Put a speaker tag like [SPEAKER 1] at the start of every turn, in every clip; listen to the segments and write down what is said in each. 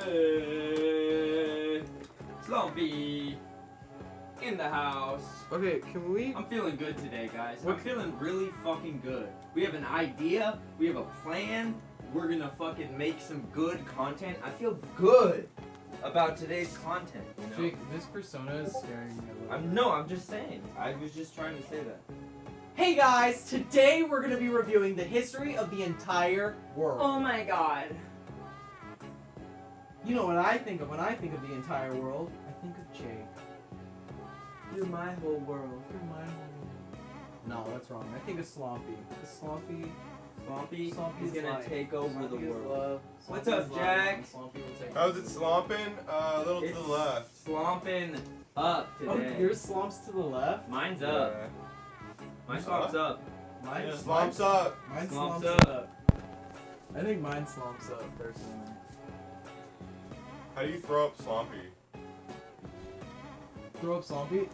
[SPEAKER 1] Hey, Slompy in the house.
[SPEAKER 2] Okay, can we?
[SPEAKER 1] I'm feeling good today, guys. I'm feeling really fucking good. We have an idea. We have a plan. We're gonna fucking make some good content. I feel good about today's content. You know?
[SPEAKER 2] Jake, this persona is scaring me a little.
[SPEAKER 1] No, I'm just saying. I was just trying to say that.
[SPEAKER 3] Hey guys, today we're gonna be reviewing the history of the entire world.
[SPEAKER 4] Oh my god.
[SPEAKER 3] You know what I think of when I think of the entire world? I think of Jake.
[SPEAKER 1] You're my whole world.
[SPEAKER 3] You're my home. No, that's wrong. I think of Slompy. Slompy
[SPEAKER 1] is gonna take over the world.
[SPEAKER 3] Love.
[SPEAKER 1] What's up, Jack?
[SPEAKER 5] How's it slomping? A little to the left.
[SPEAKER 1] Slomping up today.
[SPEAKER 3] Oh, yours slumps to the left?
[SPEAKER 1] Mine's up. Mine slumps up.
[SPEAKER 3] Mine
[SPEAKER 5] Slumps up.
[SPEAKER 3] Mine
[SPEAKER 1] Slumps
[SPEAKER 3] slumps
[SPEAKER 1] up.
[SPEAKER 3] up. I think mine slumps up, personally.
[SPEAKER 5] How do you throw up slompy?
[SPEAKER 3] Throw up Slompy?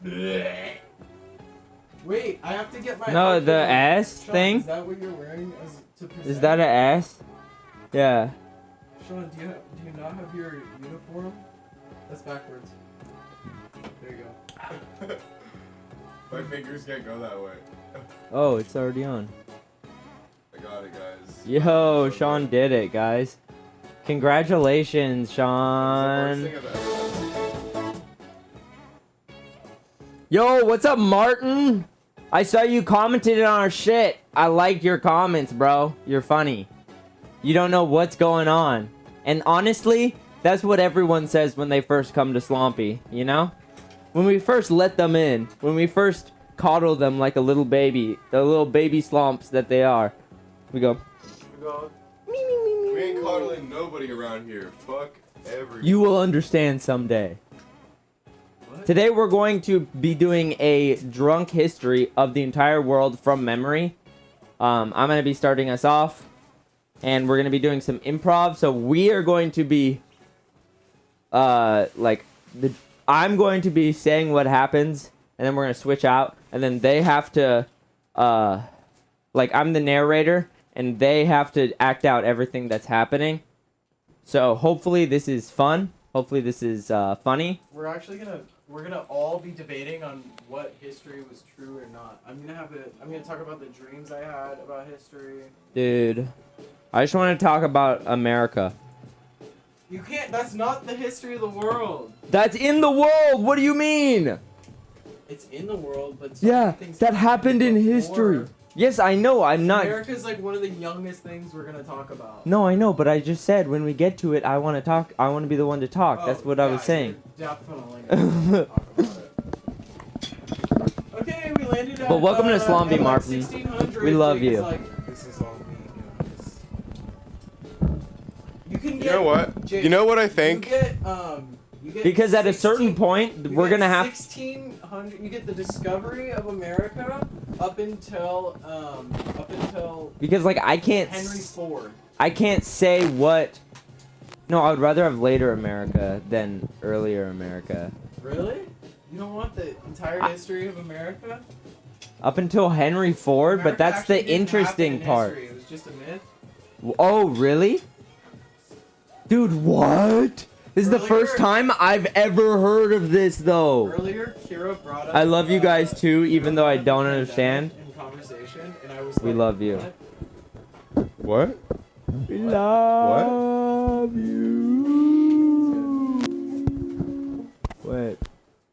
[SPEAKER 3] Wait, I have to get my...
[SPEAKER 6] No, the ass
[SPEAKER 3] Sean,
[SPEAKER 6] thing?
[SPEAKER 3] Is that what you're wearing as to present?
[SPEAKER 6] Is that an ass? Yeah.
[SPEAKER 3] Sean, do you not have your uniform? That's backwards. There you go.
[SPEAKER 5] My fingers can't go that way.
[SPEAKER 6] Oh, it's already on.
[SPEAKER 5] I got it, guys.
[SPEAKER 6] Yo, Sean did it, guys. Congratulations, Sean.
[SPEAKER 5] It's the worst thing I've ever done.
[SPEAKER 6] Yo, what's up, Martin? I saw you commented on our shit. I like your comments, bro. You're funny. You don't know what's going on. And honestly, that's what everyone says when they first come to Slompy, you know? When we first let them in, when we first coddle them like a little baby, the little baby slumps that they are, we go,
[SPEAKER 5] We ain't coddling nobody around here. Fuck everyone.
[SPEAKER 6] you will understand someday.
[SPEAKER 3] What?
[SPEAKER 6] Today we're going to be doing a drunk history of the entire world from memory. I'm going to be starting us off, and we're going to be doing some improv. So we are going to be, I'm going to be saying what happens, and then we're going to switch out, and then they have to, I'm the narrator, and they have to act out everything that's happening. So hopefully this is fun. Hopefully this is funny.
[SPEAKER 3] We're actually we're gonna all be debating on what history was true or not. I'm gonna talk about the dreams I had about history.
[SPEAKER 6] Dude, I just want to talk about America.
[SPEAKER 3] You can't. That's not the history of the world.
[SPEAKER 6] That's in the world. What do you mean?
[SPEAKER 3] It's in the world, but
[SPEAKER 6] Yeah,
[SPEAKER 3] things
[SPEAKER 6] that happened in
[SPEAKER 3] before.
[SPEAKER 6] history. Yes, I know. I'm not.
[SPEAKER 3] America's like one of the youngest things we're gonna talk about.
[SPEAKER 6] No, I know, but I just said when we get to it, I want to talk. I want to be the one to talk. That's what I was saying.
[SPEAKER 3] You're definitely gonna talk about it. Okay, we landed at.
[SPEAKER 6] But welcome to Slompy,
[SPEAKER 3] at,
[SPEAKER 6] Martin.
[SPEAKER 3] 1600.
[SPEAKER 6] We love
[SPEAKER 3] It's
[SPEAKER 6] you.
[SPEAKER 3] like, this is all me, guys. You can get.
[SPEAKER 5] You know what?
[SPEAKER 3] Jake,
[SPEAKER 5] You know what I think?
[SPEAKER 3] You get
[SPEAKER 6] Because at a
[SPEAKER 3] 16
[SPEAKER 6] certain point,
[SPEAKER 3] you
[SPEAKER 6] we're
[SPEAKER 3] get
[SPEAKER 6] gonna have.
[SPEAKER 3] 1600. You get the discovery of America up until
[SPEAKER 6] Because like I can't.
[SPEAKER 3] Henry IV.
[SPEAKER 6] I can't say what. No, I would rather have later America than earlier America.
[SPEAKER 3] Really? You don't want the entire history of America?
[SPEAKER 6] Up until Henry Ford, but
[SPEAKER 3] America
[SPEAKER 6] that's
[SPEAKER 3] actually
[SPEAKER 6] the
[SPEAKER 3] didn't
[SPEAKER 6] interesting
[SPEAKER 3] happen in
[SPEAKER 6] part.
[SPEAKER 3] history. It was just a myth.
[SPEAKER 6] Oh, really? Dude, what? This is the first
[SPEAKER 3] Earlier-
[SPEAKER 6] time I've ever heard of this, though.
[SPEAKER 3] Earlier, Kira brought up.
[SPEAKER 6] I love you guys too, even though I don't
[SPEAKER 3] the
[SPEAKER 6] understand.
[SPEAKER 3] pandemic in conversation, and I was
[SPEAKER 6] We
[SPEAKER 3] like,
[SPEAKER 6] love you.
[SPEAKER 3] what?
[SPEAKER 5] What?
[SPEAKER 6] We love you. Wait,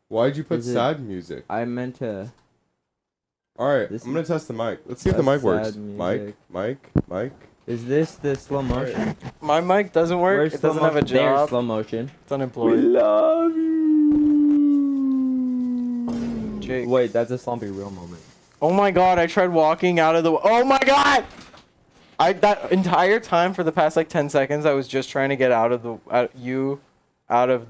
[SPEAKER 5] Why'd you put
[SPEAKER 6] Is it-
[SPEAKER 5] sad music?
[SPEAKER 6] I meant to.
[SPEAKER 5] Alright,
[SPEAKER 6] This
[SPEAKER 5] I'm gonna test the mic. Let's see if the
[SPEAKER 6] That's
[SPEAKER 5] mic works.
[SPEAKER 6] sad
[SPEAKER 5] Mic,
[SPEAKER 6] music.
[SPEAKER 5] mic.
[SPEAKER 6] Is this the slow motion?
[SPEAKER 2] My mic doesn't work.
[SPEAKER 6] Where's
[SPEAKER 2] It
[SPEAKER 6] slow
[SPEAKER 2] doesn't have a
[SPEAKER 6] motion? There's
[SPEAKER 2] job.
[SPEAKER 6] slow motion.
[SPEAKER 2] It's unemployed.
[SPEAKER 6] love you.
[SPEAKER 2] Jake.
[SPEAKER 6] Wait, that's a Slompy real moment.
[SPEAKER 2] Oh my god, I tried walking out of the. Oh my god! That entire time for the past like 10 seconds, I was just trying to get out of the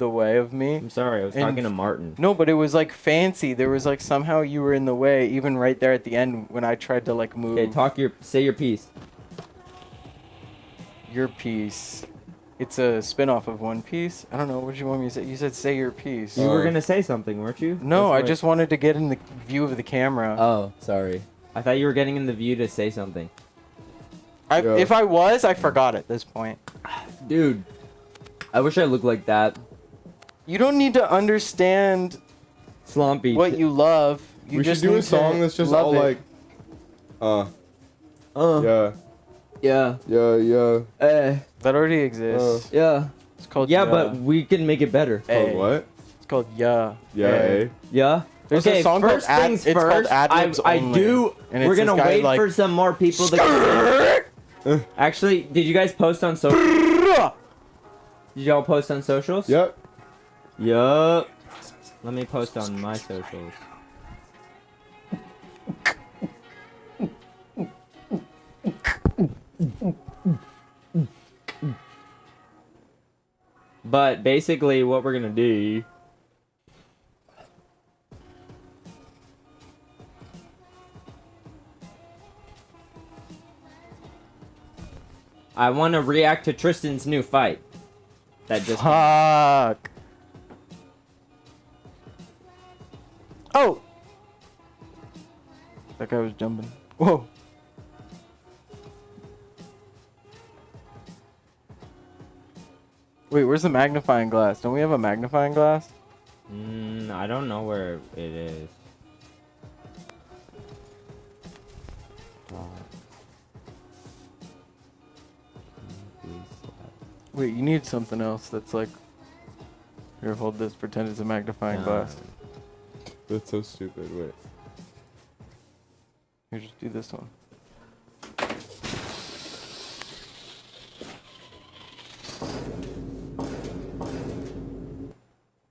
[SPEAKER 2] way of me.
[SPEAKER 6] I'm sorry, I was
[SPEAKER 2] And-
[SPEAKER 6] talking to Martin.
[SPEAKER 2] No, but it was like fancy. There was like somehow you were in the way, even right there at the end when I tried to like move.
[SPEAKER 6] Okay, say your piece.
[SPEAKER 2] Your piece. It's a spin-off of One Piece. I don't know. What did you want me to say? You said say your piece.
[SPEAKER 6] You were gonna say something, weren't you?
[SPEAKER 2] No,
[SPEAKER 6] That's
[SPEAKER 2] I
[SPEAKER 6] right.
[SPEAKER 2] just wanted to get in the view of the camera.
[SPEAKER 6] Oh, sorry. I thought you were getting in the view to say something.
[SPEAKER 5] Yeah.
[SPEAKER 2] If I was, I forgot at this point.
[SPEAKER 6] Dude, I wish I looked like that.
[SPEAKER 2] You don't need to understand
[SPEAKER 6] Slompy.
[SPEAKER 2] what you love. You
[SPEAKER 5] We should
[SPEAKER 2] just
[SPEAKER 5] do
[SPEAKER 2] need
[SPEAKER 5] a song
[SPEAKER 2] to
[SPEAKER 5] that's just
[SPEAKER 2] love
[SPEAKER 5] all
[SPEAKER 2] it.
[SPEAKER 5] like, yeah,
[SPEAKER 6] Yeah.
[SPEAKER 5] yeah.
[SPEAKER 2] That already exists.
[SPEAKER 6] Yeah.
[SPEAKER 2] It's called
[SPEAKER 6] Yeah,
[SPEAKER 2] yeah.
[SPEAKER 6] but we can make it better.
[SPEAKER 2] Hey.
[SPEAKER 5] Oh, what?
[SPEAKER 2] It's called yeah.
[SPEAKER 5] Yeah,
[SPEAKER 2] Hey.
[SPEAKER 5] eh?
[SPEAKER 6] Yeah.
[SPEAKER 2] There's
[SPEAKER 6] okay,
[SPEAKER 2] a song
[SPEAKER 6] first
[SPEAKER 2] called
[SPEAKER 6] things
[SPEAKER 2] it's called
[SPEAKER 6] first.
[SPEAKER 2] Ad-Libs
[SPEAKER 6] I
[SPEAKER 2] Only,
[SPEAKER 6] do.
[SPEAKER 2] and
[SPEAKER 6] We're
[SPEAKER 2] it's this
[SPEAKER 6] gonna
[SPEAKER 2] guy
[SPEAKER 6] wait
[SPEAKER 2] like,
[SPEAKER 6] for some more people to. Actually, did you guys post on social? Did y'all post on socials?
[SPEAKER 5] Yep.
[SPEAKER 6] Yup. Let me post on my socials. But basically, what we're gonna do. I want to react to Tristan's new fight. That just.
[SPEAKER 2] Fuck. Oh. That guy was jumping. Whoa. Wait, where's the magnifying glass? Don't we have a magnifying glass?
[SPEAKER 6] I don't know where it is.
[SPEAKER 2] Wait, you need something else that's like. Here, hold this. Pretend it's a magnifying glass.
[SPEAKER 5] That's so stupid. Wait.
[SPEAKER 2] Here, just do this one.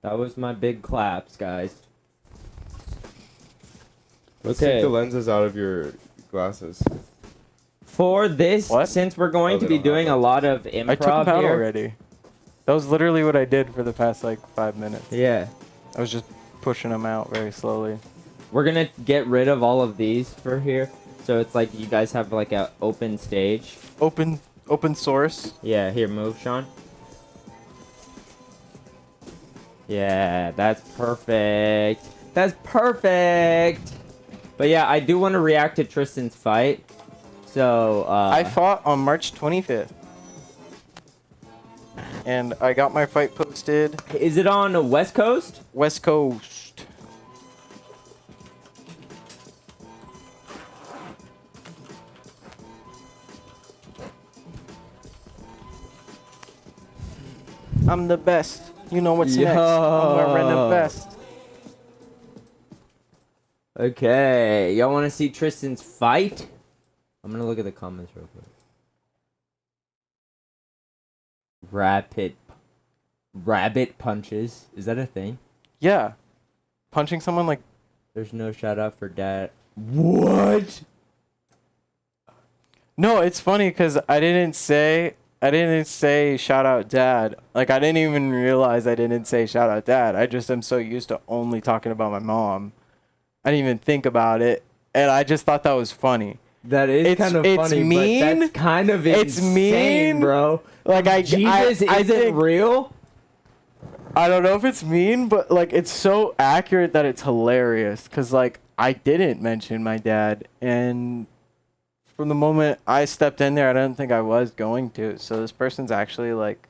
[SPEAKER 6] That was my big claps, guys.
[SPEAKER 5] Let's
[SPEAKER 6] Okay.
[SPEAKER 5] take the lenses out of your glasses.
[SPEAKER 6] For this,
[SPEAKER 2] What?
[SPEAKER 6] since we're going
[SPEAKER 5] Oh,
[SPEAKER 6] to
[SPEAKER 5] they
[SPEAKER 6] be
[SPEAKER 5] don't have
[SPEAKER 6] doing a
[SPEAKER 5] that.
[SPEAKER 6] lot of improv
[SPEAKER 2] I took them out
[SPEAKER 6] here.
[SPEAKER 2] already. That was literally what I did for the past like 5 minutes.
[SPEAKER 6] Yeah.
[SPEAKER 2] I was just pushing them out very slowly.
[SPEAKER 6] We're gonna get rid of all of these for here. So it's like you guys have like a open stage.
[SPEAKER 2] Open source.
[SPEAKER 6] Yeah, here, move, Sean. Yeah, that's perfect. That's perfect. But yeah, I do want to react to Tristan's fight. So,
[SPEAKER 2] I fought on March 25th. And I got my fight posted.
[SPEAKER 6] is it on the West Coast?
[SPEAKER 2] West Coast. I'm the best. You know what's next. I'm wearing the
[SPEAKER 6] Yo.
[SPEAKER 2] best.
[SPEAKER 6] Okay, y'all want to see Tristan's fight? I'm gonna look at the comments real quick. Rabbit punches. Is that a thing?
[SPEAKER 2] Yeah. Punching someone like
[SPEAKER 6] There's no shout out for dad. What?
[SPEAKER 2] no, it's funny because I didn't say shout out dad. Like I didn't even realize I didn't say shout out dad. I just am so used to only talking about my mom. I didn't even think about it, and I just thought that was funny.
[SPEAKER 6] That is
[SPEAKER 2] It's-
[SPEAKER 6] kind of
[SPEAKER 2] it's
[SPEAKER 6] funny,
[SPEAKER 2] mean.
[SPEAKER 6] but that's kind of
[SPEAKER 2] It's
[SPEAKER 6] insane,
[SPEAKER 2] mean.
[SPEAKER 6] bro.
[SPEAKER 2] Like
[SPEAKER 6] Jesus
[SPEAKER 2] I
[SPEAKER 6] isn't
[SPEAKER 2] think,
[SPEAKER 6] real.
[SPEAKER 2] I don't know if it's mean, but like it's so accurate that it's hilarious. Cause like I didn't mention my dad, and from the moment I stepped in there, I didn't think I was going to. So this person's actually like,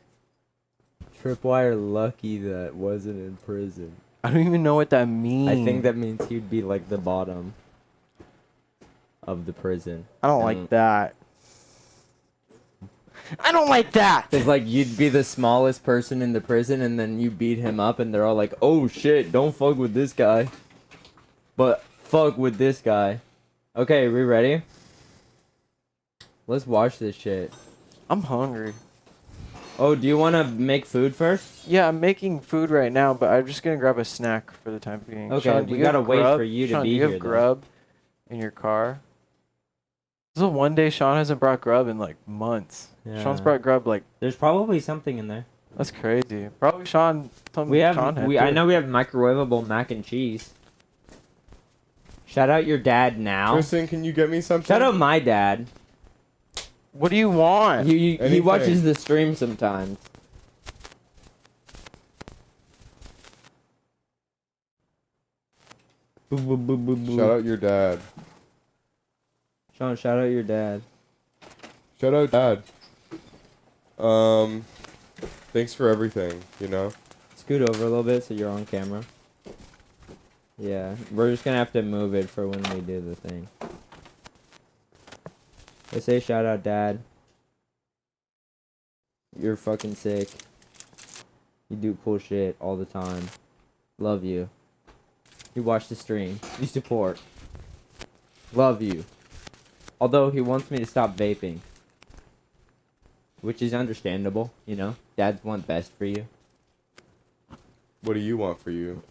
[SPEAKER 6] Tripwire lucky that wasn't in prison.
[SPEAKER 2] I don't even know what that means.
[SPEAKER 6] I think that means he'd be like the bottom of the prison.
[SPEAKER 2] I don't like that. I don't like that.
[SPEAKER 6] It's like you'd be the smallest person in the prison, and then you beat him up, and they're all like, "Oh shit, don't fuck with this guy," but fuck with this guy. Okay, we ready? Let's watch this shit.
[SPEAKER 2] I'm hungry.
[SPEAKER 6] Oh, do you want to make food first?
[SPEAKER 2] Yeah, I'm making food right now, but I'm just gonna grab a snack for the time being.
[SPEAKER 6] Okay,
[SPEAKER 2] Sean, do
[SPEAKER 6] we
[SPEAKER 2] you have
[SPEAKER 6] gotta wait
[SPEAKER 2] grub?
[SPEAKER 6] for you to
[SPEAKER 2] Sean,
[SPEAKER 6] be
[SPEAKER 2] do you
[SPEAKER 6] here,
[SPEAKER 2] have
[SPEAKER 6] though.
[SPEAKER 2] grub in your car? This is the one day Sean hasn't brought grub in like months. Sean's
[SPEAKER 6] Yeah.
[SPEAKER 2] brought grub like
[SPEAKER 6] There's probably something in there.
[SPEAKER 2] that's crazy. Probably Sean.
[SPEAKER 6] We have.
[SPEAKER 2] Sean had
[SPEAKER 6] I
[SPEAKER 2] too.
[SPEAKER 6] know we have microwavable mac and cheese. Shout out your dad now.
[SPEAKER 5] Tristan, can you get me something?
[SPEAKER 6] Shout out my dad.
[SPEAKER 2] What do you want?
[SPEAKER 6] He
[SPEAKER 5] Anything.
[SPEAKER 6] watches the stream sometimes.
[SPEAKER 5] Shout out your dad.
[SPEAKER 6] Sean, shout out your dad.
[SPEAKER 5] Shout out dad. Thanks for everything, you know?
[SPEAKER 6] Scoot over a little bit so you're on camera. Yeah, we're just gonna have to move it for when we do the thing. They say shout out, Dad. You're fucking sick. You do cool shit all the time. Love you. You watch the stream. You support. Love you. Although he wants me to stop vaping. Which is understandable, you know? Dads want best for you.
[SPEAKER 5] What do you want for you?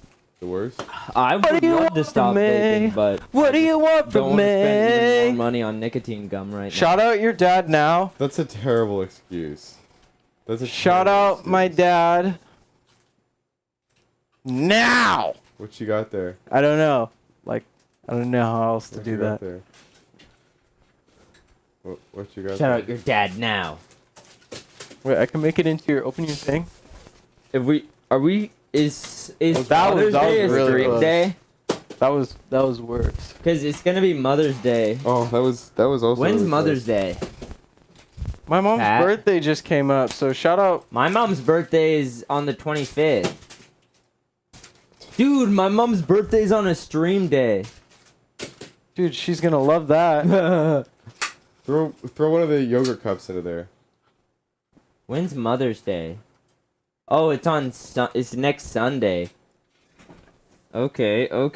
[SPEAKER 5] The worst?
[SPEAKER 6] I would love to stop vaping, but
[SPEAKER 2] What do you want
[SPEAKER 6] don't
[SPEAKER 2] from
[SPEAKER 6] want to spend even more
[SPEAKER 2] me?
[SPEAKER 6] money on nicotine gum right
[SPEAKER 2] Shout out your dad now.
[SPEAKER 5] That's a terrible excuse. That's a
[SPEAKER 2] Shout
[SPEAKER 5] terrible
[SPEAKER 2] out my
[SPEAKER 5] excuse.
[SPEAKER 2] dad. Now.
[SPEAKER 5] What you got there?
[SPEAKER 2] I don't know. Like, I don't know how else to
[SPEAKER 5] What
[SPEAKER 2] do
[SPEAKER 5] you got
[SPEAKER 2] that.
[SPEAKER 5] there? What you
[SPEAKER 6] now.
[SPEAKER 5] got
[SPEAKER 6] Shout
[SPEAKER 5] there?
[SPEAKER 6] out your dad now.
[SPEAKER 2] Wait, I can make it into your open your thing.
[SPEAKER 6] If we are we is
[SPEAKER 2] that was
[SPEAKER 6] Father's Day a
[SPEAKER 2] really
[SPEAKER 6] stream
[SPEAKER 2] close.
[SPEAKER 6] day?
[SPEAKER 2] That was worse.
[SPEAKER 6] Because it's gonna be Mother's Day.
[SPEAKER 5] Oh, that was also.
[SPEAKER 6] When's
[SPEAKER 5] really
[SPEAKER 6] Mother's
[SPEAKER 5] close.
[SPEAKER 6] Day?
[SPEAKER 2] My mom's
[SPEAKER 6] Pat?
[SPEAKER 2] birthday just came up, so shout out.
[SPEAKER 6] My mom's birthday is on the 25th. Dude, my mom's birthday's on a stream day.
[SPEAKER 2] Dude, she's gonna love that.
[SPEAKER 5] Throw one of the yogurt cups into there.
[SPEAKER 6] When's Mother's Day? Oh, it's on it's next Sunday. Okay.
[SPEAKER 5] Oh.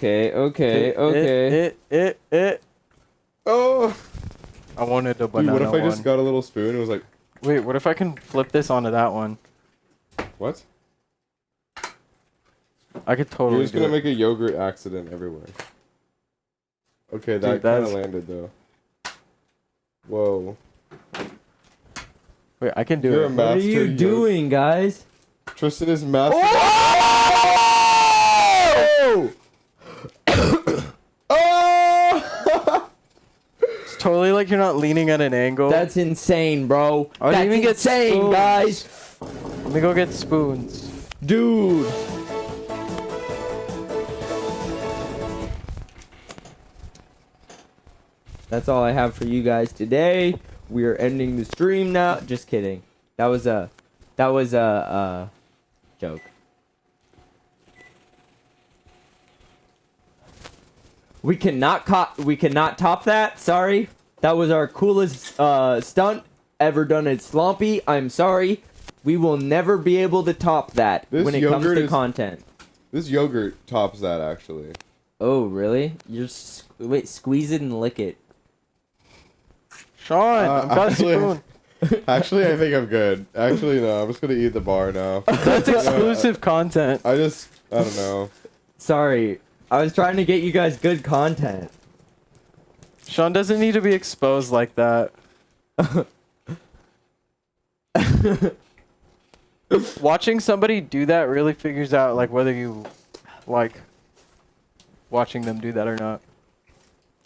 [SPEAKER 2] I wanted a
[SPEAKER 5] Dude,
[SPEAKER 2] banana
[SPEAKER 5] what if I
[SPEAKER 2] one.
[SPEAKER 5] just got a little spoon and was like,
[SPEAKER 2] Wait, what if I can flip this onto that one?
[SPEAKER 5] what?
[SPEAKER 2] I could
[SPEAKER 5] You're
[SPEAKER 2] totally
[SPEAKER 5] just
[SPEAKER 2] do
[SPEAKER 5] gonna
[SPEAKER 2] it.
[SPEAKER 5] make a yogurt accident everywhere. Okay, that
[SPEAKER 2] Dude,
[SPEAKER 5] kind of
[SPEAKER 2] that's-
[SPEAKER 5] landed though. Whoa.
[SPEAKER 2] Wait, I can do
[SPEAKER 5] You're a
[SPEAKER 2] it.
[SPEAKER 6] What are
[SPEAKER 5] master
[SPEAKER 6] you
[SPEAKER 5] yogurt.
[SPEAKER 6] doing, guys?
[SPEAKER 5] Tristan is master. Oh!
[SPEAKER 2] It's totally like you're not leaning at an angle.
[SPEAKER 6] That's insane, bro.
[SPEAKER 2] I didn't
[SPEAKER 6] That's
[SPEAKER 2] even get
[SPEAKER 6] insane,
[SPEAKER 2] spoons.
[SPEAKER 6] guys.
[SPEAKER 2] Let me go get spoons.
[SPEAKER 6] Dude. That's all I have for you guys today. We are ending the stream now. Just kidding. That was a joke. We cannot top that. Sorry. That was our coolest stunt ever done at Slompy. I'm sorry. We will never be able to top that
[SPEAKER 5] This
[SPEAKER 6] when it comes
[SPEAKER 5] yogurt
[SPEAKER 6] to
[SPEAKER 5] is-
[SPEAKER 6] content.
[SPEAKER 5] This yogurt tops that actually.
[SPEAKER 6] Oh, really? Wait, squeeze it and lick it.
[SPEAKER 2] Sean, I've got a
[SPEAKER 5] actually-
[SPEAKER 2] spoon.
[SPEAKER 5] Actually, I think I'm good. Actually, no. I'm just gonna eat the bar now.
[SPEAKER 2] That's exclusive content.
[SPEAKER 5] I don't know.
[SPEAKER 6] Sorry. I was trying to get you guys good content.
[SPEAKER 2] Sean doesn't need to be exposed like that. Watching somebody do that really figures out like whether you like watching them do that or not.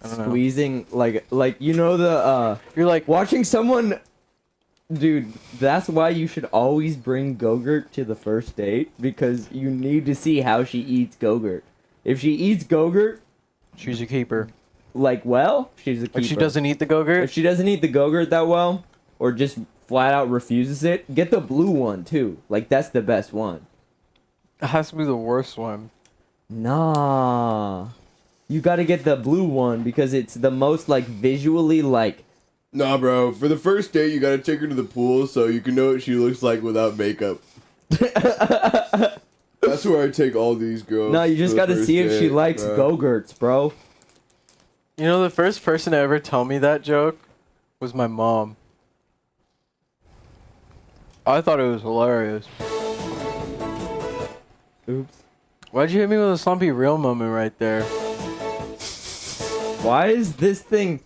[SPEAKER 2] I don't know.
[SPEAKER 6] Squeezing like you know the
[SPEAKER 2] You're like,
[SPEAKER 6] watching someone. Dude, that's why you should always bring Go-Gurt to the first date, because you need to see how she eats Go-Gurt. If she eats Go-Gurt,
[SPEAKER 2] she's a keeper.
[SPEAKER 6] like, well, she's a keeper.
[SPEAKER 2] Like she doesn't eat the Go-Gurt.
[SPEAKER 6] If she doesn't eat the Go-Gurt that well, or just flat out refuses it, get the blue one too. Like, that's the best one.
[SPEAKER 2] It has to be the worst one.
[SPEAKER 6] Nah. You gotta get the blue one because it's the most, like, visually, like...
[SPEAKER 5] Nah, bro. For the first date, you gotta take her to the pool so you can know what she looks like without makeup. That's where I take all these girls.
[SPEAKER 6] No, you just
[SPEAKER 5] for the
[SPEAKER 6] gotta
[SPEAKER 5] first
[SPEAKER 6] see if she
[SPEAKER 5] date,
[SPEAKER 6] likes
[SPEAKER 5] bro.
[SPEAKER 6] Go-Gurts, bro.
[SPEAKER 2] You know, the first person to ever tell me that joke was my mom. I thought it was hilarious.
[SPEAKER 6] Oops.
[SPEAKER 2] Why'd you hit me with a Slompy real moment right there?
[SPEAKER 6] Why is this thing...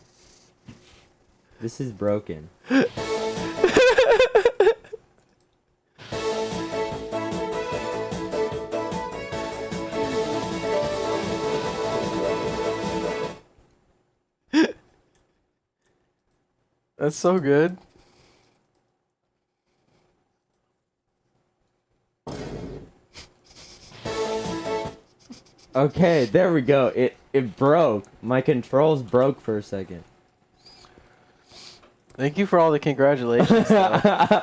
[SPEAKER 6] This is broken.
[SPEAKER 2] That's so good.
[SPEAKER 6] Okay, there we go. It broke. My controls broke for a second.
[SPEAKER 2] Thank you for all the congratulations. though.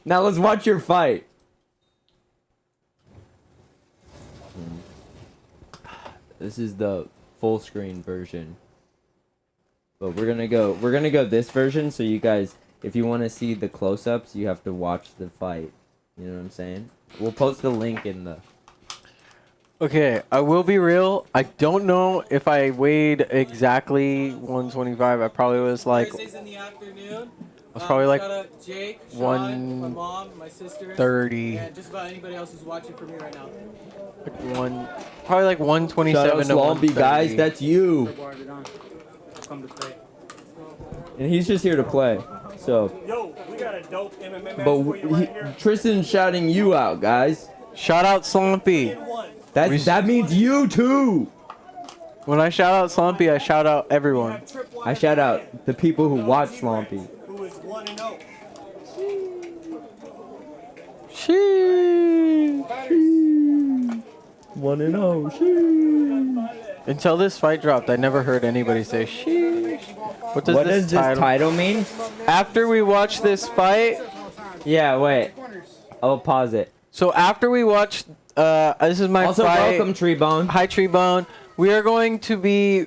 [SPEAKER 6] Now let's watch your fight. This is the full screen version. But we're gonna go this version, so you guys, if you want to see the close-ups, you have to watch the fight. You know what I'm saying? We'll post the link in the...
[SPEAKER 2] Okay, I will be real. I don't know if I weighed exactly 125. I probably was like...
[SPEAKER 3] Thursdays in the afternoon.
[SPEAKER 2] I was probably like
[SPEAKER 3] shout out Jake, Sean,
[SPEAKER 2] one
[SPEAKER 3] my mom, my sister,
[SPEAKER 2] 30.
[SPEAKER 3] and just about anybody else who's watching for me right now.
[SPEAKER 2] Probably like 127 to
[SPEAKER 6] Slompy,
[SPEAKER 2] 130.
[SPEAKER 6] guys, that's you.
[SPEAKER 4] Come to play.
[SPEAKER 6] And he's just here to play. So,
[SPEAKER 4] Yo, we got a dope MMA match
[SPEAKER 6] but
[SPEAKER 4] for you right here.
[SPEAKER 6] Tristan's shouting you out, guys.
[SPEAKER 2] Shout out Slompy.
[SPEAKER 6] That means you too.
[SPEAKER 2] When I shout out Slompy, I shout out everyone.
[SPEAKER 6] I shout out the people who watch Slompy.
[SPEAKER 4] Who is 1-0.
[SPEAKER 2] Sheesh.
[SPEAKER 6] 1-0.
[SPEAKER 2] Until this fight dropped, I never heard anybody say sheesh. What does
[SPEAKER 6] What
[SPEAKER 2] this
[SPEAKER 6] does this title mean?
[SPEAKER 2] After we watch this fight,
[SPEAKER 6] Yeah, wait. I'll pause it.
[SPEAKER 2] so after we watch, this is my
[SPEAKER 6] Also,
[SPEAKER 2] fight.
[SPEAKER 6] welcome Treebone.
[SPEAKER 2] Hi, Treebone. We are going to be,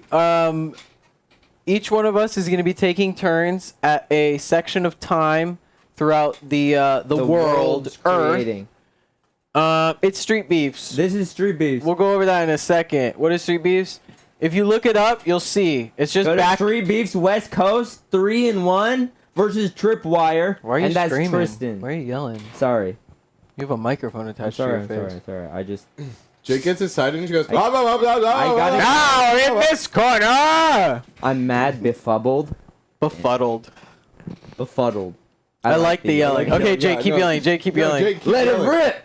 [SPEAKER 2] each one of us is going to be taking turns at a section of time throughout the world,
[SPEAKER 6] world's
[SPEAKER 2] Earth.
[SPEAKER 6] creating.
[SPEAKER 2] It's Street Beefs.
[SPEAKER 6] This is Street Beefs.
[SPEAKER 2] We'll go over that in a second. What is Street Beefs? If you look it up, you'll see. It's just
[SPEAKER 6] Go to
[SPEAKER 2] back.
[SPEAKER 6] Street Beefs West Coast 3-1 versus Tripwire.
[SPEAKER 2] Why are you
[SPEAKER 6] and that's
[SPEAKER 2] screaming?
[SPEAKER 6] Tristan.
[SPEAKER 2] Why are you yelling?
[SPEAKER 6] Sorry.
[SPEAKER 2] You have a microphone
[SPEAKER 6] I'm
[SPEAKER 2] attached
[SPEAKER 6] sorry.
[SPEAKER 2] to your face.
[SPEAKER 6] Sorry. I just.
[SPEAKER 5] Jake gets excited and she goes,
[SPEAKER 6] I got it.
[SPEAKER 2] Now in this corner,
[SPEAKER 6] I'm mad, befuddled.
[SPEAKER 2] befuddled.
[SPEAKER 6] I
[SPEAKER 2] like the yelling. Okay, Jake, keep yelling. Jake, keep yelling.
[SPEAKER 6] Let it rip!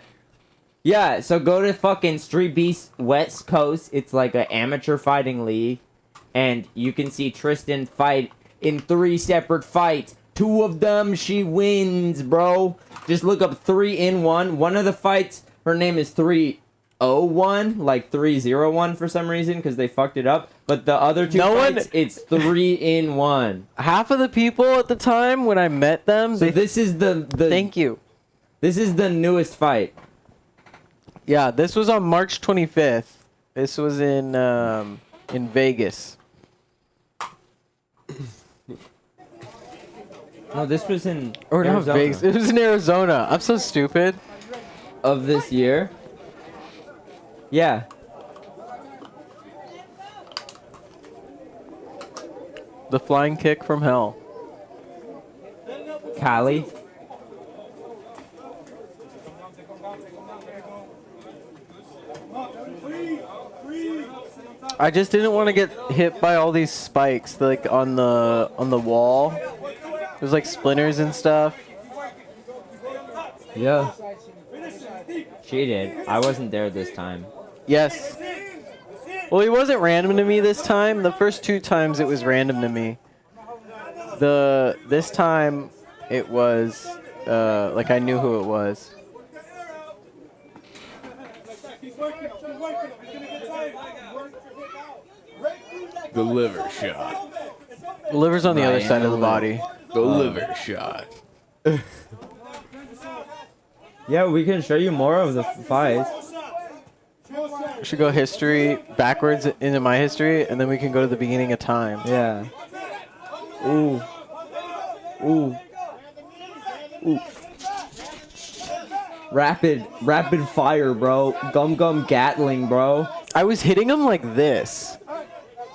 [SPEAKER 6] Yeah, so go to fucking Street Beast West Coast. It's like an amateur fighting league. And you can see Tristan fight in 3 separate fights. 2 of them, she wins, bro. Just look up 3-1. One of the fights, her name is 301, like 301 for some reason, because they fucked it up. But the other 2 fights, it's 3-1.
[SPEAKER 2] Half of the people at the time when I met them,
[SPEAKER 6] So this is the
[SPEAKER 2] thank you.
[SPEAKER 6] This is the newest fight.
[SPEAKER 2] Yeah, this was on March 25th. This was in Vegas.
[SPEAKER 6] No, this was in
[SPEAKER 2] Or not
[SPEAKER 6] Arizona
[SPEAKER 2] Vegas. It was in Arizona. I'm so stupid.
[SPEAKER 6] of this year. Yeah.
[SPEAKER 2] The flying kick from hell.
[SPEAKER 6] Cali.
[SPEAKER 2] I just didn't want to get hit by all these spikes like on the wall. There's like splinters and stuff.
[SPEAKER 6] Yeah. She did. I wasn't there this time.
[SPEAKER 2] Yes. Well, he wasn't random to me this time. The first 2 times it was random to me. This time it was like I knew who it was.
[SPEAKER 5] The liver shot.
[SPEAKER 2] The liver's on the other side of the body.
[SPEAKER 5] The liver shot.
[SPEAKER 6] Yeah, we can show you more of the fights.
[SPEAKER 2] We should go history backwards into my history, and then we can go to the beginning of time.
[SPEAKER 6] Yeah. Ooh. Ooh. Ooh. Rapid fire, bro. Gum Gatling, bro.
[SPEAKER 2] I was hitting him like this.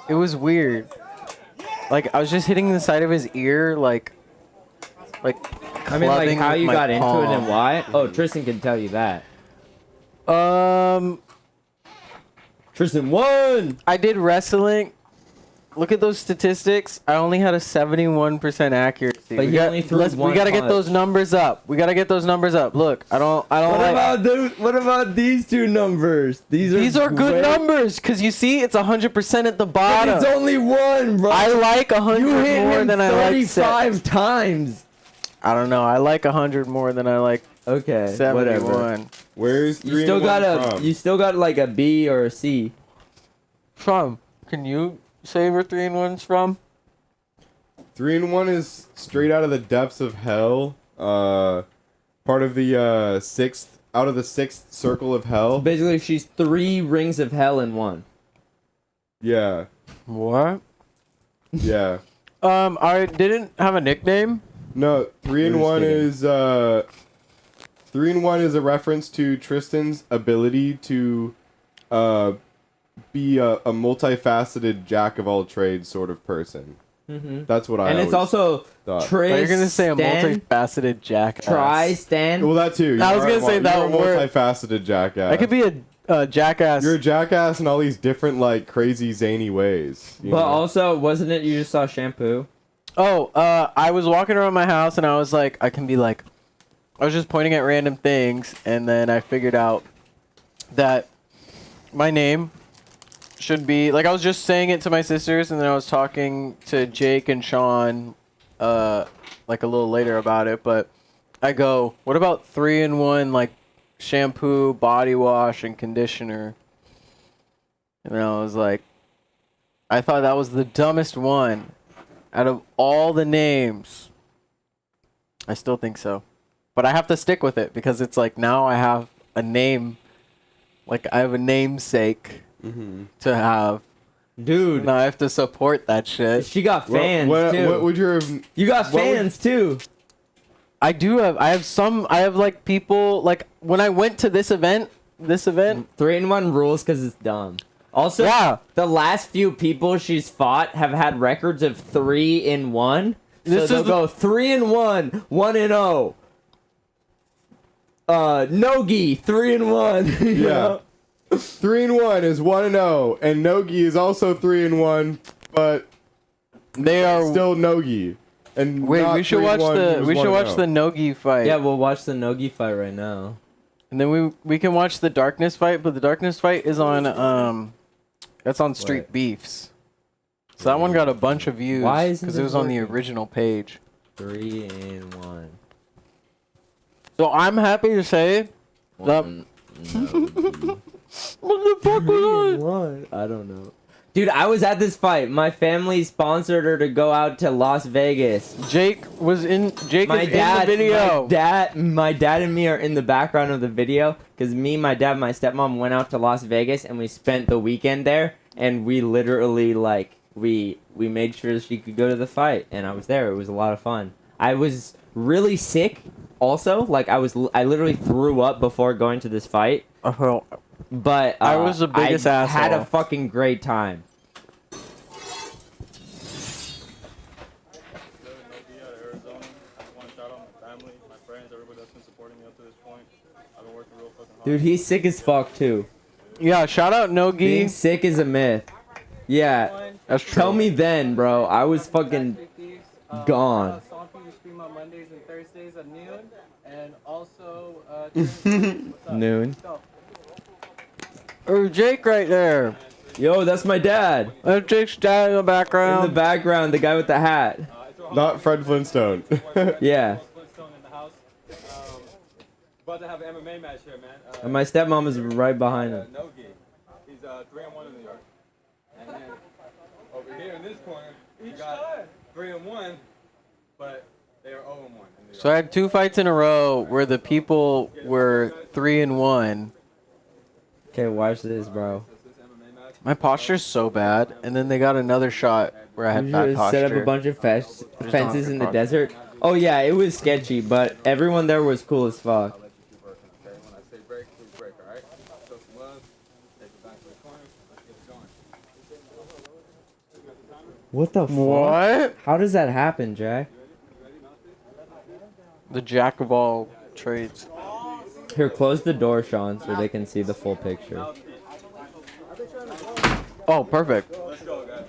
[SPEAKER 2] It was weird. Like I was just hitting the side of his ear, like.
[SPEAKER 6] I mean, like,
[SPEAKER 2] clubbing
[SPEAKER 6] how
[SPEAKER 2] with
[SPEAKER 6] you
[SPEAKER 2] my
[SPEAKER 6] got into it
[SPEAKER 2] palm.
[SPEAKER 6] and why? Oh, Tristan can tell you that. Tristan won!
[SPEAKER 2] I did wrestling. Look at those statistics. I only had a 71% accuracy.
[SPEAKER 6] But
[SPEAKER 2] we
[SPEAKER 6] he only threw one
[SPEAKER 2] we gotta get
[SPEAKER 6] punch.
[SPEAKER 2] those numbers up. We gotta get those numbers up. Look, I don't
[SPEAKER 6] What about these 2 numbers?
[SPEAKER 2] These are good
[SPEAKER 6] great.
[SPEAKER 2] numbers, cause you see, it's 100% at the bottom.
[SPEAKER 6] But it's only 1, bro.
[SPEAKER 2] I like 100
[SPEAKER 6] you hit
[SPEAKER 2] more
[SPEAKER 6] him
[SPEAKER 2] than I like
[SPEAKER 6] 35 times.
[SPEAKER 2] I don't know. I like 100 more than I like
[SPEAKER 6] Okay,
[SPEAKER 2] 71.
[SPEAKER 6] whatever.
[SPEAKER 5] Where's 3
[SPEAKER 6] You still got
[SPEAKER 5] from?
[SPEAKER 6] you still got like a B or a C.
[SPEAKER 2] From? Can you say where 3-1's from?
[SPEAKER 5] 3-1 is straight out of the depths of hell. Part of the 6th, out of the 6th circle of hell.
[SPEAKER 6] Basically, she's 3 rings of hell in 1.
[SPEAKER 5] Yeah.
[SPEAKER 2] What?
[SPEAKER 5] Yeah.
[SPEAKER 2] I didn't have a nickname.
[SPEAKER 5] No, 3 and
[SPEAKER 6] We're just
[SPEAKER 5] 1
[SPEAKER 6] kidding.
[SPEAKER 5] is 3 and 1 is a reference to Tristan's ability to be a multifaceted jack of all trades sort of person.
[SPEAKER 6] Mm-hmm.
[SPEAKER 5] That's what I
[SPEAKER 6] And it's
[SPEAKER 5] always
[SPEAKER 6] also
[SPEAKER 5] thought.
[SPEAKER 2] But you're gonna say a
[SPEAKER 6] Tristan,
[SPEAKER 2] multifaceted jackass.
[SPEAKER 6] Tristan.
[SPEAKER 5] Well, that too.
[SPEAKER 2] I was
[SPEAKER 5] You
[SPEAKER 2] gonna
[SPEAKER 5] are
[SPEAKER 2] say that
[SPEAKER 5] you're a
[SPEAKER 2] word.
[SPEAKER 5] multifaceted jackass.
[SPEAKER 2] I could be a jackass.
[SPEAKER 5] You're a jackass in all these different, like, crazy, zany ways. You
[SPEAKER 6] But
[SPEAKER 5] know?
[SPEAKER 6] also, wasn't it you just saw shampoo?
[SPEAKER 2] Oh, I was walking around my house and I was like, I was just pointing at random things, and then I figured out that my name should be like I was just saying it to my sisters, and then I was talking to Jake and Sean, like a little later about it. But I go, what about 3 in 1, like shampoo, body wash, and conditioner? And I was like, I thought that was the dumbest one out of all the names. I still think so. But I have to stick with it because it's like now I have a name. Like I have a namesake to have.
[SPEAKER 6] Dude,
[SPEAKER 2] Now I have to support that shit.
[SPEAKER 6] she got fans too.
[SPEAKER 5] What would your
[SPEAKER 6] You got
[SPEAKER 5] what would-
[SPEAKER 6] fans too.
[SPEAKER 2] I have like people, like when I went to this event,
[SPEAKER 6] 3 in 1 rules because it's dumb. Also,
[SPEAKER 2] Yeah.
[SPEAKER 6] the last few people she's fought have had records of 3 in 1. So
[SPEAKER 2] This
[SPEAKER 6] they'll
[SPEAKER 2] is the-
[SPEAKER 6] go 3 in 1, 1 in 0. Nogi, 3 in 1. you
[SPEAKER 5] Yeah.
[SPEAKER 6] know?
[SPEAKER 5] 3 and 1 is 1 and 0, and Nogi is also 3 and 1, but
[SPEAKER 2] they are
[SPEAKER 5] still Nogi. And
[SPEAKER 2] Wait,
[SPEAKER 5] not
[SPEAKER 2] we should
[SPEAKER 5] 3 and
[SPEAKER 2] watch
[SPEAKER 5] 1, he
[SPEAKER 2] the
[SPEAKER 5] was
[SPEAKER 2] we
[SPEAKER 5] 1
[SPEAKER 2] should
[SPEAKER 5] and
[SPEAKER 2] watch
[SPEAKER 5] 0.
[SPEAKER 2] the Nogi fight.
[SPEAKER 6] Yeah, we'll watch the Nogi fight right now.
[SPEAKER 2] And then we can watch the Darkness fight, but the Darkness fight is on that's on Street
[SPEAKER 6] What?
[SPEAKER 2] Beefs. So that one got a bunch of views
[SPEAKER 6] Why isn't
[SPEAKER 2] because it
[SPEAKER 6] this
[SPEAKER 2] was on the
[SPEAKER 6] working?
[SPEAKER 2] original page.
[SPEAKER 6] 3 in 1.
[SPEAKER 2] So I'm happy to say that what the fuck was I?
[SPEAKER 6] I don't know. Dude, I was at this fight. My family sponsored her to go out to Las Vegas.
[SPEAKER 2] Jake is in the video.
[SPEAKER 6] My dad and me are in the background of the video because me, my dad, my stepmom went out to Las Vegas and we spent the weekend there. And we literally we made sure she could go to the fight, and I was there. It was a lot of fun. I was really sick. Also, like I literally threw up before going to this fight. But
[SPEAKER 2] I was the biggest
[SPEAKER 6] I had a
[SPEAKER 2] asshole.
[SPEAKER 6] fucking great time.
[SPEAKER 4] Arizona. I just want to shout out my family, my friends, everybody that's been supporting me up to this point. I've been working real fucking hard.
[SPEAKER 6] Dude, he's sick as fuck too.
[SPEAKER 2] Yeah, shout out Nogi.
[SPEAKER 6] Being sick is a myth. Yeah.
[SPEAKER 2] That's true.
[SPEAKER 6] Tell me then, bro. I was fucking gone.
[SPEAKER 3] Slompy, you stream on Mondays and Thursdays at noon, and also
[SPEAKER 6] Noon.
[SPEAKER 2] Or Jake right there.
[SPEAKER 6] Yo, that's my dad.
[SPEAKER 2] That's Jake's dad in the
[SPEAKER 6] In
[SPEAKER 2] background.
[SPEAKER 6] the background, the guy with the hat.
[SPEAKER 5] Not Fred Flintstone.
[SPEAKER 6] Yeah.
[SPEAKER 4] Flintstone in the house. About to have an MMA match here, man.
[SPEAKER 6] And my stepmom is right behind him.
[SPEAKER 4] Nogi. He's 3 and 1 in New York. And then over here in this corner, you got 3 and 1, but they are 0 and 1 in New York.
[SPEAKER 2] So I had 2 fights in a row where the people were 3 and 1.
[SPEAKER 6] Okay, watch this, bro.
[SPEAKER 2] My posture's so bad, and then they got another shot where I had
[SPEAKER 6] You
[SPEAKER 2] bad
[SPEAKER 6] should
[SPEAKER 2] posture.
[SPEAKER 6] set up a bunch of fences in the
[SPEAKER 2] posture.
[SPEAKER 6] desert. Oh yeah, it was sketchy, but everyone there was cool as fuck.
[SPEAKER 4] When I say break, please break, alright? Show some love. Take it back to the corner. Let's get it going.
[SPEAKER 6] What the fuck?
[SPEAKER 2] What?
[SPEAKER 6] How does that happen, Jack?
[SPEAKER 2] The jack of all trades.
[SPEAKER 6] Here, close the door, Sean, so they can see the full picture.
[SPEAKER 2] Oh, perfect.
[SPEAKER 4] Let's go, guys.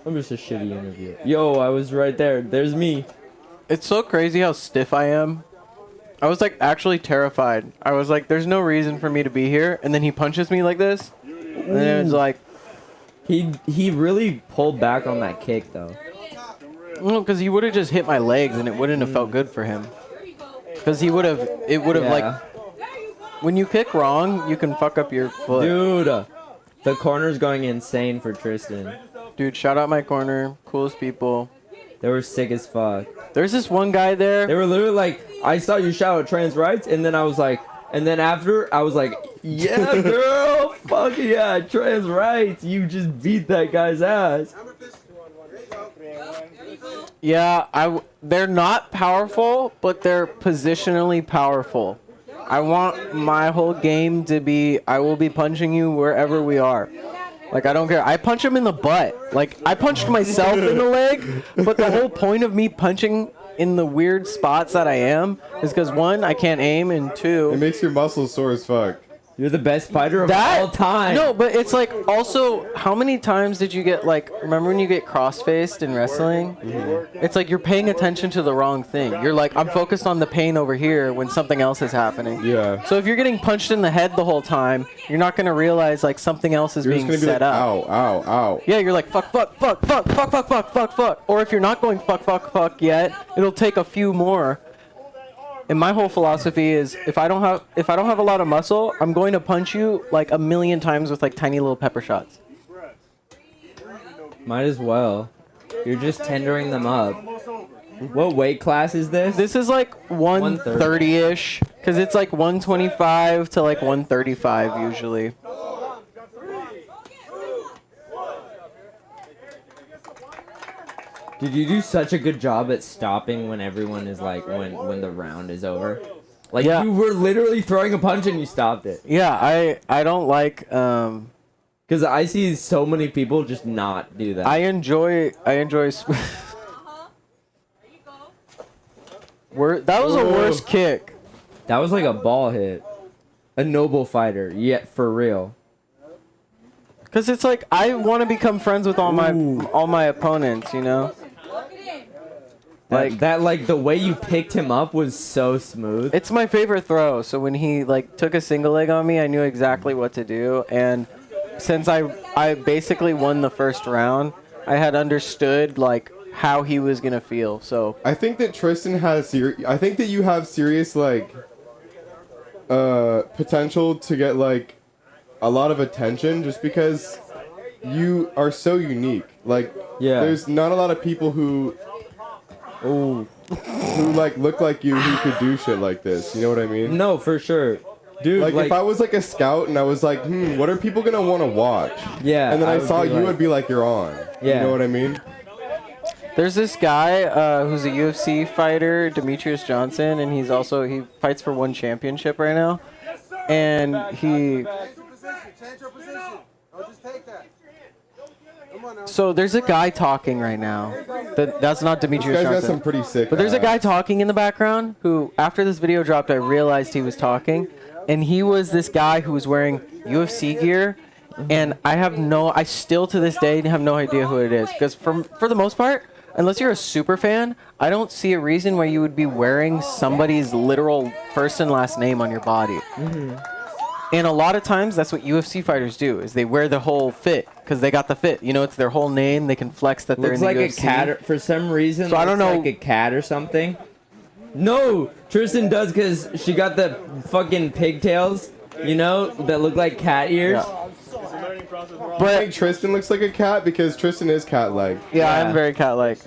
[SPEAKER 6] I'm just a shitty interview. Yo, I was right there. There's me.
[SPEAKER 2] It's so crazy how stiff I am. I was like actually terrified. I was like, there's no reason for me to be here. And then he punches me like this. And it was like,
[SPEAKER 6] He really pulled back on that kick though.
[SPEAKER 2] because he would have just hit my legs and it wouldn't have felt good for him. Because it would have like, when you kick wrong, you can fuck up your foot.
[SPEAKER 6] Dude, the corner's going insane for Tristan.
[SPEAKER 2] Dude, shout out my corner. Coolest people.
[SPEAKER 6] They were sick as fuck.
[SPEAKER 2] There's this one guy there.
[SPEAKER 6] They were literally like, I saw you shout out trans rights, and then I was like, and then after, I was like, Yeah, girl. Fuck yeah. Trans rights. You just beat that guy's ass.
[SPEAKER 2] Yeah, they're not powerful, but they're positionally powerful. I want my whole game to be, I will be punching you wherever we are. Like, I don't care. I punch him in the butt. Like, I punched myself in the leg, but the whole point of me punching in the weird spots that I am is because, one, I can't aim, and two...
[SPEAKER 5] It makes your muscles sore as fuck.
[SPEAKER 6] You're the best fighter of all time.
[SPEAKER 2] No, but it's like, also, how many times did you get, like, remember when you get cross-faced in wrestling? Mm-hmm. It's like you're paying attention to the wrong thing. You're like, I'm focused on the pain over here when something else is happening.
[SPEAKER 5] Yeah.
[SPEAKER 2] So if you're getting punched in the head the whole time, you're not going to realize, like, something else is being set up.
[SPEAKER 5] Ow, ow, ow.
[SPEAKER 2] Yeah, you're like, fuck, fuck, fuck, fuck, fuck, fuck, fuck, fuck, fuck. Or if you're not going fuck, fuck, fuck yet, it'll take a few more. And my whole philosophy is if I don't have a lot of muscle, I'm going to punch you like a million times with like tiny little pepper shots.
[SPEAKER 6] Might as well. You're just tendering them up. What weight class is this?
[SPEAKER 2] This is like 130-ish, because it's like 125 to like 135 usually.
[SPEAKER 6] Did you do such a good job at stopping when everyone is like, when the round is over? Like,
[SPEAKER 2] yeah.
[SPEAKER 6] You were literally throwing a punch and you stopped it.
[SPEAKER 2] Yeah, I don't like,
[SPEAKER 6] because I see so many people just not do that.
[SPEAKER 2] I enjoy that was a worse kick.
[SPEAKER 6] That was like a ball hit. A noble fighter, yet for real.
[SPEAKER 2] Because it's like, I want to become friends with all my opponents, you know?
[SPEAKER 6] Like that, the way you picked him up was so smooth.
[SPEAKER 2] It's my favorite throw. So when he like took a single leg on me, I knew exactly what to do. And since I basically won the first round, I had understood like how he was gonna feel. So
[SPEAKER 5] I think that Tristan has I think that you have serious like potential to get like a lot of attention just because you are so unique. Like,
[SPEAKER 6] yeah,
[SPEAKER 5] there's not a lot of people who like look like you who could do shit like this. You know what I mean?
[SPEAKER 6] No, for sure. Dude,
[SPEAKER 5] like if I was like a scout and I was like, what are people gonna want to watch?
[SPEAKER 6] Yeah.
[SPEAKER 5] And then I saw you, I'd be like, you're on.
[SPEAKER 6] Yeah.
[SPEAKER 5] You know what I mean?
[SPEAKER 2] there's this guy who's a UFC fighter, Demetrius Johnson, and he fights for one championship right now. And he... So there's a guy talking right now. That's not Demetrius
[SPEAKER 5] This guy's
[SPEAKER 2] Johnson.
[SPEAKER 5] got some pretty sick
[SPEAKER 2] But there's a guy
[SPEAKER 5] abs.
[SPEAKER 2] talking in the background who, after this video dropped, I realized he was talking. And he was this guy who was wearing UFC gear. And I still to this day have no idea who it is. Because for the most part, unless you're a super fan, I don't see a reason why you would be wearing somebody's literal first and last name on your body. Mm-hmm. And a lot of times, that's what UFC fighters do, is they wear the whole fit, because they got the fit. You know, it's their whole name. They can flex that they're in the UFC.
[SPEAKER 6] Looks like a cat, for some reason.
[SPEAKER 2] So I don't know.
[SPEAKER 6] Like a cat or something. No, Tristan does, because she got the fucking pigtails, you know, that look like cat ears.
[SPEAKER 2] Yeah.
[SPEAKER 5] But I think Tristan looks like a cat because Tristan is cat-like.
[SPEAKER 2] Yeah, I'm very cat-like.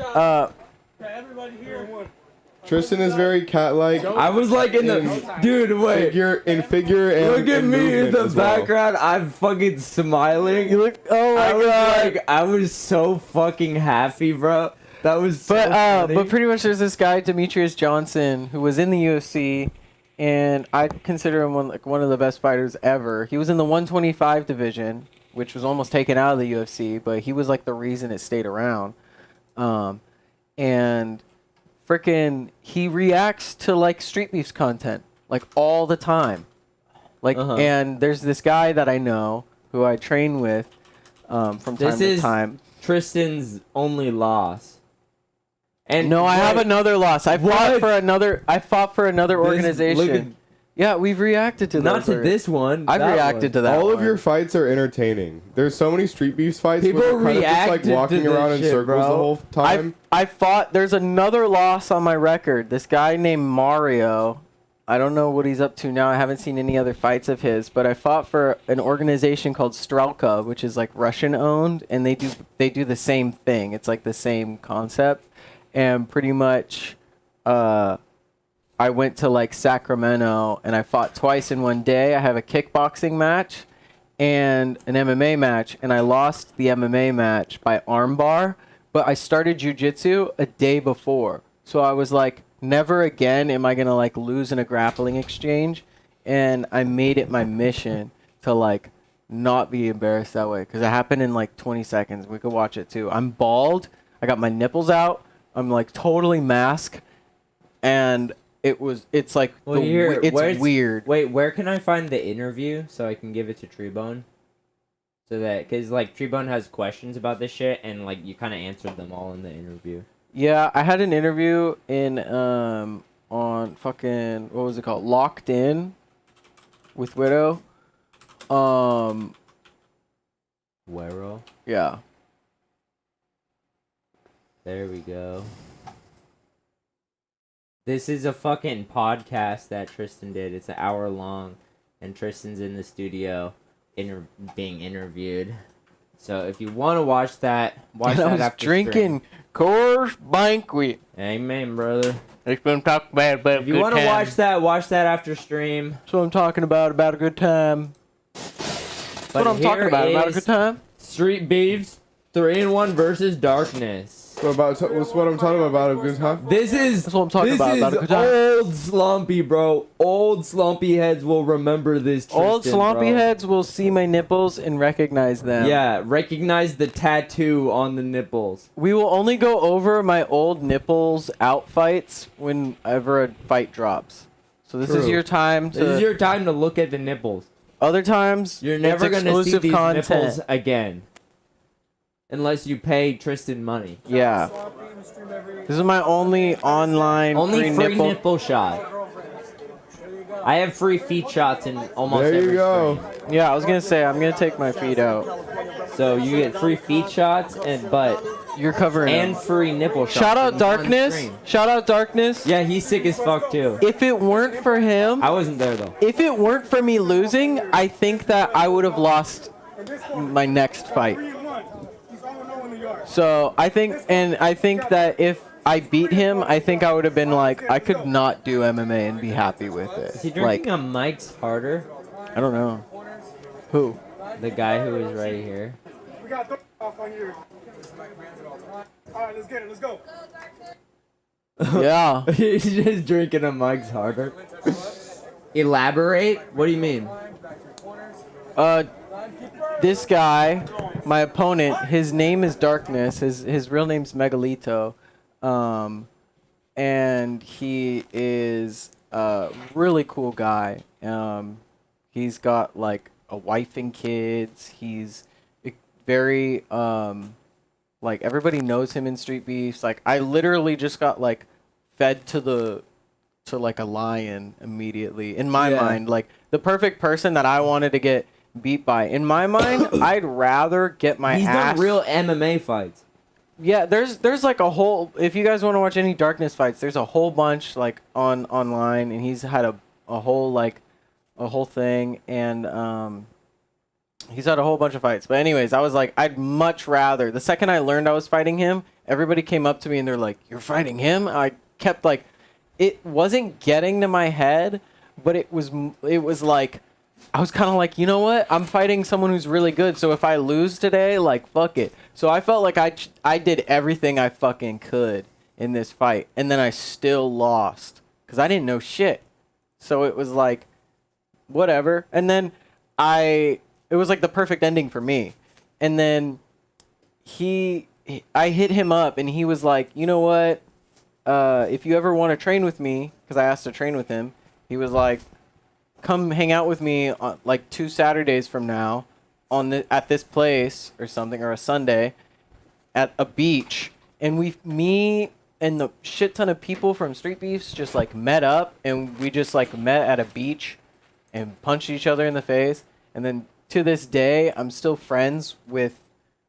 [SPEAKER 5] Tristan is very cat-like.
[SPEAKER 6] I was like in the... Dude, wait.
[SPEAKER 5] Figure and
[SPEAKER 6] look at
[SPEAKER 5] and
[SPEAKER 6] me in the
[SPEAKER 5] as well.
[SPEAKER 6] background. I'm fucking smiling.
[SPEAKER 2] You look... Oh, my God.
[SPEAKER 6] I was so fucking happy, bro. That was so funny.
[SPEAKER 2] But pretty much there's this guy, Demetrius Johnson, who was in the UFC, and I consider him one of the best fighters ever. He was in the 125 division, which was almost taken out of the UFC, but he was like the reason it stayed around. And frickin' he reacts to like Street Beefs content like all the time. Like, and there's this guy that I know who I train with from time to time.
[SPEAKER 6] Tristan's only loss. And
[SPEAKER 2] no, I have another loss. I fought for another organization. Yeah, we've reacted to that.
[SPEAKER 6] Not to this one.
[SPEAKER 2] I've reacted to that.
[SPEAKER 5] All of your fights are entertaining. There's so many Street Beefs fights
[SPEAKER 6] People
[SPEAKER 5] where they're kind of just like
[SPEAKER 6] reacted
[SPEAKER 5] walking
[SPEAKER 6] to
[SPEAKER 5] around
[SPEAKER 6] this
[SPEAKER 5] in
[SPEAKER 6] shit,
[SPEAKER 5] circles
[SPEAKER 6] bro.
[SPEAKER 5] the whole time.
[SPEAKER 2] I fought. There's another loss on my record. This guy named Mario. I don't know what he's up to now. I haven't seen any other fights of his, but I fought for an organization called Strelka, which is like Russian owned, and they do the same thing. It's like the same concept, and pretty much I went to like Sacramento and I fought twice in one day. I have a kickboxing match and an MMA match, and I lost the MMA match by armbar, but I started jiu-jitsu a day before. So I was like, never again am I going to like lose in a grappling exchange. And I made it my mission to like not be embarrassed that way, because it happened in like 20 seconds. We could watch it too. I'm bald. I got my nipples out. I'm like totally masked. And it's like,
[SPEAKER 6] Well,
[SPEAKER 2] it's weird.
[SPEAKER 6] Wait, where can I find the interview so I can give it to Treebone? So that, cause like Treebone has questions about this shit, and like you kind of answered them all in the interview.
[SPEAKER 2] Yeah, I had an interview in on fucking, what was it called? Locked In with Widow.
[SPEAKER 6] Wero.
[SPEAKER 2] Yeah.
[SPEAKER 6] There we go. This is a fucking podcast that Tristan did. It's an hour long, and Tristan's in the studio being interviewed. So if you want to watch that, watch that after
[SPEAKER 2] drinking Coors Banquet.
[SPEAKER 6] Amen, brother.
[SPEAKER 2] If you want to talk about
[SPEAKER 6] If you want to watch that after stream.
[SPEAKER 2] That's what I'm talking about a good time. That's what I'm talking about a good time.
[SPEAKER 6] Street Beefs 3-in-1 versus Darkness.
[SPEAKER 5] What's what I'm talking about a good time?
[SPEAKER 6] This is
[SPEAKER 2] That's what I'm talking about a good time.
[SPEAKER 6] old Slompy, bro. Old Slompy heads will remember this.
[SPEAKER 2] Old
[SPEAKER 6] Tristan,
[SPEAKER 2] Slompy
[SPEAKER 6] bro.
[SPEAKER 2] heads will see my nipples and recognize them.
[SPEAKER 6] Yeah, recognize the tattoo on the nipples.
[SPEAKER 2] We will only go over my old nipples out fights whenever a fight drops. So this is
[SPEAKER 6] True.
[SPEAKER 2] your time to...
[SPEAKER 6] This is your time to look at the nipples.
[SPEAKER 2] Other times,
[SPEAKER 6] You're never
[SPEAKER 2] it's
[SPEAKER 6] gonna see
[SPEAKER 2] exclusive
[SPEAKER 6] these
[SPEAKER 2] content.
[SPEAKER 6] nipples again. Unless you pay Tristan money.
[SPEAKER 2] Yeah. This is my only online
[SPEAKER 6] Only free
[SPEAKER 2] nipple.
[SPEAKER 6] nipple shot. I have free feet shots in almost
[SPEAKER 5] There
[SPEAKER 6] every
[SPEAKER 5] you go.
[SPEAKER 6] stream.
[SPEAKER 2] Yeah, I was gonna say I'm gonna take my feet out.
[SPEAKER 6] So you get free feet shots but
[SPEAKER 2] You're covering
[SPEAKER 6] and
[SPEAKER 2] them.
[SPEAKER 6] free nipple shots.
[SPEAKER 2] Shout out
[SPEAKER 6] in one
[SPEAKER 2] Darkness.
[SPEAKER 6] stream.
[SPEAKER 2] Shout out Darkness.
[SPEAKER 6] Yeah, he's sick as fuck too.
[SPEAKER 2] If it weren't for him,
[SPEAKER 6] I wasn't there though.
[SPEAKER 2] if it weren't for me losing, I think that I would have lost my next fight. So I think that if I beat him, I think I would have been like, I could not do MMA and be happy with
[SPEAKER 6] Is he
[SPEAKER 2] it.
[SPEAKER 6] drinking
[SPEAKER 2] Like,
[SPEAKER 6] a Mike's Harder?
[SPEAKER 2] I don't know. Who?
[SPEAKER 6] The guy who is right here.
[SPEAKER 7] We got th off on you. Alright, let's get it, let's go.
[SPEAKER 2] Yeah.
[SPEAKER 6] He's just drinking a Mike's Harder. Elaborate? What do you mean?
[SPEAKER 2] This guy, my opponent, his name is Darkness. His real name's Megalito. And he is a really cool guy. He's got like a wife and kids. He's very like everybody knows him in Street Beefs. Like I literally just got like fed to like a lion immediately in my mind. Like the perfect person that I wanted to get beat by. In my mind, I'd rather get my
[SPEAKER 6] He's
[SPEAKER 2] ass.
[SPEAKER 6] done real MMA fights.
[SPEAKER 2] Yeah, there's like a whole. If you guys want to watch any Darkness fights, there's a whole bunch like online, and he's had a whole thing, and he's had a whole bunch of fights. But anyways, I was like, I'd much rather. The second I learned I was fighting him, everybody came up to me and they're like, "You're fighting him?" I kept like, it wasn't getting to my head, but it was like. I was kind of like, you know what? I'm fighting someone who's really good, so if I lose today, like, fuck it. So I felt like I did everything I fucking could in this fight, and then I still lost because I didn't know shit. So it was like, whatever. And then it was like the perfect ending for me. And then I hit him up, and he was like, you know what? If you ever want to train with me, because I asked to train with him, he was like, come hang out with me on, like 2 Saturdays from now at this place or something, or a Sunday at a beach. And me and the shit ton of people from Street Beefs just like met up, and we just like met at a beach and punched each other in the face. And then to this day, I'm still friends with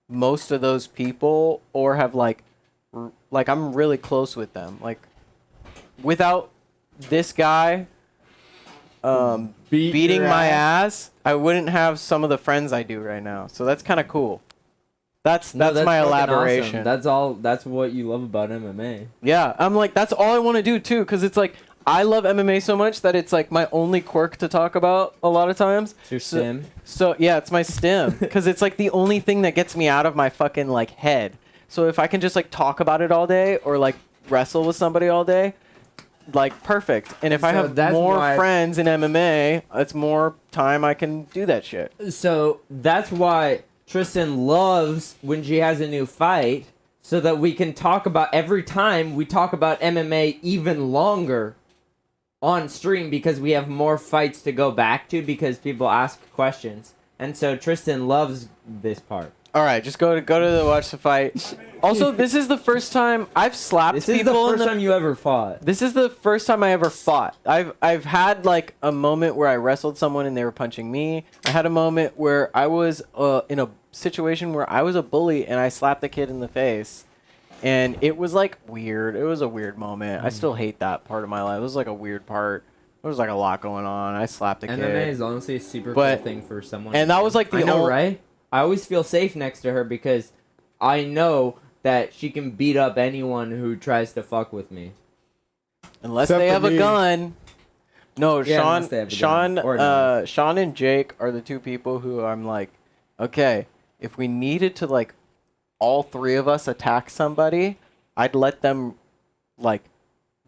[SPEAKER 2] most of those people, or have like I'm really close with them. Like without this guy beating my ass, I wouldn't have some of the friends I do right now. So that's kind of cool. That's my
[SPEAKER 6] fucking
[SPEAKER 2] elaboration.
[SPEAKER 6] awesome. That's what you love about MMA.
[SPEAKER 2] Yeah, I'm like, that's all I want to do too, because it's like I love MMA so much that it's like my only quirk to talk about a lot of times.
[SPEAKER 6] It's your sim.
[SPEAKER 2] So yeah, it's my stim because it's like the only thing that gets me out of my fucking like head. So if I can just like talk about it all day or like wrestle with somebody all day, like perfect. And if I
[SPEAKER 6] So
[SPEAKER 2] have
[SPEAKER 6] that's
[SPEAKER 2] more
[SPEAKER 6] why-
[SPEAKER 2] friends in MMA, it's more time I can do that shit.
[SPEAKER 6] So that's why Tristan loves when she has a new fight, so that we can talk about every time we talk about MMA even longer on stream because we have more fights to go back to because people ask questions. And so Tristan loves this part.
[SPEAKER 2] All right, just go to the watch the fight. Also, this is the first time I've slapped
[SPEAKER 6] This is the
[SPEAKER 2] people.
[SPEAKER 6] first time you ever fought.
[SPEAKER 2] This is the first time I ever fought. I've had like a moment where I wrestled someone and they were punching me. I had a moment where I was in a situation where I was a bully and I slapped the kid in the face. And it was like weird. It was a weird moment. I still hate that part of my life. It was like a weird part. There was like a lot going on. I slapped a kid.
[SPEAKER 6] MMA is honestly a super
[SPEAKER 2] But-
[SPEAKER 6] cool thing for someone.
[SPEAKER 2] and
[SPEAKER 6] to
[SPEAKER 2] that
[SPEAKER 6] do.
[SPEAKER 2] was like the
[SPEAKER 6] I know,
[SPEAKER 2] ol-
[SPEAKER 6] right? I always feel safe next to her because I know that she can beat up anyone who tries to fuck with me.
[SPEAKER 2] Unless
[SPEAKER 5] Except
[SPEAKER 2] they
[SPEAKER 5] for
[SPEAKER 2] have a
[SPEAKER 5] me.
[SPEAKER 2] gun. No,
[SPEAKER 6] Yeah, unless they have a gun. Or a knife.
[SPEAKER 2] Sean and Jake are the two people who I'm like, okay, if we needed to like all three of us attack somebody, I'd let them like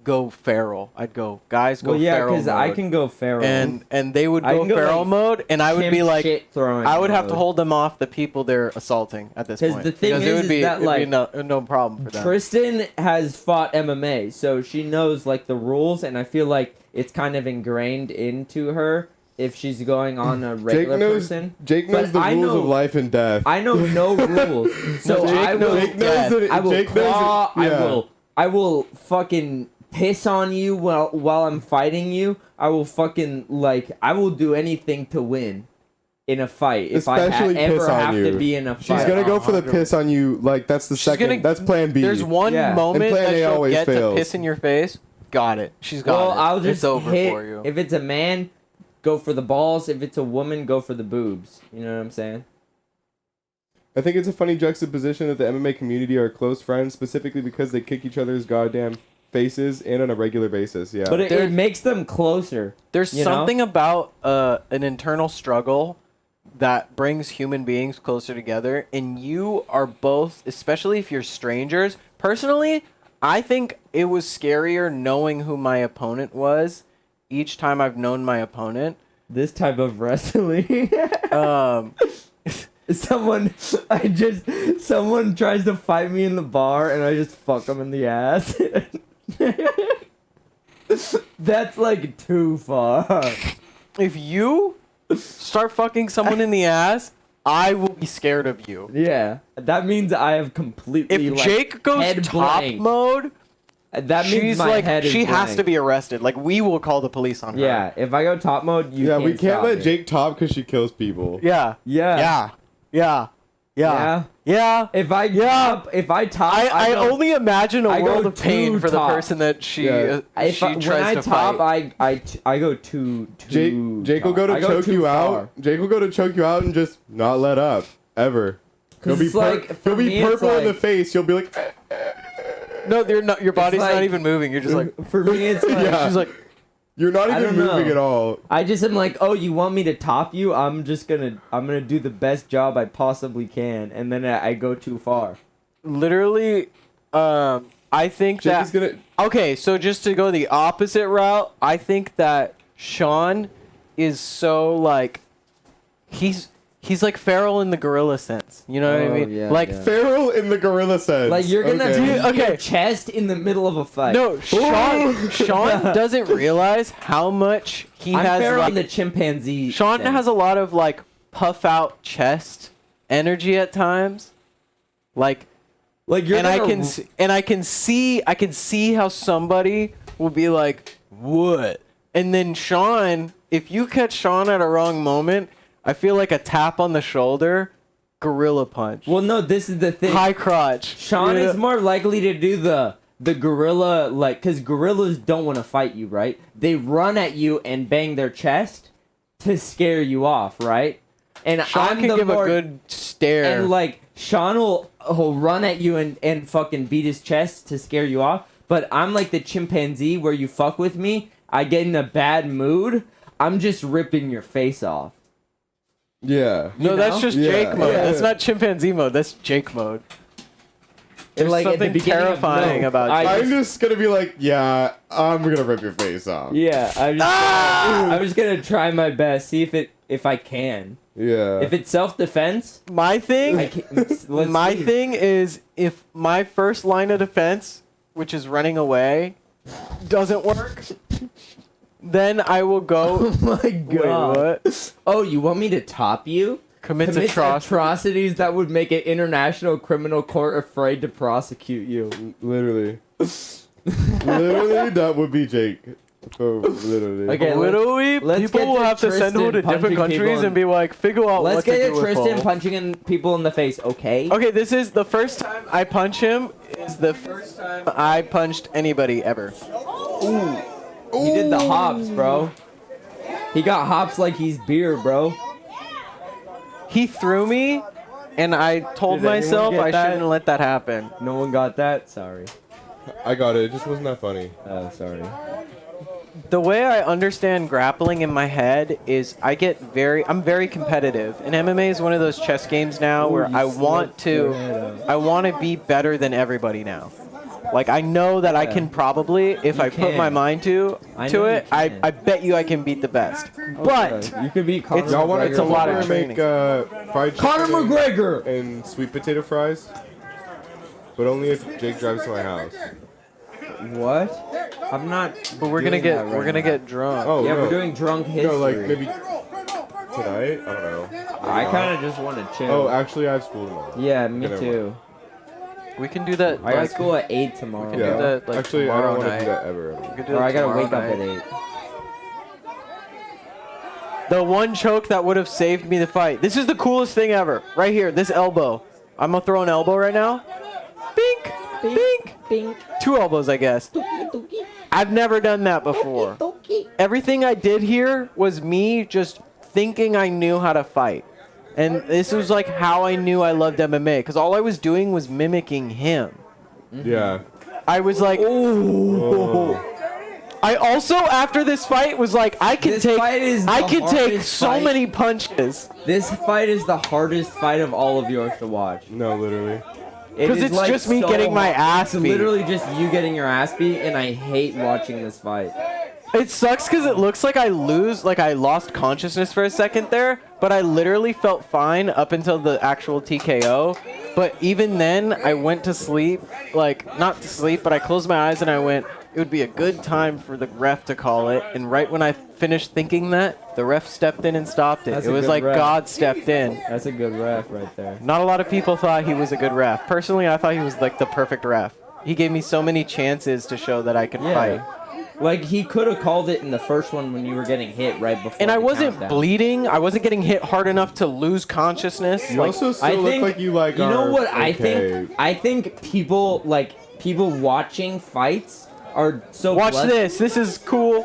[SPEAKER 2] go feral. I'd go, guys, go
[SPEAKER 6] Well, yeah,
[SPEAKER 2] feral
[SPEAKER 6] because I
[SPEAKER 2] mode."
[SPEAKER 6] can go feral.
[SPEAKER 2] and they would
[SPEAKER 6] I
[SPEAKER 2] go
[SPEAKER 6] can go,
[SPEAKER 2] feral
[SPEAKER 6] like,
[SPEAKER 2] mode, and I would be
[SPEAKER 6] Pimp
[SPEAKER 2] like,
[SPEAKER 6] shit throwing
[SPEAKER 2] I would have to
[SPEAKER 6] mode.
[SPEAKER 2] hold them off the people they're assaulting at this
[SPEAKER 6] 'Cause
[SPEAKER 2] point.
[SPEAKER 6] the thing
[SPEAKER 2] Because
[SPEAKER 6] is
[SPEAKER 2] it would be,
[SPEAKER 6] that,
[SPEAKER 2] it'd be
[SPEAKER 6] like,
[SPEAKER 2] no problem for them.
[SPEAKER 6] Tristan has fought MMA, so she knows like the rules, and I feel like it's kind of ingrained into her if she's going on a regular person.
[SPEAKER 5] Jake knows
[SPEAKER 6] But
[SPEAKER 5] the
[SPEAKER 6] I
[SPEAKER 5] rules
[SPEAKER 6] know-
[SPEAKER 5] of life and death.
[SPEAKER 6] I know no rules, so
[SPEAKER 2] Jake
[SPEAKER 6] I will.
[SPEAKER 5] Jake knows that
[SPEAKER 6] I will
[SPEAKER 5] Jake knows
[SPEAKER 6] claw.
[SPEAKER 5] that- yeah.
[SPEAKER 6] I will fucking piss on you while I'm fighting you. I will fucking I will do anything to win in a fight if
[SPEAKER 5] Especially
[SPEAKER 6] I ever
[SPEAKER 5] piss on
[SPEAKER 6] have
[SPEAKER 5] you.
[SPEAKER 6] to be in a fight.
[SPEAKER 5] She's gonna go for the piss on you. Like that's the
[SPEAKER 2] She's
[SPEAKER 5] second.
[SPEAKER 2] gonna-
[SPEAKER 5] That's Plan B.
[SPEAKER 2] There's one
[SPEAKER 6] Yeah.
[SPEAKER 2] moment
[SPEAKER 5] And plan
[SPEAKER 2] that
[SPEAKER 5] A
[SPEAKER 2] she'll
[SPEAKER 5] always
[SPEAKER 2] get
[SPEAKER 5] fails.
[SPEAKER 2] to piss in your face. Got it. She's got
[SPEAKER 6] Well,
[SPEAKER 2] it.
[SPEAKER 6] I'll just
[SPEAKER 2] it's over
[SPEAKER 6] hit.
[SPEAKER 2] for you.
[SPEAKER 6] If it's a man, go for the balls. If it's a woman, go for the boobs. You know what I'm saying?
[SPEAKER 5] I think it's a funny juxtaposition that the MMA community are close friends, specifically because they kick each other's goddamn faces and on a regular basis. Yeah.
[SPEAKER 6] But it
[SPEAKER 2] There-
[SPEAKER 6] makes them closer.
[SPEAKER 2] There's
[SPEAKER 6] you know?
[SPEAKER 2] something about an internal struggle that brings human beings closer together, and you are both, especially if you're strangers. Personally, I think it was scarier knowing who my opponent was each time I've known my opponent.
[SPEAKER 6] This type of wrestling.
[SPEAKER 2] Um,
[SPEAKER 6] Someone tries to fight me in the bar and I just fuck them in the ass. That's like too far.
[SPEAKER 2] if you start fucking someone in the ass, I will be scared of you.
[SPEAKER 6] Yeah, that means I have completely.
[SPEAKER 2] If
[SPEAKER 6] like,
[SPEAKER 2] Jake goes
[SPEAKER 6] head
[SPEAKER 2] top
[SPEAKER 6] blank.
[SPEAKER 2] mode,
[SPEAKER 6] That means
[SPEAKER 2] she's
[SPEAKER 6] my
[SPEAKER 2] like,
[SPEAKER 6] head is
[SPEAKER 2] she has
[SPEAKER 6] blank.
[SPEAKER 2] to be arrested. Like, we will call the police on her.
[SPEAKER 6] Yeah, if I go top mode, you
[SPEAKER 5] yeah,
[SPEAKER 6] can't
[SPEAKER 5] we can't
[SPEAKER 6] stop
[SPEAKER 5] let
[SPEAKER 6] me.
[SPEAKER 5] Jake top because she kills people.
[SPEAKER 2] Yeah.
[SPEAKER 6] Yeah.
[SPEAKER 2] Yeah. Yeah. Yeah. Yeah.
[SPEAKER 6] If I top,
[SPEAKER 2] I
[SPEAKER 6] go-
[SPEAKER 2] only imagine a
[SPEAKER 6] I go
[SPEAKER 2] world of pain
[SPEAKER 6] too
[SPEAKER 2] for the
[SPEAKER 6] top.
[SPEAKER 2] person that she
[SPEAKER 5] Yeah.
[SPEAKER 6] if I,
[SPEAKER 2] she
[SPEAKER 6] when
[SPEAKER 2] tries
[SPEAKER 6] I
[SPEAKER 2] to
[SPEAKER 6] top,
[SPEAKER 2] fight.
[SPEAKER 6] I go too.
[SPEAKER 5] Jake will go to
[SPEAKER 6] I
[SPEAKER 5] choke
[SPEAKER 6] too
[SPEAKER 5] you
[SPEAKER 6] far.
[SPEAKER 5] out. Jake will go to choke you out and just not let up ever. He'll
[SPEAKER 6] 'Cause
[SPEAKER 5] be
[SPEAKER 6] it's like, for
[SPEAKER 5] he'll be
[SPEAKER 6] me, it's
[SPEAKER 5] purple in the
[SPEAKER 6] like-
[SPEAKER 5] face. You'll be like,
[SPEAKER 2] No, you're not. Your body's
[SPEAKER 6] like-
[SPEAKER 2] not even moving. You're just like.
[SPEAKER 6] For me, it's like
[SPEAKER 5] Yeah.
[SPEAKER 2] She's like.
[SPEAKER 5] you're not
[SPEAKER 6] I
[SPEAKER 5] even
[SPEAKER 6] don't
[SPEAKER 5] moving
[SPEAKER 6] know.
[SPEAKER 5] at all.
[SPEAKER 6] I just am like, oh, you want me to top you? I'm gonna do the best job I possibly can, and then I go too far.
[SPEAKER 2] Literally, I think
[SPEAKER 5] Jake
[SPEAKER 2] that.
[SPEAKER 5] is gonna.
[SPEAKER 2] Okay, so just to go the opposite route, I think that Sean is so like. He's like feral in the gorilla sense. You know what I
[SPEAKER 6] Oh,
[SPEAKER 2] mean?
[SPEAKER 6] yeah,
[SPEAKER 2] like
[SPEAKER 6] yeah.
[SPEAKER 5] Feral in the gorilla sense.
[SPEAKER 6] Like you're gonna
[SPEAKER 5] Okay.
[SPEAKER 6] beat
[SPEAKER 2] Dude, okay.
[SPEAKER 6] your chest in the middle of a fight.
[SPEAKER 2] no, Sean doesn't realize how much he
[SPEAKER 6] I'm
[SPEAKER 2] has.
[SPEAKER 6] fair
[SPEAKER 2] Like,
[SPEAKER 6] on the chimpanzee.
[SPEAKER 2] Sean
[SPEAKER 6] thing.
[SPEAKER 2] has a lot of like puff out chest energy at times, like,
[SPEAKER 6] like you're
[SPEAKER 2] and I
[SPEAKER 6] gonna-
[SPEAKER 2] can see how somebody will be like, what? And then Sean, if you catch Sean at a wrong moment, I feel like a tap on the shoulder, gorilla punch,
[SPEAKER 6] Well, no, this is the thing.
[SPEAKER 2] high crotch.
[SPEAKER 6] Sean
[SPEAKER 2] You know?
[SPEAKER 6] is more likely to do the gorilla, like, because gorillas don't want to fight you, right? They run at you and bang their chest to scare you off, right? And
[SPEAKER 2] Sean
[SPEAKER 6] I'm
[SPEAKER 2] can
[SPEAKER 6] the
[SPEAKER 2] give
[SPEAKER 6] more,
[SPEAKER 2] a good stare.
[SPEAKER 6] and like Sean will run at you and fucking beat his chest to scare you off. But I'm like the chimpanzee where you fuck with me, I get in a bad mood, I'm just ripping your face off.
[SPEAKER 5] Yeah.
[SPEAKER 2] No, that's
[SPEAKER 6] know?
[SPEAKER 2] just
[SPEAKER 5] Yeah.
[SPEAKER 2] Jake mode.
[SPEAKER 5] Yeah.
[SPEAKER 2] That's not chimpanzee mode. That's Jake mode. There's
[SPEAKER 6] Like, at the
[SPEAKER 2] something
[SPEAKER 6] beginning of
[SPEAKER 2] terrifying
[SPEAKER 6] no,
[SPEAKER 2] about
[SPEAKER 6] I-
[SPEAKER 2] Jake.
[SPEAKER 5] I'm just gonna be like, yeah, I'm gonna rip your face off.
[SPEAKER 6] Yeah, I'm just gonna try my best, see if I can.
[SPEAKER 5] Yeah.
[SPEAKER 6] If it's self-defense,
[SPEAKER 2] My
[SPEAKER 6] I
[SPEAKER 2] thing,
[SPEAKER 6] can, let's
[SPEAKER 2] my
[SPEAKER 6] leave.
[SPEAKER 2] thing is if my first line of defense, which is running away, doesn't work, then I will go.
[SPEAKER 6] Oh my
[SPEAKER 2] Wait,
[SPEAKER 6] god.
[SPEAKER 2] what?
[SPEAKER 6] Oh, you want me to top you?
[SPEAKER 2] Commits
[SPEAKER 6] Commits
[SPEAKER 2] atrocity.
[SPEAKER 6] atrocities that would make an international criminal court afraid to prosecute you.
[SPEAKER 5] Literally. Literally, that would be Jake. Oh, literally.
[SPEAKER 6] Okay,
[SPEAKER 2] Literally,
[SPEAKER 6] let's
[SPEAKER 2] people
[SPEAKER 6] get
[SPEAKER 2] will
[SPEAKER 6] to
[SPEAKER 2] have to send
[SPEAKER 6] Tristan
[SPEAKER 2] him to different
[SPEAKER 6] punching people
[SPEAKER 2] countries
[SPEAKER 6] in-
[SPEAKER 2] and be like, figure out
[SPEAKER 6] Let's
[SPEAKER 2] what to
[SPEAKER 6] get
[SPEAKER 2] do
[SPEAKER 6] to
[SPEAKER 2] with
[SPEAKER 6] Tristan
[SPEAKER 2] Paul.
[SPEAKER 6] punching in people in the face, okay?
[SPEAKER 2] Okay, this is the first time I punch him. Is the first time I punched anybody ever.
[SPEAKER 6] He did the hops, bro. He got hops like he's beer, bro.
[SPEAKER 2] He threw me, and I told
[SPEAKER 6] Did anyone
[SPEAKER 2] myself
[SPEAKER 6] get
[SPEAKER 2] I
[SPEAKER 6] that?
[SPEAKER 2] shouldn't let that happen.
[SPEAKER 6] No one got that? Sorry.
[SPEAKER 5] I got it. It just wasn't that funny.
[SPEAKER 6] Oh, sorry.
[SPEAKER 2] The way I understand grappling in my head is I'm very competitive. And MMA is one of those chess games now where
[SPEAKER 6] you
[SPEAKER 2] I want
[SPEAKER 6] slipped your head
[SPEAKER 2] to be better than everybody now. Like I know that I
[SPEAKER 6] Yeah.
[SPEAKER 2] can probably, if
[SPEAKER 6] You
[SPEAKER 2] I put my
[SPEAKER 6] can.
[SPEAKER 2] mind to
[SPEAKER 6] I know you
[SPEAKER 2] it, I
[SPEAKER 6] can.
[SPEAKER 2] bet you I can beat the best. But
[SPEAKER 6] you could beat Conor
[SPEAKER 2] It's-
[SPEAKER 5] Y'all want
[SPEAKER 6] McGregor.
[SPEAKER 2] it's a lot of
[SPEAKER 5] to make fried chicken
[SPEAKER 6] Conor McGregor!
[SPEAKER 5] and sweet potato fries? But only if Jake drives to my house.
[SPEAKER 6] What? I'm not.
[SPEAKER 2] but we're
[SPEAKER 6] doing that right now.
[SPEAKER 2] get drunk.
[SPEAKER 5] Oh,
[SPEAKER 6] Yeah,
[SPEAKER 5] no.
[SPEAKER 6] we're doing drunk history.
[SPEAKER 5] No, like maybe tonight? I don't know.
[SPEAKER 6] I kind of just want to chill.
[SPEAKER 5] Oh, actually, I have school tomorrow.
[SPEAKER 6] Yeah, me
[SPEAKER 5] Okay, never
[SPEAKER 6] too.
[SPEAKER 2] We can do that.
[SPEAKER 6] I got
[SPEAKER 2] like,
[SPEAKER 6] school at 8 tomorrow.
[SPEAKER 2] can do
[SPEAKER 5] Yeah.
[SPEAKER 2] that, like,
[SPEAKER 5] actually, I
[SPEAKER 2] tomorrow
[SPEAKER 5] don't want to
[SPEAKER 2] night.
[SPEAKER 5] do that ever.
[SPEAKER 2] we can do
[SPEAKER 6] Or
[SPEAKER 2] that
[SPEAKER 6] I gotta
[SPEAKER 2] tomorrow
[SPEAKER 6] wake up
[SPEAKER 2] night.
[SPEAKER 6] at 8.
[SPEAKER 2] The one choke that would have saved me the fight. This is the coolest thing ever. Right here, this elbow. I'm gonna throw an elbow right now. Bink, bink,
[SPEAKER 6] Bing.
[SPEAKER 2] 2 elbows, I guess. I've never done that before. Everything I did here was me just thinking I knew how to fight. And this was like how I knew I loved MMA, because all I was doing was mimicking him.
[SPEAKER 5] Yeah.
[SPEAKER 2] I was like,
[SPEAKER 5] Oh.
[SPEAKER 2] I also after this fight was like, I can
[SPEAKER 6] This
[SPEAKER 2] take
[SPEAKER 6] fight is
[SPEAKER 2] I
[SPEAKER 6] the
[SPEAKER 2] can take
[SPEAKER 6] hardest
[SPEAKER 2] so
[SPEAKER 6] fight.
[SPEAKER 2] many punches.
[SPEAKER 6] This fight is the hardest fight of all of yours to watch.
[SPEAKER 5] No, literally.
[SPEAKER 6] It
[SPEAKER 2] 'Cause
[SPEAKER 6] is,
[SPEAKER 2] it's
[SPEAKER 6] like,
[SPEAKER 2] just me
[SPEAKER 6] so
[SPEAKER 2] getting my
[SPEAKER 6] hard.
[SPEAKER 2] ass
[SPEAKER 6] It's
[SPEAKER 2] beat.
[SPEAKER 6] literally just you getting your ass beat, and I hate watching this fight.
[SPEAKER 2] It sucks because it looks like I lost consciousness for a second there, but I literally felt fine up until the actual TKO. But even then, I went to sleep, like, not to sleep, but I closed my eyes and I went, it would be a good time for the ref to call it. And right when I finished thinking that, the ref stepped in and stopped it.
[SPEAKER 6] That's
[SPEAKER 2] It
[SPEAKER 6] a
[SPEAKER 2] was
[SPEAKER 6] good
[SPEAKER 2] like
[SPEAKER 6] ref.
[SPEAKER 2] God stepped in.
[SPEAKER 6] That's a good ref right there.
[SPEAKER 2] Not a lot of people thought he was a good ref. Personally, I thought he was like the perfect ref. He gave me so many chances to show that I could fight.
[SPEAKER 6] Like, he could have called it in the first one when you were getting hit right before.
[SPEAKER 2] And I
[SPEAKER 6] the
[SPEAKER 2] wasn't
[SPEAKER 6] countdown.
[SPEAKER 2] bleeding. I wasn't getting hit hard enough to lose consciousness.
[SPEAKER 5] You
[SPEAKER 2] Like,
[SPEAKER 5] also still
[SPEAKER 6] I
[SPEAKER 5] look
[SPEAKER 6] think
[SPEAKER 5] like you like
[SPEAKER 6] you know
[SPEAKER 5] are
[SPEAKER 6] what I
[SPEAKER 5] okay.
[SPEAKER 6] think. I think people watching fights are so.
[SPEAKER 2] watch
[SPEAKER 6] blessed.
[SPEAKER 2] this. This is cool.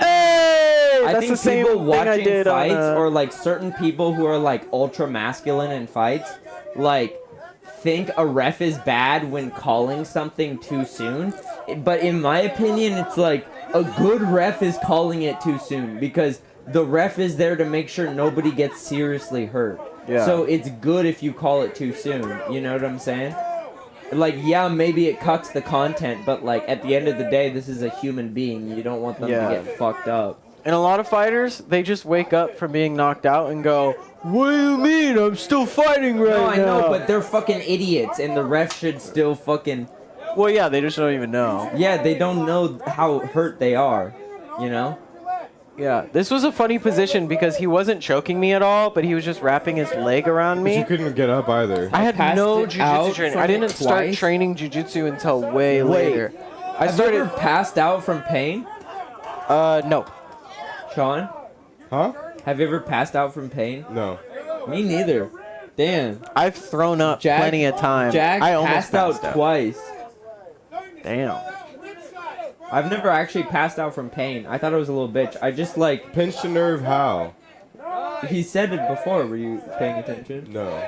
[SPEAKER 2] Hey,
[SPEAKER 6] I
[SPEAKER 2] that's
[SPEAKER 6] think
[SPEAKER 2] the same
[SPEAKER 6] people
[SPEAKER 2] thing I
[SPEAKER 6] watching
[SPEAKER 2] did
[SPEAKER 6] fights,
[SPEAKER 2] on.
[SPEAKER 6] or like certain people who are like ultra masculine in fights, like think a ref is bad when calling something too soon. But in my opinion, it's like a good ref is calling it too soon because the ref is there to make sure nobody gets seriously hurt.
[SPEAKER 2] Yeah.
[SPEAKER 6] So it's good if you call it too soon. You know what I'm saying? Like, yeah, maybe it cuts the content, but like at the end of the day, this is a human being. You don't want them
[SPEAKER 2] Yeah.
[SPEAKER 6] to get fucked up.
[SPEAKER 2] And a lot of fighters, they just wake up from being knocked out and go, "What do you mean? I'm still fighting right
[SPEAKER 6] No,
[SPEAKER 2] now."
[SPEAKER 6] I know, but they're fucking idiots, and the ref should still fucking.
[SPEAKER 2] Well, yeah, they just don't even know.
[SPEAKER 6] Yeah, they don't know how hurt they are, you know?
[SPEAKER 2] Yeah, this was a funny position because he wasn't choking me at all, but he was just wrapping his leg around
[SPEAKER 5] But you
[SPEAKER 2] me.
[SPEAKER 5] couldn't get up either.
[SPEAKER 2] I had
[SPEAKER 6] passed
[SPEAKER 2] no
[SPEAKER 6] it out
[SPEAKER 2] jujitsu training.
[SPEAKER 6] from
[SPEAKER 2] I
[SPEAKER 6] it
[SPEAKER 2] didn't start
[SPEAKER 6] twice.
[SPEAKER 2] training jujitsu until way
[SPEAKER 6] Wait,
[SPEAKER 2] later. I
[SPEAKER 6] Have you
[SPEAKER 2] started.
[SPEAKER 6] ever passed out from pain,
[SPEAKER 2] No.
[SPEAKER 6] Sean?
[SPEAKER 5] Huh?
[SPEAKER 6] Have you ever passed out from pain?
[SPEAKER 5] No.
[SPEAKER 6] Me neither. Damn.
[SPEAKER 2] I've thrown up
[SPEAKER 6] Jack-
[SPEAKER 2] plenty of times.
[SPEAKER 6] Jack
[SPEAKER 2] I almost
[SPEAKER 6] passed out twice.
[SPEAKER 2] Damn.
[SPEAKER 6] I've never actually passed out from pain. I thought it was a little bitch. I just like
[SPEAKER 5] Pinched a nerve how?
[SPEAKER 6] he said it before. Were you paying attention?
[SPEAKER 5] No.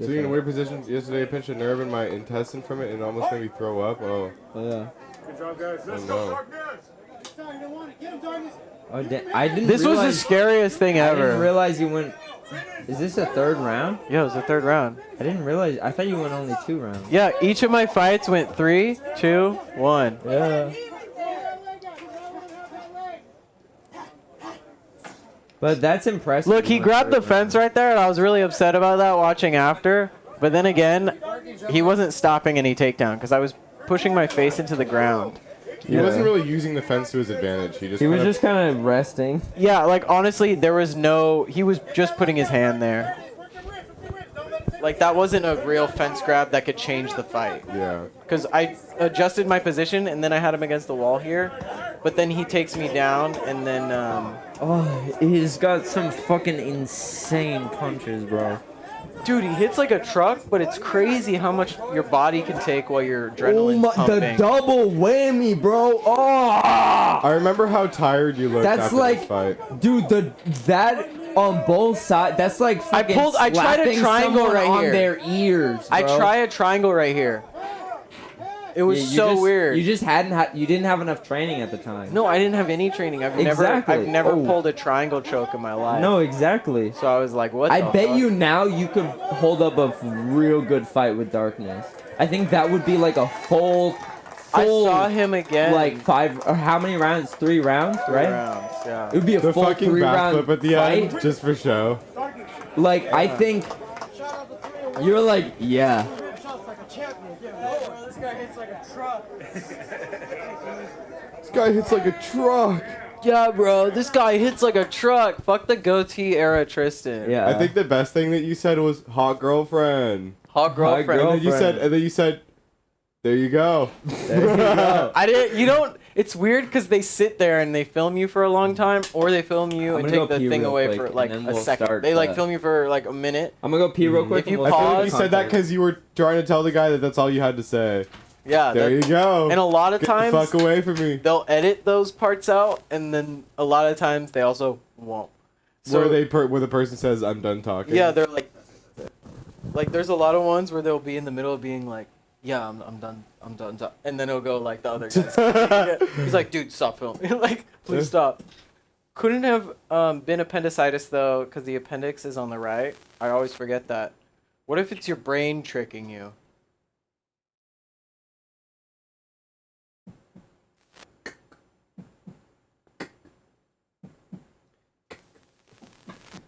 [SPEAKER 5] Sitting in a weird position yesterday, I pinched a nerve in my intestine from it and it almost made me throw up. Oh.
[SPEAKER 6] Oh yeah.
[SPEAKER 7] Good job, guys. Let's
[SPEAKER 5] no.
[SPEAKER 7] go, darkness.
[SPEAKER 6] Oh, I didn't.
[SPEAKER 2] This was the
[SPEAKER 6] realize,
[SPEAKER 2] scariest thing
[SPEAKER 6] I didn't
[SPEAKER 2] ever.
[SPEAKER 6] realize you went. Is this a third round?
[SPEAKER 2] Yeah, it was the third round.
[SPEAKER 6] I didn't realize. I thought you went only 2 rounds.
[SPEAKER 2] Yeah, each of my fights went 3, 2, 1.
[SPEAKER 6] Yeah. But that's impressive.
[SPEAKER 2] Look, he
[SPEAKER 6] you went
[SPEAKER 2] grabbed the
[SPEAKER 6] third
[SPEAKER 2] fence
[SPEAKER 6] round.
[SPEAKER 2] right there, and I was really upset about that watching after. But then again, he wasn't stopping any takedown because I was pushing my face into the ground.
[SPEAKER 5] He wasn't really using the fence to his advantage. He
[SPEAKER 6] He was just kind of resting.
[SPEAKER 2] Yeah, like honestly, there was no. He was just putting his hand there. Like that wasn't a real fence grab that could change the fight.
[SPEAKER 5] Yeah.
[SPEAKER 2] Because I adjusted my position and then I had him against the wall here, but then he takes me down and then.
[SPEAKER 6] Oh, he's got some fucking insane punches, bro.
[SPEAKER 2] Dude, he hits like a truck, but it's crazy how much your body can take while your adrenaline's pumping.
[SPEAKER 6] The double whammy, bro. Oh!
[SPEAKER 5] I remember how tired you looked
[SPEAKER 6] That's
[SPEAKER 5] after
[SPEAKER 6] like,
[SPEAKER 5] this fight.
[SPEAKER 6] dude, that on both sides. That's like fucking
[SPEAKER 2] I tried a
[SPEAKER 6] slapping
[SPEAKER 2] triangle
[SPEAKER 6] someone
[SPEAKER 2] right
[SPEAKER 6] on
[SPEAKER 2] here.
[SPEAKER 6] their ears. Bro.
[SPEAKER 2] I try a triangle right here. It was
[SPEAKER 6] Yeah,
[SPEAKER 2] so weird.
[SPEAKER 6] You just you didn't have enough training at the time.
[SPEAKER 2] No, I didn't have any training. I've
[SPEAKER 6] Exactly.
[SPEAKER 2] never
[SPEAKER 6] Oh.
[SPEAKER 2] pulled a triangle choke in my life.
[SPEAKER 6] No, exactly.
[SPEAKER 2] So I was like, what
[SPEAKER 6] I
[SPEAKER 2] the
[SPEAKER 6] bet
[SPEAKER 2] fuck?
[SPEAKER 6] you now you could hold up a real good fight with Darkness. I think that would be like a full
[SPEAKER 2] I saw him again.
[SPEAKER 6] like 5 or how many rounds? 3 rounds, right?
[SPEAKER 2] rounds, yeah.
[SPEAKER 6] It would be a
[SPEAKER 5] The
[SPEAKER 6] full
[SPEAKER 5] fucking
[SPEAKER 6] 3-round
[SPEAKER 5] backflip at the
[SPEAKER 6] fight.
[SPEAKER 5] end, just for show.
[SPEAKER 6] Like I think you're like, yeah.
[SPEAKER 7] This guy hits like a truck.
[SPEAKER 5] This guy hits like a truck.
[SPEAKER 2] Yeah, bro, this guy hits like a truck. Fuck the goatee era Tristan.
[SPEAKER 6] Yeah.
[SPEAKER 5] I think the best thing that you said was hot girlfriend.
[SPEAKER 2] Hot girlfriend.
[SPEAKER 5] And then you said, there you go.
[SPEAKER 6] There you go.
[SPEAKER 2] I didn't. You don't. It's weird because they sit there and they film you for a long time, or they film you
[SPEAKER 6] I'm
[SPEAKER 2] and
[SPEAKER 6] gonna
[SPEAKER 2] take
[SPEAKER 6] go
[SPEAKER 2] the
[SPEAKER 6] pee
[SPEAKER 2] thing
[SPEAKER 6] real
[SPEAKER 2] away
[SPEAKER 6] quick,
[SPEAKER 2] for
[SPEAKER 6] and
[SPEAKER 2] like
[SPEAKER 6] then
[SPEAKER 2] a
[SPEAKER 6] we'll
[SPEAKER 2] second.
[SPEAKER 6] start
[SPEAKER 2] They like
[SPEAKER 6] the-
[SPEAKER 2] film you for like a minute.
[SPEAKER 6] I'm gonna go pee real quick.
[SPEAKER 2] If you
[SPEAKER 6] and we'll
[SPEAKER 5] I feel like
[SPEAKER 2] pause-
[SPEAKER 5] you said that because you were trying to tell the guy that that's all you had to say.
[SPEAKER 2] Yeah.
[SPEAKER 5] There you go.
[SPEAKER 2] And a lot of
[SPEAKER 5] Get
[SPEAKER 2] times
[SPEAKER 5] the fuck away from me.
[SPEAKER 2] they'll edit those parts out, and then a lot of times they also won't.
[SPEAKER 5] where the person says, I'm done talking.
[SPEAKER 2] Yeah, they're like there's a lot of ones where they'll be in the middle of being like, yeah, I'm done, and then it'll go like the other guys. He's like, dude, stop filming. Like, please stop. Couldn't have been appendicitis though, because the appendix is on the right. I always forget that. What if it's your brain tricking you?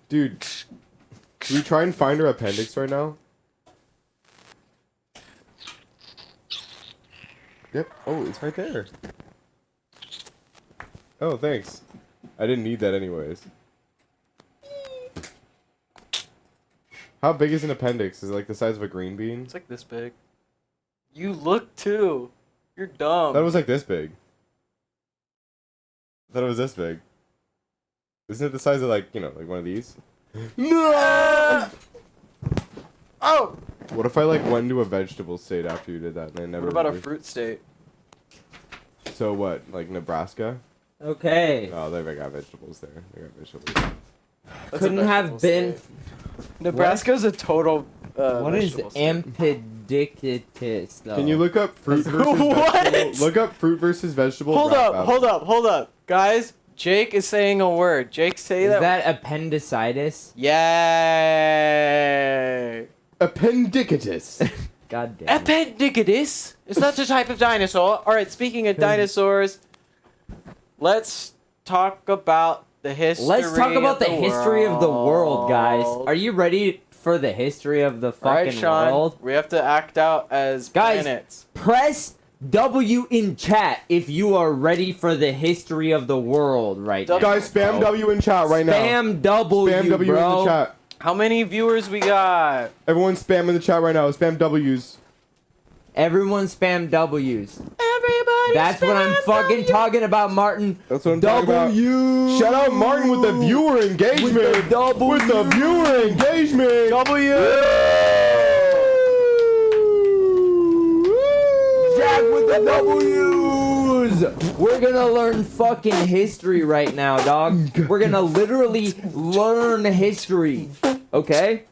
[SPEAKER 5] Dude, should we try and find her appendix right now? Yep. Oh, it's right there. Oh, thanks. I didn't need that anyways. How big is an appendix? Is it like the size of a green bean?
[SPEAKER 2] It's like this big. You look too. You're dumb.
[SPEAKER 5] That was like this big. I thought it was this big. Isn't it the size of like one of these?
[SPEAKER 2] No! Oh!
[SPEAKER 5] What if I like went into a vegetable state after you did that and I never
[SPEAKER 2] What about a
[SPEAKER 5] really-
[SPEAKER 2] fruit state?
[SPEAKER 5] So what, like Nebraska?
[SPEAKER 6] Okay.
[SPEAKER 5] Oh, they got vegetables there. They got vegetables.
[SPEAKER 2] That's a
[SPEAKER 6] Couldn't have
[SPEAKER 2] vegetable
[SPEAKER 6] been.
[SPEAKER 2] state. Nebraska's a total.
[SPEAKER 6] What is
[SPEAKER 2] vegetable state.
[SPEAKER 6] empedictitis though?
[SPEAKER 5] Can you look up fruit versus
[SPEAKER 2] What?
[SPEAKER 5] vegetable? Look up fruit versus vegetable.
[SPEAKER 2] Hold
[SPEAKER 5] rap
[SPEAKER 2] up,
[SPEAKER 5] battle.
[SPEAKER 2] hold up, guys. Jake is saying a word. Jake, say
[SPEAKER 6] Is
[SPEAKER 2] that.
[SPEAKER 6] that appendicitis?
[SPEAKER 2] Yay!
[SPEAKER 5] Appendicitis.
[SPEAKER 6] God damn.
[SPEAKER 2] Appendicitis. Is that a type of dinosaur? All right. Speaking of dinosaurs, let's talk about the history.
[SPEAKER 6] Let's talk about the history of the world, guys.
[SPEAKER 2] world.
[SPEAKER 6] Are you ready for the history of the
[SPEAKER 2] All right,
[SPEAKER 6] fucking
[SPEAKER 2] Sean.
[SPEAKER 6] world?
[SPEAKER 2] We have to act out as
[SPEAKER 6] Guys,
[SPEAKER 2] planets.
[SPEAKER 6] Press W in chat if you are ready for the history of the world right now.
[SPEAKER 5] Guys, spam W in chat right now.
[SPEAKER 6] Spam W,
[SPEAKER 5] Spam W
[SPEAKER 6] bro.
[SPEAKER 5] in the chat.
[SPEAKER 2] How many viewers we got?
[SPEAKER 5] Everyone spam in the chat right now. Spam W's.
[SPEAKER 6] Everyone spam W's.
[SPEAKER 2] Everybody.
[SPEAKER 6] That's what I'm fucking talking about, Martin.
[SPEAKER 5] That's what I'm talking about.
[SPEAKER 6] W.
[SPEAKER 5] Shout out Martin with the viewer engagement.
[SPEAKER 6] With the W.
[SPEAKER 5] With the viewer engagement.
[SPEAKER 2] W.
[SPEAKER 6] Jack with the W's. We're gonna learn fucking history right now, dog. We're gonna literally learn history. Okay?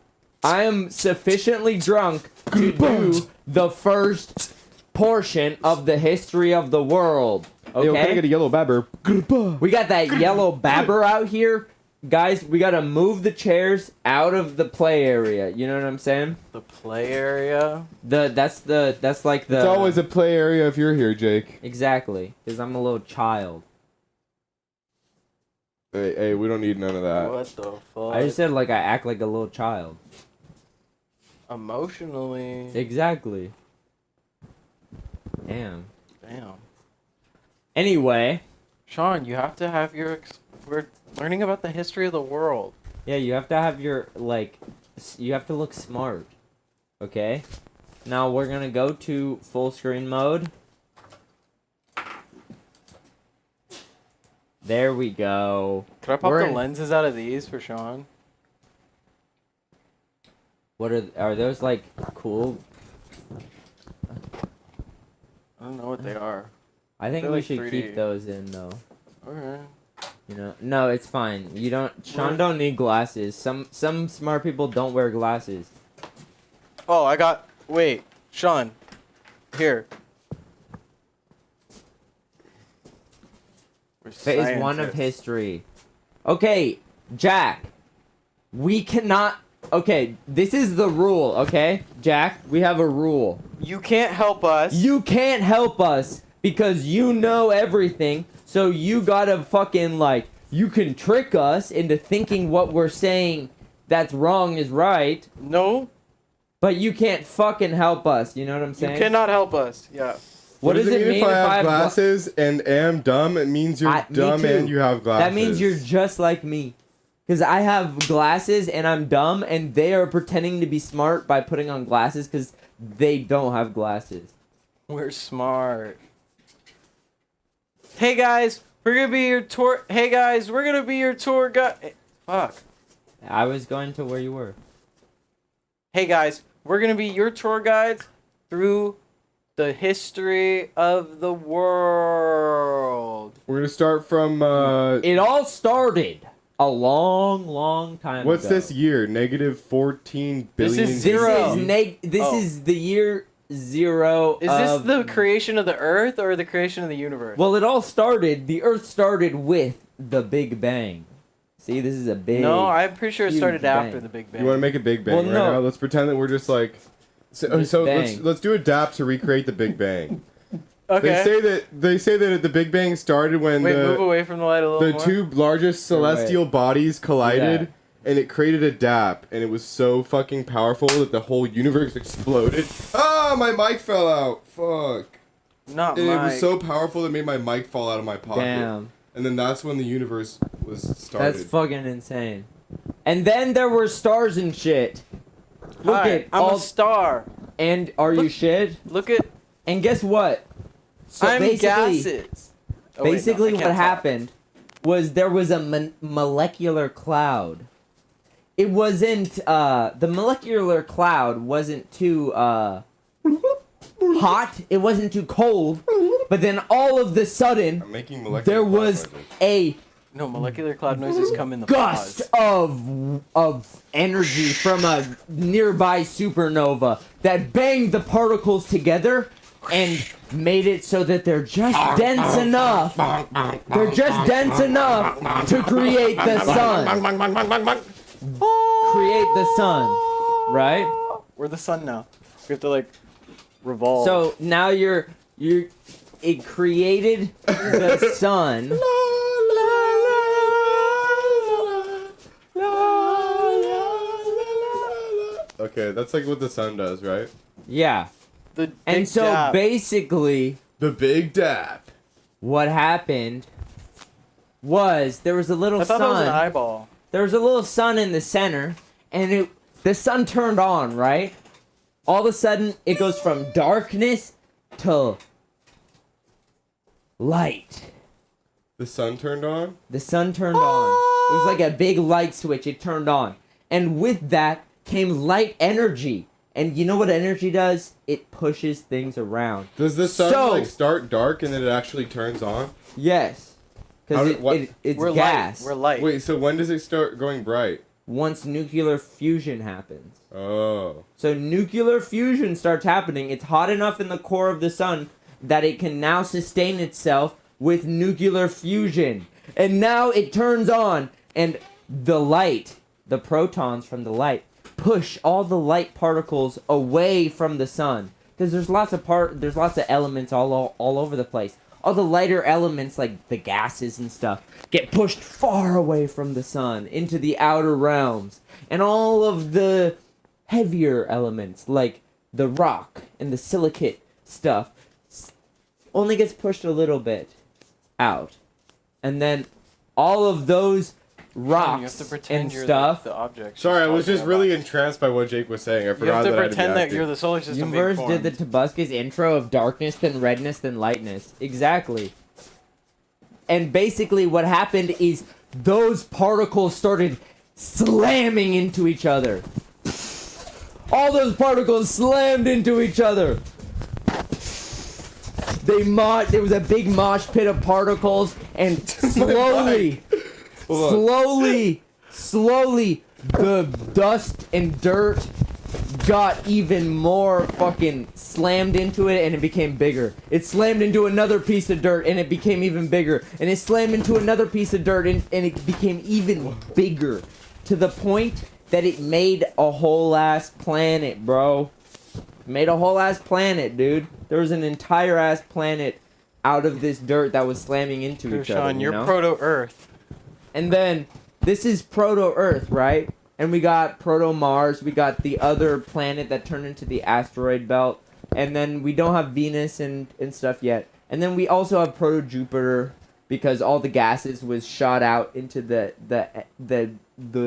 [SPEAKER 6] I am sufficiently drunk to do the first portion of the history of the world.
[SPEAKER 5] Yo, can I
[SPEAKER 6] Okay?
[SPEAKER 5] get a yellow babber?
[SPEAKER 6] We got that yellow babber out here. Guys, we gotta move the chairs out of the play area. You know what I'm saying?
[SPEAKER 2] The play area.
[SPEAKER 6] That's like the.
[SPEAKER 5] It's always a play area if you're here, Jake.
[SPEAKER 6] Exactly, because I'm a little child.
[SPEAKER 5] Hey, we don't need none of that.
[SPEAKER 2] What the fuck?
[SPEAKER 6] I just said like I act like a little child.
[SPEAKER 2] Emotionally.
[SPEAKER 6] Exactly. Damn.
[SPEAKER 2] Damn.
[SPEAKER 6] Anyway,
[SPEAKER 2] Sean, you have to have your. We're learning about the history of the world.
[SPEAKER 6] yeah, you have to have your you have to look smart. Okay? Now we're gonna go to full screen mode. There we go.
[SPEAKER 2] Could I pop
[SPEAKER 6] We're
[SPEAKER 2] the
[SPEAKER 6] in-
[SPEAKER 2] lenses out of these for Sean?
[SPEAKER 6] What are those like cool?
[SPEAKER 2] I don't know what they are.
[SPEAKER 6] I think
[SPEAKER 2] They're
[SPEAKER 6] we
[SPEAKER 2] like
[SPEAKER 6] should
[SPEAKER 2] 3D.
[SPEAKER 6] keep those in though.
[SPEAKER 2] Okay.
[SPEAKER 6] You know, no, it's fine. You don't. Sean don't need glasses. Some smart people don't wear glasses.
[SPEAKER 2] Oh, I got. Wait, Sean. Here. We're
[SPEAKER 6] Phase 1 of
[SPEAKER 2] scientists.
[SPEAKER 6] history. Okay, Jack. We cannot. Okay, this is the rule. Okay, Jack. We have a rule.
[SPEAKER 2] You can't help us.
[SPEAKER 6] You can't help us because you know everything. So you gotta fucking you can trick us into thinking what we're saying that's wrong is right,
[SPEAKER 2] No,
[SPEAKER 6] but you can't fucking help us. You know what I'm
[SPEAKER 2] you
[SPEAKER 6] saying?
[SPEAKER 2] cannot help us. Yeah.
[SPEAKER 6] What does it mean
[SPEAKER 5] if I have
[SPEAKER 6] gla-
[SPEAKER 5] glasses and am dumb? It means you're
[SPEAKER 6] Me
[SPEAKER 5] dumb
[SPEAKER 6] too.
[SPEAKER 5] and you have glasses.
[SPEAKER 6] That means you're just like me. Because I have glasses and I'm dumb, and they are pretending to be smart by putting on glasses because they don't have glasses.
[SPEAKER 2] We're smart. Hey guys, we're gonna be your tour. Hey guys, we're gonna be your tour guide. Fuck.
[SPEAKER 6] I was going to where you were.
[SPEAKER 2] Hey guys, we're gonna be your tour guides through the history of the world.
[SPEAKER 5] We're gonna start from
[SPEAKER 6] It all started a long, long time
[SPEAKER 5] what's
[SPEAKER 6] ago.
[SPEAKER 5] this year? Negative 14
[SPEAKER 2] This
[SPEAKER 5] billion.
[SPEAKER 2] is zero.
[SPEAKER 6] This
[SPEAKER 2] Oh.
[SPEAKER 6] is the year zero.
[SPEAKER 2] Is this the creation of the Earth or the creation of the universe?
[SPEAKER 6] Well, it all started. The Earth started with the Big Bang. See, this is a big.
[SPEAKER 2] no, I'm pretty sure it
[SPEAKER 6] huge
[SPEAKER 2] started after
[SPEAKER 6] bang.
[SPEAKER 2] the Big Bang.
[SPEAKER 5] You want to make a Big Bang
[SPEAKER 6] Well,
[SPEAKER 5] right
[SPEAKER 6] no.
[SPEAKER 5] now? Let's pretend that we're just like. So
[SPEAKER 6] Just
[SPEAKER 5] let's
[SPEAKER 6] bang.
[SPEAKER 5] do a dap to recreate the Big Bang.
[SPEAKER 2] Okay.
[SPEAKER 5] They say that the Big Bang started when
[SPEAKER 2] Wait, move
[SPEAKER 5] the
[SPEAKER 2] away from the light a little more.
[SPEAKER 5] two largest celestial bodies collided.
[SPEAKER 6] Yeah.
[SPEAKER 5] And it created a dap, and it was so fucking powerful that the whole universe exploded. Ah, my mic fell out. Fuck.
[SPEAKER 2] Not
[SPEAKER 5] And it was
[SPEAKER 2] Mike.
[SPEAKER 5] so powerful that it made my mic fall out of my pocket.
[SPEAKER 6] Damn.
[SPEAKER 5] And then that's when the universe was started.
[SPEAKER 6] That's fucking insane. And then there were stars and shit. Look
[SPEAKER 2] Hi,
[SPEAKER 6] at
[SPEAKER 2] I'm
[SPEAKER 6] all.
[SPEAKER 2] a star.
[SPEAKER 6] And are you
[SPEAKER 2] Look-
[SPEAKER 6] shit?
[SPEAKER 2] Look at
[SPEAKER 6] And guess what? So
[SPEAKER 2] I'm
[SPEAKER 6] basically,
[SPEAKER 2] gases. Oh, wait, no,
[SPEAKER 6] basically
[SPEAKER 2] I can't
[SPEAKER 6] what
[SPEAKER 2] talk.
[SPEAKER 6] happened was there was a molecular cloud. It wasn't the molecular cloud wasn't too hot. It wasn't too cold. But then all of the sudden
[SPEAKER 5] I'm making molecular
[SPEAKER 6] there
[SPEAKER 5] cloud
[SPEAKER 6] was
[SPEAKER 5] noises.
[SPEAKER 2] Eh.
[SPEAKER 6] a
[SPEAKER 2] No, molecular cloud noises come in the
[SPEAKER 6] gust
[SPEAKER 2] pause.
[SPEAKER 6] of energy from a nearby supernova that banged the particles together and made it so that they're just dense enough. They're just dense enough to create the sun. Create the sun, right?
[SPEAKER 2] We're the sun now. We have to like revolve.
[SPEAKER 6] So now it created the sun.
[SPEAKER 5] Okay, that's like what the sun does, right?
[SPEAKER 6] Yeah.
[SPEAKER 2] the
[SPEAKER 6] And
[SPEAKER 2] big
[SPEAKER 6] so
[SPEAKER 2] dap.
[SPEAKER 6] basically
[SPEAKER 5] The big dap.
[SPEAKER 6] what happened was there was a little
[SPEAKER 2] I thought that was an
[SPEAKER 6] sun.
[SPEAKER 2] eyeball.
[SPEAKER 6] There was a little sun in the center, and the sun turned on, right? All of a sudden, it goes from darkness to light.
[SPEAKER 5] The sun turned on?
[SPEAKER 6] The sun turned on. It was like a big light switch. It turned on. And with that came light energy. And you know what energy does? It pushes things around.
[SPEAKER 5] Does the sun
[SPEAKER 6] So-
[SPEAKER 5] like start dark and then it actually turns on?
[SPEAKER 6] Yes.
[SPEAKER 5] How
[SPEAKER 6] Because
[SPEAKER 5] did- what-
[SPEAKER 6] it's
[SPEAKER 2] We're
[SPEAKER 6] gas.
[SPEAKER 2] light. We're light.
[SPEAKER 5] Wait, so when does it start going bright?
[SPEAKER 6] once nuclear fusion happens.
[SPEAKER 5] Oh.
[SPEAKER 6] So nuclear fusion starts happening. It's hot enough in the core of the sun that it can now sustain itself with nuclear fusion. And now it turns on, and the light, the protons from the light, push all the light particles away from the sun. Because there's lots of elements all over the place. All the lighter elements, like the gases and stuff, get pushed far away from the sun into the outer realms. And all of the heavier elements, like the rock and the silicate stuff, only gets pushed a little bit out. And then all of those rocks and stuff.
[SPEAKER 2] The object.
[SPEAKER 5] Sorry, I was just really entranced by what Jake was saying. I
[SPEAKER 2] You
[SPEAKER 5] forgot
[SPEAKER 2] have to
[SPEAKER 5] that
[SPEAKER 2] pretend that you're the solar system.
[SPEAKER 6] Universe
[SPEAKER 2] being
[SPEAKER 6] did the
[SPEAKER 2] formed.
[SPEAKER 6] Tobuscus intro of darkness, then redness, then lightness. Exactly. And basically what happened is those particles started slamming into each other. All those particles slammed into each other. There was a big mosh pit of particles, and slowly, the dust and dirt got even more fucking slammed into it, and it became bigger. It slammed into another piece of dirt, and it became even bigger. And it slammed into another piece of dirt, and it became even bigger. To the point that it made a whole ass planet, bro. Made a whole ass planet, dude. There was an entire ass planet out of this dirt that was slamming into each other.
[SPEAKER 2] Sean, you're
[SPEAKER 6] you know?
[SPEAKER 2] proto-Earth.
[SPEAKER 6] And then this is proto-Earth, right? And we got proto-Mars. We got the other planet that turned into the asteroid belt. And then we don't have Venus and stuff yet. And then we also have proto-Jupiter because all the gases was shot out into the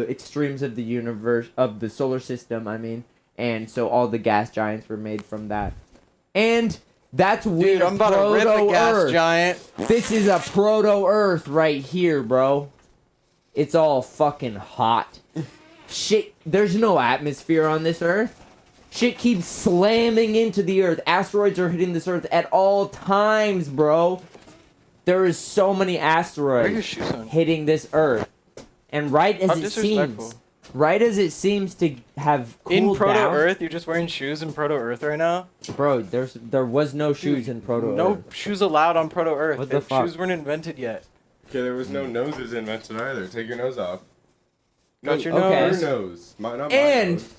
[SPEAKER 6] extremes of the universe, of the solar system, I mean. And so all the gas giants were made from that. And that's weird.
[SPEAKER 2] Dude, I'm about to rip a gas giant.
[SPEAKER 6] This is a proto-Earth right here, bro. It's all fucking hot. Shit, there's no atmosphere on this Earth. Shit keeps slamming into the Earth. Asteroids are hitting this Earth at all times, bro. There is so many
[SPEAKER 2] Where are your
[SPEAKER 6] asteroids
[SPEAKER 2] shoes on?
[SPEAKER 6] hitting this Earth. And right as
[SPEAKER 2] How
[SPEAKER 6] it
[SPEAKER 2] disrespectful.
[SPEAKER 6] seems... Right as it seems to have cooled
[SPEAKER 2] In
[SPEAKER 6] down...
[SPEAKER 2] proto-Earth, you're just wearing shoes in proto-Earth right now?
[SPEAKER 6] Bro, there was no shoes in proto-Earth.
[SPEAKER 2] No shoes allowed on proto-Earth.
[SPEAKER 6] What the fuck?
[SPEAKER 2] Shoes weren't invented yet.
[SPEAKER 5] Okay, there was no noses invented either. Take your nose off.
[SPEAKER 2] Got your
[SPEAKER 6] Okay.
[SPEAKER 2] nose.
[SPEAKER 5] Your nose. Not my
[SPEAKER 6] And...
[SPEAKER 5] nose.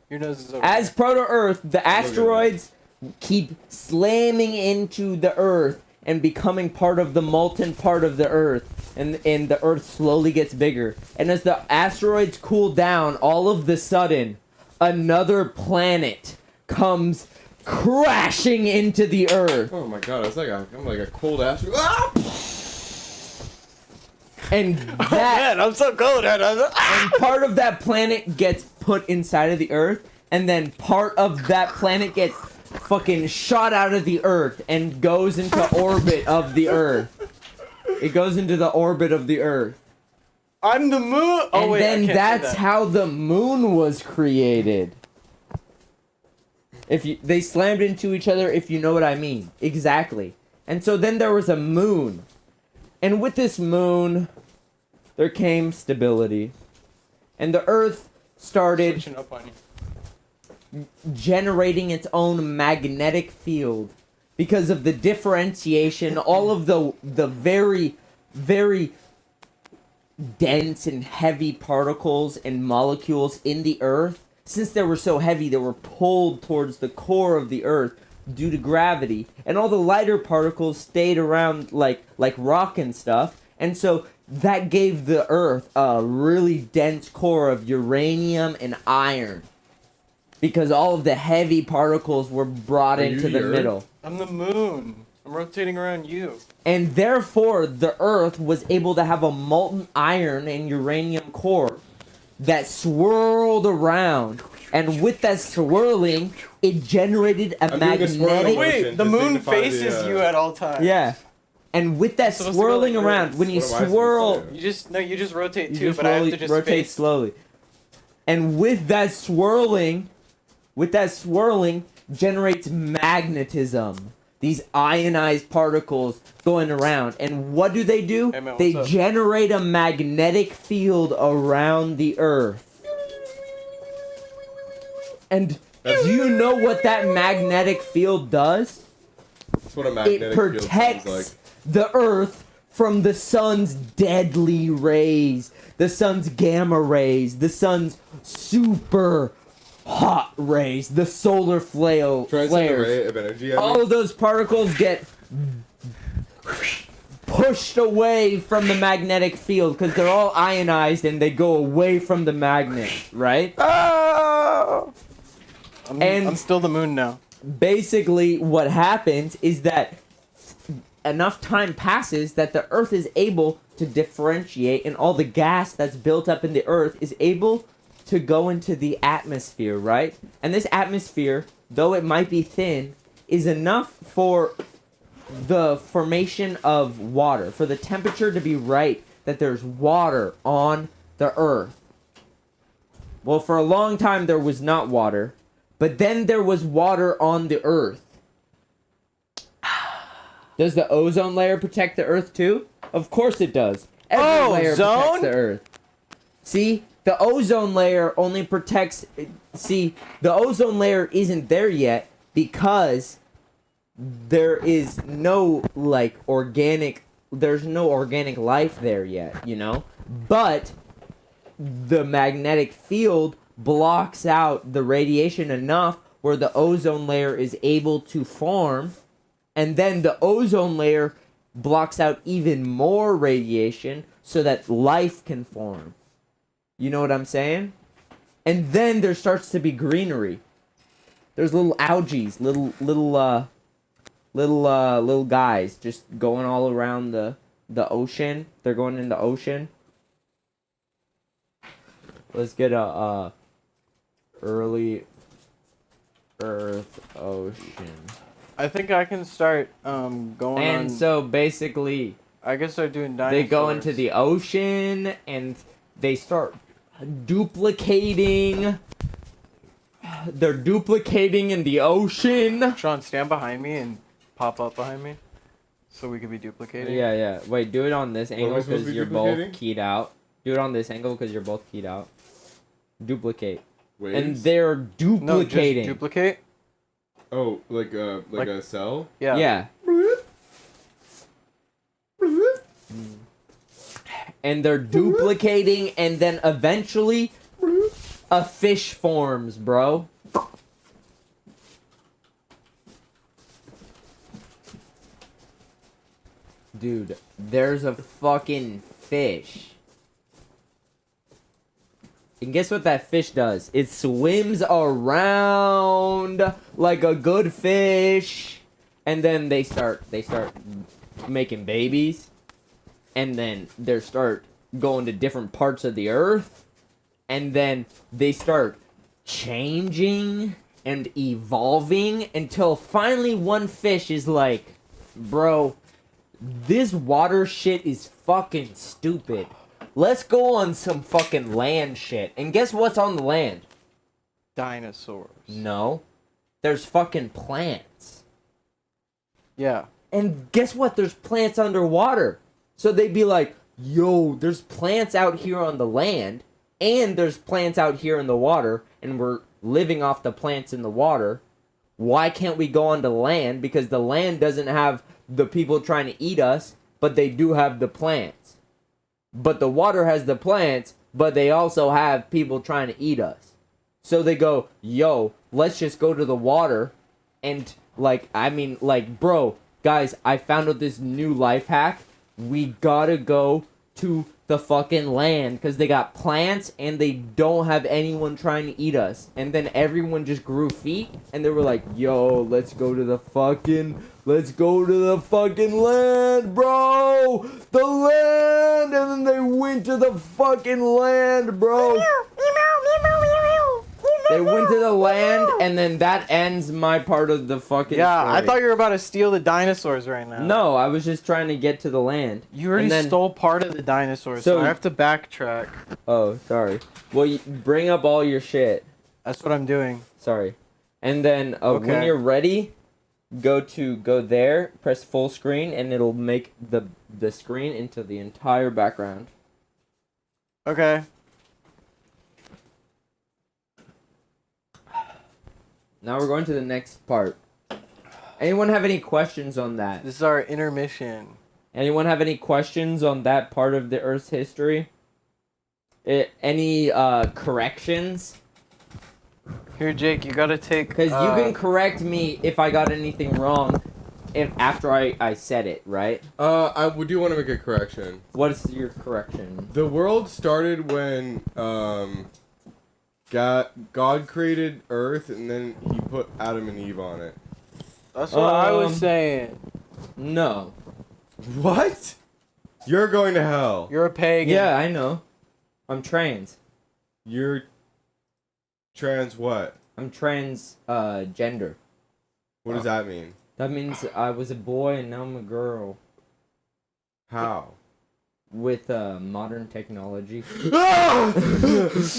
[SPEAKER 2] Your nose is over.
[SPEAKER 6] As proto-Earth, the asteroids keep slamming into the Earth and becoming part of the molten part of the Earth. And the Earth slowly gets bigger. And as the asteroids cool down, all of the sudden, another planet comes crashing into the Earth.
[SPEAKER 5] Oh my god, I'm like a cold asteroid. Ah!
[SPEAKER 6] And
[SPEAKER 2] Oh
[SPEAKER 6] that...
[SPEAKER 2] man, I'm so cold.
[SPEAKER 6] And part of that planet gets put inside of the Earth, and then part of that planet gets fucking shot out of the Earth and goes into orbit of the Earth. It goes into the orbit of the Earth.
[SPEAKER 2] I'm the moon. Oh
[SPEAKER 6] And
[SPEAKER 2] wait, I
[SPEAKER 6] then
[SPEAKER 2] can't say
[SPEAKER 6] that's
[SPEAKER 2] that.
[SPEAKER 6] how the moon was created. They slammed into each other, if you know what I mean. Exactly. And so then there was a moon. And with this moon, there came stability. And the Earth started
[SPEAKER 2] Switching up on you.
[SPEAKER 6] generating its own magnetic field because of the differentiation, all of the very, very dense and heavy particles and molecules in the Earth. Since they were so heavy, they were pulled towards the core of the Earth due to gravity, and all the lighter particles stayed around like rock and stuff, and so that gave the Earth a really dense core of uranium and iron. Because all of the heavy particles were brought
[SPEAKER 5] Are
[SPEAKER 6] into
[SPEAKER 5] you
[SPEAKER 6] the
[SPEAKER 5] the Earth?
[SPEAKER 6] middle.
[SPEAKER 2] I'm the moon. I'm rotating around you.
[SPEAKER 6] And therefore, the Earth was able to have a molten iron and uranium core that swirled around. And with that swirling, it generated a
[SPEAKER 5] I'm doing a swirling
[SPEAKER 6] magnetic...
[SPEAKER 5] motion.
[SPEAKER 2] Wait, the
[SPEAKER 5] to
[SPEAKER 2] moon
[SPEAKER 5] signify
[SPEAKER 2] faces
[SPEAKER 5] the,
[SPEAKER 2] you at all times.
[SPEAKER 6] Yeah. And with that
[SPEAKER 2] supposed to go
[SPEAKER 6] swirling
[SPEAKER 2] like
[SPEAKER 6] around,
[SPEAKER 2] this.
[SPEAKER 6] when you
[SPEAKER 5] What am I supposed to
[SPEAKER 6] swirl...
[SPEAKER 5] do?
[SPEAKER 2] You just rotate
[SPEAKER 6] You
[SPEAKER 2] too,
[SPEAKER 6] just
[SPEAKER 2] but I have to just
[SPEAKER 6] rotate
[SPEAKER 2] face.
[SPEAKER 6] slowly. And with that swirling generates magnetism. These ionized particles going around. And what do?
[SPEAKER 2] Hey, man,
[SPEAKER 6] They
[SPEAKER 2] what's up?
[SPEAKER 6] generate a magnetic field around the Earth. And do you know what that magnetic field does?
[SPEAKER 5] That's what a magnetic
[SPEAKER 6] It
[SPEAKER 5] field
[SPEAKER 6] protects
[SPEAKER 5] sounds like.
[SPEAKER 6] the Earth from the sun's deadly rays, the sun's gamma rays, the sun's super hot rays, the solar
[SPEAKER 5] Try to send a
[SPEAKER 6] flares.
[SPEAKER 5] ray of energy at
[SPEAKER 6] All
[SPEAKER 5] me.
[SPEAKER 6] of those particles get pushed away from the magnetic field because they're all ionized and they go away from the magnet, right?
[SPEAKER 2] Oh!
[SPEAKER 6] And-
[SPEAKER 2] I'm still the moon now.
[SPEAKER 6] Basically, what happens is that enough time passes that the Earth is able to differentiate, and all the gas that's built up in the Earth is able to go into the atmosphere, right? And this atmosphere, though it might be thin, is enough for the formation of water, for the temperature to be right, that there's water on the Earth. Well, for a long time there was not water, but then there was water on the Earth. Does the ozone layer protect the Earth too? Of course it does. Every layer protects
[SPEAKER 2] Ozone?
[SPEAKER 6] the Earth. See, the ozone layer only protects. See, the ozone layer isn't there yet because there is no organic. There's no organic life there yet, you know. But the magnetic field blocks out the radiation enough where the ozone layer is able to form, and then the ozone layer blocks out even more radiation so that life can form. You know what I'm saying? And then there starts to be greenery. There's little algae, little guys just going all around the ocean. They're going in the ocean. Let's get a early Earth ocean.
[SPEAKER 2] I think I can start going
[SPEAKER 6] And
[SPEAKER 2] on.
[SPEAKER 6] so basically,
[SPEAKER 2] I can start doing dinosaurs.
[SPEAKER 6] they go into the ocean and they start duplicating. They're duplicating in the ocean.
[SPEAKER 2] Sean, stand behind me and pop up behind me, so we could be duplicating.
[SPEAKER 6] Yeah. Wait, do it on this angle
[SPEAKER 5] we supposed to
[SPEAKER 6] because
[SPEAKER 5] be
[SPEAKER 6] you're both
[SPEAKER 5] duplicating?
[SPEAKER 6] keyed out. Do it on this angle because you're both keyed out. Duplicate.
[SPEAKER 5] Waves?
[SPEAKER 6] And they're
[SPEAKER 2] No, just
[SPEAKER 6] duplicating.
[SPEAKER 2] duplicate.
[SPEAKER 5] Oh, like
[SPEAKER 2] Like-
[SPEAKER 5] a cell?
[SPEAKER 2] Yeah.
[SPEAKER 6] Yeah. And they're duplicating, and then eventually a fish forms, bro. Dude, there's a fucking fish. And guess what that fish does? It swims around like a good fish. And then they start making babies. And then they start going to different parts of the earth. And then they start changing and evolving until finally one fish is like, bro, this water shit is fucking stupid. Let's go on some fucking land shit. And guess what's on the land?
[SPEAKER 2] Dinosaurs.
[SPEAKER 6] No. There's fucking plants.
[SPEAKER 2] Yeah.
[SPEAKER 6] And guess what? There's plants underwater. So they'd be like, yo, there's plants out here on the land, and there's plants out here in the water, and we're living off the plants in the water. Why can't we go onto land? Because the land doesn't have the people trying to eat us, but they do have the plants. But the water has the plants, but they also have people trying to eat us. So they go, yo, let's just go to the water and, bro, guys, I found out this new life hack. We gotta go to the fucking land because they got plants and they don't have anyone trying to eat us. And then everyone just grew feet and they were like, yo, let's go to the fucking land, bro! The land! And then they went to the fucking land, bro! They went to the land, and then that ends my part of the fucking
[SPEAKER 2] Yeah,
[SPEAKER 6] story.
[SPEAKER 2] I thought you were about to steal the dinosaurs right now.
[SPEAKER 6] No, I was just trying to get to the land.
[SPEAKER 2] You already
[SPEAKER 6] And then-
[SPEAKER 2] stole part of the dinosaurs, so
[SPEAKER 6] So-
[SPEAKER 2] I have to backtrack.
[SPEAKER 6] Oh, sorry. Well, you bring up all your shit.
[SPEAKER 2] That's what I'm doing.
[SPEAKER 6] Sorry. And then when
[SPEAKER 2] Okay.
[SPEAKER 6] you're ready, go there, press full screen, and it'll make the screen into the entire background.
[SPEAKER 2] Okay.
[SPEAKER 6] Now we're going to the next part. Anyone have any questions on that?
[SPEAKER 2] This is our intermission.
[SPEAKER 6] Anyone have any questions on that part of the Earth's history? Any corrections?
[SPEAKER 2] Here, Jake, you gotta take.
[SPEAKER 6] Because you can correct me if I got anything wrong after I said it, right?
[SPEAKER 5] I do want to make a correction.
[SPEAKER 6] What is your correction?
[SPEAKER 5] The world started when God created Earth, and then he put Adam and Eve on it.
[SPEAKER 2] That's what I was saying.
[SPEAKER 6] No.
[SPEAKER 5] What? You're going to hell.
[SPEAKER 2] You're a pagan.
[SPEAKER 6] Yeah, I know. I'm trans.
[SPEAKER 5] You're trans what?
[SPEAKER 6] I'm trans gender.
[SPEAKER 5] What does that mean?
[SPEAKER 6] That means I was a boy and now I'm a girl.
[SPEAKER 5] How?
[SPEAKER 6] With modern technology.
[SPEAKER 5] Ah!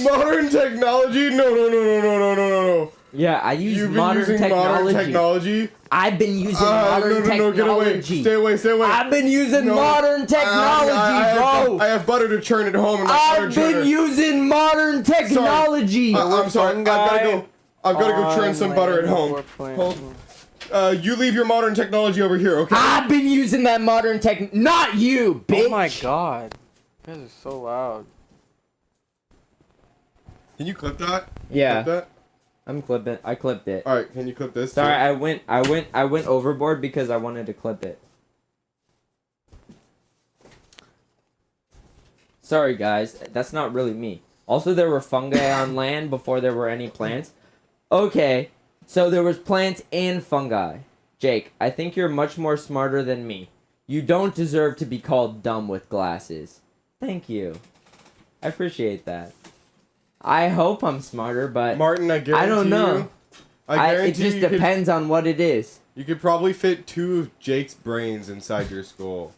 [SPEAKER 5] Modern technology? No.
[SPEAKER 6] Yeah, I use
[SPEAKER 5] You've been
[SPEAKER 6] modern
[SPEAKER 5] using
[SPEAKER 6] technology.
[SPEAKER 5] modern technology?
[SPEAKER 6] I've been using modern technology.
[SPEAKER 5] Get away. Stay away.
[SPEAKER 6] I've been using modern technology, bro.
[SPEAKER 5] I have butter to churn at home.
[SPEAKER 6] I've been using modern technology.
[SPEAKER 5] I'm sorry. I've gotta go churn some butter at home. Hold. You leave your modern technology over here, okay?
[SPEAKER 6] I've been using that modern tech. Not you, bitch.
[SPEAKER 2] Oh my god. You guys are so loud.
[SPEAKER 5] Can you clip that?
[SPEAKER 6] Yeah.
[SPEAKER 5] Clip that?
[SPEAKER 6] I'm clipping. I clipped it.
[SPEAKER 5] All right. Can you clip this?
[SPEAKER 6] Sorry,
[SPEAKER 5] too?
[SPEAKER 6] I went overboard because I wanted to clip it. Sorry, guys. That's not really me. Also, there were fungi on land before there were any plants. Okay, so there was plants and fungi. Jake, I think you're much more smarter than me. You don't deserve to be called dumb with glasses. Thank you. I appreciate that. I hope I'm smarter, but
[SPEAKER 5] Martin, I guarantee
[SPEAKER 6] I don't know. It just depends on what it is.
[SPEAKER 5] You could probably fit 2 of Jake's brains inside your skull.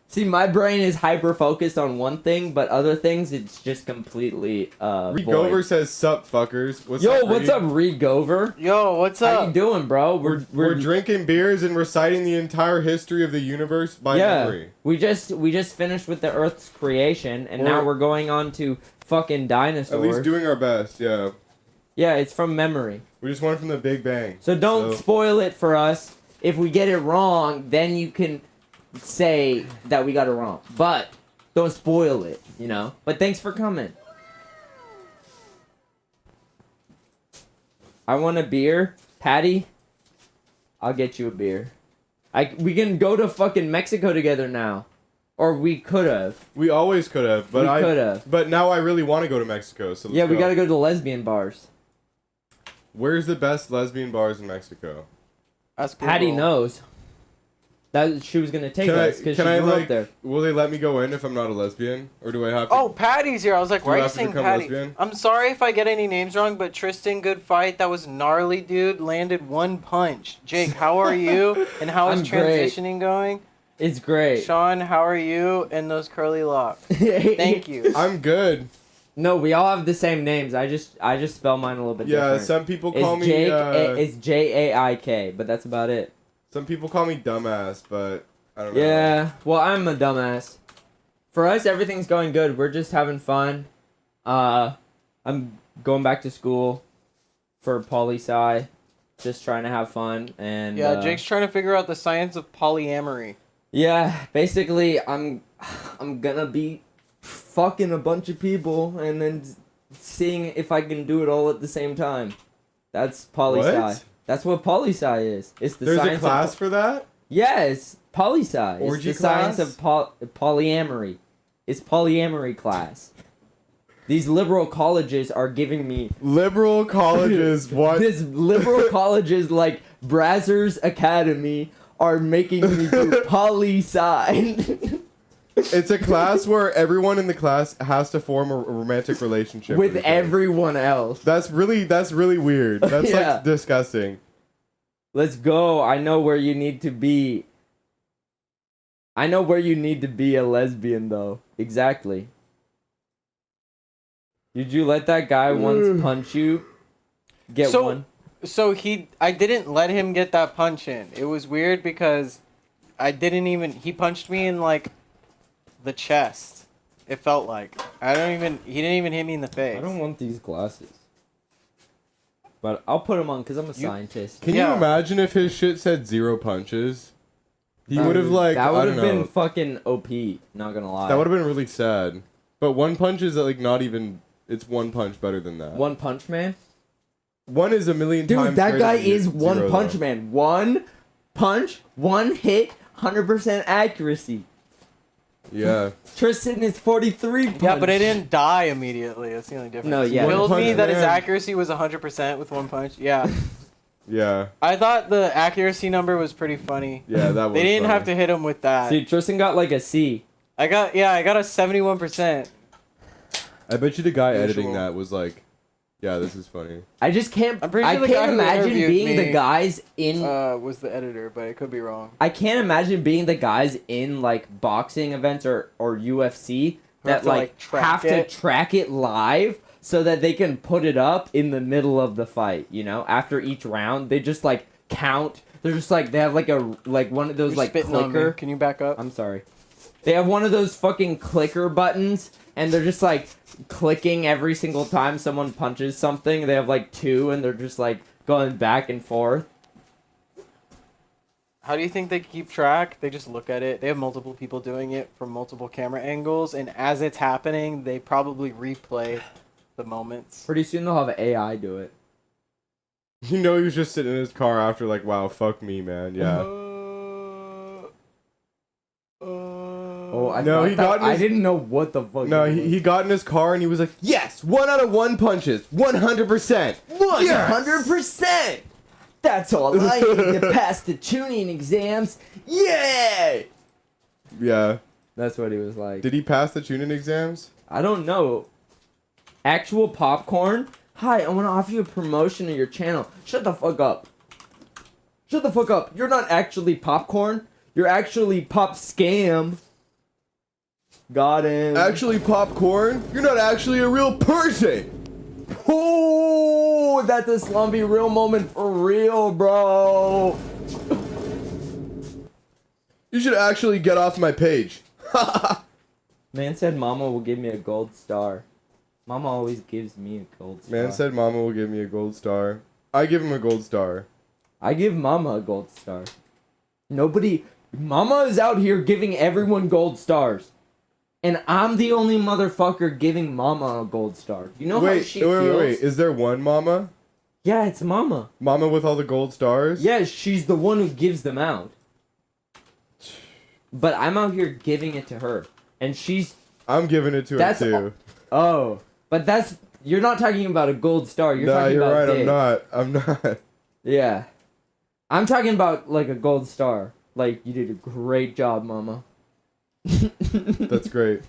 [SPEAKER 6] See, my brain is hyper focused on one thing, but other things it's just completely
[SPEAKER 5] Regover
[SPEAKER 6] void.
[SPEAKER 5] says, "Sup, fuckers." What's
[SPEAKER 6] Yo,
[SPEAKER 5] up,
[SPEAKER 6] what's up, Regover?
[SPEAKER 2] Yo, what's
[SPEAKER 6] How
[SPEAKER 2] up?
[SPEAKER 6] you doing, bro?
[SPEAKER 5] We're drinking beers and reciting the entire history of the universe by memory.
[SPEAKER 6] We just finished with the Earth's creation, and now we're going on to fucking dinosaurs.
[SPEAKER 5] At least doing our best, yeah.
[SPEAKER 6] Yeah, it's from memory.
[SPEAKER 5] We just went from the Big Bang.
[SPEAKER 6] So don't spoil it for us. If we get it wrong, then you can say that we got it wrong. But don't spoil it, you know? But thanks for coming. I want a beer. Patty, I'll get you a beer. We can go to fucking Mexico together now. Or we could have.
[SPEAKER 5] We always could have, but
[SPEAKER 6] We could have.
[SPEAKER 5] But now I really want to go to Mexico, so let's
[SPEAKER 6] Yeah, we
[SPEAKER 5] go.
[SPEAKER 6] gotta go to the lesbian bars.
[SPEAKER 5] Where's the best lesbian bars in Mexico?
[SPEAKER 2] Ask
[SPEAKER 6] Patty
[SPEAKER 2] Google.
[SPEAKER 6] knows. That she was gonna take us because she grew up there.
[SPEAKER 5] Will they let me go in if I'm not a lesbian, or do I have to?
[SPEAKER 2] Oh, Patty's here. I was like,
[SPEAKER 5] Do
[SPEAKER 2] why
[SPEAKER 5] I
[SPEAKER 2] are you
[SPEAKER 5] have to
[SPEAKER 2] saying
[SPEAKER 5] become
[SPEAKER 2] Patty?
[SPEAKER 5] lesbian?
[SPEAKER 2] I'm sorry if I get any names wrong, but Tristan, good fight. That was gnarly, dude. Landed one punch. Jake, how are you? And how is
[SPEAKER 6] I'm great.
[SPEAKER 2] transitioning going?
[SPEAKER 6] It's great.
[SPEAKER 2] Sean, how are you? And those curly locks. Thank you.
[SPEAKER 5] I'm good.
[SPEAKER 6] No, we all have the same names. I just spell mine a little bit
[SPEAKER 5] Yeah,
[SPEAKER 6] different.
[SPEAKER 5] some people
[SPEAKER 6] It's
[SPEAKER 5] call me.
[SPEAKER 6] Jake. It's Jaik, but that's about it.
[SPEAKER 5] Some people call me dumbass, but I don't know.
[SPEAKER 6] Yeah. Well, I'm a dumbass. For us, everything's going good. We're just having fun. I'm going back to school for poli-sci. Just trying to have fun and.
[SPEAKER 2] Yeah, Jake's trying to figure out the science of polyamory.
[SPEAKER 6] Yeah, basically, I'm gonna be fucking a bunch of people and then seeing if I can do it all at the same time. That's poli-sci.
[SPEAKER 5] What?
[SPEAKER 6] That's what poli-sci is. It's the
[SPEAKER 5] There's
[SPEAKER 6] science
[SPEAKER 5] a class for that?
[SPEAKER 6] Yeah, it's poli-sci.
[SPEAKER 5] Orgy
[SPEAKER 6] it's the science
[SPEAKER 5] class?
[SPEAKER 6] of polyamory. It's polyamory class. These liberal colleges are giving me
[SPEAKER 5] Liberal colleges, what?
[SPEAKER 6] this liberal colleges like Brazzers Academy are making me do poli-sci.
[SPEAKER 5] It's a class where everyone in the class has to form a romantic relationship
[SPEAKER 6] with
[SPEAKER 5] each other.
[SPEAKER 6] everyone else.
[SPEAKER 5] That's really weird. That's
[SPEAKER 6] Yeah.
[SPEAKER 5] like disgusting.
[SPEAKER 6] Let's go. I know where you need to be. I know where you need to be a lesbian though. Exactly. Did you let that guy once punch you? Get
[SPEAKER 2] So-
[SPEAKER 6] one.
[SPEAKER 2] So I didn't let him get that punch in. It was weird because he punched me in like the chest. It felt like. He didn't even hit me in the face.
[SPEAKER 6] I don't want these glasses. But I'll put them on because I'm a scientist.
[SPEAKER 5] Can
[SPEAKER 2] Yeah.
[SPEAKER 5] you imagine if his shit said 0 punches? He would have like
[SPEAKER 6] That
[SPEAKER 5] I
[SPEAKER 6] would
[SPEAKER 5] don't
[SPEAKER 6] have been
[SPEAKER 5] know.
[SPEAKER 6] fucking OP. Not gonna lie.
[SPEAKER 5] That would have been really sad. But 1 punch is like not even. It's 1 punch better than that.
[SPEAKER 6] One Punch Man.
[SPEAKER 5] 1 is a million times.
[SPEAKER 6] Dude, that
[SPEAKER 5] greater
[SPEAKER 6] guy
[SPEAKER 5] than
[SPEAKER 6] is
[SPEAKER 5] 0,
[SPEAKER 6] One Punch
[SPEAKER 5] though.
[SPEAKER 6] Man. 1 punch, 1 hit, 100% accuracy.
[SPEAKER 5] Yeah.
[SPEAKER 6] Tristan is 43 punch.
[SPEAKER 2] Yeah, but I didn't die immediately. That's the only difference.
[SPEAKER 6] No, yeah.
[SPEAKER 2] He killed
[SPEAKER 5] One
[SPEAKER 2] me
[SPEAKER 5] punch
[SPEAKER 2] that his
[SPEAKER 5] man.
[SPEAKER 2] accuracy was 100% with 1 punch. Yeah.
[SPEAKER 5] Yeah.
[SPEAKER 2] I thought the accuracy number was pretty funny.
[SPEAKER 5] Yeah. That was.
[SPEAKER 2] They didn't
[SPEAKER 5] funny.
[SPEAKER 2] have to hit him with that.
[SPEAKER 6] See, Tristan got like a C.
[SPEAKER 2] I got a 71%.
[SPEAKER 5] I bet you the guy editing
[SPEAKER 2] Usual.
[SPEAKER 5] that was like, yeah, this is funny.
[SPEAKER 6] I just can't.
[SPEAKER 2] I'm pretty
[SPEAKER 6] I
[SPEAKER 2] sure the guy
[SPEAKER 6] can't
[SPEAKER 2] who
[SPEAKER 6] imagine
[SPEAKER 2] interviewed
[SPEAKER 6] being the
[SPEAKER 2] me,
[SPEAKER 6] guys in.
[SPEAKER 2] Was the editor, but it could be wrong.
[SPEAKER 6] I can't imagine being the guys in like boxing events or UFC
[SPEAKER 2] Who have
[SPEAKER 6] that
[SPEAKER 2] to,
[SPEAKER 6] like
[SPEAKER 2] track
[SPEAKER 6] have
[SPEAKER 2] it.
[SPEAKER 6] to track it live so that they can put it up in the middle of the fight. You know, after each round, they just like count. They're just like they have like one of those
[SPEAKER 2] You're
[SPEAKER 6] like
[SPEAKER 2] spitting on me.
[SPEAKER 6] clicker.
[SPEAKER 2] Can you back up?
[SPEAKER 6] I'm sorry. They have one of those fucking clicker buttons, and they're just like clicking every single time someone punches something. They have like 2, and they're just like going back and forth.
[SPEAKER 2] How do you think they keep track? They just look at it. They have multiple people doing it from multiple camera angles, and as it's happening, they probably replay the moments.
[SPEAKER 6] Pretty soon they'll have AI do it.
[SPEAKER 5] You know, he was just sitting in his car after like, wow, fuck me, man. Yeah.
[SPEAKER 6] Oh, I
[SPEAKER 5] No,
[SPEAKER 6] thought
[SPEAKER 5] he
[SPEAKER 6] that-
[SPEAKER 5] got in
[SPEAKER 6] I
[SPEAKER 5] his-
[SPEAKER 6] didn't know what the fuck.
[SPEAKER 5] No,
[SPEAKER 6] it
[SPEAKER 5] he got in his car and he was like, yes, 1 out of 1 punches, 100%.
[SPEAKER 6] was. 100%. That's all I need to pass the tuning exams. Yeah.
[SPEAKER 5] Yeah.
[SPEAKER 6] That's what he was like.
[SPEAKER 5] Did he pass the tuning exams?
[SPEAKER 6] I don't know. Actual popcorn? Hi, I want to offer you a promotion on your channel. Shut the fuck up. Shut the fuck up. You're not actually popcorn. You're actually pop scam. Got him.
[SPEAKER 5] Actually, popcorn, you're not actually a real person.
[SPEAKER 6] Oh, that's a Slompy real moment for real, bro.
[SPEAKER 5] You should actually get off my page.
[SPEAKER 6] Man said mama will give me a gold star. Mama always gives me a gold star.
[SPEAKER 5] Man said mama will give me a gold star. I give him a gold star.
[SPEAKER 6] I give mama a gold star. Mama is out here giving everyone gold stars. And I'm the only motherfucker giving mama a gold star. You know how she feels?
[SPEAKER 5] Wait. Is there one mama?
[SPEAKER 6] Yeah, it's mama.
[SPEAKER 5] Mama with all the gold stars?
[SPEAKER 6] Yeah, she's the one who gives them out. But I'm out here giving it to her. And she's...
[SPEAKER 5] I'm giving it to her too.
[SPEAKER 6] Oh. But that's... You're not talking about a gold star. You're
[SPEAKER 5] Nah,
[SPEAKER 6] talking
[SPEAKER 5] you're
[SPEAKER 6] about
[SPEAKER 5] right.
[SPEAKER 6] dick.
[SPEAKER 5] I'm not.
[SPEAKER 6] Yeah. I'm talking about, like, a gold star. Like, you did a great job, mama.
[SPEAKER 5] That's great.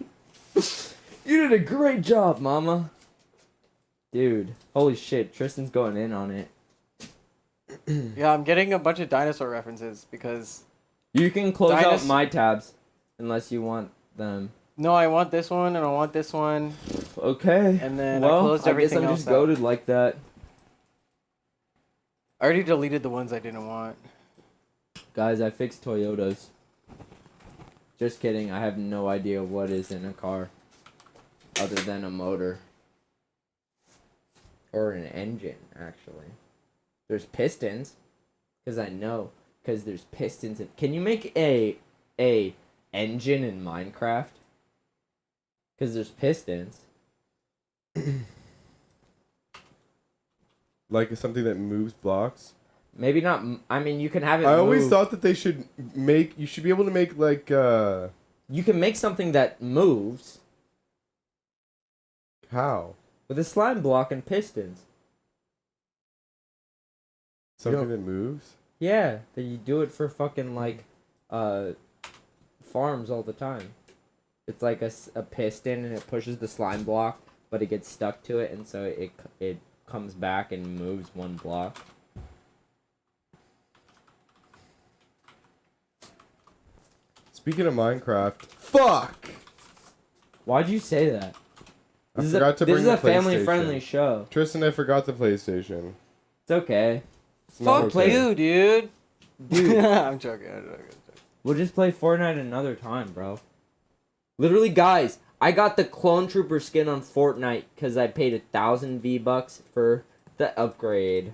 [SPEAKER 6] You did a great job, mama. Dude, holy shit, Tristan's going in on it.
[SPEAKER 2] Yeah, I'm getting a bunch of dinosaur references because...
[SPEAKER 6] You can close out my tabs, unless you want them.
[SPEAKER 2] No, I want this one and I want this one.
[SPEAKER 6] Okay.
[SPEAKER 2] And then I
[SPEAKER 6] well,
[SPEAKER 2] closed
[SPEAKER 6] I
[SPEAKER 2] everything
[SPEAKER 6] guess I'm
[SPEAKER 2] else
[SPEAKER 6] just
[SPEAKER 2] out.
[SPEAKER 6] goated like that.
[SPEAKER 2] I already deleted the ones I didn't want.
[SPEAKER 6] Guys, I fixed Toyotas. Just kidding, I have no idea what is in a car. Other than a motor. Or an engine, actually. There's pistons. Because I know. Because there's pistons. Can you make a engine in Minecraft? Because there's pistons.
[SPEAKER 5] Like something that moves blocks.
[SPEAKER 6] Maybe not. I mean, you can have it
[SPEAKER 5] I always
[SPEAKER 6] move.
[SPEAKER 5] thought that they should make. You should be able to make like.
[SPEAKER 6] You can make something that moves
[SPEAKER 5] How?
[SPEAKER 6] with a slime block and pistons.
[SPEAKER 5] Something that moves.
[SPEAKER 6] Yeah, that you do it for fucking like farms all the time. It's like a piston and it pushes the slime block, but it gets stuck to it, and so it comes back and moves one block.
[SPEAKER 5] Speaking of Minecraft, fuck!
[SPEAKER 6] Why'd you say that?
[SPEAKER 5] I
[SPEAKER 6] This
[SPEAKER 5] forgot to
[SPEAKER 6] this
[SPEAKER 5] bring
[SPEAKER 6] is
[SPEAKER 5] the
[SPEAKER 6] a family
[SPEAKER 5] PlayStation.
[SPEAKER 6] friendly show.
[SPEAKER 5] Tristan, I forgot the PlayStation.
[SPEAKER 6] It's okay.
[SPEAKER 2] Fuck
[SPEAKER 6] okay.
[SPEAKER 2] you, dude.
[SPEAKER 6] Dude.
[SPEAKER 2] I'm joking.
[SPEAKER 6] We'll just play Fortnite another time, bro. Literally, guys, I got the Clone Trooper skin on Fortnite because I paid 1,000 V-Bucks for the upgrade.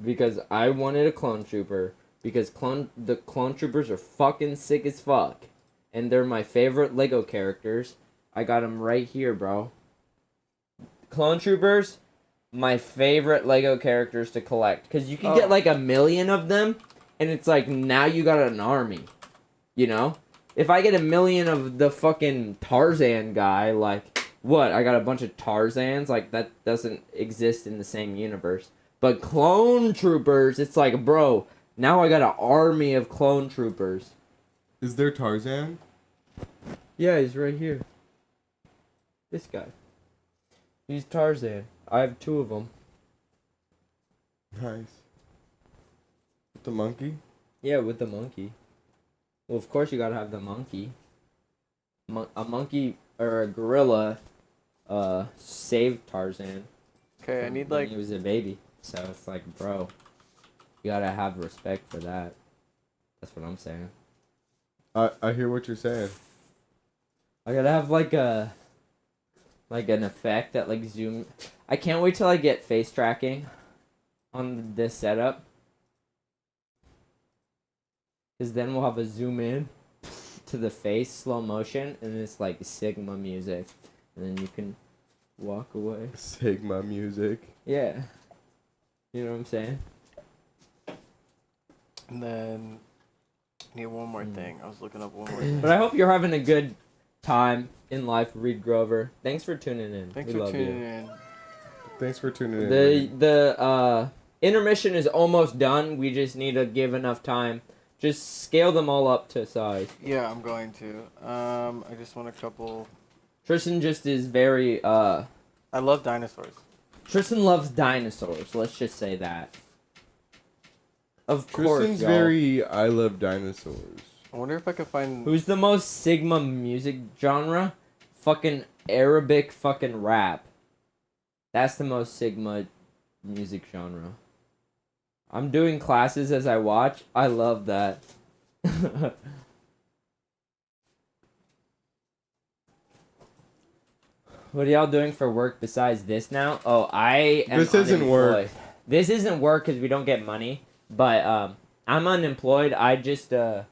[SPEAKER 6] Because I wanted a Clone Trooper. Because the Clone Troopers are fucking sick as fuck. And they're my favorite Lego characters. I got them right here, bro. Clone Troopers, my favorite Lego characters to collect. Because you can get like 1 million of them. And it's like, now you got an army. You know? If I get 1 million of the fucking Tarzan guy, like, what? I got a bunch of Tarzans? Like, that doesn't exist in the same universe. But Clone Troopers, it's like, bro, now I got an army of Clone Troopers.
[SPEAKER 5] Is there Tarzan?
[SPEAKER 6] Yeah, he's right here. This guy. He's Tarzan. I have 2 of them.
[SPEAKER 5] Nice. The monkey?
[SPEAKER 6] Yeah, with the monkey. Well, of course you gotta have the monkey. A monkey or a gorilla saved Tarzan.
[SPEAKER 2] Okay, I need
[SPEAKER 6] when
[SPEAKER 2] like
[SPEAKER 6] he was a baby. So it's like, bro, you gotta have respect for that. That's what I'm saying.
[SPEAKER 5] I hear what you're saying.
[SPEAKER 6] I gotta have like an effect that like zoom. I can't wait till I get face tracking on this setup. Because then we'll have a zoom in to the face, slow motion, and it's like Sigma music. And then you can walk away.
[SPEAKER 5] Sigma music.
[SPEAKER 6] Yeah. You know what I'm saying?
[SPEAKER 2] And then I need one more thing. I was looking up one more thing.
[SPEAKER 6] But I hope you're having a good time in life, Reed Grover. Thanks for tuning in.
[SPEAKER 2] Thanks
[SPEAKER 6] We
[SPEAKER 2] for
[SPEAKER 6] love
[SPEAKER 2] tuning
[SPEAKER 6] you.
[SPEAKER 2] in.
[SPEAKER 5] Thanks for tuning in.
[SPEAKER 6] The intermission is almost done. We just need to give enough time. Just scale them all up to size.
[SPEAKER 2] Yeah, I'm going to. I just want a couple.
[SPEAKER 6] Tristan just is very
[SPEAKER 2] I love dinosaurs.
[SPEAKER 6] Tristan loves dinosaurs. Let's just say that. Of course,
[SPEAKER 5] Tristan's
[SPEAKER 6] y'all.
[SPEAKER 5] very I love dinosaurs.
[SPEAKER 2] I wonder if I could find.
[SPEAKER 6] Who's the most Sigma music genre? Fucking Arabic fucking rap. That's the most Sigma music genre. I'm doing classes as I watch. I love that. What are y'all doing for work besides this now? Oh, I am
[SPEAKER 5] This isn't work.
[SPEAKER 6] unemployed. This isn't work because we don't get money. But I'm unemployed. I just go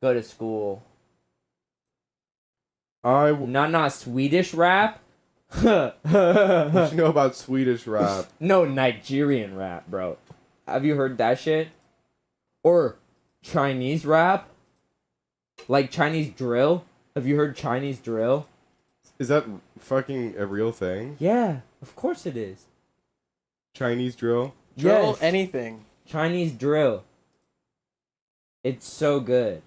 [SPEAKER 6] to school. Not Swedish rap.
[SPEAKER 5] What you know about Swedish rap?
[SPEAKER 6] No, Nigerian rap, bro. Have you heard that shit? Or Chinese rap? Like Chinese drill? Have you heard Chinese drill?
[SPEAKER 5] Is that fucking a real thing?
[SPEAKER 6] Yeah, of course it is.
[SPEAKER 5] Chinese drill?
[SPEAKER 2] Drill
[SPEAKER 6] Yes.
[SPEAKER 2] anything.
[SPEAKER 6] Chinese drill. It's so good.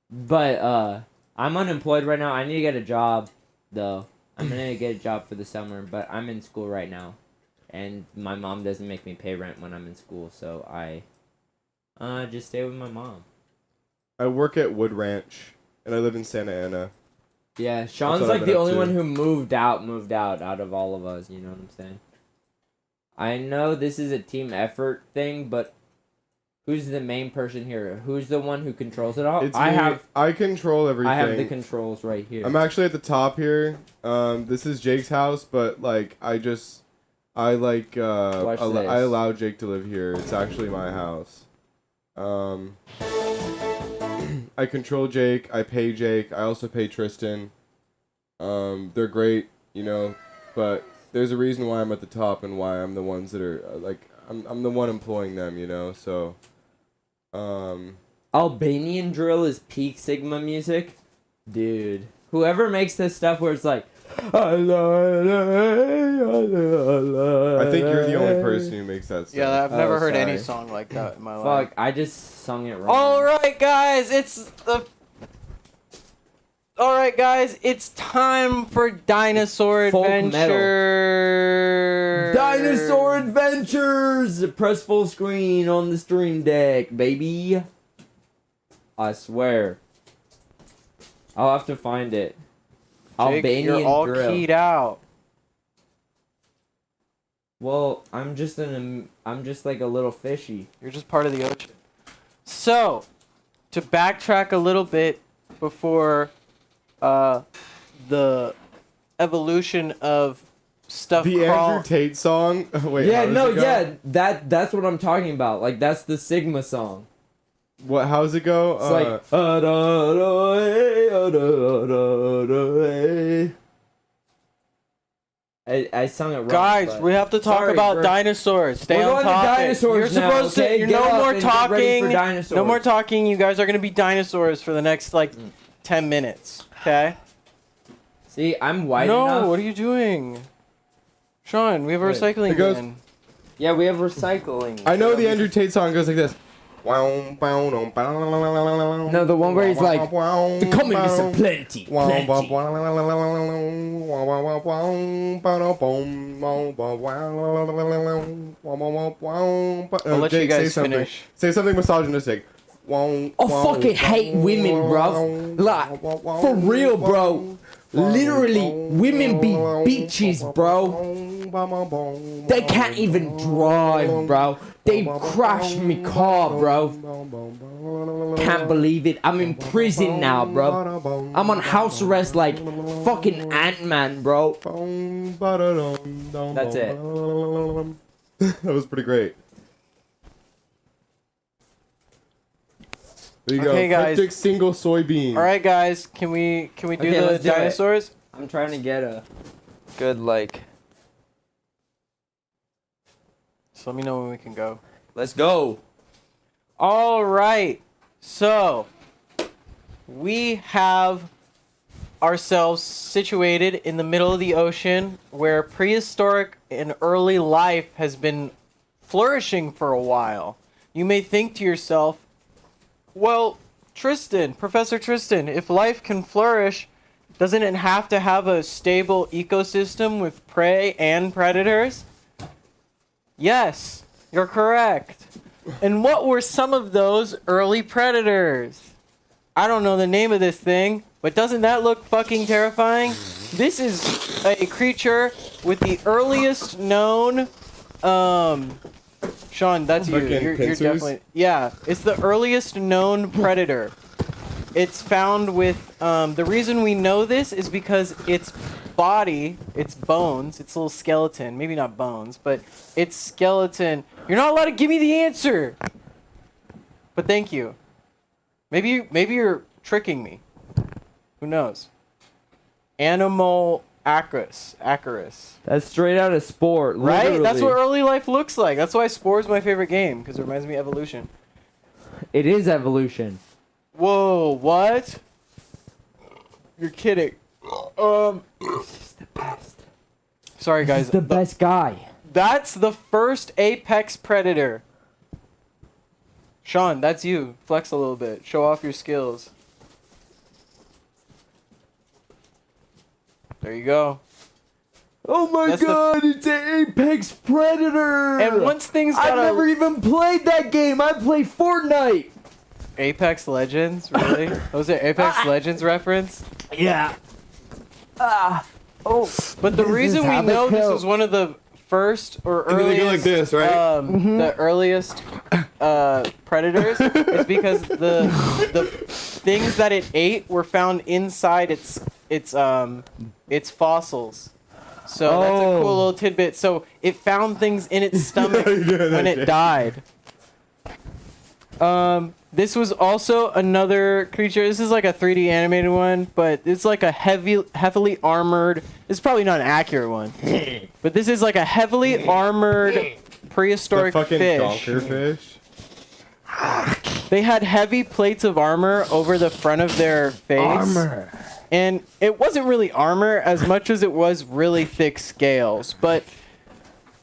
[SPEAKER 6] But I'm unemployed right now. I need to get a job though. I'm gonna get a job for the summer, but I'm in school right now. And my mom doesn't make me pay rent when I'm in school, so I just stay with my mom.
[SPEAKER 5] I work at Wood Ranch, and I live in Santa Ana.
[SPEAKER 6] Yeah,
[SPEAKER 5] That's
[SPEAKER 6] Sean's
[SPEAKER 5] what I've
[SPEAKER 6] like
[SPEAKER 5] been
[SPEAKER 6] the
[SPEAKER 5] up
[SPEAKER 6] only
[SPEAKER 5] to.
[SPEAKER 6] one who moved out of all of us, you know what I'm saying? I know this is a team effort thing, but who's the main person here? Who's the one who controls it all?
[SPEAKER 5] It's me. I control everything.
[SPEAKER 6] I have the controls right here.
[SPEAKER 5] I'm actually at the top here. This is Jake's house, but like I allow Jake to live here. It's actually my house. I control Jake. I pay Jake. I also pay Tristan. They're great, you know, but there's a reason why I'm at the top and why I'm the ones that are I'm the one employing them, you know. So,
[SPEAKER 6] Albanian drill is peak Sigma music, dude. Whoever makes this stuff where it's like,
[SPEAKER 5] I think you're the only person who makes that stuff.
[SPEAKER 2] Yeah, I've never heard any
[SPEAKER 6] sorry.
[SPEAKER 2] song like that in my life.
[SPEAKER 6] Fuck, I just sung it wrong.
[SPEAKER 2] Alright guys, it's time for Dinosaur
[SPEAKER 6] Folk
[SPEAKER 2] Adventure.
[SPEAKER 6] Dinosaur Adventures! Press full screen on the stream deck, baby. I swear. I'll have to find it.
[SPEAKER 2] Jake,
[SPEAKER 6] Albanian
[SPEAKER 2] you're all
[SPEAKER 6] drill.
[SPEAKER 2] keyed out.
[SPEAKER 6] Well, I'm just like a little fishy.
[SPEAKER 2] You're just part of the ocean. So, to backtrack a little bit before the evolution of stuff
[SPEAKER 5] The Andrew Tate song. Wait.
[SPEAKER 6] Yeah,
[SPEAKER 5] how does
[SPEAKER 6] no,
[SPEAKER 5] it go?
[SPEAKER 6] yeah, that's what I'm talking about. Like that's the Sigma song.
[SPEAKER 5] What? How's it go?
[SPEAKER 6] It's like I sung it wrong.
[SPEAKER 2] Guys,
[SPEAKER 6] but-
[SPEAKER 2] we have to talk
[SPEAKER 6] Sorry,
[SPEAKER 2] about
[SPEAKER 6] we're-
[SPEAKER 2] dinosaurs. Stay
[SPEAKER 6] We're
[SPEAKER 2] on
[SPEAKER 6] going to
[SPEAKER 2] topic.
[SPEAKER 6] dinosaurs
[SPEAKER 2] You're
[SPEAKER 6] now,
[SPEAKER 2] supposed
[SPEAKER 6] okay?
[SPEAKER 2] to. You're
[SPEAKER 6] Get
[SPEAKER 2] no
[SPEAKER 6] up
[SPEAKER 2] more
[SPEAKER 6] and get ready for
[SPEAKER 2] talking.
[SPEAKER 6] dinosaurs.
[SPEAKER 2] No more talking. You guys are gonna be dinosaurs for the next 10 minutes. Okay?
[SPEAKER 6] See, I'm white
[SPEAKER 2] No,
[SPEAKER 6] enough.
[SPEAKER 2] what are you doing? Sean, we have a
[SPEAKER 6] Wait.
[SPEAKER 2] recycling
[SPEAKER 5] It goes-
[SPEAKER 2] bin.
[SPEAKER 6] Yeah, we have recycling.
[SPEAKER 5] I know the Andrew Tate song goes like this.
[SPEAKER 6] No, the one where he's like, "The communist are plenty, plenty."
[SPEAKER 2] I'll let you guys finish.
[SPEAKER 5] Say something misogynistic.
[SPEAKER 6] I fucking hate women, bruv. Like, for real, bro. Literally, women be bitches, bro. They can't even drive, bro. They crashed me car, bro. Can't believe it. I'm in prison now, bro. I'm on house arrest like fucking Ant-Man, bro. That's it.
[SPEAKER 5] That was pretty great. There you
[SPEAKER 2] Okay,
[SPEAKER 5] go.
[SPEAKER 2] guys.
[SPEAKER 5] Cryptic single soybean.
[SPEAKER 2] All right, guys. Can we do
[SPEAKER 6] Okay,
[SPEAKER 2] the
[SPEAKER 6] let's do it.
[SPEAKER 2] dinosaurs?
[SPEAKER 6] I'm trying to get a good, like,
[SPEAKER 2] So let me know when we can go.
[SPEAKER 6] let's go.
[SPEAKER 2] All right. So we have ourselves situated in the middle of the ocean where prehistoric and early life has been flourishing for a while. You may think to yourself, well, Tristan, Professor Tristan, if life can flourish, doesn't it have to have a stable ecosystem with prey and predators? Yes, you're correct. And what were some of those early predators? I don't know the name of this thing, but doesn't that look fucking terrifying? This is a creature with the earliest known, Sean, that's you.
[SPEAKER 5] Fucking
[SPEAKER 2] You're
[SPEAKER 5] pincers?
[SPEAKER 2] definitely, yeah. It's the earliest known predator. It's found with, the reason we know this is because its body, its bones, its little skeleton, maybe not bones, but its skeleton. You're not allowed to give me the answer. But thank you. Maybe you're tricking me. Who knows? Animal Acarus.
[SPEAKER 6] That's straight out of Sport,
[SPEAKER 2] Right?
[SPEAKER 6] literally.
[SPEAKER 2] That's what early life looks like. That's why Spore's my favorite game, because it reminds me of evolution.
[SPEAKER 6] It is evolution.
[SPEAKER 2] Whoa, what? You're kidding.
[SPEAKER 6] It's the best.
[SPEAKER 2] Sorry guys.
[SPEAKER 6] He's the best guy.
[SPEAKER 2] That's the first apex predator. Sean, that's you. Flex a little bit. Show off your skills. There you go.
[SPEAKER 6] Oh my
[SPEAKER 2] That's the-
[SPEAKER 6] god, it's an Apex Predator!
[SPEAKER 2] And once things got
[SPEAKER 6] I've never even played that game. I play Fortnite.
[SPEAKER 2] Apex Legends, really? Was it Apex Legends reference?
[SPEAKER 6] Yeah. Oh.
[SPEAKER 2] But the
[SPEAKER 6] This
[SPEAKER 2] reason
[SPEAKER 6] is
[SPEAKER 2] we
[SPEAKER 6] how they
[SPEAKER 2] know this
[SPEAKER 6] kill.
[SPEAKER 2] was one of the first or
[SPEAKER 5] And then they
[SPEAKER 2] earliest,
[SPEAKER 5] go like this, right?
[SPEAKER 2] the earliest predators is because the things that it ate were found inside its fossils. So that's a
[SPEAKER 6] Oh.
[SPEAKER 2] cool little tidbit. So it found things in its stomach
[SPEAKER 5] You're doing
[SPEAKER 2] when
[SPEAKER 5] that
[SPEAKER 2] it
[SPEAKER 5] shit.
[SPEAKER 2] died. This was also another creature. This is like a 3D animated one, but it's like a heavily armored. It's probably not an accurate one, but this is like a heavily armored
[SPEAKER 5] The
[SPEAKER 2] prehistoric
[SPEAKER 5] fucking
[SPEAKER 2] fish.
[SPEAKER 5] donker fish.
[SPEAKER 2] They had heavy plates of armor over the front of their face.
[SPEAKER 6] Armor.
[SPEAKER 2] And it wasn't really armor as much as it was really thick scales. But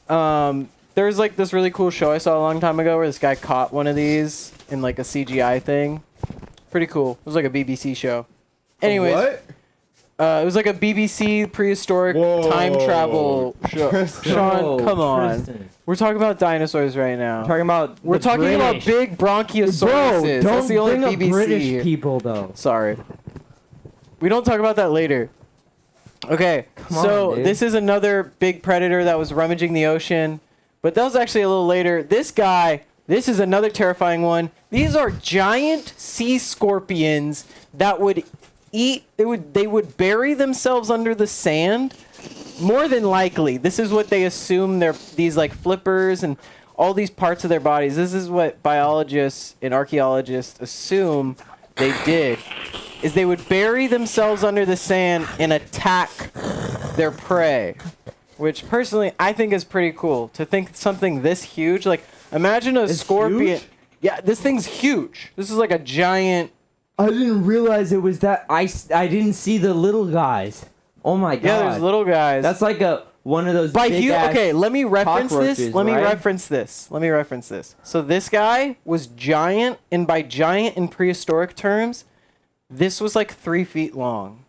[SPEAKER 2] there's like this really cool show I saw a long time ago where this guy caught one of these in like a CGI thing. Pretty cool. It was like a BBC show. Anyways,
[SPEAKER 5] What?
[SPEAKER 2] it was like a BBC prehistoric
[SPEAKER 5] Whoa.
[SPEAKER 2] time travel show. Sean,
[SPEAKER 6] Oh,
[SPEAKER 2] come on.
[SPEAKER 6] Tristan.
[SPEAKER 2] We're talking about dinosaurs right now.
[SPEAKER 6] Talking about
[SPEAKER 2] We're
[SPEAKER 6] the
[SPEAKER 2] talking about
[SPEAKER 6] British.
[SPEAKER 2] big bronciosauruses.
[SPEAKER 6] Bro,
[SPEAKER 2] That's
[SPEAKER 6] don't
[SPEAKER 2] the only
[SPEAKER 6] bring up
[SPEAKER 2] BBC.
[SPEAKER 6] British people though.
[SPEAKER 2] Sorry. We don't talk about that later. Okay,
[SPEAKER 6] Come
[SPEAKER 2] so
[SPEAKER 6] on, dude.
[SPEAKER 2] this is another big predator that was rummaging the ocean, but that was actually a little later. This is another terrifying one. These are giant sea scorpions that would eat. They would bury themselves under the sand. More than likely, this is what they assume. They're these like flippers and all these parts of their bodies. This is what biologists and archaeologists assume they did. Is they would bury themselves under the sand and attack their prey, which personally I think is pretty cool. To think something this huge, like imagine a scorpion.
[SPEAKER 6] huge?
[SPEAKER 2] Yeah, this thing's huge. This is like a giant.
[SPEAKER 6] I didn't realize it was that. I didn't see the little guys. Oh my god.
[SPEAKER 2] Yeah, there's little guys.
[SPEAKER 6] That's like one of those
[SPEAKER 2] by
[SPEAKER 6] big
[SPEAKER 2] huge.
[SPEAKER 6] ass
[SPEAKER 2] Okay, let me reference this.
[SPEAKER 6] cockroaches,
[SPEAKER 2] Let me
[SPEAKER 6] right?
[SPEAKER 2] reference this. Let me reference this. So this guy was giant, and by giant in prehistoric terms, this was like 3 feet long,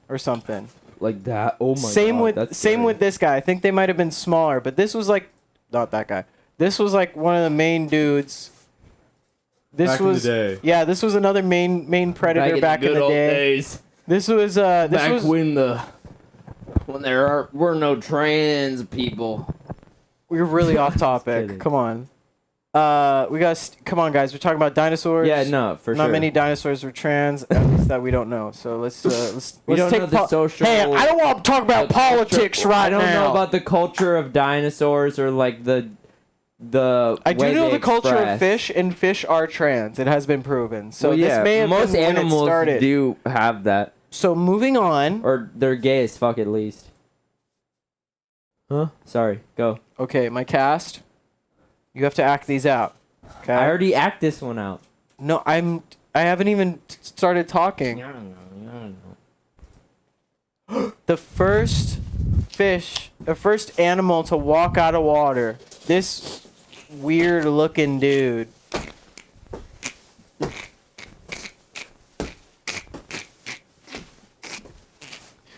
[SPEAKER 2] or something.
[SPEAKER 6] like that. Oh my
[SPEAKER 2] Same
[SPEAKER 6] god.
[SPEAKER 2] with
[SPEAKER 6] that's
[SPEAKER 2] same
[SPEAKER 6] scary.
[SPEAKER 2] with this guy. I think they might have been smaller, but this was like not that guy. This was like one of the main dudes. This
[SPEAKER 5] Back in
[SPEAKER 2] was
[SPEAKER 5] the day.
[SPEAKER 2] yeah. This was another main predator back in the day.
[SPEAKER 6] days.
[SPEAKER 2] This was
[SPEAKER 6] when there were no trans people.
[SPEAKER 2] we're really off topic.
[SPEAKER 6] kidding.
[SPEAKER 2] Come on. Come on, guys. We're talking about dinosaurs.
[SPEAKER 6] Yeah, no, for
[SPEAKER 2] Not
[SPEAKER 6] sure.
[SPEAKER 2] many dinosaurs were trans, at least that we don't know. So let's
[SPEAKER 6] We don't
[SPEAKER 2] take
[SPEAKER 6] know the social-
[SPEAKER 2] Hey, I don't want to talk about
[SPEAKER 6] the culture-
[SPEAKER 2] politics right now.
[SPEAKER 6] I don't know about the culture of dinosaurs or like the
[SPEAKER 2] I do
[SPEAKER 6] way
[SPEAKER 2] know
[SPEAKER 6] they
[SPEAKER 2] the culture of
[SPEAKER 6] express.
[SPEAKER 2] fish, and fish are trans. It has been proven. So
[SPEAKER 6] Well, yeah,
[SPEAKER 2] this may have
[SPEAKER 6] most
[SPEAKER 2] been when it
[SPEAKER 6] animals
[SPEAKER 2] started.
[SPEAKER 6] do have that,
[SPEAKER 2] So moving on.
[SPEAKER 6] or they're gay as fuck at least. Huh? Sorry, go.
[SPEAKER 2] Okay, my cast. You have to act these out. Okay.
[SPEAKER 6] I already act this one out.
[SPEAKER 2] No, I haven't even started talking. The first fish, the first animal to walk out of water. This weird looking dude.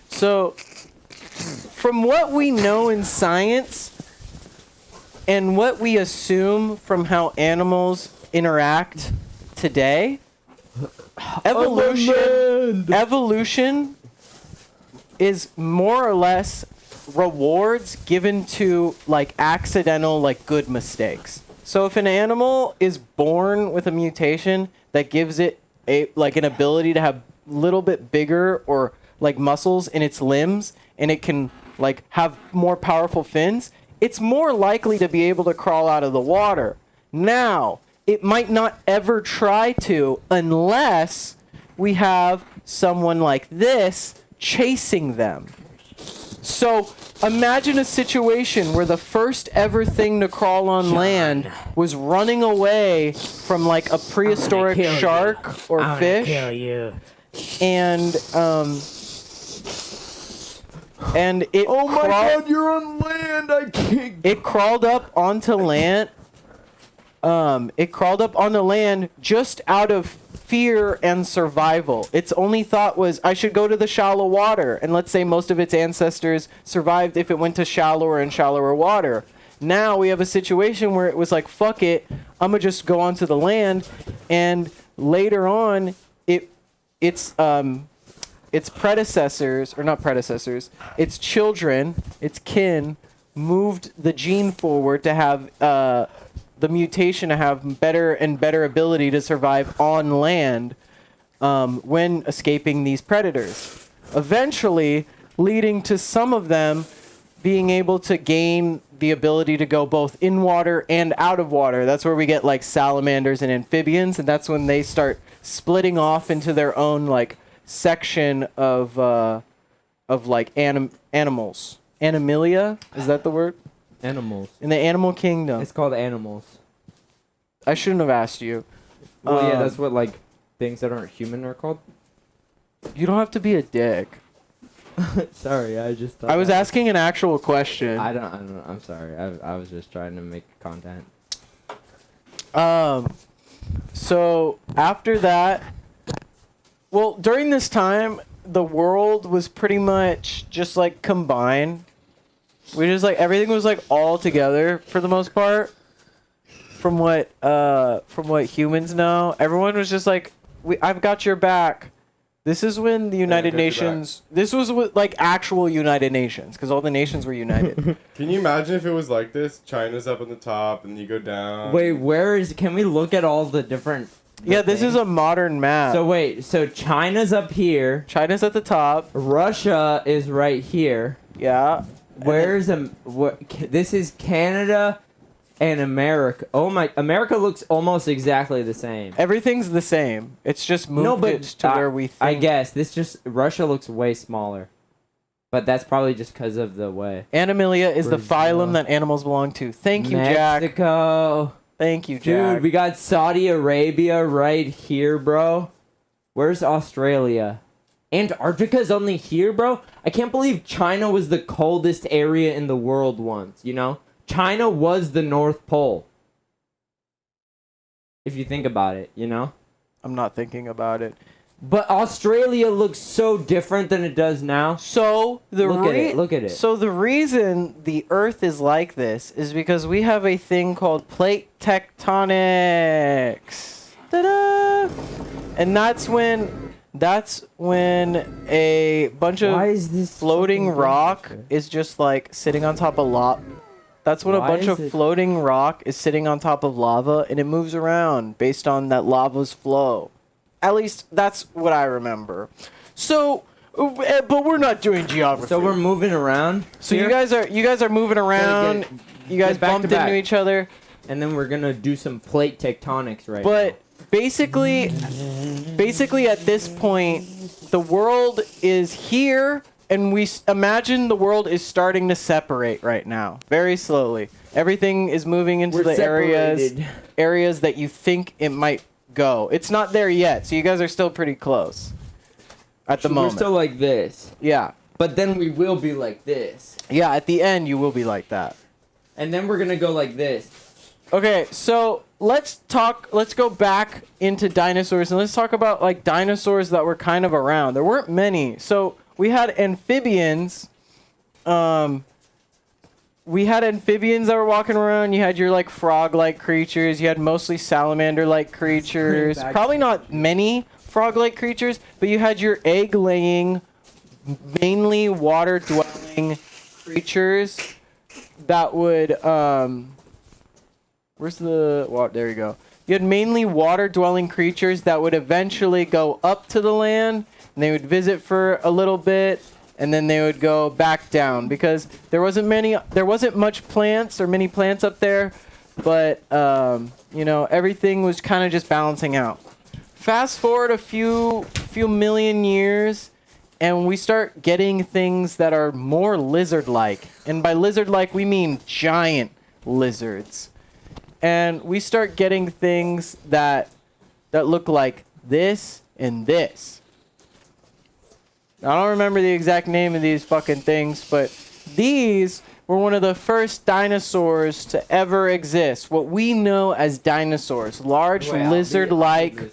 [SPEAKER 2] So, from what we know in science and what we assume from how animals interact today, evolution is more or less rewards given to like accidental like good mistakes. So if an animal is born with a mutation that gives it a like an ability to have a little bit bigger or like muscles in its limbs, and it can like have more powerful fins, it's more likely to be able to crawl out of the water. Now, it might not ever try to unless we have someone like this chasing them. So imagine a situation where the first ever thing to crawl on land was running away from like a prehistoric shark or fish. And it
[SPEAKER 5] Oh my god, you're on land! I can't.
[SPEAKER 2] it crawled up onto land. It crawled up onto land just out of fear and survival. Its only thought was, I should go to the shallow water. And let's say most of its ancestors survived if it went to shallower and shallower water. Now we have a situation where it was like, fuck it, I'm gonna just go onto the land. And later on, its predecessors, or not predecessors, its children, its kin, moved the gene forward to have the mutation to have better and better ability to survive on land when escaping these predators. Eventually, leading to some of them being able to gain the ability to go both in water and out of water. That's where we get like salamanders and amphibians, and that's when they start splitting off into their own like section of like animals. Animalia, is that the word?
[SPEAKER 6] Animals.
[SPEAKER 2] In the animal kingdom.
[SPEAKER 6] It's called animals.
[SPEAKER 2] I shouldn't have asked you.
[SPEAKER 6] Well, yeah, that's what like things that aren't human are called.
[SPEAKER 2] You don't have to be a dick.
[SPEAKER 6] Sorry, I just thought
[SPEAKER 2] I was
[SPEAKER 6] that-
[SPEAKER 2] asking an actual question.
[SPEAKER 6] I don't. I'm sorry. I was just trying to make content.
[SPEAKER 2] So after that, well, during this time, the world was pretty much just like combined. We just like everything was like all together for the most part. From what humans know, everyone was just like, I've got your back. This is when the United
[SPEAKER 5] got your back.
[SPEAKER 2] Nations. This was with, like actual United Nations, because all the nations were united.
[SPEAKER 5] Can you imagine if it was like this? China's up on the top, and you go down.
[SPEAKER 6] Wait, where is? Can we look at all the different?
[SPEAKER 2] Yeah, this is
[SPEAKER 6] things?
[SPEAKER 2] a modern map.
[SPEAKER 6] So wait, so China's up here.
[SPEAKER 2] China's at the top.
[SPEAKER 6] Russia is right here.
[SPEAKER 2] Yeah.
[SPEAKER 6] Where's this is Canada and America. Oh my, America looks almost exactly the same.
[SPEAKER 2] Everything's the same. It's just moved
[SPEAKER 6] No, but
[SPEAKER 2] it to where we think.
[SPEAKER 6] I guess this just Russia looks way smaller, but that's probably just because of the way.
[SPEAKER 2] Animalia is the
[SPEAKER 6] Brazil.
[SPEAKER 2] phylum that animals belong to. Thank you, Jack.
[SPEAKER 6] Mexico.
[SPEAKER 2] Thank you, Jack.
[SPEAKER 6] Dude, we got Saudi Arabia right here, bro. Where's Australia? Antarctica's only here, bro. I can't believe China was the coldest area in the world once, you know? China was the North Pole. If you think about it, you know?
[SPEAKER 2] I'm not thinking about it.
[SPEAKER 6] But Australia looks so different than it does now.
[SPEAKER 2] So
[SPEAKER 6] Look at it.
[SPEAKER 2] So the reason the Earth is like this is because we have a thing called plate tectonics. Ta-da! And that's when a bunch
[SPEAKER 6] Why
[SPEAKER 2] of
[SPEAKER 6] is this
[SPEAKER 2] floating
[SPEAKER 6] fucking
[SPEAKER 2] rock
[SPEAKER 6] bullshit?
[SPEAKER 2] is just like sitting on top of lava. That's when
[SPEAKER 6] Why
[SPEAKER 2] a bunch
[SPEAKER 6] is
[SPEAKER 2] of
[SPEAKER 6] it-
[SPEAKER 2] floating rock is sitting on top of lava and it moves around based on that lava's flow. At least that's what I remember. So, but we're not doing geography.
[SPEAKER 6] So we're moving around.
[SPEAKER 2] So
[SPEAKER 6] here,
[SPEAKER 2] you guys are moving around. You guys
[SPEAKER 6] get back to
[SPEAKER 2] bumped
[SPEAKER 6] back.
[SPEAKER 2] into each other.
[SPEAKER 6] and then we're gonna do some plate tectonics right
[SPEAKER 2] But basically at this point, the world is here, and we imagine the world is starting to separate right now, very slowly. Everything is moving into
[SPEAKER 6] We're
[SPEAKER 2] the
[SPEAKER 6] separated.
[SPEAKER 2] areas that you think it might go. It's not there yet, so you guys are still pretty close at the
[SPEAKER 6] We're
[SPEAKER 2] moment.
[SPEAKER 6] still like this,
[SPEAKER 2] Yeah.
[SPEAKER 6] but then we will be like this,
[SPEAKER 2] Yeah, at the end you will be like that.
[SPEAKER 6] and then we're gonna go like this.
[SPEAKER 2] Okay, so let's go back into dinosaurs, and let's talk about like dinosaurs that were kind of around. There weren't many. So we had amphibians. We had amphibians that were walking around. You had your like frog-like creatures. You had mostly salamander-like creatures.
[SPEAKER 6] Back-
[SPEAKER 2] Probably not many frog-like creatures, but you had your egg-laying, mainly water-dwelling creatures that would where's the water? There you go. You had mainly water-dwelling creatures that would eventually go up to the land, and they would visit for a little bit, and then they would go back down because there wasn't much plants or many plants up there, but you know, everything was kind of just balancing out. Fast forward a few million years, and we start getting things that are more lizard-like, and by lizard-like we mean giant lizards. And we start getting things that look like this and this. I don't remember the exact name of these fucking things, but these were one of the first dinosaurs to ever exist. What we know as dinosaurs, large lizard-like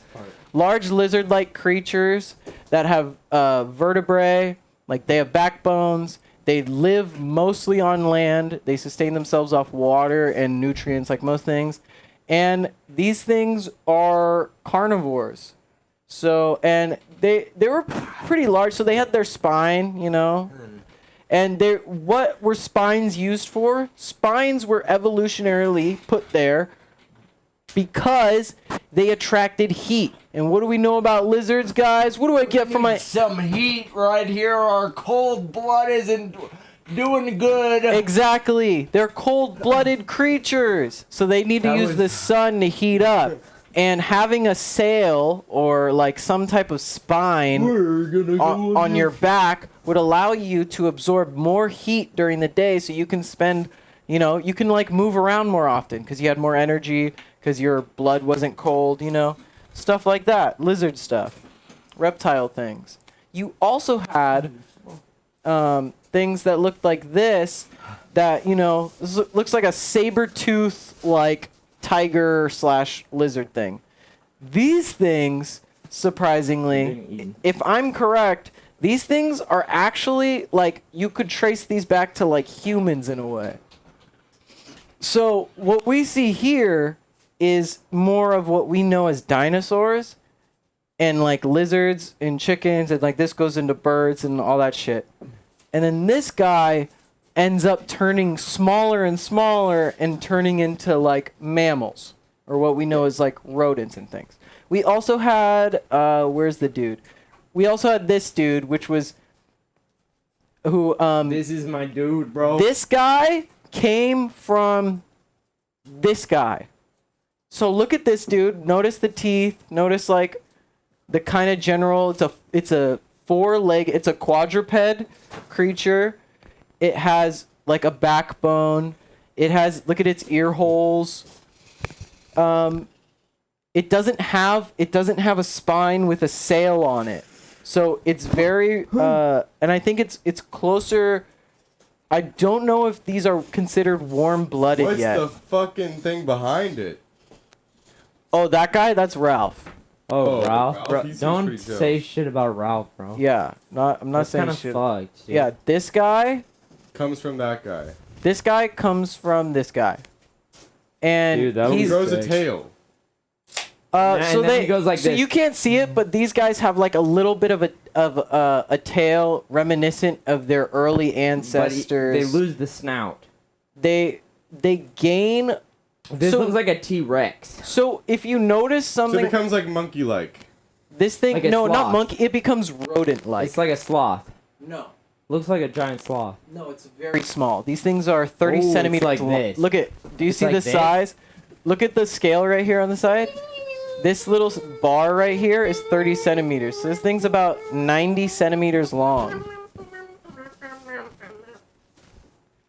[SPEAKER 2] creatures that have vertebrae, like they have backbones. They live mostly on land. They sustain themselves off water and nutrients like most things. And these things are carnivores. So, and they were pretty large. So they had their spine, you know. And what were spines used for? Spines were evolutionarily put there because they attracted heat. And what do we know about lizards, guys? What do I get from my...
[SPEAKER 6] Some heat right here. Our cold blood isn't doing good.
[SPEAKER 2] Exactly. They're cold-blooded creatures. So they need to use the sun to heat up. And having a sail or like some type of spine on your back would allow you to absorb more heat during the day, so you can spend, you know, you can like move around more often because you had more energy because your blood wasn't cold, you know. Stuff like that. Lizard stuff. Reptile things. You also had things that looked like this that, you know, looks like a saber-tooth like tiger/lizard thing. These things, surprisingly, if I'm correct, these things are actually like, you could trace these back to like humans in a way. So what we see here is more of what we know as dinosaurs, and like lizards and chickens, and like this goes into birds and all that shit. And then this guy ends up turning smaller and smaller and turning into like mammals, or what we know as like rodents and things. We also had where's the dude? We also had this dude, which was who
[SPEAKER 6] This is my dude, bro.
[SPEAKER 2] this guy came from this guy. So look at this dude. Notice the teeth. Notice like the kind of general. It's a it's a quadruped creature. It has like a backbone. It has, look at its ear holes. It doesn't have a spine with a sail on it. So it's very and I think it's closer. I don't know if these are considered warm-blooded yet.
[SPEAKER 5] What's the fucking thing behind it?
[SPEAKER 2] Oh, that guy? That's Ralph.
[SPEAKER 6] Oh, Ralph.
[SPEAKER 5] Ralph, he seems
[SPEAKER 6] Don't
[SPEAKER 5] pretty dope.
[SPEAKER 6] say shit about Ralph, bro.
[SPEAKER 2] Yeah, I'm not
[SPEAKER 6] That's
[SPEAKER 2] saying
[SPEAKER 6] kind of
[SPEAKER 2] shit.
[SPEAKER 6] fucked. Dude.
[SPEAKER 2] Yeah, this guy
[SPEAKER 5] Comes from that guy.
[SPEAKER 2] This guy comes from this guy, and
[SPEAKER 6] Dude, that
[SPEAKER 5] He
[SPEAKER 6] was
[SPEAKER 5] grows a
[SPEAKER 6] sick.
[SPEAKER 5] tail.
[SPEAKER 6] And
[SPEAKER 2] so
[SPEAKER 6] then he goes like
[SPEAKER 2] so
[SPEAKER 6] this.
[SPEAKER 2] you can't see it, but these guys have like a little bit of a tail reminiscent of their early
[SPEAKER 6] But
[SPEAKER 2] ancestors.
[SPEAKER 6] they lose the snout.
[SPEAKER 2] They gain.
[SPEAKER 6] This
[SPEAKER 2] So-
[SPEAKER 6] looks like a T-Rex.
[SPEAKER 2] So if you notice
[SPEAKER 5] So
[SPEAKER 2] something,
[SPEAKER 5] it becomes like monkey-like.
[SPEAKER 2] this thing
[SPEAKER 6] like a
[SPEAKER 2] no, not
[SPEAKER 6] sloth.
[SPEAKER 2] monkey. It becomes rodent-like.
[SPEAKER 6] It's like a sloth.
[SPEAKER 2] No.
[SPEAKER 6] Looks like a giant sloth.
[SPEAKER 2] No, it's very small. These things are 30
[SPEAKER 6] Ooh, it's
[SPEAKER 2] centimeters
[SPEAKER 6] like
[SPEAKER 2] long.
[SPEAKER 6] this.
[SPEAKER 2] Look at. Do you
[SPEAKER 6] It's
[SPEAKER 2] see
[SPEAKER 6] like
[SPEAKER 2] the
[SPEAKER 6] this?
[SPEAKER 2] size? Look at the scale right here on the side. This little bar right here is 30 centimeters. So this thing's about 90 centimeters long.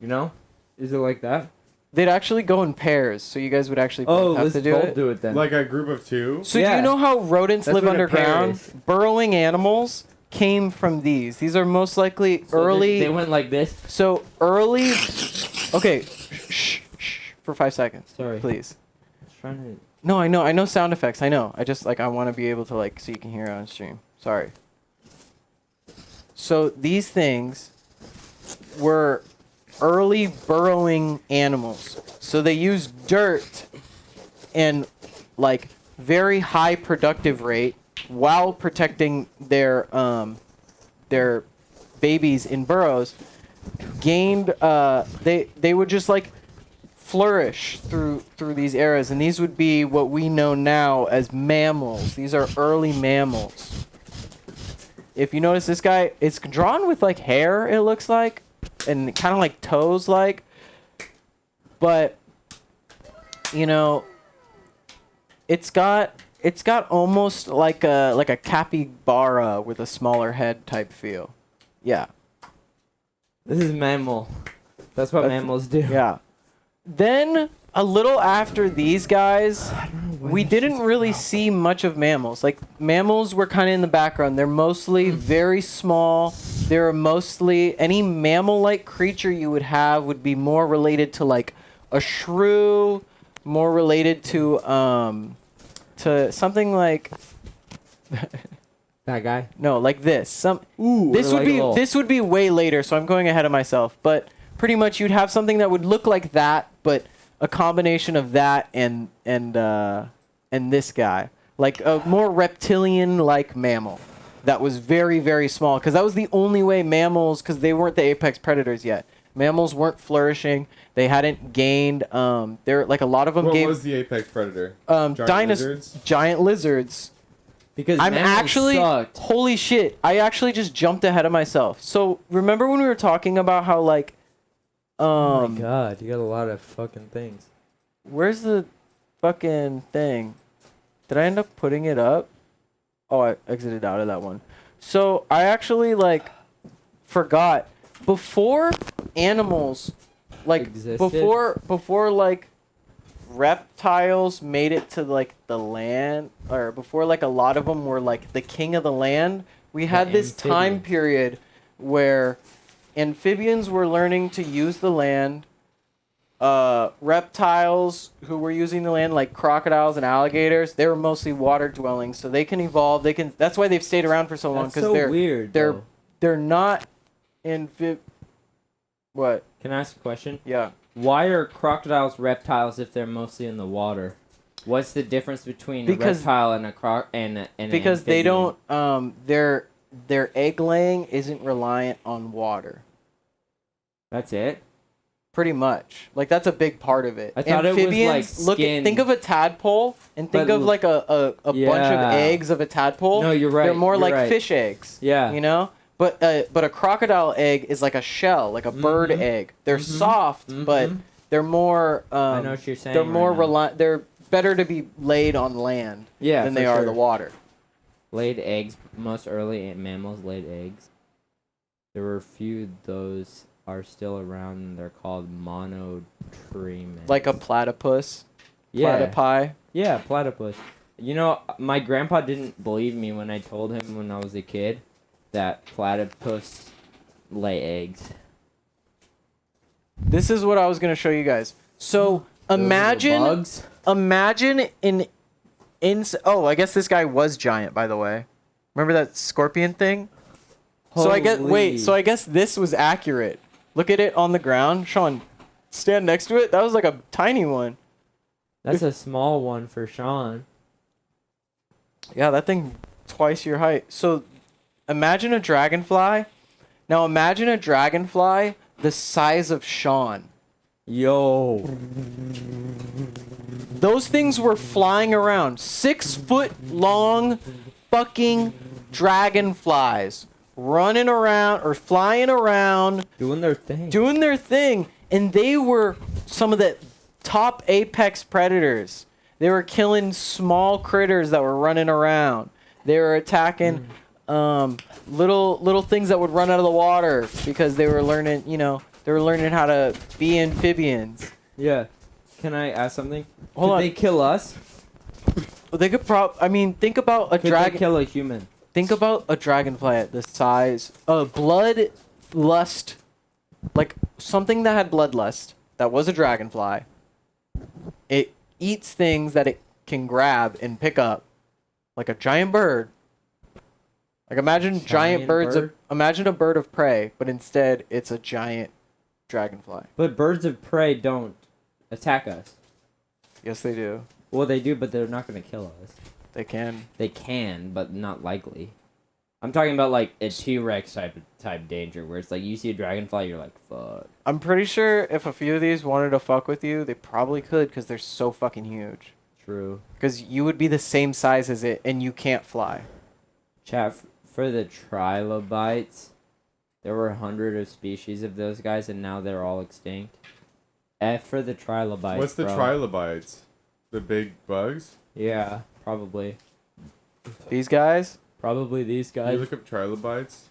[SPEAKER 6] You know? Is it like that?
[SPEAKER 2] They'd actually go in pairs, so you guys would actually
[SPEAKER 6] Oh,
[SPEAKER 2] have
[SPEAKER 6] let's
[SPEAKER 2] to do
[SPEAKER 6] both
[SPEAKER 2] it.
[SPEAKER 6] do it then.
[SPEAKER 5] Like a group of two.
[SPEAKER 2] So do
[SPEAKER 6] Yeah.
[SPEAKER 2] you know how rodents
[SPEAKER 6] That's
[SPEAKER 2] live
[SPEAKER 6] what a pair
[SPEAKER 2] underground?
[SPEAKER 6] is.
[SPEAKER 2] Burrowing animals came from these. These are most likely
[SPEAKER 6] So
[SPEAKER 2] early.
[SPEAKER 6] They went like this.
[SPEAKER 2] So early. Okay, shh, for 5 seconds.
[SPEAKER 6] Sorry.
[SPEAKER 2] Please.
[SPEAKER 6] I was trying to.
[SPEAKER 2] No, I know sound effects. I know. I just I want to be able to so you can hear it on stream. Sorry. So these things were early burrowing animals. So they used dirt and very high productive rate while protecting their babies in burrows. Gained they would just flourish through these eras, and these would be what we know now as mammals. These are early mammals. If you notice, this guy, it's drawn with hair, it looks like, and kind of like toes but it's got almost like a capybara with a smaller head type feel. Yeah.
[SPEAKER 6] This is mammal. That's what mammals do.
[SPEAKER 2] Yeah. Then a little after these guys, we didn't really see much of mammals. Mammals were kind of in the background. They're mostly very small. They're mostly any mammal-like creature you would have would be more related to a shrew, more related to something like
[SPEAKER 6] That guy.
[SPEAKER 2] no, like this.
[SPEAKER 6] Ooh.
[SPEAKER 2] This would be way later, so I'm going ahead of myself. But pretty much you'd have something that would look like that, but a combination of that and this guy, like a more reptilian-like mammal that was very, very small, because that was the only way mammals, because they weren't the apex predators yet. Mammals weren't flourishing. They hadn't gained. There a lot of them
[SPEAKER 5] What
[SPEAKER 2] gave
[SPEAKER 5] was the apex predator?
[SPEAKER 2] dinosaurs, giant lizards.
[SPEAKER 6] Because
[SPEAKER 2] I'm
[SPEAKER 6] mammals
[SPEAKER 2] actually
[SPEAKER 6] sucked.
[SPEAKER 2] holy shit. I actually just jumped ahead of myself. So remember when we were talking about how
[SPEAKER 6] Oh my god, you got a lot of fucking things.
[SPEAKER 2] where's the fucking thing? Did I end up putting it up? Oh, I exited out of that one. So I actually forgot before animals
[SPEAKER 6] Existed?
[SPEAKER 2] before reptiles made it to the land, or before a lot of them were the king of the land, we had this time
[SPEAKER 6] amphibians.
[SPEAKER 2] period where amphibians were learning to use the land. Reptiles who were using the land, like crocodiles and alligators, they were mostly water dwelling, so they can evolve. That's why they've stayed around for so long,
[SPEAKER 6] That's
[SPEAKER 2] because
[SPEAKER 6] so
[SPEAKER 2] they're
[SPEAKER 6] weird.
[SPEAKER 2] they're
[SPEAKER 6] though.
[SPEAKER 2] they're not what?
[SPEAKER 6] Can I ask a question?
[SPEAKER 2] Yeah.
[SPEAKER 6] Why are crocodiles reptiles if they're mostly in the water? What's the difference between
[SPEAKER 2] Because-
[SPEAKER 6] a reptile and a croc and an
[SPEAKER 2] Because they
[SPEAKER 6] amphibian?
[SPEAKER 2] don't their egg laying isn't reliant on water.
[SPEAKER 6] That's it.
[SPEAKER 2] Pretty much. Like that's a big part of it.
[SPEAKER 6] I thought it was, like, skin.
[SPEAKER 2] think of a tadpole and think
[SPEAKER 6] But
[SPEAKER 2] of like a bunch of
[SPEAKER 6] yeah.
[SPEAKER 2] eggs of a tadpole.
[SPEAKER 6] No, you're right.
[SPEAKER 2] They're more
[SPEAKER 6] you're
[SPEAKER 2] like
[SPEAKER 6] right.
[SPEAKER 2] fish eggs.
[SPEAKER 6] Yeah.
[SPEAKER 2] You know? But a crocodile egg is like a shell, like a bird
[SPEAKER 6] Mhm.
[SPEAKER 2] egg. They're
[SPEAKER 6] Mhm.
[SPEAKER 2] soft, but
[SPEAKER 6] Mhm.
[SPEAKER 2] they're more
[SPEAKER 6] I know what you're saying.
[SPEAKER 2] they're more
[SPEAKER 6] right now.
[SPEAKER 2] reliant. They're better to be laid on land
[SPEAKER 6] Yeah,
[SPEAKER 2] than
[SPEAKER 6] for
[SPEAKER 2] they are
[SPEAKER 6] sure.
[SPEAKER 2] the water.
[SPEAKER 6] Laid eggs. Most early mammals laid eggs. There were a few those are still around, and they're called monotremes.
[SPEAKER 2] Like a platypus,
[SPEAKER 6] yeah,
[SPEAKER 2] platypi.
[SPEAKER 6] yeah, platypus. You know, my grandpa didn't believe me when I told him when I was a kid that platypus lay eggs.
[SPEAKER 2] This is what I was gonna show you guys. So
[SPEAKER 6] Those are the
[SPEAKER 2] imagine,
[SPEAKER 6] bugs.
[SPEAKER 2] imagine oh, I guess this guy was giant, by the way. Remember that scorpion thing? So I guess
[SPEAKER 6] Holy.
[SPEAKER 2] so I guess this was accurate. Look at it on the ground, Sean. Stand next to it. That was like a tiny one.
[SPEAKER 6] That's a small one for Sean.
[SPEAKER 2] Yeah, that thing twice your height. So imagine a dragonfly. Now imagine a dragonfly the size of Sean.
[SPEAKER 6] Yo.
[SPEAKER 2] Those things were flying around. 6 foot long fucking dragonflies running around or flying around
[SPEAKER 6] Doing their thing.
[SPEAKER 2] doing their thing, and they were some of the top apex predators. They were killing small critters that were running around. They were attacking little things that would run out of the water because they were learning, they were learning how to be amphibians.
[SPEAKER 6] Yeah. Can I ask something?
[SPEAKER 2] Hold
[SPEAKER 6] Could
[SPEAKER 2] on.
[SPEAKER 6] they kill us?
[SPEAKER 2] They could think about a
[SPEAKER 6] Could they
[SPEAKER 2] dragon.
[SPEAKER 6] kill a human?
[SPEAKER 2] Think about a dragonfly at the size of bloodlust, like something that had bloodlust that was a dragonfly. It eats things that it can grab and pick up, like a giant bird. Like imagine giant birds.
[SPEAKER 6] bird?
[SPEAKER 2] Imagine a bird of prey, but instead it's a giant dragonfly.
[SPEAKER 6] But birds of prey don't attack us.
[SPEAKER 2] Yes, they do.
[SPEAKER 6] Well, they do, but they're not going to kill us.
[SPEAKER 2] They can.
[SPEAKER 6] They can, but not likely. I'm talking about like a T-Rex type danger, where it's like you see a dragonfly, you're like, fuck.
[SPEAKER 2] I'm pretty sure if a few of these wanted to fuck with you, they probably could because they're so fucking huge.
[SPEAKER 6] True.
[SPEAKER 2] Because you would be the same size as it, and you can't fly.
[SPEAKER 6] Chat, for the trilobites, there were 100 of species of those guys, and now they're all extinct. F for the trilobites.
[SPEAKER 5] What's the
[SPEAKER 6] bro.
[SPEAKER 5] trilobites? The big bugs?
[SPEAKER 6] Yeah, probably.
[SPEAKER 2] These guys?
[SPEAKER 6] Probably these
[SPEAKER 5] Can
[SPEAKER 6] guys.
[SPEAKER 5] you look up trilobites?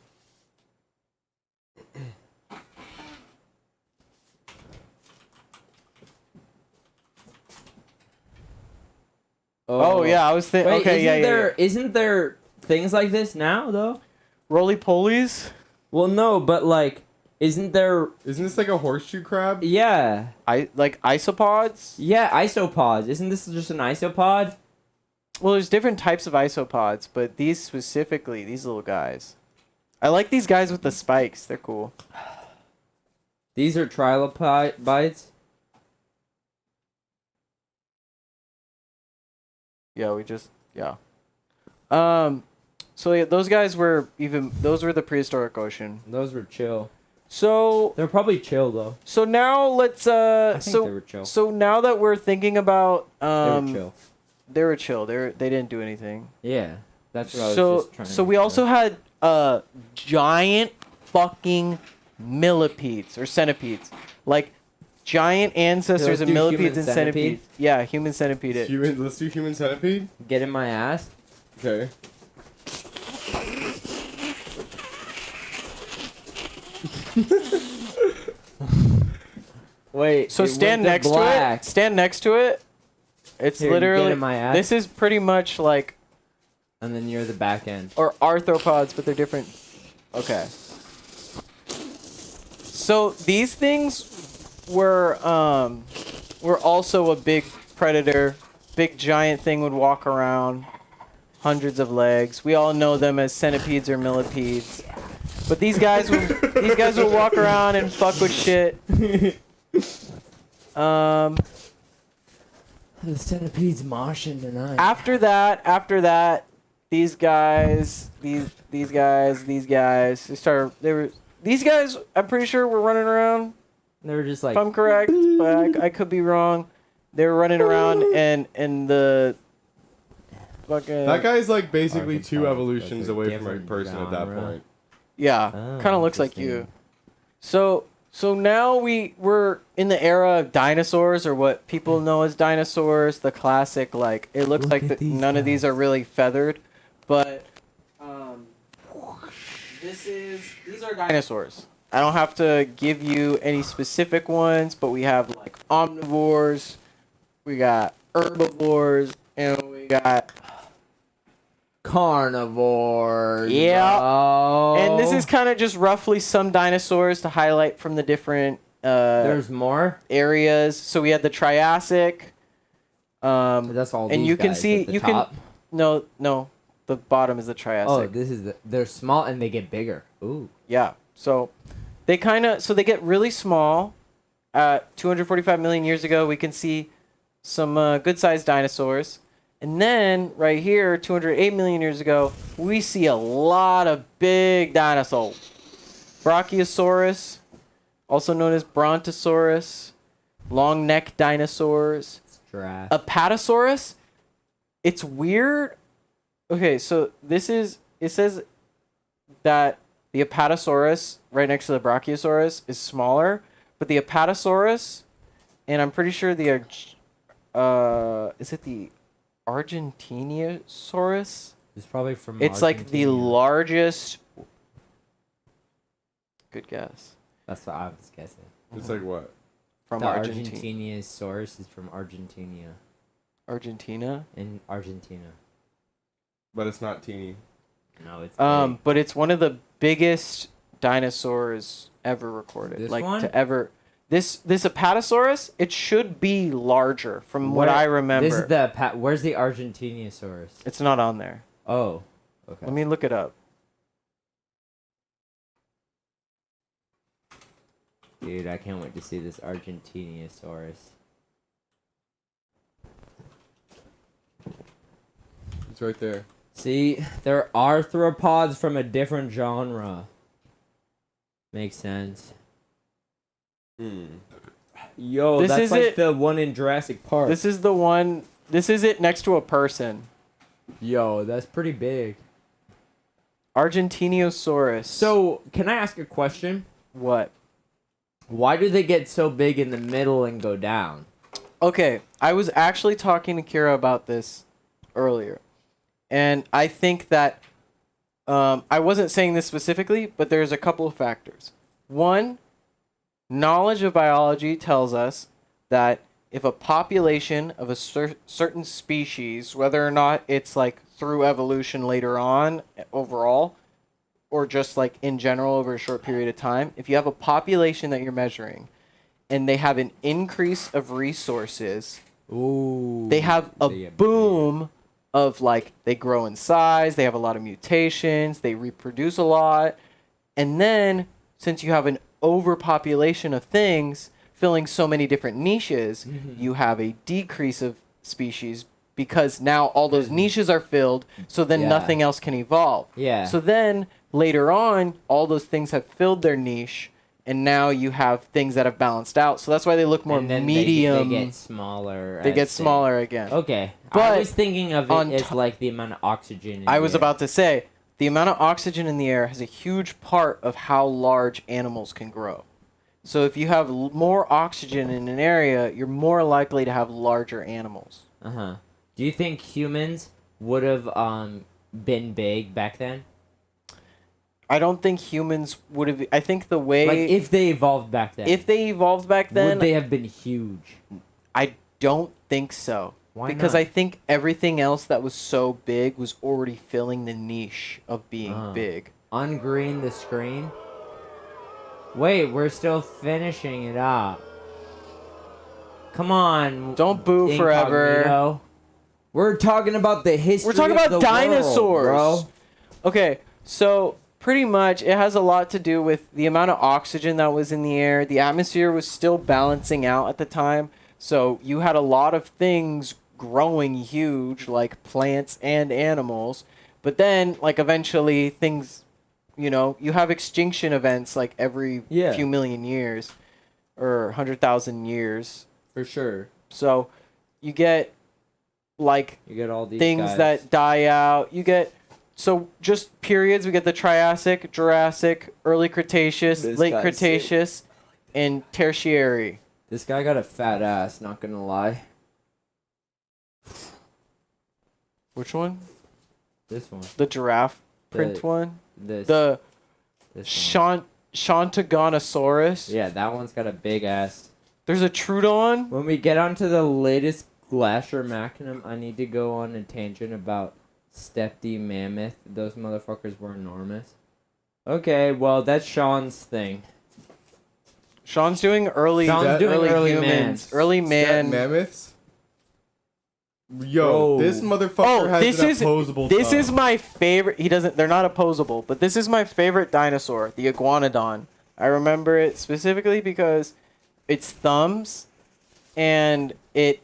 [SPEAKER 2] Oh, yeah, I was thinking.
[SPEAKER 6] Wait,
[SPEAKER 2] Okay, yeah.
[SPEAKER 6] Isn't there things like this now, though?
[SPEAKER 2] Roly polies?
[SPEAKER 6] Well, no, but like, isn't there?
[SPEAKER 5] Isn't this like a horseshoe crab?
[SPEAKER 6] Yeah,
[SPEAKER 2] Like isopods?
[SPEAKER 6] yeah, isopods. Isn't this just an isopod?
[SPEAKER 2] Well, there's different types of isopods, but these specifically, these little guys. I like these guys with the spikes. They're cool.
[SPEAKER 6] These are trilobites.
[SPEAKER 2] Yeah, yeah. So yeah, those guys were those were the prehistoric ocean.
[SPEAKER 6] Those were chill.
[SPEAKER 2] So
[SPEAKER 6] They're probably chill though.
[SPEAKER 2] so now let's
[SPEAKER 6] I think they were chill.
[SPEAKER 2] so now that we're thinking about
[SPEAKER 6] They were chill.
[SPEAKER 2] they were chill. They didn't do anything.
[SPEAKER 6] Yeah, that's what I was
[SPEAKER 2] So
[SPEAKER 6] just trying to.
[SPEAKER 2] so we also had giant fucking millipedes or centipedes, like giant ancestors
[SPEAKER 6] let's
[SPEAKER 2] of
[SPEAKER 6] do
[SPEAKER 2] millipedes
[SPEAKER 6] human
[SPEAKER 2] and
[SPEAKER 6] centipede?
[SPEAKER 2] centipedes. Yeah, human centipede. It.
[SPEAKER 5] Let's do human centipede?
[SPEAKER 6] get in my ass.
[SPEAKER 5] Okay.
[SPEAKER 6] Wait.
[SPEAKER 2] So
[SPEAKER 6] it
[SPEAKER 2] stand
[SPEAKER 6] went
[SPEAKER 2] next
[SPEAKER 6] black.
[SPEAKER 2] to it. Stand next to it. It's
[SPEAKER 6] Here, you get
[SPEAKER 2] literally
[SPEAKER 6] in my ass.
[SPEAKER 2] this is pretty much like
[SPEAKER 6] And then you're the back end.
[SPEAKER 2] or arthropods, but they're different. Okay. So these things were also a big predator. Big giant thing would walk around, hundreds of legs. We all know them as centipedes or millipedes. But these guys would walk around and fuck with shit.
[SPEAKER 6] The centipede's moshing tonight.
[SPEAKER 2] After that, these guys, these guys, they started. These guys. I'm pretty sure were running around.
[SPEAKER 6] They were just like.
[SPEAKER 2] If I'm correct, but I could be wrong. They were running around and the fucking.
[SPEAKER 5] That guy's like basically
[SPEAKER 6] Arkansas,
[SPEAKER 5] two
[SPEAKER 6] that's
[SPEAKER 5] evolutions
[SPEAKER 6] a
[SPEAKER 5] away from a
[SPEAKER 6] different
[SPEAKER 5] person at that
[SPEAKER 6] genre.
[SPEAKER 5] point.
[SPEAKER 2] Yeah,
[SPEAKER 6] Oh,
[SPEAKER 2] kind of looks like
[SPEAKER 6] interesting.
[SPEAKER 2] you. So now we're in the era of dinosaurs, or what people know as dinosaurs. The classic, like it looks
[SPEAKER 6] Look
[SPEAKER 2] like
[SPEAKER 6] at these
[SPEAKER 2] none of these
[SPEAKER 6] guys.
[SPEAKER 2] are really feathered, but these are dinosaurs. I don't have to give you any specific ones, but we have like omnivores, we got herbivores, and we got
[SPEAKER 6] Carnivores.
[SPEAKER 2] Yeah.
[SPEAKER 6] bro.
[SPEAKER 2] and this is kind of just roughly some dinosaurs to highlight from the different
[SPEAKER 6] There's more.
[SPEAKER 2] areas. So we had the Triassic.
[SPEAKER 6] That's all.
[SPEAKER 2] and
[SPEAKER 6] these
[SPEAKER 2] you can
[SPEAKER 6] guys
[SPEAKER 2] see
[SPEAKER 6] at the
[SPEAKER 2] you
[SPEAKER 6] top.
[SPEAKER 2] can no, the bottom is the Triassic.
[SPEAKER 6] Oh, this is they're small and they get bigger. Ooh.
[SPEAKER 2] Yeah. So they get really small. 245 million years ago, we can see some good-sized dinosaurs. And then right here, 208 million years ago, we see a lot of big dinosaurs. Brachiosaurus, also known as Brontosaurus, long neck dinosaurs.
[SPEAKER 6] Giraffe.
[SPEAKER 2] Apatosaurus, it's weird. Okay, so it says that the Apatosaurus right next to the Brachiosaurus is smaller, but the Apatosaurus, and I'm pretty sure is it the Argentinosaurus?
[SPEAKER 6] It's probably from.
[SPEAKER 2] It's like the
[SPEAKER 6] Argentina.
[SPEAKER 2] largest. Good guess.
[SPEAKER 6] That's what I was guessing.
[SPEAKER 5] It's like what?
[SPEAKER 2] From
[SPEAKER 6] The
[SPEAKER 2] Argentina.
[SPEAKER 6] Argentinosaurus is from Argentina.
[SPEAKER 2] Argentina?
[SPEAKER 6] In Argentina.
[SPEAKER 5] But it's not teeny.
[SPEAKER 6] No, it's. big.
[SPEAKER 2] But it's one of the biggest dinosaurs ever recorded.
[SPEAKER 6] This
[SPEAKER 2] like
[SPEAKER 6] one?
[SPEAKER 2] to ever. This Apatosaurus, it should be larger from what I remember.
[SPEAKER 6] This is the where's the Argentinosaurus?
[SPEAKER 2] It's not on there.
[SPEAKER 6] Oh. Okay.
[SPEAKER 2] Let me look it up.
[SPEAKER 6] Dude, I can't wait to see this Argentinosaurus.
[SPEAKER 5] It's right there.
[SPEAKER 6] See, they're arthropods from a different genre. Makes sense. Yo,
[SPEAKER 2] This
[SPEAKER 6] that's
[SPEAKER 2] is
[SPEAKER 6] like
[SPEAKER 2] it.
[SPEAKER 6] the one in Jurassic Park.
[SPEAKER 2] This is the one. This is it next to a person.
[SPEAKER 6] Yo, that's pretty big.
[SPEAKER 2] Argentinosaurus.
[SPEAKER 6] So, can I ask a question?
[SPEAKER 2] what?
[SPEAKER 6] Why do they get so big in the middle and go down?
[SPEAKER 2] Okay, I was actually talking to Kira about this earlier. And I think that I wasn't saying this specifically, but there's a couple of factors. One, knowledge of biology tells us that if a population of a certain species, whether or not it's like through evolution later on overall, or just like in general over a short period of time, if you have a population that you're measuring and they have an increase of resources,
[SPEAKER 6] Ooh.
[SPEAKER 2] they have a
[SPEAKER 6] They get
[SPEAKER 2] boom of like they grow in size, they have a lot of mutations, they reproduce a lot, and then since you have an overpopulation of things filling so many different niches, you have a decrease of species because now all those niches are filled, so then
[SPEAKER 6] Yeah.
[SPEAKER 2] nothing else can evolve.
[SPEAKER 6] Yeah.
[SPEAKER 2] So then later on, all those things have filled their niche, and now you have things that have balanced out. So that's why they look more
[SPEAKER 6] And then
[SPEAKER 2] medium.
[SPEAKER 6] They get smaller.
[SPEAKER 2] They
[SPEAKER 6] as
[SPEAKER 2] get smaller again.
[SPEAKER 6] Okay.
[SPEAKER 2] But
[SPEAKER 6] I was thinking of
[SPEAKER 2] on
[SPEAKER 6] it as
[SPEAKER 2] to-
[SPEAKER 6] like the amount of oxygen. In
[SPEAKER 2] I
[SPEAKER 6] the
[SPEAKER 2] was
[SPEAKER 6] air.
[SPEAKER 2] about to say, the amount of oxygen in the air has a huge part of how large animals can grow. So if you have more oxygen in an area, you're more likely to have larger animals.
[SPEAKER 6] Uh-huh. Do you think humans would have been big back then?
[SPEAKER 2] I don't think humans would have. I think the way
[SPEAKER 6] Like if they evolved back then.
[SPEAKER 2] if they evolved back then,
[SPEAKER 6] would they have been huge?
[SPEAKER 2] I don't think so.
[SPEAKER 6] Why
[SPEAKER 2] because
[SPEAKER 6] not?
[SPEAKER 2] I think everything else that was so big was already filling the niche of being big.
[SPEAKER 6] Ungreen the screen. Wait, we're still finishing it up. Come on.
[SPEAKER 2] Don't boo forever.
[SPEAKER 6] Incognito. We're talking about the history.
[SPEAKER 2] We're talking
[SPEAKER 6] of
[SPEAKER 2] about
[SPEAKER 6] the
[SPEAKER 2] dinosaurs,
[SPEAKER 6] world, bro.
[SPEAKER 2] Okay, so pretty much it has a lot to do with the amount of oxygen that was in the air. The atmosphere was still balancing out at the time. So you had a lot of things growing huge, like plants and animals. But then, like, eventually things, you have extinction events like every
[SPEAKER 6] Yeah.
[SPEAKER 2] few million years or 100,000 years.
[SPEAKER 6] For sure.
[SPEAKER 2] So you get, like,
[SPEAKER 6] You get all these
[SPEAKER 2] things
[SPEAKER 6] guys.
[SPEAKER 2] that die out. You get, so just periods, we get the Triassic, Jurassic, early Cretaceous,
[SPEAKER 6] This
[SPEAKER 2] late
[SPEAKER 6] guy's
[SPEAKER 2] Cretaceous, and Tertiary.
[SPEAKER 6] This guy got a fat ass, not gonna lie.
[SPEAKER 2] Which one?
[SPEAKER 6] This one.
[SPEAKER 2] The giraffe print
[SPEAKER 6] The-
[SPEAKER 2] one?
[SPEAKER 6] This.
[SPEAKER 2] The
[SPEAKER 6] This one.
[SPEAKER 2] Shantaganosaurus?
[SPEAKER 6] Yeah, that one's got a big ass.
[SPEAKER 2] There's a Trudon?
[SPEAKER 6] When we get onto the latest Glacier Machinum, I need to go on a tangent about Stepty Mammoth. Those motherfuckers were enormous. Okay, well, that's Sean's thing.
[SPEAKER 2] Sean's doing early,
[SPEAKER 6] Sean's doing early
[SPEAKER 2] humans.
[SPEAKER 6] man.
[SPEAKER 2] Early man.
[SPEAKER 5] Mammoths? Yo,
[SPEAKER 6] Bro.
[SPEAKER 5] this motherfucker has
[SPEAKER 2] this
[SPEAKER 5] an
[SPEAKER 2] is
[SPEAKER 5] opposable
[SPEAKER 2] this
[SPEAKER 5] tongue.
[SPEAKER 2] is my favorite. They're not opposable, but this is my favorite dinosaur, the iguanodon. I remember it specifically because its thumbs, and it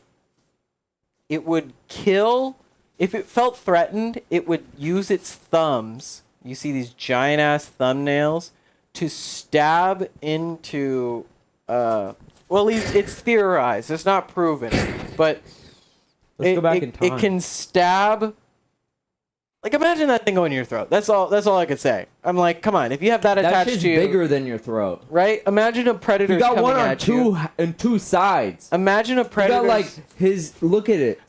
[SPEAKER 2] would kill if it felt threatened. It would use its thumbs. You see these giant ass thumbnails to stab into. Well, at least it's theorized. It's not proven, but.
[SPEAKER 6] Let's go back in time.
[SPEAKER 2] It can stab. Like, imagine that thing going in your throat. That's all I could say. I'm like, come on, if you have that
[SPEAKER 6] That
[SPEAKER 2] attached
[SPEAKER 6] shit's
[SPEAKER 2] to you,
[SPEAKER 6] bigger than your throat.
[SPEAKER 2] right? Imagine a predator
[SPEAKER 6] You got
[SPEAKER 2] coming
[SPEAKER 6] one on
[SPEAKER 2] at you.
[SPEAKER 6] two sides.
[SPEAKER 2] Imagine a
[SPEAKER 6] You
[SPEAKER 2] predator.
[SPEAKER 6] got like his. Look at it.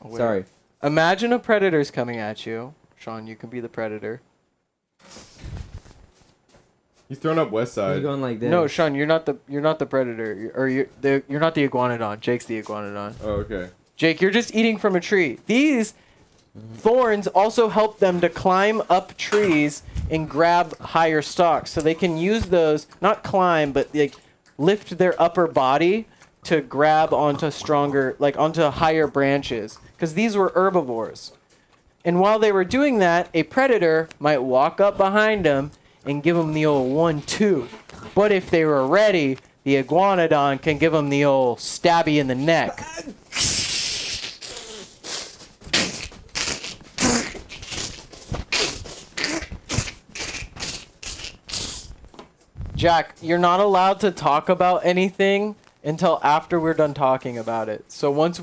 [SPEAKER 2] Wait.
[SPEAKER 6] Sorry.
[SPEAKER 2] Imagine a predator's coming at you. Sean, you can be the predator.
[SPEAKER 5] He's throwing up West
[SPEAKER 6] He's
[SPEAKER 5] Side.
[SPEAKER 6] going like this.
[SPEAKER 2] No, Sean, you're not the predator, you're not the iguanodon. Jake's the iguanodon.
[SPEAKER 5] Oh, okay.
[SPEAKER 2] Jake, you're just eating from a tree. These thorns also help them to climb up trees and grab higher stalks, so they can use those, not climb, but like lift their upper body to grab onto onto higher branches, because these were herbivores. And while they were doing that, a predator might walk up behind them and give them the old 1-2. But if they were ready, the iguanodon can give them the old stabby in the neck. Jack, you're not allowed to talk about anything until after we're done talking about it. So once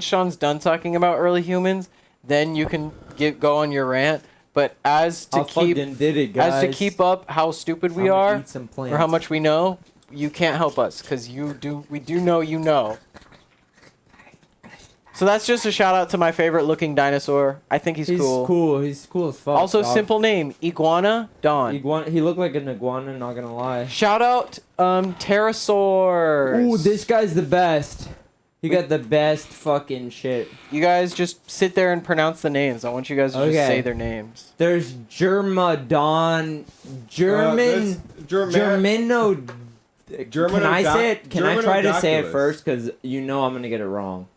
[SPEAKER 2] Sean's done talking about early humans, then you can go on your rant. But as to keep up how stupid we are, or how much we know, you can't help us, because we do know you know. So that's just a shout out to my favorite looking dinosaur. I think he's cool.
[SPEAKER 6] He's cool as fuck.
[SPEAKER 2] Also,
[SPEAKER 6] dog.
[SPEAKER 2] simple name, Iguanodon.
[SPEAKER 6] He looked like an iguana, not gonna lie.
[SPEAKER 2] Shout out, pterosaurs.
[SPEAKER 6] Ooh, this guy's the best. He got the best fucking shit.
[SPEAKER 2] You guys just sit there and pronounce the names. I want you guys to just say their names.
[SPEAKER 6] There's Germadon, Germino. Can I say it? Can I try to say it
[SPEAKER 5] Germanodactylus.
[SPEAKER 6] first? Because you know I'm gonna get it wrong.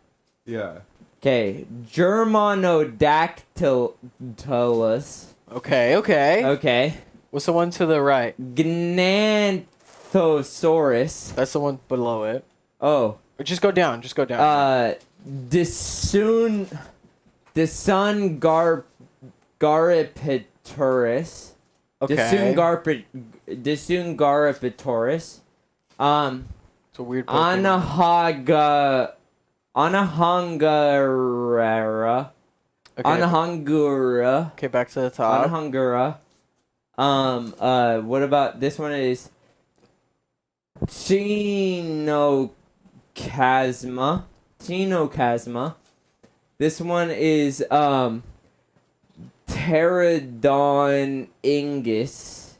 [SPEAKER 5] Yeah.
[SPEAKER 6] Okay, Germanodactylus.
[SPEAKER 2] Okay.
[SPEAKER 6] Okay.
[SPEAKER 2] What's the one to the right?
[SPEAKER 6] Gnanthosaurus.
[SPEAKER 2] That's the one below it.
[SPEAKER 6] Oh.
[SPEAKER 2] Or just go down.
[SPEAKER 6] Disungaripatorus.
[SPEAKER 2] Okay.
[SPEAKER 6] Disungaripatorus.
[SPEAKER 2] It's a weird Pokemon.
[SPEAKER 6] Anahangara.
[SPEAKER 2] Okay.
[SPEAKER 6] Anahangura.
[SPEAKER 2] Okay, back to the top.
[SPEAKER 6] Anahangura. What about this one is Chenocasma. This one is Pterodon ingus.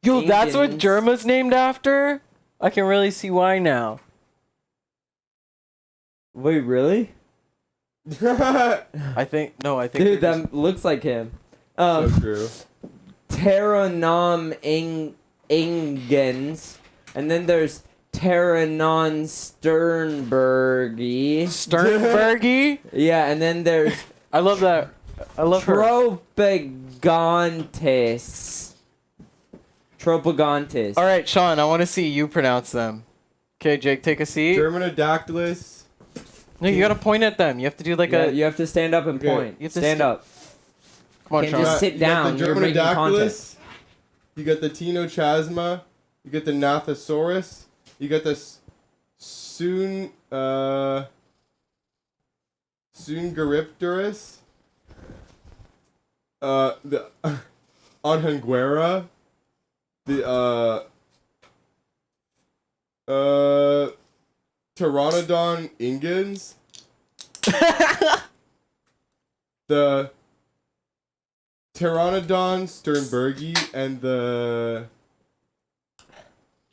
[SPEAKER 2] Yo, that's what
[SPEAKER 6] Ingens.
[SPEAKER 2] Germa's named after? I can really see why now.
[SPEAKER 6] Wait, really?
[SPEAKER 2] I think
[SPEAKER 6] Dude,
[SPEAKER 2] they're
[SPEAKER 6] that looks like him.
[SPEAKER 5] So true.
[SPEAKER 6] Pteronom ingens. And then there's Pteronon Sternbergi.
[SPEAKER 2] Sternbergy?
[SPEAKER 6] Yeah, and then there's
[SPEAKER 2] I love that. I love her.
[SPEAKER 6] Tropagontis.
[SPEAKER 2] All right, Sean, I want to see you pronounce them. Okay, Jake, take a seat.
[SPEAKER 5] Germanodactylus.
[SPEAKER 2] No, you gotta point at them. You have to do like
[SPEAKER 6] Yeah,
[SPEAKER 2] a.
[SPEAKER 6] you have to stand up and
[SPEAKER 5] Okay.
[SPEAKER 6] point.
[SPEAKER 2] You have to
[SPEAKER 6] Stand
[SPEAKER 2] st-
[SPEAKER 6] up.
[SPEAKER 2] Come on,
[SPEAKER 6] Can't
[SPEAKER 2] Sean.
[SPEAKER 6] just sit
[SPEAKER 5] You got
[SPEAKER 6] down.
[SPEAKER 5] the
[SPEAKER 6] You're making content.
[SPEAKER 5] Germanodactylus. You got the Tenochasma. You got the Gnathosaurus. You got the Sungaripterus. The Onhanguera. The Pteranodon ingens. The Pteranodon sternbergi and the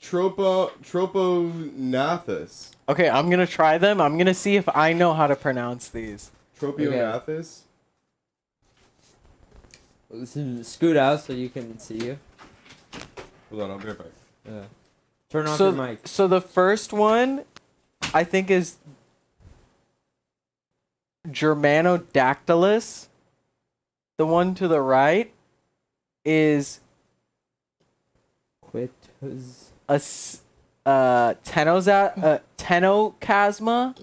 [SPEAKER 5] Tropognathus.
[SPEAKER 2] Okay, I'm gonna try them. I'm gonna see if I know how to pronounce these.
[SPEAKER 5] Tropognathus.
[SPEAKER 6] Scoot out so you can see you.
[SPEAKER 5] Hold on, I'll be right back.
[SPEAKER 6] Yeah. Turn off your mic.
[SPEAKER 2] So the first one, I think, is Germanodactylus. The one to the right is Tenocasma.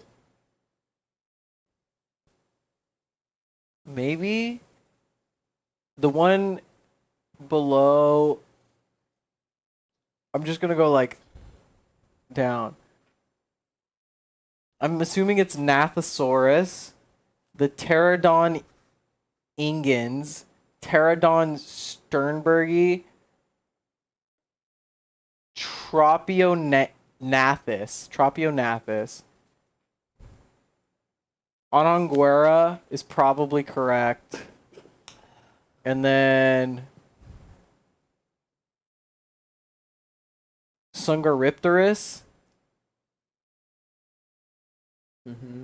[SPEAKER 2] Maybe. The one below. I'm just gonna go like down. I'm assuming it's Gnathosaurus, the Pteranodon ingens, Pteranodon sternbergi, Tropognathus. Ononguera is probably correct. And then Sungaripterus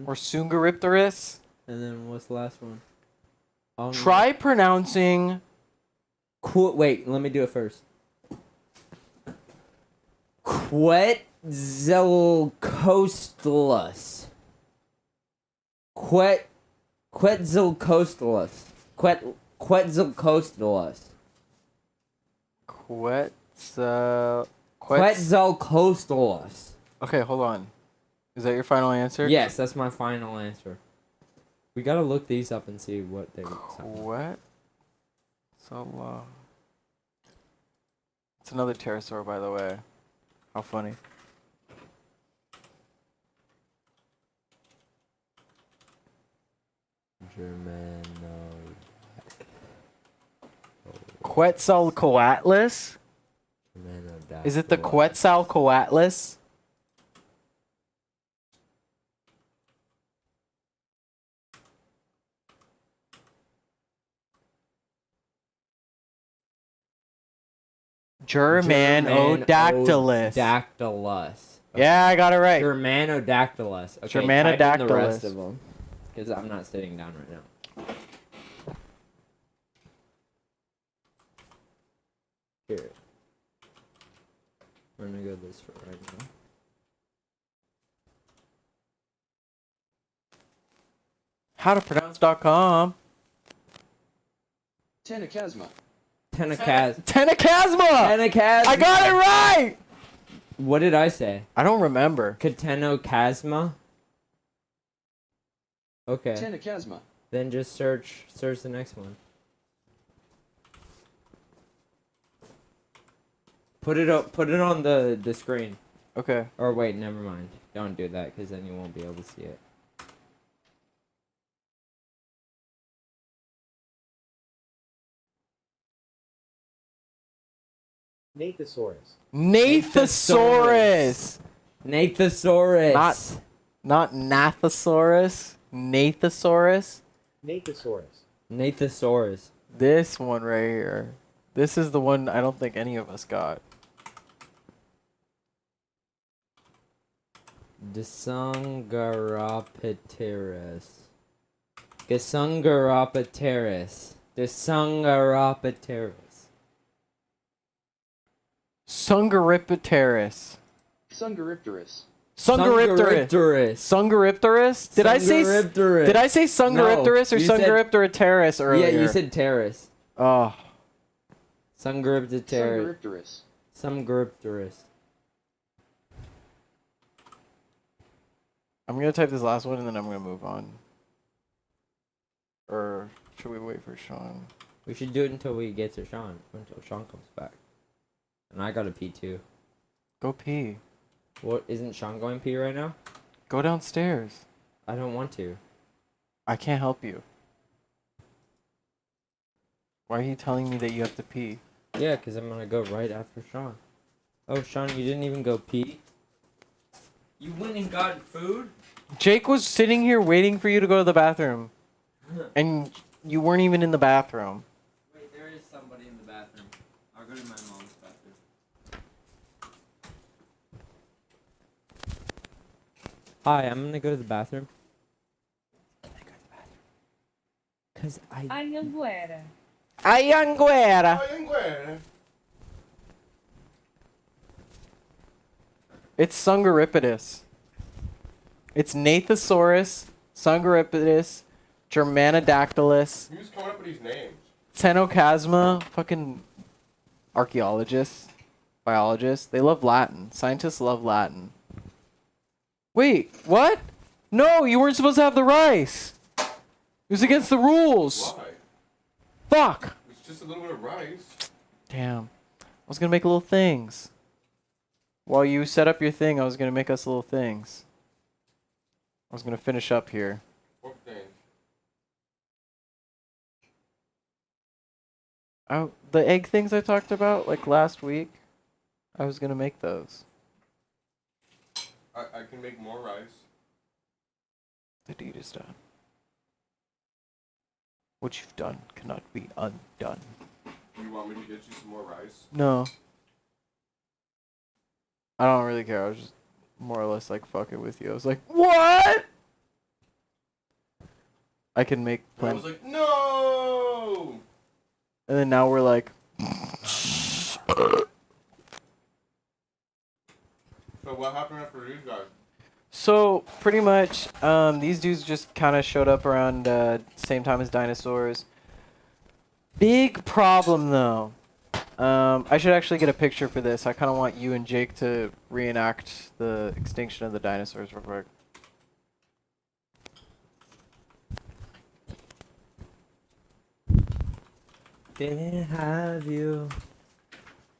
[SPEAKER 2] or Sungaripterus.
[SPEAKER 6] And then what's the last one?
[SPEAKER 2] Try pronouncing.
[SPEAKER 6] Wait, let me do it first. Quetzalcoatlus. Quetzalcoatlus. Quetzalcoatlus. Quetzalcoatlus.
[SPEAKER 2] Okay, hold on. Is that your final answer?
[SPEAKER 6] Yes, that's my final answer. We gotta look these up and see what they.
[SPEAKER 2] It's another pterosaur, by the way. How funny. Quetzalcoatlus? Is it the Quetzalcoatlus? Germanodactylus.
[SPEAKER 6] Dactylus.
[SPEAKER 2] Yeah, I got it right.
[SPEAKER 6] Germanodactylus. Okay,
[SPEAKER 2] Germanodactylus.
[SPEAKER 6] type in the rest of them, because I'm not sitting down right now. Here. We're gonna go this for right now.
[SPEAKER 2] Howtopronounce.com.
[SPEAKER 8] Tenocasma.
[SPEAKER 2] Tenocasma! I got it right!
[SPEAKER 6] What did I say?
[SPEAKER 2] I don't remember.
[SPEAKER 6] Tenocasma? Okay.
[SPEAKER 8] Tenocasma.
[SPEAKER 6] Then just search the next one. Put it on the screen.
[SPEAKER 2] Okay.
[SPEAKER 6] Or wait, never mind. Don't do that, because then you won't be able to see it.
[SPEAKER 8] Gnathosaurus.
[SPEAKER 2] Nathosaurus!
[SPEAKER 6] Nathosaurus.
[SPEAKER 2] Not Nathosaurus. Nathosaurus.
[SPEAKER 8] Gnathosaurus.
[SPEAKER 6] Nathosaurus.
[SPEAKER 2] This one right here. This is the one I don't think any of us got.
[SPEAKER 6] Desungaropteris. Desungaropteris. Desungaropteris.
[SPEAKER 2] Sungaripteris.
[SPEAKER 8] Sungaripterus.
[SPEAKER 2] Sungaripterus. Sungaripterus? Did I say Sungaripterus or
[SPEAKER 6] you said-
[SPEAKER 2] Sungaripterus earlier?
[SPEAKER 6] Yeah, you said terrace.
[SPEAKER 2] Oh.
[SPEAKER 6] Sungaripteris.
[SPEAKER 8] Sungaripterus.
[SPEAKER 6] Sungaripterus.
[SPEAKER 2] I'm gonna type this last one and then I'm gonna move on. Or should we wait for Sean?
[SPEAKER 6] We should do it until until Sean comes back. And I gotta pee too.
[SPEAKER 2] Go pee.
[SPEAKER 6] What, isn't Sean going pee right now?
[SPEAKER 2] Go downstairs.
[SPEAKER 6] I don't want to.
[SPEAKER 2] I can't help you. Why are you telling me that you have to pee?
[SPEAKER 6] Yeah, because I'm gonna go right after Sean. Oh, Sean, you didn't even go pee? You went and got food?
[SPEAKER 2] Jake was sitting here waiting for you to go to the bathroom. And you weren't even in the bathroom.
[SPEAKER 1] Wait, there is somebody in the bathroom. I'll go to my mom's bathroom.
[SPEAKER 6] Hi, I'm gonna go to the bathroom. Can I go to the bathroom? Because
[SPEAKER 9] Anhanguera.
[SPEAKER 2] Ayanguera. It's Sungaripides. It's Nathosaurus, Sungaripides, Germanodactylus,
[SPEAKER 5] Who's coming up with these names?
[SPEAKER 2] Tenocasma, fucking archaeologists, biologists. They love Latin. Scientists love Latin. Wait, what? No, you weren't supposed to have the rice. It was against the rules.
[SPEAKER 5] Why?
[SPEAKER 2] Fuck.
[SPEAKER 5] It's just a little bit of rice.
[SPEAKER 2] Damn. I was gonna make little things. While you set up your thing, I was gonna make us little things. I was gonna finish up here.
[SPEAKER 5] What thing?
[SPEAKER 2] The egg things I talked about, like last week, I was gonna make those.
[SPEAKER 5] I can make more rice.
[SPEAKER 2] The deed is done. What you've done cannot be undone.
[SPEAKER 5] You want me to get you some more rice?
[SPEAKER 2] No. I don't really care. I was just more or less like fucking with you. I was like, what? I can make
[SPEAKER 5] And I
[SPEAKER 2] plenty.
[SPEAKER 5] was like, no!
[SPEAKER 2] And then now we're like,
[SPEAKER 5] So what happened after these guys?
[SPEAKER 2] so pretty much, these dudes just kind of showed up around same time as dinosaurs. Big problem though. I should actually get a picture for this. I kind of want you and Jake to reenact the extinction of the dinosaurs real quick.
[SPEAKER 6] didn't have you.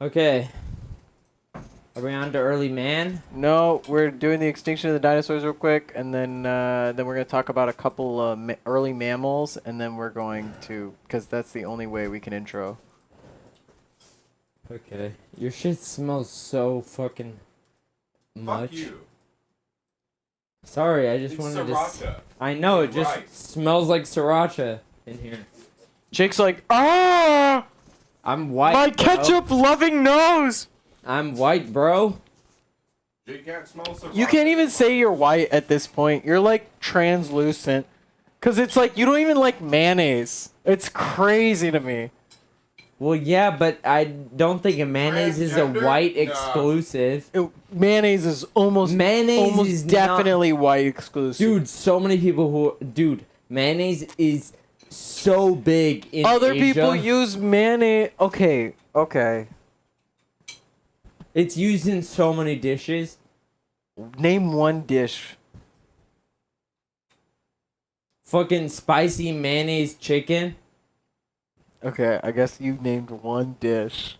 [SPEAKER 6] Okay. Are we on to early man?
[SPEAKER 2] No, we're doing the extinction of the dinosaurs real quick, and then we're gonna talk about a couple early mammals, and then we're going to, because that's the only way we can intro.
[SPEAKER 6] Okay. Your shit smells so fucking much.
[SPEAKER 5] Fuck you.
[SPEAKER 6] Sorry, I just
[SPEAKER 5] It's
[SPEAKER 6] wanted to.
[SPEAKER 5] sriracha.
[SPEAKER 6] I know, it just
[SPEAKER 5] Rice.
[SPEAKER 6] smells like sriracha in here.
[SPEAKER 2] Jake's like, ah,
[SPEAKER 6] I'm white.
[SPEAKER 2] my
[SPEAKER 6] bro.
[SPEAKER 2] ketchup-loving nose.
[SPEAKER 6] I'm white, bro.
[SPEAKER 5] You can't smell sriracha.
[SPEAKER 2] You can't even say you're white at this point. You're like translucent, cause it's like you don't even like mayonnaise. It's crazy to me.
[SPEAKER 6] Well, yeah, but I don't think a mayonnaise is a
[SPEAKER 5] Transgender?
[SPEAKER 6] white
[SPEAKER 5] Nah.
[SPEAKER 6] exclusive.
[SPEAKER 2] Mayonnaise is almost
[SPEAKER 6] Mayonnaise is
[SPEAKER 2] definitely white exclusive.
[SPEAKER 6] Dude, so many people who... Dude, mayonnaise is so big in
[SPEAKER 2] Other
[SPEAKER 6] Asia.
[SPEAKER 2] people use mayonnaise. Okay.
[SPEAKER 6] It's used in so many dishes.
[SPEAKER 2] Name one dish.
[SPEAKER 6] Fucking spicy mayonnaise chicken.
[SPEAKER 2] Okay, I guess you named one dish.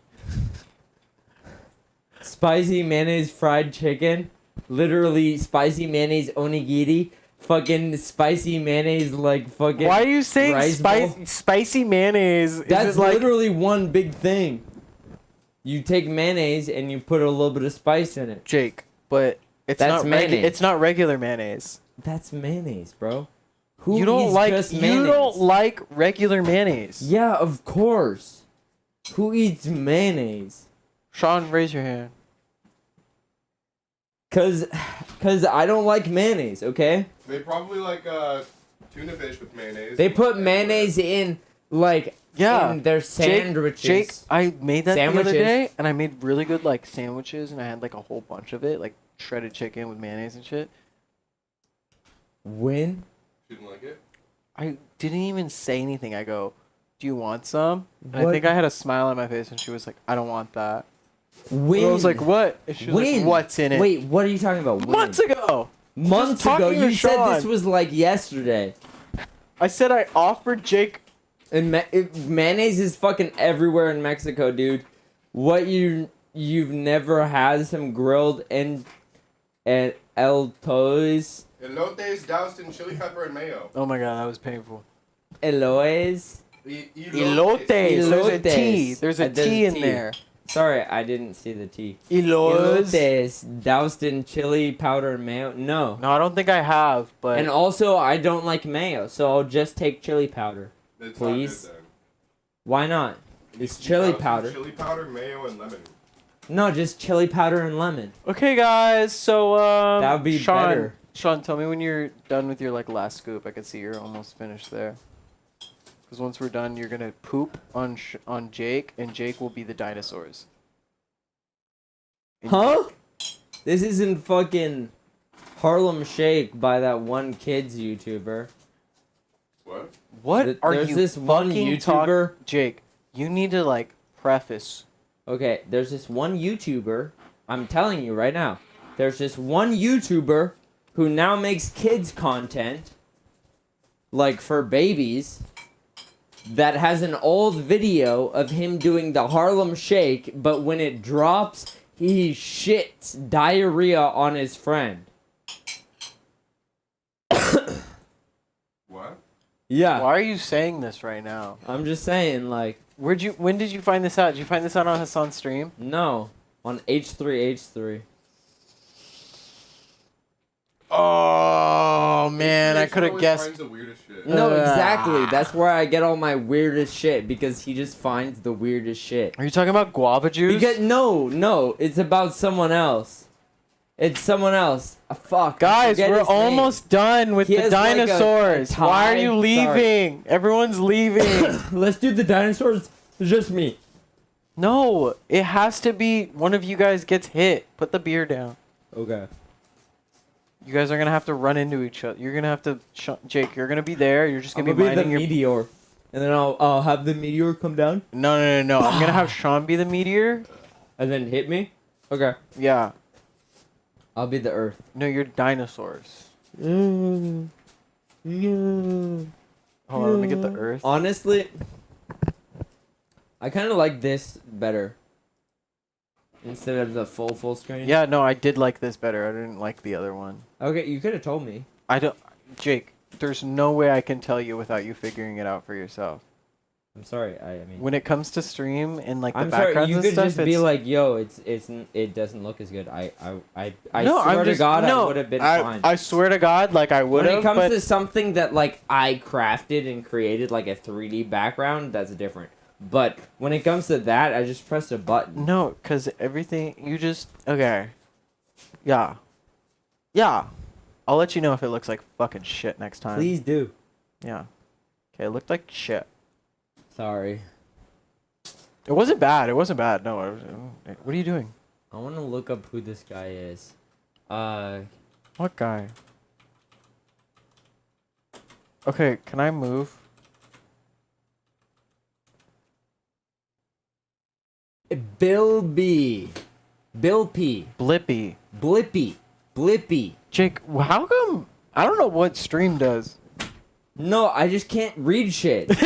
[SPEAKER 6] Spicy mayonnaise fried chicken. Literally spicy mayonnaise onigiri. Fucking spicy mayonnaise like fucking...
[SPEAKER 2] Why are you saying
[SPEAKER 6] rice bowl.
[SPEAKER 2] spicy mayonnaise? Is
[SPEAKER 6] That's
[SPEAKER 2] it like
[SPEAKER 6] literally one big thing. You take mayonnaise and you put a little bit of spice in it.
[SPEAKER 2] Jake? But it's
[SPEAKER 6] That's
[SPEAKER 2] not
[SPEAKER 6] mayonnaise.
[SPEAKER 2] it's not regular mayonnaise.
[SPEAKER 6] That's mayonnaise, bro. Who
[SPEAKER 2] You don't
[SPEAKER 6] eats
[SPEAKER 2] like
[SPEAKER 6] just
[SPEAKER 2] you
[SPEAKER 6] mayonnaise?
[SPEAKER 2] don't like regular mayonnaise.
[SPEAKER 6] Yeah, of course. Who eats mayonnaise?
[SPEAKER 2] Sean, raise your hand.
[SPEAKER 6] Cause I don't like mayonnaise, okay?
[SPEAKER 5] They probably like tuna fish with mayonnaise.
[SPEAKER 6] They put mayonnaise in like
[SPEAKER 2] Yeah.
[SPEAKER 6] in their sandwiches.
[SPEAKER 2] Jake, I made that the other
[SPEAKER 6] Sandwiches.
[SPEAKER 2] day, and I made really good like sandwiches, and I had like a whole bunch of it, like shredded chicken with mayonnaise and shit.
[SPEAKER 6] When?
[SPEAKER 5] Didn't like it.
[SPEAKER 2] I didn't even say anything. I go, "Do you want some?" And I
[SPEAKER 6] What?
[SPEAKER 2] think I had a smile on my face, and she was like, "I don't want that."
[SPEAKER 6] When?
[SPEAKER 2] And I was like, "What?" And she was
[SPEAKER 6] When?
[SPEAKER 2] like, "What's in it?"
[SPEAKER 6] Wait, what are you talking about? When?
[SPEAKER 2] months ago.
[SPEAKER 6] Months ago,
[SPEAKER 2] talking to
[SPEAKER 6] you said this
[SPEAKER 2] Sean.
[SPEAKER 6] was like yesterday.
[SPEAKER 2] I said I offered Jake.
[SPEAKER 6] And mayonnaise is fucking everywhere in Mexico, dude. What you've never had some grilled and elotes.
[SPEAKER 5] Elotes doused in chili pepper and mayo.
[SPEAKER 2] Oh my god, that was painful.
[SPEAKER 6] Elotes.
[SPEAKER 2] Elotes. There's a T. There's a T in there.
[SPEAKER 6] Sorry, I didn't see the T.
[SPEAKER 2] Elotes.
[SPEAKER 6] Elotes doused in chili powder and mayo. No.
[SPEAKER 2] No, I don't think I have, but.
[SPEAKER 6] And also, I don't like mayo, so I'll just take chili powder.
[SPEAKER 5] It's
[SPEAKER 6] Please?
[SPEAKER 5] Not good, then.
[SPEAKER 6] Why not? It's
[SPEAKER 5] You
[SPEAKER 6] chili
[SPEAKER 5] douse in
[SPEAKER 6] powder.
[SPEAKER 5] Chili powder, mayo, and lemon.
[SPEAKER 6] No, just chili powder and lemon.
[SPEAKER 2] Okay, guys. So
[SPEAKER 6] That would be
[SPEAKER 2] Sean,
[SPEAKER 6] better.
[SPEAKER 2] Sean, tell me when you're done with your like last scoop. I can see you're almost finished there. Because once we're done, you're gonna poop on Jake, and Jake will be the dinosaurs.
[SPEAKER 6] Huh? This isn't fucking Harlem Shake by that one kids YouTuber.
[SPEAKER 5] What?
[SPEAKER 2] What are
[SPEAKER 6] There's
[SPEAKER 2] you
[SPEAKER 6] this one
[SPEAKER 2] fucking
[SPEAKER 6] YouTuber.
[SPEAKER 2] Jake, you need to like preface.
[SPEAKER 6] Okay, there's this one YouTuber. I'm telling you right now. There's this one YouTuber who now makes kids content, like for babies, that has an old video of him doing the Harlem Shake, but when it drops, he shits diarrhea on his friend.
[SPEAKER 5] What?
[SPEAKER 6] Yeah.
[SPEAKER 2] Why are you saying this right now?
[SPEAKER 6] I'm just saying, like,
[SPEAKER 2] When did you find this out? Did you find this out on Hassan's stream?
[SPEAKER 6] no. On H3H3.
[SPEAKER 2] Oh man, I could have guessed.
[SPEAKER 5] Finds the weirdest shit.
[SPEAKER 6] No, exactly. That's where I get all my weirdest shit, because he just finds the weirdest shit.
[SPEAKER 2] Are you talking about guava juice?
[SPEAKER 6] Because no, it's about someone else. It's someone else. Fuck.
[SPEAKER 2] Guys,
[SPEAKER 6] forget
[SPEAKER 2] we're
[SPEAKER 6] his name.
[SPEAKER 2] almost done with
[SPEAKER 6] He
[SPEAKER 2] the
[SPEAKER 6] has, like, a
[SPEAKER 2] dinosaurs. Why are you
[SPEAKER 6] tie.
[SPEAKER 2] leaving? Everyone's leaving.
[SPEAKER 6] Let's do the dinosaurs. It's just me.
[SPEAKER 2] No, it has to be one of you guys gets hit. Put the beer down.
[SPEAKER 6] Okay.
[SPEAKER 2] You guys are gonna have to run into each other. You're gonna have to, Jake. You're gonna be there. You're just
[SPEAKER 6] I'm
[SPEAKER 2] gonna
[SPEAKER 6] gonna
[SPEAKER 2] be
[SPEAKER 6] be the
[SPEAKER 2] minding your.
[SPEAKER 6] meteor, and then I'll have the meteor come down
[SPEAKER 2] No. I'm gonna have Sean be the meteor.
[SPEAKER 6] and then hit me. Okay.
[SPEAKER 2] Yeah.
[SPEAKER 6] I'll be the Earth.
[SPEAKER 2] No, you're dinosaurs.
[SPEAKER 6] Yeah.
[SPEAKER 2] Hold on, let me get the Earth.
[SPEAKER 6] Honestly, I kind of like this better instead of the full screen.
[SPEAKER 2] Yeah, no, I did like this better. I didn't like the other one.
[SPEAKER 6] Okay, you could have told me.
[SPEAKER 2] I don't, Jake. There's no way I can tell you without you figuring it out for yourself.
[SPEAKER 6] I'm sorry. I mean,
[SPEAKER 2] When it comes to stream and like the
[SPEAKER 6] I'm sorry.
[SPEAKER 2] backgrounds
[SPEAKER 6] You
[SPEAKER 2] and
[SPEAKER 6] could
[SPEAKER 2] stuff,
[SPEAKER 6] just be
[SPEAKER 2] it's-
[SPEAKER 6] like, "Yo, it doesn't look as good." I
[SPEAKER 2] No, I'm
[SPEAKER 6] swear to
[SPEAKER 2] just-
[SPEAKER 6] God,
[SPEAKER 2] no,
[SPEAKER 6] I would have been fine.
[SPEAKER 2] I swear to God, like I would
[SPEAKER 6] When it
[SPEAKER 2] have.
[SPEAKER 6] comes
[SPEAKER 2] But
[SPEAKER 6] to something that like I crafted and created, like a 3D background, that's different. But when it comes to that, I just pressed a button.
[SPEAKER 2] no, because everything you just okay. Yeah. I'll let you know if it looks like fucking shit next time.
[SPEAKER 6] Please do.
[SPEAKER 2] Yeah. Okay, it looked like shit.
[SPEAKER 6] Sorry.
[SPEAKER 2] It wasn't bad. No. What are you doing?
[SPEAKER 6] I want to look up who this guy is.
[SPEAKER 2] What guy? Okay, can I move?
[SPEAKER 6] Bill B. Bill P.
[SPEAKER 2] Blippy.
[SPEAKER 6] Blippy.
[SPEAKER 2] Jake, how come? I don't know what stream does.
[SPEAKER 6] No, I just can't read shit.
[SPEAKER 2] That's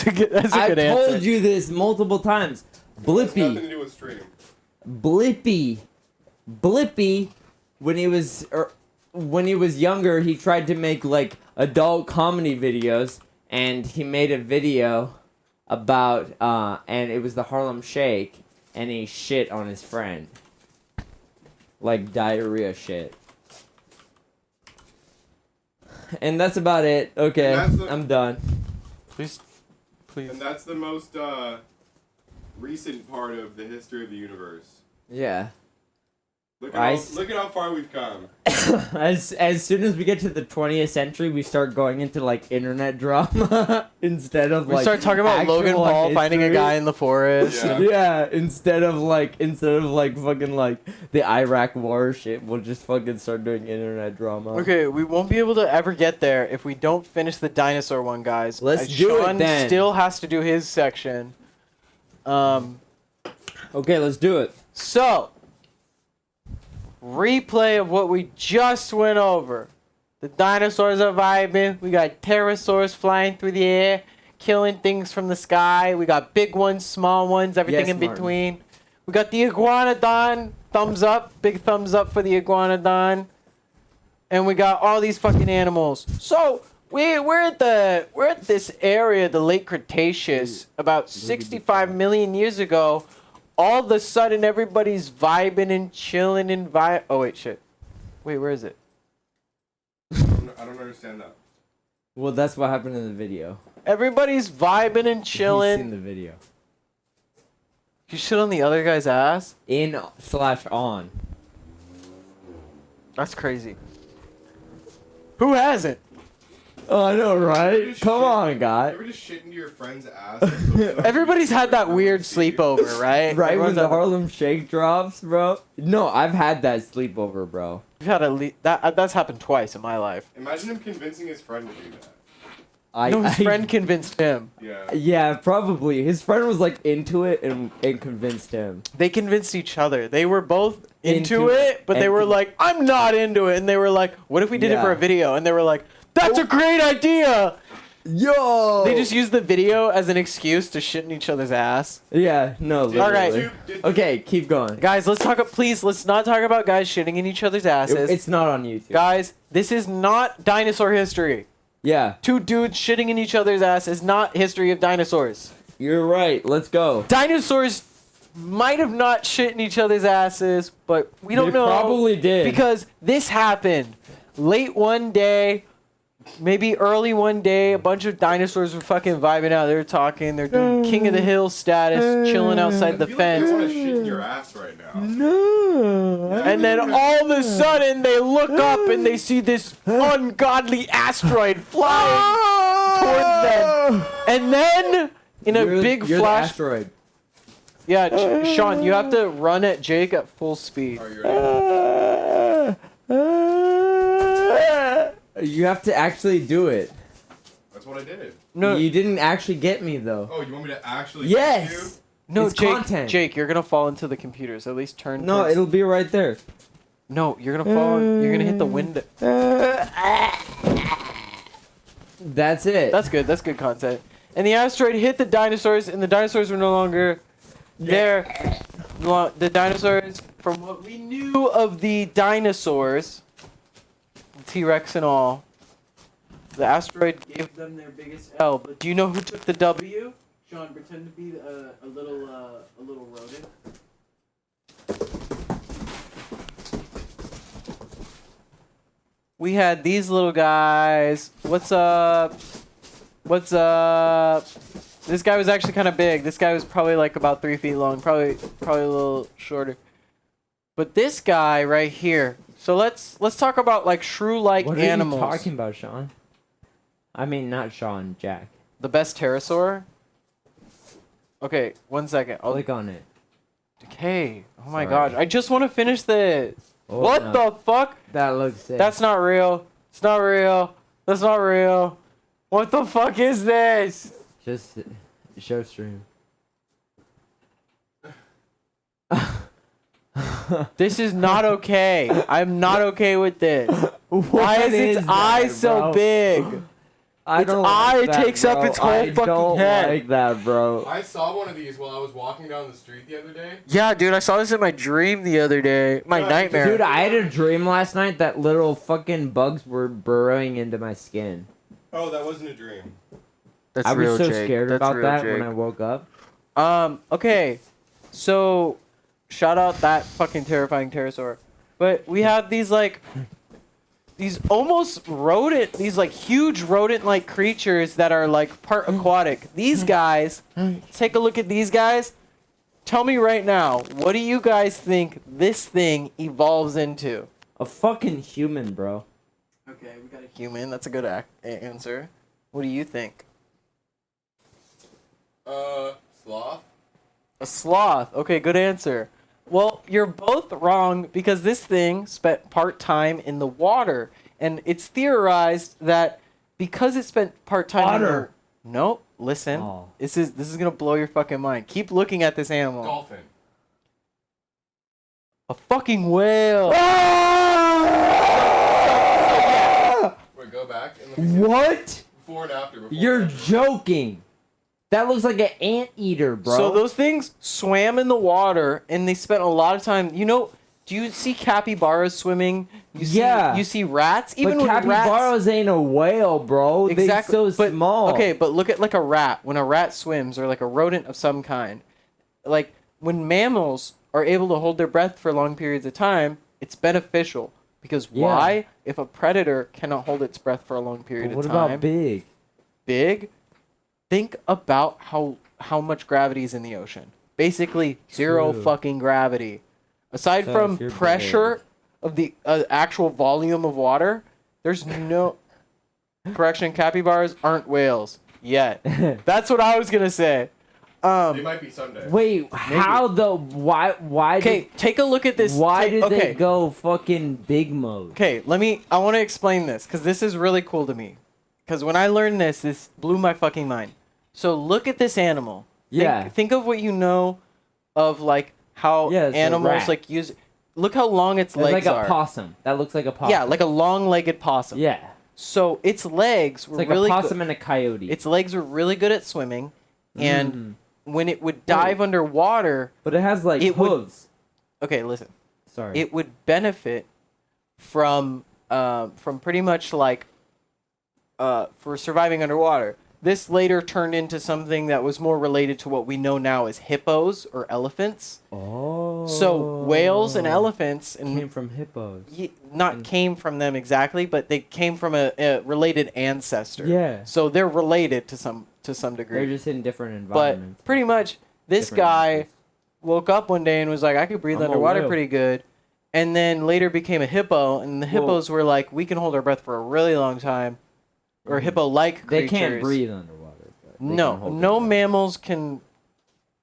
[SPEAKER 2] a good
[SPEAKER 6] I
[SPEAKER 2] answer.
[SPEAKER 6] told you this multiple times.
[SPEAKER 5] Has nothing
[SPEAKER 6] Blippy.
[SPEAKER 5] to do with stream.
[SPEAKER 6] Blippy. When he was younger, he tried to make like adult comedy videos, and he made a video about and it was the Harlem Shake, and he shit on his friend, like diarrhea shit. And that's about it. Okay, I'm done.
[SPEAKER 2] Please.
[SPEAKER 5] And that's the most recent part of the history of the universe.
[SPEAKER 6] Yeah.
[SPEAKER 5] Look at how far we've come.
[SPEAKER 6] As soon as we get to the 20th century, we start going into like internet drama instead of
[SPEAKER 2] We
[SPEAKER 6] like
[SPEAKER 2] start talking about Logan
[SPEAKER 6] actual
[SPEAKER 2] Paul finding a
[SPEAKER 6] history.
[SPEAKER 2] guy in the forest.
[SPEAKER 5] Yeah.
[SPEAKER 6] Yeah, instead of like fucking like the Iraq war shit, we'll just fucking start doing internet drama.
[SPEAKER 2] Okay, we won't be able to ever get there if we don't finish the dinosaur one, guys.
[SPEAKER 6] Let's do it
[SPEAKER 2] Sean
[SPEAKER 6] then.
[SPEAKER 2] still has to do his section.
[SPEAKER 6] Okay, let's do it.
[SPEAKER 2] So replay of what we just went over. The dinosaurs are vibing. We got pterosaurs flying through the air, killing things from the sky. We got big ones, small ones, everything
[SPEAKER 6] Yes,
[SPEAKER 2] in
[SPEAKER 6] Martin.
[SPEAKER 2] between. We got the iguanodon. Thumbs up. Big thumbs up for the iguanodon. And we got all these fucking animals. So we're at this area, the late Cretaceous, about 65 million years ago. All of a sudden, everybody's vibing and chilling and Oh wait, shit. Wait, where is it?
[SPEAKER 5] I don't understand that.
[SPEAKER 6] Well, that's what happened in the video.
[SPEAKER 2] Everybody's vibing and
[SPEAKER 6] You've seen
[SPEAKER 2] chilling.
[SPEAKER 6] the video.
[SPEAKER 2] You shit on the other guy's ass?
[SPEAKER 6] In/on.
[SPEAKER 2] That's crazy. Who hasn't?
[SPEAKER 6] Oh, I know, right?
[SPEAKER 5] Just
[SPEAKER 6] Come
[SPEAKER 5] shit-
[SPEAKER 6] on, guy.
[SPEAKER 5] You ever just shit into your friend's ass?
[SPEAKER 2] Everybody's had that weird sleepover, right?
[SPEAKER 6] Right when
[SPEAKER 2] Everyone's
[SPEAKER 6] the
[SPEAKER 2] had-
[SPEAKER 6] Harlem Shake drops, bro. No, I've had that sleepover, bro.
[SPEAKER 2] We've had that's happened twice in my life.
[SPEAKER 5] Imagine him convincing his friend to do that.
[SPEAKER 2] No, his friend convinced him.
[SPEAKER 5] Yeah.
[SPEAKER 6] Yeah, probably. His friend was like into it and convinced him.
[SPEAKER 2] They convinced each other. They were both into
[SPEAKER 6] Into
[SPEAKER 2] it,
[SPEAKER 6] it,
[SPEAKER 2] but they
[SPEAKER 6] and
[SPEAKER 2] were like, I'm not into it. And they were like, what if we did it for
[SPEAKER 6] Yeah.
[SPEAKER 2] a video? And they were like, that's a great idea.
[SPEAKER 6] Yo!
[SPEAKER 2] They just used the video as an excuse to shit in each other's ass.
[SPEAKER 6] Yeah, no,
[SPEAKER 5] Did
[SPEAKER 2] Alright.
[SPEAKER 6] literally.
[SPEAKER 5] did
[SPEAKER 6] Okay, keep going.
[SPEAKER 2] Guys, let's not talk about guys shitting in each other's asses.
[SPEAKER 6] It's not on YouTube.
[SPEAKER 2] Guys, this is not dinosaur history.
[SPEAKER 6] Yeah,
[SPEAKER 2] Two dudes shitting in each other's ass is not history of dinosaurs.
[SPEAKER 6] you're right. Let's go.
[SPEAKER 2] Dinosaurs might have not shit in each other's asses, but we don't
[SPEAKER 6] They
[SPEAKER 2] know.
[SPEAKER 6] probably did.
[SPEAKER 2] Because this happened late one day, maybe early one day. A bunch of dinosaurs were fucking vibing out. They were talking. They're doing king of the hill status, chilling outside the
[SPEAKER 5] I feel
[SPEAKER 2] fence.
[SPEAKER 5] Like you want to shit in your ass right now.
[SPEAKER 6] No.
[SPEAKER 2] And then all of a sudden, they look up and they see this ungodly asteroid flying towards them. And then, in a big
[SPEAKER 6] you're
[SPEAKER 2] flash,
[SPEAKER 6] the asteroid.
[SPEAKER 2] yeah, Sean, you have to run at Jake at full speed.
[SPEAKER 5] Are you ready?
[SPEAKER 6] You have to actually do it.
[SPEAKER 5] That's what I did.
[SPEAKER 2] No,
[SPEAKER 6] You didn't actually get me though.
[SPEAKER 5] Oh, you want me to actually get you?
[SPEAKER 6] Yes.
[SPEAKER 2] no,
[SPEAKER 6] it's
[SPEAKER 2] Jake,
[SPEAKER 6] content.
[SPEAKER 2] Jake, you're gonna fall into the computers. At least turn.
[SPEAKER 6] No,
[SPEAKER 2] towards-
[SPEAKER 6] it'll be right there.
[SPEAKER 2] No, you're gonna fall. You're gonna hit the window.
[SPEAKER 6] That's it.
[SPEAKER 2] That's good. That's good content. And the asteroid hit the dinosaurs, and the dinosaurs were no longer there. Well, the dinosaurs, from what we knew of the dinosaurs, T-Rex and all, the asteroid gave them their biggest L. But do you know who took the W? Sean, pretend to be a little rodent. We had these little guys. What's up? What's up? This guy was actually kind of big. This guy was probably like about 3 feet long. Probably a little shorter. But this guy right here. So let's talk about like shrew-like
[SPEAKER 6] What
[SPEAKER 2] animals.
[SPEAKER 6] are you talking about, Sean? I mean, not Sean, Jack.
[SPEAKER 2] The best pterosaur. Okay, 1 second. I'll
[SPEAKER 6] Click on it.
[SPEAKER 2] Okay. Oh my
[SPEAKER 6] Sorry.
[SPEAKER 2] gosh. I just want to finish this.
[SPEAKER 6] Oh,
[SPEAKER 2] What
[SPEAKER 6] no.
[SPEAKER 2] the fuck?
[SPEAKER 6] That looks sick.
[SPEAKER 2] That's not real. It's not real. That's not real. What the fuck is this?
[SPEAKER 6] just show stream.
[SPEAKER 2] This is not okay. I'm not okay with this. Why is its eye so big?
[SPEAKER 6] I
[SPEAKER 2] Its
[SPEAKER 6] don't
[SPEAKER 2] eye
[SPEAKER 6] like that,
[SPEAKER 2] takes up
[SPEAKER 6] bro.
[SPEAKER 2] its whole
[SPEAKER 6] I
[SPEAKER 2] fucking
[SPEAKER 6] don't
[SPEAKER 2] head.
[SPEAKER 6] like that, bro.
[SPEAKER 5] I saw one of these while I was walking down the street the other day.
[SPEAKER 2] Yeah, dude, I saw this in my dream the other day. My
[SPEAKER 5] Yeah,
[SPEAKER 2] nightmare.
[SPEAKER 6] Dude, I had a dream last night that little fucking bugs were burrowing into my skin.
[SPEAKER 5] Oh, that wasn't a dream.
[SPEAKER 2] That's
[SPEAKER 6] I was
[SPEAKER 2] real,
[SPEAKER 6] so
[SPEAKER 2] Jake.
[SPEAKER 6] scared
[SPEAKER 2] That's
[SPEAKER 6] about
[SPEAKER 2] real,
[SPEAKER 6] that
[SPEAKER 2] Jake.
[SPEAKER 6] when I woke up.
[SPEAKER 2] Okay. So, shout out that fucking terrifying pterosaur. But we have these like these almost rodent, these like huge rodent-like creatures that are like part aquatic. These guys, take a look at these guys. Tell me right now, what do you guys think this thing evolves into?
[SPEAKER 6] A fucking human, bro.
[SPEAKER 2] Okay, we got a human. That's a good answer. What do you think?
[SPEAKER 5] Sloth?
[SPEAKER 2] A sloth. Okay, good answer. Well, you're both wrong because this thing spent part time in the water, and it's theorized that because it spent part time in the
[SPEAKER 6] Otter.
[SPEAKER 2] Nope. Listen.
[SPEAKER 6] Oh.
[SPEAKER 2] This is gonna blow your fucking mind. Keep looking at this animal.
[SPEAKER 5] Dolphin.
[SPEAKER 2] A fucking whale.
[SPEAKER 5] Wait, go back. In the beginning.
[SPEAKER 6] What?
[SPEAKER 5] Before and after. Before
[SPEAKER 6] You're
[SPEAKER 5] and after.
[SPEAKER 6] joking. That looks like an anteater, bro.
[SPEAKER 2] So those things swam in the water, and they spent a lot of time. You know, do you see capybaras swimming?
[SPEAKER 6] Yeah.
[SPEAKER 2] You see rats. Even
[SPEAKER 6] but
[SPEAKER 2] when
[SPEAKER 6] capybaras ain't a whale, bro.
[SPEAKER 2] exactly.
[SPEAKER 6] They're so
[SPEAKER 2] but,
[SPEAKER 6] small.
[SPEAKER 2] Okay, but look at like a rat. When a rat swims, or like a rodent of some kind, like when mammals are able to hold their breath for long periods of time, it's beneficial. Because
[SPEAKER 6] Yeah.
[SPEAKER 2] why? If a predator cannot hold its breath for a long period
[SPEAKER 6] But what
[SPEAKER 2] of time.
[SPEAKER 6] about big?
[SPEAKER 2] Big, think about how much gravity is in the ocean. Basically, zero
[SPEAKER 6] True.
[SPEAKER 2] fucking gravity. Aside
[SPEAKER 6] So
[SPEAKER 2] from
[SPEAKER 6] if you're
[SPEAKER 2] pressure of the actual volume of water, there's no... Correction, capybaras aren't whales yet. That's what I was gonna say.
[SPEAKER 5] They might be someday.
[SPEAKER 6] Wait, how the why
[SPEAKER 2] Okay, take a look at this.
[SPEAKER 6] why
[SPEAKER 2] take-
[SPEAKER 6] did
[SPEAKER 2] okay.
[SPEAKER 6] they go fucking big mode?
[SPEAKER 2] Okay, I want to explain this because this is really cool to me. Because when I learned this blew my fucking mind. So look at this animal.
[SPEAKER 6] Yeah.
[SPEAKER 2] Think of what you know of like how
[SPEAKER 6] Yeah, it's a
[SPEAKER 2] animals
[SPEAKER 6] rat.
[SPEAKER 2] like use. Look how long its
[SPEAKER 6] That's
[SPEAKER 2] legs
[SPEAKER 6] like a
[SPEAKER 2] are.
[SPEAKER 6] possum. That looks like a possum.
[SPEAKER 2] Yeah, like a long-legged possum.
[SPEAKER 6] Yeah.
[SPEAKER 2] So its legs
[SPEAKER 6] It's
[SPEAKER 2] were
[SPEAKER 6] like
[SPEAKER 2] really
[SPEAKER 6] a possum and a coyote.
[SPEAKER 2] its legs were really good at swimming, and
[SPEAKER 6] Mm.
[SPEAKER 2] when it would dive underwater,
[SPEAKER 6] But it has like
[SPEAKER 2] it would-
[SPEAKER 6] hooves.
[SPEAKER 2] okay, listen.
[SPEAKER 6] Sorry.
[SPEAKER 2] It would benefit from pretty much like for surviving underwater. This later turned into something that was more related to what we know now as hippos or elephants.
[SPEAKER 6] Oh.
[SPEAKER 2] So whales and elephants and
[SPEAKER 6] came from hippos.
[SPEAKER 2] not came from them exactly, but they came from a related ancestor.
[SPEAKER 6] Yeah.
[SPEAKER 2] So they're related to some degree.
[SPEAKER 6] They're just in different
[SPEAKER 2] But
[SPEAKER 6] environments.
[SPEAKER 2] pretty much, this
[SPEAKER 6] Different
[SPEAKER 2] guy
[SPEAKER 6] animals.
[SPEAKER 2] woke up one day and was like, I could breathe
[SPEAKER 6] I'm a
[SPEAKER 2] underwater
[SPEAKER 6] whale.
[SPEAKER 2] pretty good. And then later became a hippo, and the hippos were like, we can hold our breath for a really long time. Or hippo-like
[SPEAKER 6] They
[SPEAKER 2] creatures.
[SPEAKER 6] can't breathe underwater. but they
[SPEAKER 2] No,
[SPEAKER 6] can hold
[SPEAKER 2] no
[SPEAKER 6] their breath.
[SPEAKER 2] mammals can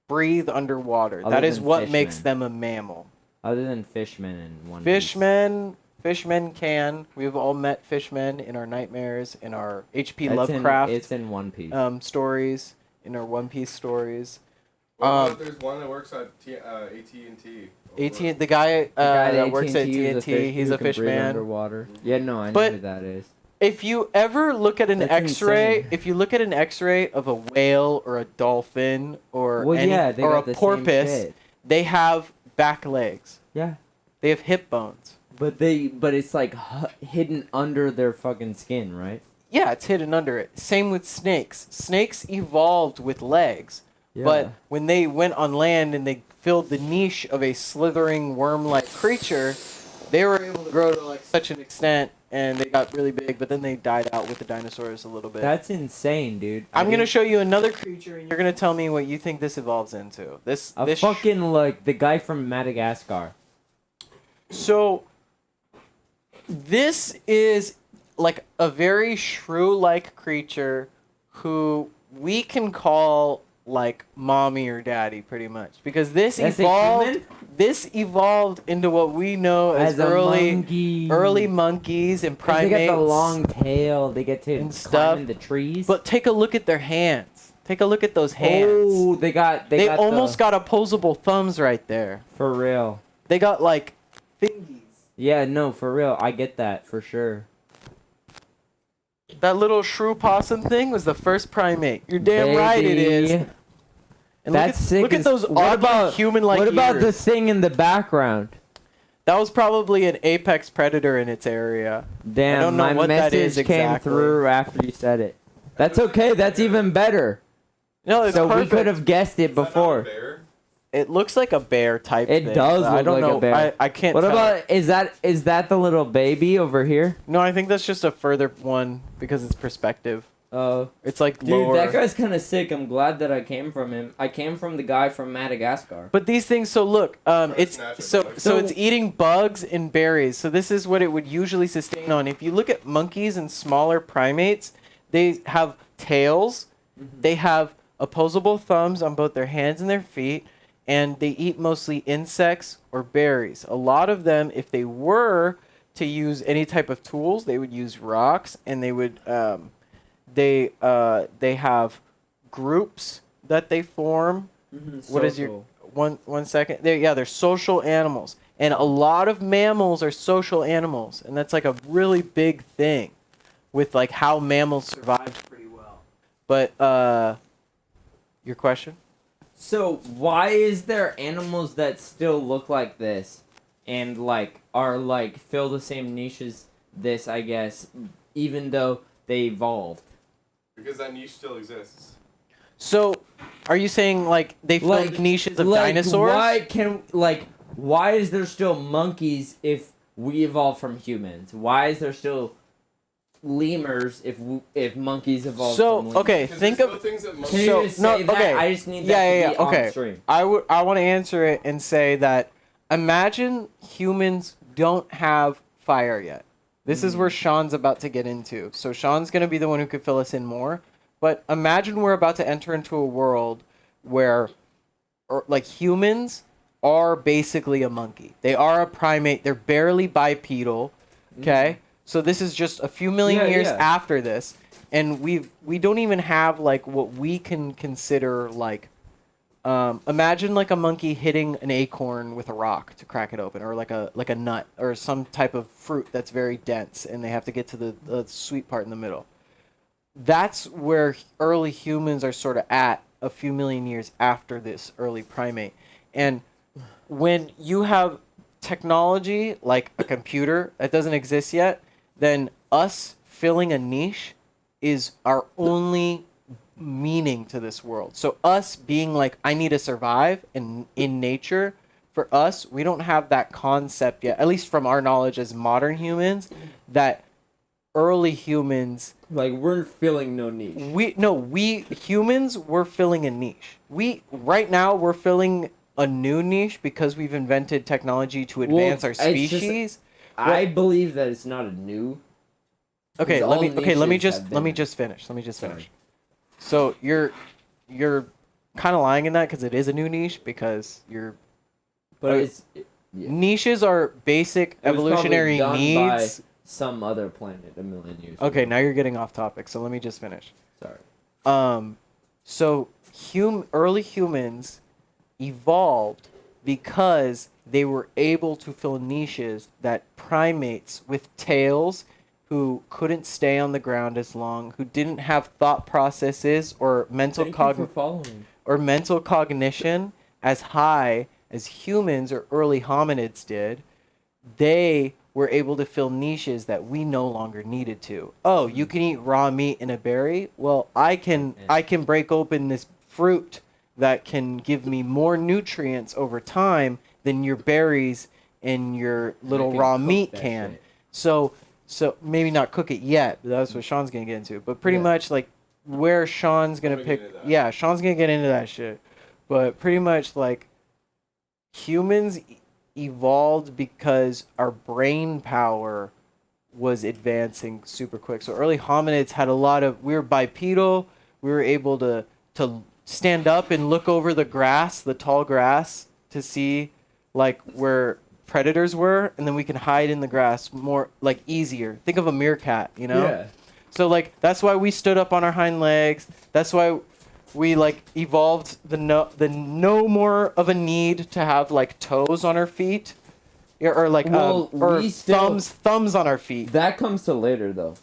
[SPEAKER 2] breathe underwater.
[SPEAKER 6] Other
[SPEAKER 2] That is
[SPEAKER 6] than
[SPEAKER 2] what makes
[SPEAKER 6] fishmen.
[SPEAKER 2] them a mammal.
[SPEAKER 6] Other than fishmen and One Piece.
[SPEAKER 2] Fishmen can. We've all met fishmen in our nightmares, in our H.P.
[SPEAKER 6] That's
[SPEAKER 2] Lovecraft
[SPEAKER 6] it's in One Piece.
[SPEAKER 2] stories, in our One Piece stories.
[SPEAKER 5] Well, there's one that works at AT&T.
[SPEAKER 2] The guy that works at
[SPEAKER 6] AT&T is
[SPEAKER 2] TNT, he's a
[SPEAKER 6] who can breathe
[SPEAKER 2] fishman.
[SPEAKER 6] Underwater. Yeah, no, I know
[SPEAKER 2] But-
[SPEAKER 6] who that is.
[SPEAKER 2] If you ever look at an
[SPEAKER 6] That's
[SPEAKER 2] X-ray,
[SPEAKER 6] insane.
[SPEAKER 2] if you look at an X-ray of a whale or a dolphin or
[SPEAKER 6] Well, yeah, they
[SPEAKER 2] or
[SPEAKER 6] got
[SPEAKER 2] a
[SPEAKER 6] the same
[SPEAKER 2] porpoise,
[SPEAKER 6] shit.
[SPEAKER 2] they have back legs.
[SPEAKER 6] Yeah,
[SPEAKER 2] They have hip bones.
[SPEAKER 6] but it's like hidden under their fucking skin, right?
[SPEAKER 2] Yeah, it's hidden under it. Same with snakes. Snakes evolved with legs,
[SPEAKER 6] Yeah.
[SPEAKER 2] but when they went on land and they filled the niche of a slithering worm-like creature, they were able to grow to like such an extent, and they got really big. But then they died out with the dinosaurs a little bit.
[SPEAKER 6] That's insane, dude.
[SPEAKER 2] I'm gonna show you another creature, and you're gonna tell me what you think this evolves into. This
[SPEAKER 6] fucking like the guy from Madagascar.
[SPEAKER 2] So this is like a very shrew-like creature who we can call like mommy or daddy pretty much, because this
[SPEAKER 6] That's a
[SPEAKER 2] evolved
[SPEAKER 6] human?
[SPEAKER 2] this evolved into what we know as,
[SPEAKER 6] a
[SPEAKER 2] early
[SPEAKER 6] monkey.
[SPEAKER 2] monkeys and
[SPEAKER 6] 'Cause
[SPEAKER 2] primates.
[SPEAKER 6] They got the long tail. They get to
[SPEAKER 2] and
[SPEAKER 6] climb
[SPEAKER 2] stuff.
[SPEAKER 6] in the trees.
[SPEAKER 2] But take a look at their hands. Take a look at those hands.
[SPEAKER 6] oh, they got
[SPEAKER 2] almost got opposable thumbs right there.
[SPEAKER 6] for real.
[SPEAKER 2] They got like fingies.
[SPEAKER 6] Yeah, no, for real. I get that for sure.
[SPEAKER 2] That little shrew possum thing was the first primate. You're damn right it is.
[SPEAKER 6] Baby.
[SPEAKER 2] And
[SPEAKER 6] That's sick.
[SPEAKER 2] Look at
[SPEAKER 6] as-
[SPEAKER 2] those
[SPEAKER 6] what
[SPEAKER 2] oddly
[SPEAKER 6] about
[SPEAKER 2] human-like
[SPEAKER 6] What about the
[SPEAKER 2] ears.
[SPEAKER 6] thing in the background?
[SPEAKER 2] That was probably an apex predator in its area.
[SPEAKER 6] Damn,
[SPEAKER 2] don't know
[SPEAKER 6] my
[SPEAKER 2] what that
[SPEAKER 6] message
[SPEAKER 2] is
[SPEAKER 6] came
[SPEAKER 2] exactly.
[SPEAKER 6] through after you said it. That's okay. That's even better.
[SPEAKER 2] No, it's
[SPEAKER 6] So
[SPEAKER 2] perfect.
[SPEAKER 6] we could have guessed it
[SPEAKER 5] Is that not a
[SPEAKER 6] before.
[SPEAKER 5] bear?
[SPEAKER 2] It looks like a bear type
[SPEAKER 6] It
[SPEAKER 2] thing.
[SPEAKER 6] does
[SPEAKER 2] I
[SPEAKER 6] look
[SPEAKER 2] don't
[SPEAKER 6] like a
[SPEAKER 2] know.
[SPEAKER 6] bear.
[SPEAKER 2] I can't
[SPEAKER 6] What
[SPEAKER 2] tell.
[SPEAKER 6] about is that the little baby over here?
[SPEAKER 2] No, I think that's just a further one because it's perspective.
[SPEAKER 6] Oh,
[SPEAKER 2] It's like
[SPEAKER 6] dude,
[SPEAKER 2] lower.
[SPEAKER 6] that guy's kind of sick. I'm glad that I came from him. I came from the guy from Madagascar.
[SPEAKER 2] But these things, so look, it's
[SPEAKER 5] snatch it,
[SPEAKER 2] so
[SPEAKER 5] like-
[SPEAKER 2] so it's eating bugs and berries. So this is what it would usually sustain on. If you look at monkeys and smaller primates, they have tails, they have opposable thumbs on both their hands and their feet, and they eat mostly insects or berries. A lot of them, if they were to use any type of tools, they would use rocks, and they would they have groups that they form. What is your one second? They're social animals. And a lot of mammals are social animals, and that's like a really big thing with like how mammals survived pretty well. But your question?
[SPEAKER 6] So why is there animals that still look like this and like are like fill the same niches this, I guess, even though they evolved?
[SPEAKER 5] Because that niche still exists.
[SPEAKER 2] So, are you saying like they filled
[SPEAKER 6] Like
[SPEAKER 2] the niches of
[SPEAKER 6] like,
[SPEAKER 2] dinosaurs?
[SPEAKER 6] Why is there still monkeys if we evolved from humans? Why is there still lemurs if monkeys evolved from lemurs?
[SPEAKER 2] Okay,
[SPEAKER 5] Because
[SPEAKER 2] think
[SPEAKER 5] there's
[SPEAKER 2] of
[SPEAKER 5] still things that
[SPEAKER 6] Can
[SPEAKER 5] monkeys.
[SPEAKER 6] you just say that?
[SPEAKER 2] okay.
[SPEAKER 6] I just need that to be
[SPEAKER 2] Okay.
[SPEAKER 6] on stream.
[SPEAKER 2] I want to answer it and say that imagine humans don't have fire yet. This is where Sean's about to get into. So Sean's going to be the one who could fill us in more. But imagine we're about to enter into a world where like humans are basically a monkey. They are a primate. They're barely bipedal. Okay? So this is just a few million years after this, and we don't even have like what we can consider like imagine like a monkey hitting an acorn with a rock to crack it open, or like a nut or some type of fruit that's very dense, and they have to get to the sweet part in the middle. That's where early humans are sort of at a few million years after this early primate. And when you have technology like a computer that doesn't exist yet, then us filling a niche is our only meaning to this world. So us being like, I need to survive in nature, for us, we don't have that concept yet, at least from our knowledge as modern humans, that early humans,
[SPEAKER 6] Like we're filling no niche.
[SPEAKER 2] we humans, we're filling a niche. Right now we're filling a new niche because we've invented technology to advance our
[SPEAKER 6] it's just-
[SPEAKER 2] species.
[SPEAKER 6] I believe that it's not a new.
[SPEAKER 2] Okay,
[SPEAKER 6] all
[SPEAKER 2] let me
[SPEAKER 6] niches have been-
[SPEAKER 2] just finish. Let me just
[SPEAKER 6] Sorry.
[SPEAKER 2] finish. So you're kind of lying in that because it is a new niche because
[SPEAKER 6] But
[SPEAKER 2] Okay.
[SPEAKER 6] it's yeah.
[SPEAKER 2] niches are basic
[SPEAKER 6] It was probably
[SPEAKER 2] evolutionary
[SPEAKER 6] done
[SPEAKER 2] needs.
[SPEAKER 6] by some other planet a million years
[SPEAKER 2] Okay,
[SPEAKER 6] ago.
[SPEAKER 2] now you're getting off topic. So let me just finish.
[SPEAKER 6] Sorry.
[SPEAKER 2] So early humans evolved because they were able to fill niches that primates with tails who couldn't stay on the ground as long, who didn't have thought processes or mental
[SPEAKER 6] Thank you for following.
[SPEAKER 2] mental cognition as high as humans or early hominids did, they were able to fill niches that we no longer needed to. Oh, you can eat raw meat in a berry? Well, I can break open this fruit that can give me more nutrients over time than your berries and your little
[SPEAKER 6] can
[SPEAKER 2] raw
[SPEAKER 6] cook
[SPEAKER 2] meat
[SPEAKER 6] that
[SPEAKER 2] can.
[SPEAKER 6] shit.
[SPEAKER 2] So maybe not cook it yet, but that's what Sean's gonna get into. But pretty
[SPEAKER 6] Yeah.
[SPEAKER 2] much like where Sean's gonna
[SPEAKER 5] gonna
[SPEAKER 2] pick,
[SPEAKER 5] get into that.
[SPEAKER 2] yeah, Sean's gonna get into that shit. But pretty much like humans evolved because our brain power was advancing super quick. So early hominids had a lot of, we were bipedal, we were able to stand up and look over the grass, the tall grass, to see like where predators were, and then we can hide in the grass more like easier. Think of a meerkat, you know?
[SPEAKER 6] Yeah.
[SPEAKER 2] So like that's why we stood up on our hind legs. That's why we like evolved the no more of a need to have like toes on our feet, or like
[SPEAKER 6] Well,
[SPEAKER 2] or
[SPEAKER 6] we still-
[SPEAKER 2] thumbs on our feet.
[SPEAKER 6] That comes to later though.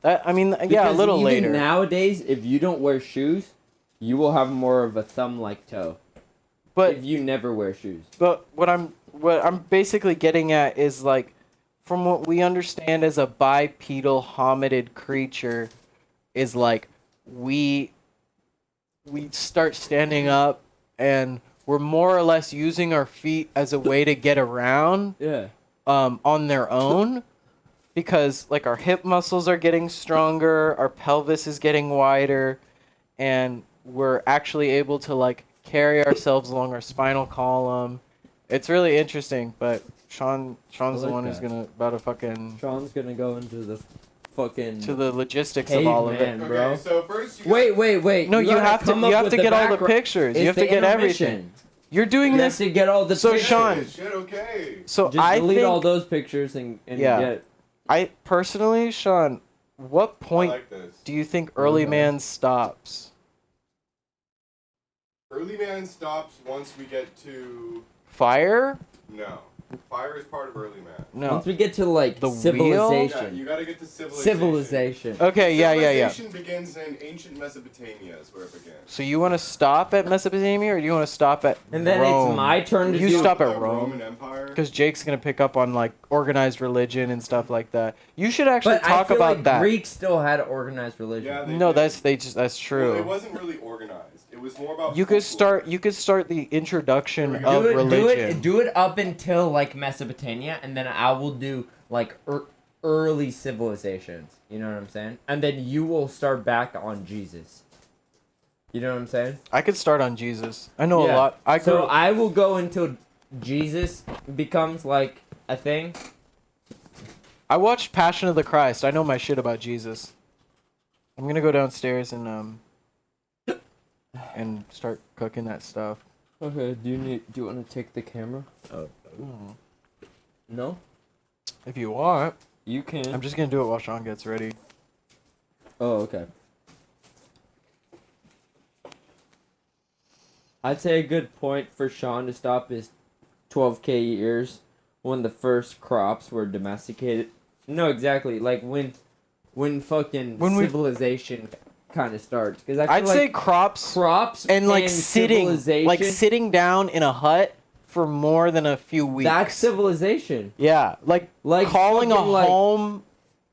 [SPEAKER 2] I mean, yeah, a
[SPEAKER 6] Because
[SPEAKER 2] little
[SPEAKER 6] even
[SPEAKER 2] later.
[SPEAKER 6] Nowadays, if you don't wear shoes, you will have more of a thumb-like toe.
[SPEAKER 2] But
[SPEAKER 6] If you never wear shoes.
[SPEAKER 2] But what I'm basically getting at is like, from what we understand as a bipedal hominid creature, is like we start standing up and we're more or less using our feet as a way to get around
[SPEAKER 6] Yeah.
[SPEAKER 2] on their own, because like our hip muscles are getting stronger, our pelvis is getting wider, and we're actually able to like carry ourselves along our spinal column. It's really interesting, but Sean's
[SPEAKER 6] I
[SPEAKER 2] the
[SPEAKER 6] like
[SPEAKER 2] one who's
[SPEAKER 6] that.
[SPEAKER 2] gonna about to fucking
[SPEAKER 6] Sean's gonna go into the fucking.
[SPEAKER 2] to the logistics of all of it.
[SPEAKER 6] caveman, bro.
[SPEAKER 5] Okay, so first you
[SPEAKER 6] Wait.
[SPEAKER 2] No, you
[SPEAKER 6] gotta
[SPEAKER 2] have to
[SPEAKER 6] come up with
[SPEAKER 2] get all the
[SPEAKER 6] background.
[SPEAKER 2] pictures. You
[SPEAKER 6] It's
[SPEAKER 2] have to
[SPEAKER 6] the
[SPEAKER 2] get
[SPEAKER 6] intermission.
[SPEAKER 2] everything. You're doing
[SPEAKER 6] You have
[SPEAKER 2] this.
[SPEAKER 6] to get all the
[SPEAKER 2] So,
[SPEAKER 6] pictures.
[SPEAKER 2] Sean-
[SPEAKER 5] Shit, okay.
[SPEAKER 2] So
[SPEAKER 6] Just
[SPEAKER 2] I
[SPEAKER 6] delete
[SPEAKER 2] think
[SPEAKER 6] all those pictures and
[SPEAKER 2] Yeah.
[SPEAKER 6] get.
[SPEAKER 2] I personally, Sean, what point
[SPEAKER 5] I like this.
[SPEAKER 2] do you think early
[SPEAKER 6] Okay.
[SPEAKER 2] man stops?
[SPEAKER 5] Early man stops once we get to
[SPEAKER 2] Fire?
[SPEAKER 5] no. Fire is part of early math.
[SPEAKER 2] No.
[SPEAKER 6] Once we get to like
[SPEAKER 2] The wheel?
[SPEAKER 6] civilization.
[SPEAKER 5] Yeah, you gotta get to civilization.
[SPEAKER 6] Civilization.
[SPEAKER 2] Okay, yeah.
[SPEAKER 5] Civilization begins in ancient Mesopotamia is where it began.
[SPEAKER 2] So you want to stop at Mesopotamia, or do you want to stop at
[SPEAKER 6] And then
[SPEAKER 2] Rome?
[SPEAKER 6] it's my turn to
[SPEAKER 2] You
[SPEAKER 6] do.
[SPEAKER 2] stop at
[SPEAKER 5] The
[SPEAKER 2] Rome.
[SPEAKER 5] Roman Empire.
[SPEAKER 2] Because Jake's gonna pick up on like organized religion and stuff like that. You should actually
[SPEAKER 6] But I
[SPEAKER 2] talk
[SPEAKER 6] feel
[SPEAKER 2] about
[SPEAKER 6] like
[SPEAKER 2] that.
[SPEAKER 6] Greeks still had organized religion.
[SPEAKER 5] Yeah, they
[SPEAKER 2] No,
[SPEAKER 5] did.
[SPEAKER 2] that's true.
[SPEAKER 5] Well, it wasn't really organized. It was more about.
[SPEAKER 2] You could
[SPEAKER 5] folklore.
[SPEAKER 2] start the introduction
[SPEAKER 5] Here we go.
[SPEAKER 2] of religion.
[SPEAKER 6] Do it up until like Mesopotamia, and then I will do like early civilizations. You know what I'm saying? And then you will start back on Jesus. You know what I'm saying?
[SPEAKER 2] I could start on Jesus. I know a
[SPEAKER 6] Yeah.
[SPEAKER 2] lot.
[SPEAKER 6] So I will go until Jesus becomes like a thing.
[SPEAKER 2] I watched Passion of the Christ. I know my shit about Jesus. I'm gonna go downstairs and start cooking that stuff.
[SPEAKER 6] Okay. Do you want to take the camera? No.
[SPEAKER 2] If you want,
[SPEAKER 6] You can.
[SPEAKER 2] I'm just gonna do it while Sean gets ready.
[SPEAKER 6] Oh, okay. I'd say a good point for Sean to stop is 12K years when the first crops were domesticated. No, exactly. Like when fucking
[SPEAKER 2] When we-
[SPEAKER 6] civilization kind of starts. Because I feel
[SPEAKER 2] I'd
[SPEAKER 6] like
[SPEAKER 2] say crops
[SPEAKER 6] and
[SPEAKER 2] like
[SPEAKER 6] civilization,
[SPEAKER 2] sitting down in a hut for more than a few weeks.
[SPEAKER 6] that's civilization.
[SPEAKER 2] Yeah, like calling a
[SPEAKER 6] fucking, like,
[SPEAKER 2] home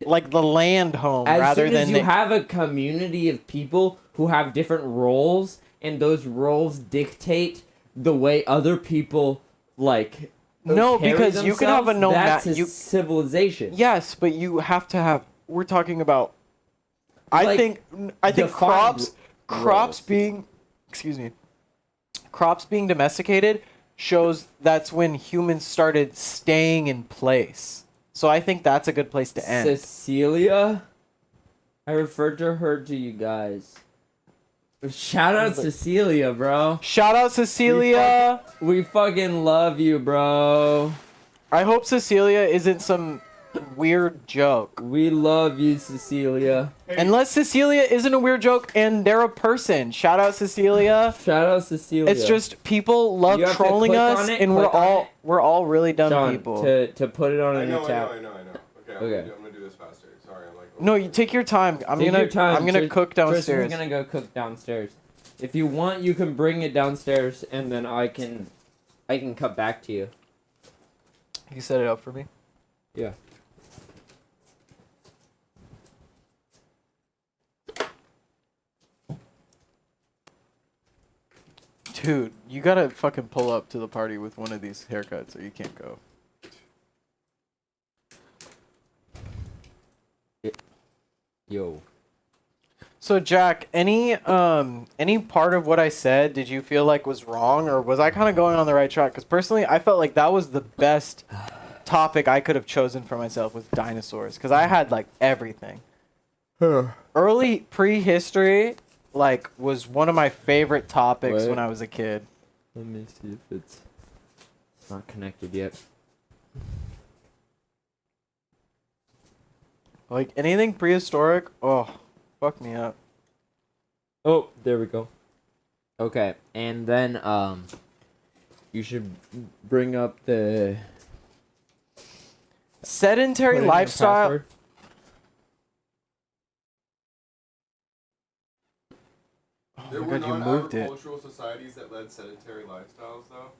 [SPEAKER 2] like the land home
[SPEAKER 6] As
[SPEAKER 2] rather
[SPEAKER 6] soon as
[SPEAKER 2] than
[SPEAKER 6] you have a community of people who have different roles, and those roles dictate the way other people like.
[SPEAKER 2] No,
[SPEAKER 6] carry
[SPEAKER 2] because you can have a
[SPEAKER 6] themselves,
[SPEAKER 2] nomad.
[SPEAKER 6] That's a civilization.
[SPEAKER 2] Yes, but you have to have. We're talking about. I
[SPEAKER 6] Like,
[SPEAKER 2] think
[SPEAKER 6] defined
[SPEAKER 2] crops
[SPEAKER 6] roles.
[SPEAKER 2] being, excuse me, crops being domesticated shows that's when humans started staying in place. So I think that's a good place to end.
[SPEAKER 6] Cecilia, I referred to her to you guys. Shout out Cecilia, bro.
[SPEAKER 2] Shout out Cecilia.
[SPEAKER 6] We fucking love you, bro.
[SPEAKER 2] I hope Cecilia isn't some weird joke.
[SPEAKER 6] We love you, Cecilia.
[SPEAKER 2] Unless Cecilia isn't a weird joke and they're a person. Shout out Cecilia.
[SPEAKER 6] Shout out Cecilia.
[SPEAKER 2] It's just people love
[SPEAKER 6] You have to
[SPEAKER 2] trolling
[SPEAKER 6] click
[SPEAKER 2] us,
[SPEAKER 6] on it,
[SPEAKER 2] and
[SPEAKER 6] click on it.
[SPEAKER 2] we're all really dumb
[SPEAKER 6] Sean,
[SPEAKER 2] people.
[SPEAKER 6] to put it on
[SPEAKER 5] I
[SPEAKER 6] a
[SPEAKER 5] know,
[SPEAKER 6] new
[SPEAKER 5] I
[SPEAKER 6] tab.
[SPEAKER 5] know. Okay,
[SPEAKER 6] Okay.
[SPEAKER 5] I'm gonna do this faster. Sorry, I'm like.
[SPEAKER 2] No, you take your time. I'm
[SPEAKER 6] Take your time.
[SPEAKER 2] gonna cook downstairs.
[SPEAKER 6] Tristan's gonna go cook downstairs. If you want, you can bring it downstairs, and then I can cut back to you.
[SPEAKER 2] You set it up for me.
[SPEAKER 6] Yeah.
[SPEAKER 2] Dude, you gotta fucking pull up to the party with one of these haircuts, or you can't go.
[SPEAKER 6] Yo.
[SPEAKER 2] So Jack, any part of what I said did you feel like was wrong, or was I kind of going on the right track? Because personally, I felt like that was the best topic I could have chosen for myself with dinosaurs, because I had like everything. Early prehistory, like, was one of my favorite topics
[SPEAKER 6] Wait.
[SPEAKER 2] when I was a kid.
[SPEAKER 6] Let me see if it's not connected yet.
[SPEAKER 2] Like anything prehistoric, oh, fuck me up.
[SPEAKER 6] Oh, there we go. Okay, and then you should bring up the
[SPEAKER 2] Sedentary
[SPEAKER 6] put in your
[SPEAKER 2] lifestyle.
[SPEAKER 6] password.
[SPEAKER 5] There
[SPEAKER 2] Oh my
[SPEAKER 5] were
[SPEAKER 2] God, you moved it.
[SPEAKER 5] non-agricultural societies that led sedentary lifestyles, though.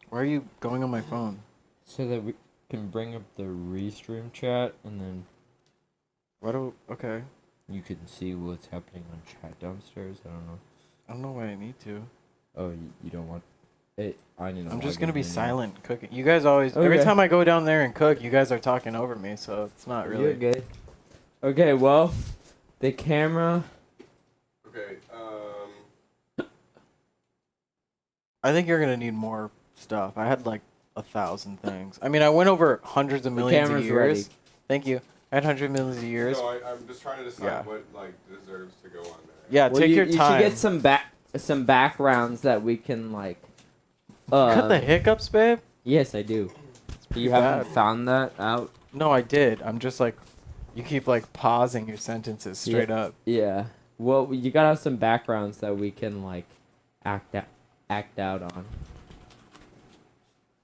[SPEAKER 2] Why are you going on my phone?
[SPEAKER 6] So that we can bring up the restream chat, and then
[SPEAKER 2] Okay.
[SPEAKER 6] you can see what's happening on chat downstairs. I don't know.
[SPEAKER 2] I don't know why I need to.
[SPEAKER 6] Oh, you don't want it? I need to.
[SPEAKER 2] I'm just
[SPEAKER 6] log
[SPEAKER 2] gonna be
[SPEAKER 6] in now.
[SPEAKER 2] silent cooking. You guys always, every
[SPEAKER 6] Okay.
[SPEAKER 2] time I go down there and cook, you guys are talking over me, so it's not really.
[SPEAKER 6] You're good. Okay, well, the camera.
[SPEAKER 5] Okay,
[SPEAKER 2] I think you're gonna need more stuff. I had like 1,000 things. I mean, I went over hundreds of
[SPEAKER 6] The
[SPEAKER 2] millions of
[SPEAKER 6] camera's
[SPEAKER 2] years.
[SPEAKER 6] ready.
[SPEAKER 2] Thank you. I had hundreds of millions of years.
[SPEAKER 5] no, I'm just trying to decide
[SPEAKER 2] Yeah.
[SPEAKER 5] what, like, deserves to go on there.
[SPEAKER 2] Yeah,
[SPEAKER 6] Well,
[SPEAKER 2] take your
[SPEAKER 6] You
[SPEAKER 2] time.
[SPEAKER 6] should get some backgrounds that we can like.
[SPEAKER 2] Cut the hiccups, babe.
[SPEAKER 6] Yes, I do.
[SPEAKER 2] pretty
[SPEAKER 6] You haven't
[SPEAKER 2] bad.
[SPEAKER 6] found that out?
[SPEAKER 2] No, I did. I'm just like, you keep like pausing your sentences straight up.
[SPEAKER 6] Yeah. Well, you gotta have some backgrounds that we can like act out on.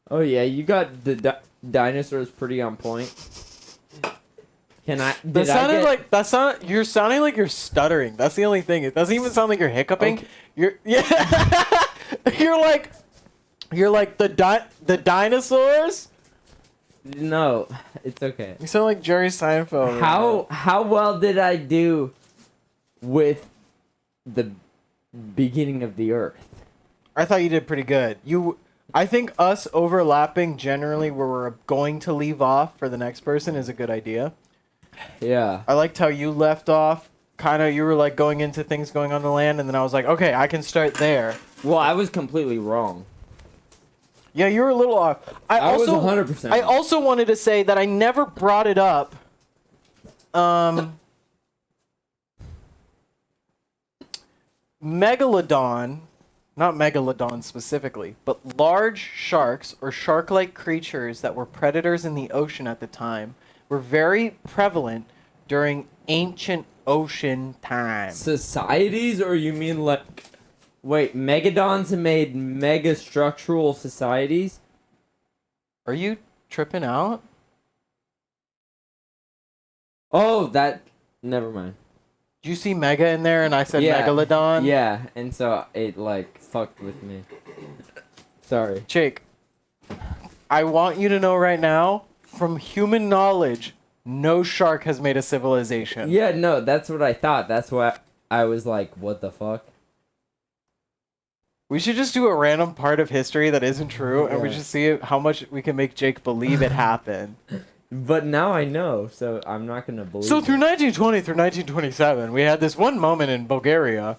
[SPEAKER 6] Oh yeah, you got the dinosaurs pretty on point. Can I?
[SPEAKER 2] That
[SPEAKER 6] Did I
[SPEAKER 2] sounded
[SPEAKER 6] get,
[SPEAKER 2] like that sound. You're sounding like you're stuttering. That's the only thing. It doesn't even sound like you're hiccuping.
[SPEAKER 6] Okay.
[SPEAKER 2] Yeah. you're like the dinosaurs.
[SPEAKER 6] No, it's okay.
[SPEAKER 2] You sound like Jerry Seinfeld.
[SPEAKER 6] How well did I do with the beginning of the Earth?
[SPEAKER 2] I thought you did pretty good. I think us overlapping generally where we're going to leave off for the next person is a good idea.
[SPEAKER 6] Yeah.
[SPEAKER 2] I liked how you left off. Kind of, you were like going into things going on the land, and then I was like, okay, I can start there.
[SPEAKER 6] Well, I was completely wrong.
[SPEAKER 2] Yeah, you were a little off.
[SPEAKER 6] I was 100%.
[SPEAKER 2] I also wanted to say that I never brought it up. Megalodon, not megalodon specifically, but large sharks or shark-like creatures that were predators in the ocean at the time were very prevalent during ancient ocean times.
[SPEAKER 6] Societies, or you mean like... Wait, megadons made mega structural societies?
[SPEAKER 2] Are you tripping out?
[SPEAKER 6] Oh, that... Never mind.
[SPEAKER 2] Did you see mega in there and I said
[SPEAKER 6] Yeah.
[SPEAKER 2] megalodon?
[SPEAKER 6] Yeah, and so it like fucked with me. Sorry.
[SPEAKER 2] Jake, I want you to know right now, from human knowledge, no shark has made a civilization.
[SPEAKER 6] Yeah, no, that's what I thought. That's why I was like, what the fuck?
[SPEAKER 2] We should just do a random part of history that isn't true, and we
[SPEAKER 6] Yeah.
[SPEAKER 2] just see how much we can make Jake believe it happened.
[SPEAKER 6] But now I know, so I'm not gonna believe
[SPEAKER 2] So
[SPEAKER 6] it.
[SPEAKER 2] through 1920 through 1927, we had this one moment in Bulgaria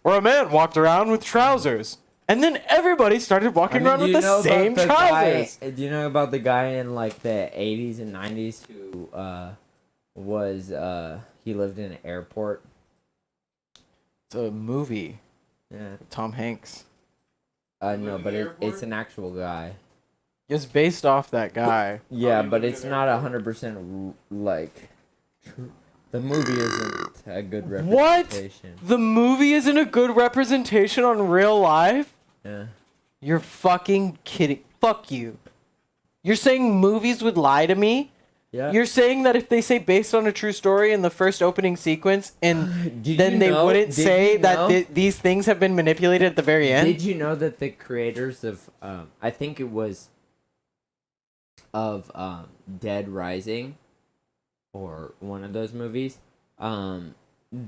[SPEAKER 2] where a man walked around with trousers, and then everybody stared walking around with the same trousers.
[SPEAKER 6] Do you know about the guy in like the 80s and 90s who he lived in an airport?
[SPEAKER 2] It's a movie.
[SPEAKER 6] Yeah.
[SPEAKER 2] Tom Hanks.
[SPEAKER 6] No, but it's an actual guy.
[SPEAKER 2] It's based off that guy.
[SPEAKER 6] Yeah, but it's not 100% like true. The movie isn't a good representation.
[SPEAKER 2] What? The movie isn't a good representation on real life?
[SPEAKER 6] Yeah.
[SPEAKER 2] You're fucking kidding. Fuck you. You're saying movies would lie to me?
[SPEAKER 6] Yeah.
[SPEAKER 2] You're saying that if they say based on a true story in the first opening sequence, and then they wouldn't say that these things have been manipulated at the very end?
[SPEAKER 6] Did you know that the creators of I think it was of Dead Rising or one of those movies,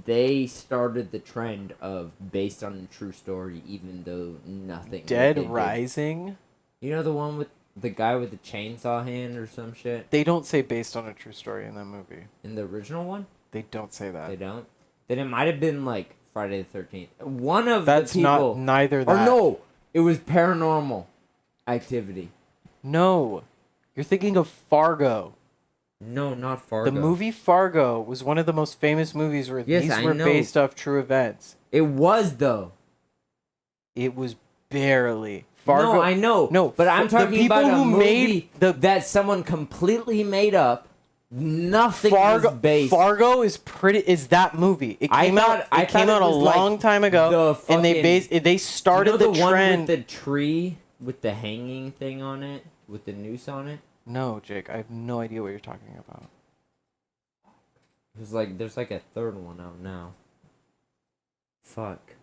[SPEAKER 6] they started the trend of based on a true story, even though nothing.
[SPEAKER 2] Dead Rising?
[SPEAKER 6] You know the one with the guy with the chainsaw hand or some shit?
[SPEAKER 2] They don't say based on a true story in that movie.
[SPEAKER 6] In the original one?
[SPEAKER 2] They don't say that.
[SPEAKER 6] They don't? Then it might have been like Friday the 13th. One of
[SPEAKER 2] That's
[SPEAKER 6] the people...
[SPEAKER 2] neither that.
[SPEAKER 6] Or no! It was Paranormal Activity.
[SPEAKER 2] No. You're thinking of Fargo.
[SPEAKER 6] No, not Fargo.
[SPEAKER 2] The movie Fargo was one of the most famous movies where
[SPEAKER 6] Yes,
[SPEAKER 2] these
[SPEAKER 6] I
[SPEAKER 2] were
[SPEAKER 6] know.
[SPEAKER 2] based off true events.
[SPEAKER 6] It was, though.
[SPEAKER 2] It was barely. Fargo.
[SPEAKER 6] No, I know.
[SPEAKER 2] No,
[SPEAKER 6] but I'm
[SPEAKER 2] the
[SPEAKER 6] talking
[SPEAKER 2] people
[SPEAKER 6] about a
[SPEAKER 2] who
[SPEAKER 6] movie
[SPEAKER 2] made
[SPEAKER 6] that someone completely made up. Nothing
[SPEAKER 2] Fargo.
[SPEAKER 6] was based.
[SPEAKER 2] Fargo is that movie? It
[SPEAKER 6] I
[SPEAKER 2] came
[SPEAKER 6] thought
[SPEAKER 2] out a
[SPEAKER 6] it was like
[SPEAKER 2] long time ago,
[SPEAKER 6] the
[SPEAKER 2] and they started
[SPEAKER 6] you know
[SPEAKER 2] the
[SPEAKER 6] one
[SPEAKER 2] trend.
[SPEAKER 6] with the tree with the hanging thing on it, with the noose on it.
[SPEAKER 2] No, Jake, I have no idea what you're talking about.
[SPEAKER 6] It was like there's like a third one out now. Fuck.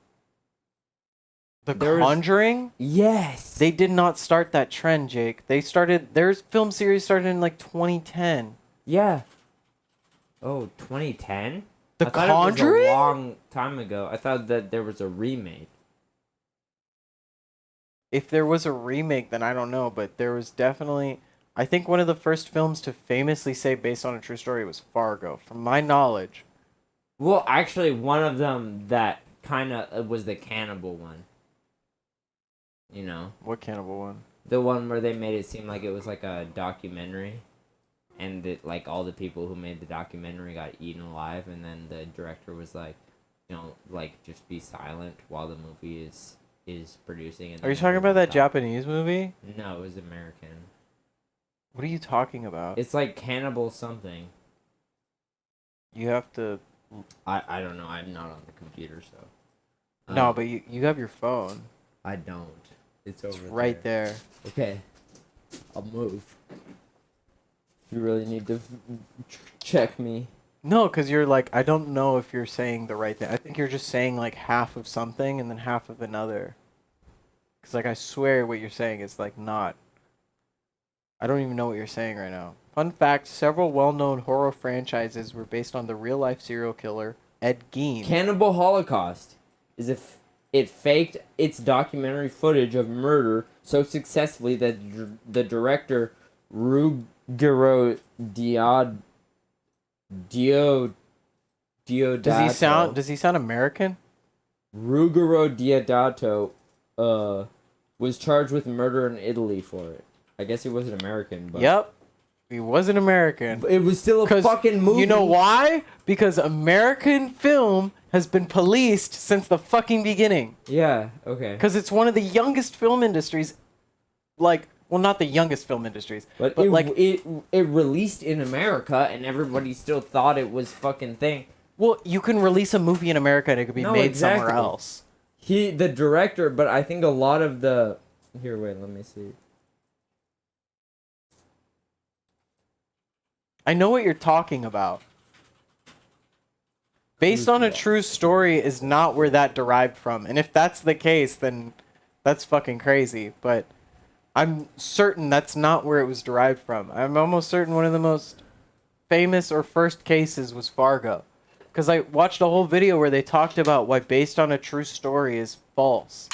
[SPEAKER 2] The
[SPEAKER 6] There was-
[SPEAKER 2] Conjuring?
[SPEAKER 6] Yes.
[SPEAKER 2] They did not start that trend, Jake. Their film series started in like 2010.
[SPEAKER 6] Yeah. Oh, 2010?
[SPEAKER 2] The
[SPEAKER 6] I thought
[SPEAKER 2] Conjuring?
[SPEAKER 6] It was a long time ago. I thought that there was a remake.
[SPEAKER 2] If there was a remake, then I don't know, but there was definitely... I think one of the first films to famously say based on a true story was Fargo, from my knowledge.
[SPEAKER 6] Well, actually, one of them that kind of was the cannibal one. You know?
[SPEAKER 2] What cannibal one?
[SPEAKER 6] The one where they made it seem like it was like a documentary. And that, like, all the people who made the documentary got eaten alive. And then the director was like, you know, like, just be silent while the movie is producing. And
[SPEAKER 2] Are you
[SPEAKER 6] then
[SPEAKER 2] talking about that
[SPEAKER 6] everyone
[SPEAKER 2] Japanese movie?
[SPEAKER 6] stopped. No, it was American.
[SPEAKER 2] What are you talking about?
[SPEAKER 6] It's like cannibal something.
[SPEAKER 2] You have to...
[SPEAKER 6] I don't know. I'm not on the computer, so.
[SPEAKER 2] No, but you have your phone.
[SPEAKER 6] I don't. It's over
[SPEAKER 2] It's right there.
[SPEAKER 6] Okay. I'll move. You really need to check me.
[SPEAKER 2] No, because you're like, I don't know if you're saying the right thing. I think you're just saying like half of something and then half of another. Because like I swear what you're saying is like not. I don't even know what you're saying right now. Fun fact, several well-known horror franchises were based on the real-life serial killer Ed Gein.
[SPEAKER 6] Cannibal Holocaust is if it faked its documentary footage of murder so successfully that the director Ruggero Deodato.
[SPEAKER 2] Does he sound American?
[SPEAKER 6] Ruggero Deodato was charged with murder in Italy for it. I guess he wasn't American, but
[SPEAKER 2] Yep. He wasn't American.
[SPEAKER 6] But it was still a
[SPEAKER 2] 'Cause
[SPEAKER 6] fucking movie.
[SPEAKER 2] You know why? Because American film has been policed since the fucking beginning.
[SPEAKER 6] Yeah, okay.
[SPEAKER 2] Because it's one of the youngest film industries. Like, well, not the youngest film industries.
[SPEAKER 6] But it released in America and everybody still thought it was fucking thing.
[SPEAKER 2] Well, you can release a movie in America and it could be made somewhere else.
[SPEAKER 6] The director, but I think a lot of the... Here, wait, let me see.
[SPEAKER 2] I know what you're talking about. Based on a true story is not where that derived from. And if that's the case, then that's fucking crazy. But I'm certain that's not where it was derived from. I'm almost certain one of the most famous or first cases was Fargo. Because I watched a whole video where they talked about why based on a true story is false.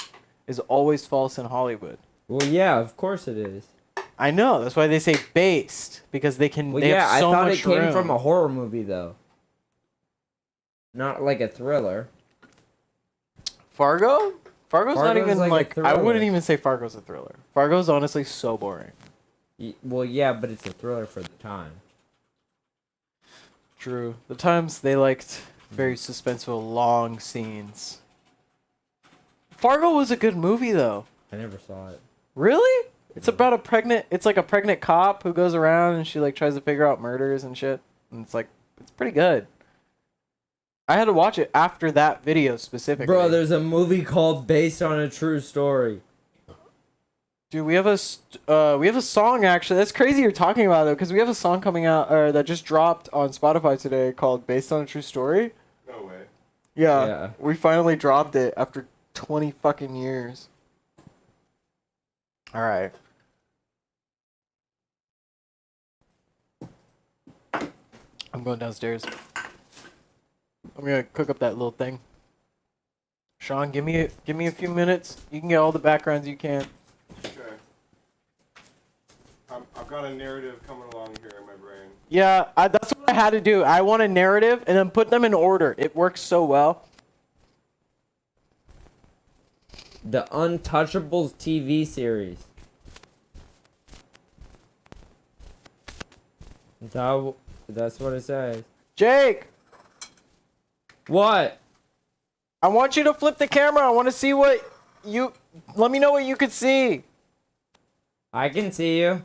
[SPEAKER 2] Is always false in Hollywood.
[SPEAKER 6] Well, yeah, of course it is.
[SPEAKER 2] I know. That's why they say based. Because they can.
[SPEAKER 6] Well,
[SPEAKER 2] they
[SPEAKER 6] yeah,
[SPEAKER 2] have so
[SPEAKER 6] I thought
[SPEAKER 2] much
[SPEAKER 6] it came
[SPEAKER 2] room.
[SPEAKER 6] from a horror movie, though. Not like a thriller.
[SPEAKER 2] Fargo? Fargo's not
[SPEAKER 6] Fargo's
[SPEAKER 2] even
[SPEAKER 6] like a
[SPEAKER 2] I
[SPEAKER 6] thriller.
[SPEAKER 2] wouldn't even say Fargo's a thriller. Fargo's honestly so boring.
[SPEAKER 6] Well, yeah, but it's a thriller for the time.
[SPEAKER 2] True. The times they liked very suspenseful, long scenes. Fargo was a good movie, though.
[SPEAKER 6] I never saw it.
[SPEAKER 2] Really? It's about a pregnant... It's like a pregnant cop who goes around and she like tries to figure out murders and shit. And it's like... It's pretty good. I had to watch it after that video specifically.
[SPEAKER 6] Bro, there's a movie called Based on a True Story.
[SPEAKER 2] Dude, we have a song actually. That's crazy you're talking about it because we have a song coming out that just dropped on Spotify today called "Based on a True Story."
[SPEAKER 5] No way.
[SPEAKER 2] Yeah, we finally dropped it after 20 fucking years. All right. I'm going downstairs. I'm gonna cook up that little thing. Sean, give me a few minutes. You can get all the backgrounds you can.
[SPEAKER 5] Okay. I've got a narrative coming along here in my brain.
[SPEAKER 2] Yeah, that's what I had to do. I want a narrative and then put them in order. It works so well.
[SPEAKER 6] The Untouchables TV series. That's what it says.
[SPEAKER 2] Jake,
[SPEAKER 6] What?
[SPEAKER 2] I want you to flip the camera. I want to see what you... Let me know what you could see.
[SPEAKER 6] I can see you.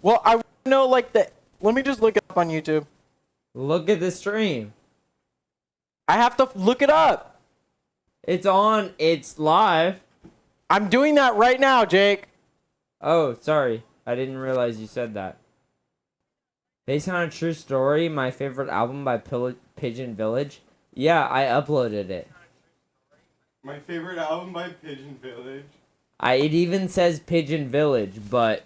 [SPEAKER 2] Well, I want to know, like, the... Let me just look it up on YouTube.
[SPEAKER 6] Look at the stream.
[SPEAKER 2] I have to look it up.
[SPEAKER 6] It's on. It's live.
[SPEAKER 2] I'm doing that right now, Jake.
[SPEAKER 6] Oh, sorry. I didn't realize you said that. Based on a true story, my favorite album by Pigeon Village. Yeah, I uploaded it.
[SPEAKER 5] My favorite album by Pigeon Village.
[SPEAKER 6] It even says Pigeon Village, but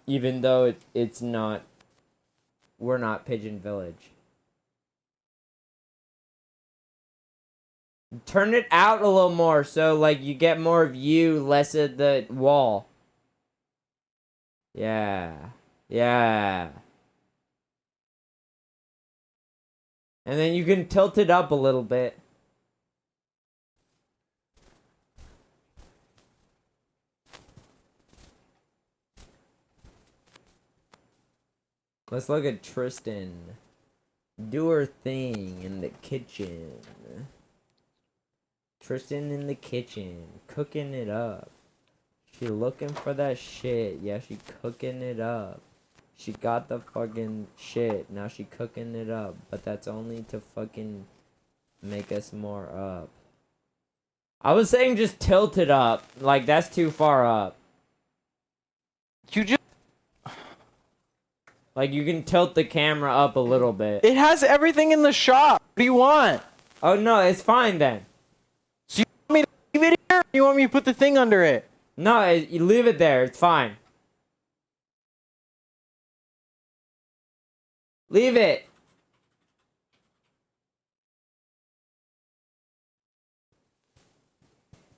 [SPEAKER 6] even though it's not, we're not Pigeon Village. Turn it out a little more so like you get more of you, less of the wall. Yeah. Yeah. And then you can tilt it up a little bit. Let's look at Tristan. Do her thing in the kitchen. Tristan in the kitchen. Cooking it up. She looking for that shit. Yeah, she cooking it up. She got the fucking shit. Now she cooking it up. But that's only to fucking make us more up. I was saying just tilt it up. Like, that's too far up.
[SPEAKER 2] You just...
[SPEAKER 6] Like, you can tilt the camera up a little bit.
[SPEAKER 2] It has everything in the shop. What do you want?
[SPEAKER 6] Oh, no, it's fine then.
[SPEAKER 2] So you want me to leave it here? Or you want me to put the thing under it?
[SPEAKER 6] No, you leave it there. It's fine. Leave it.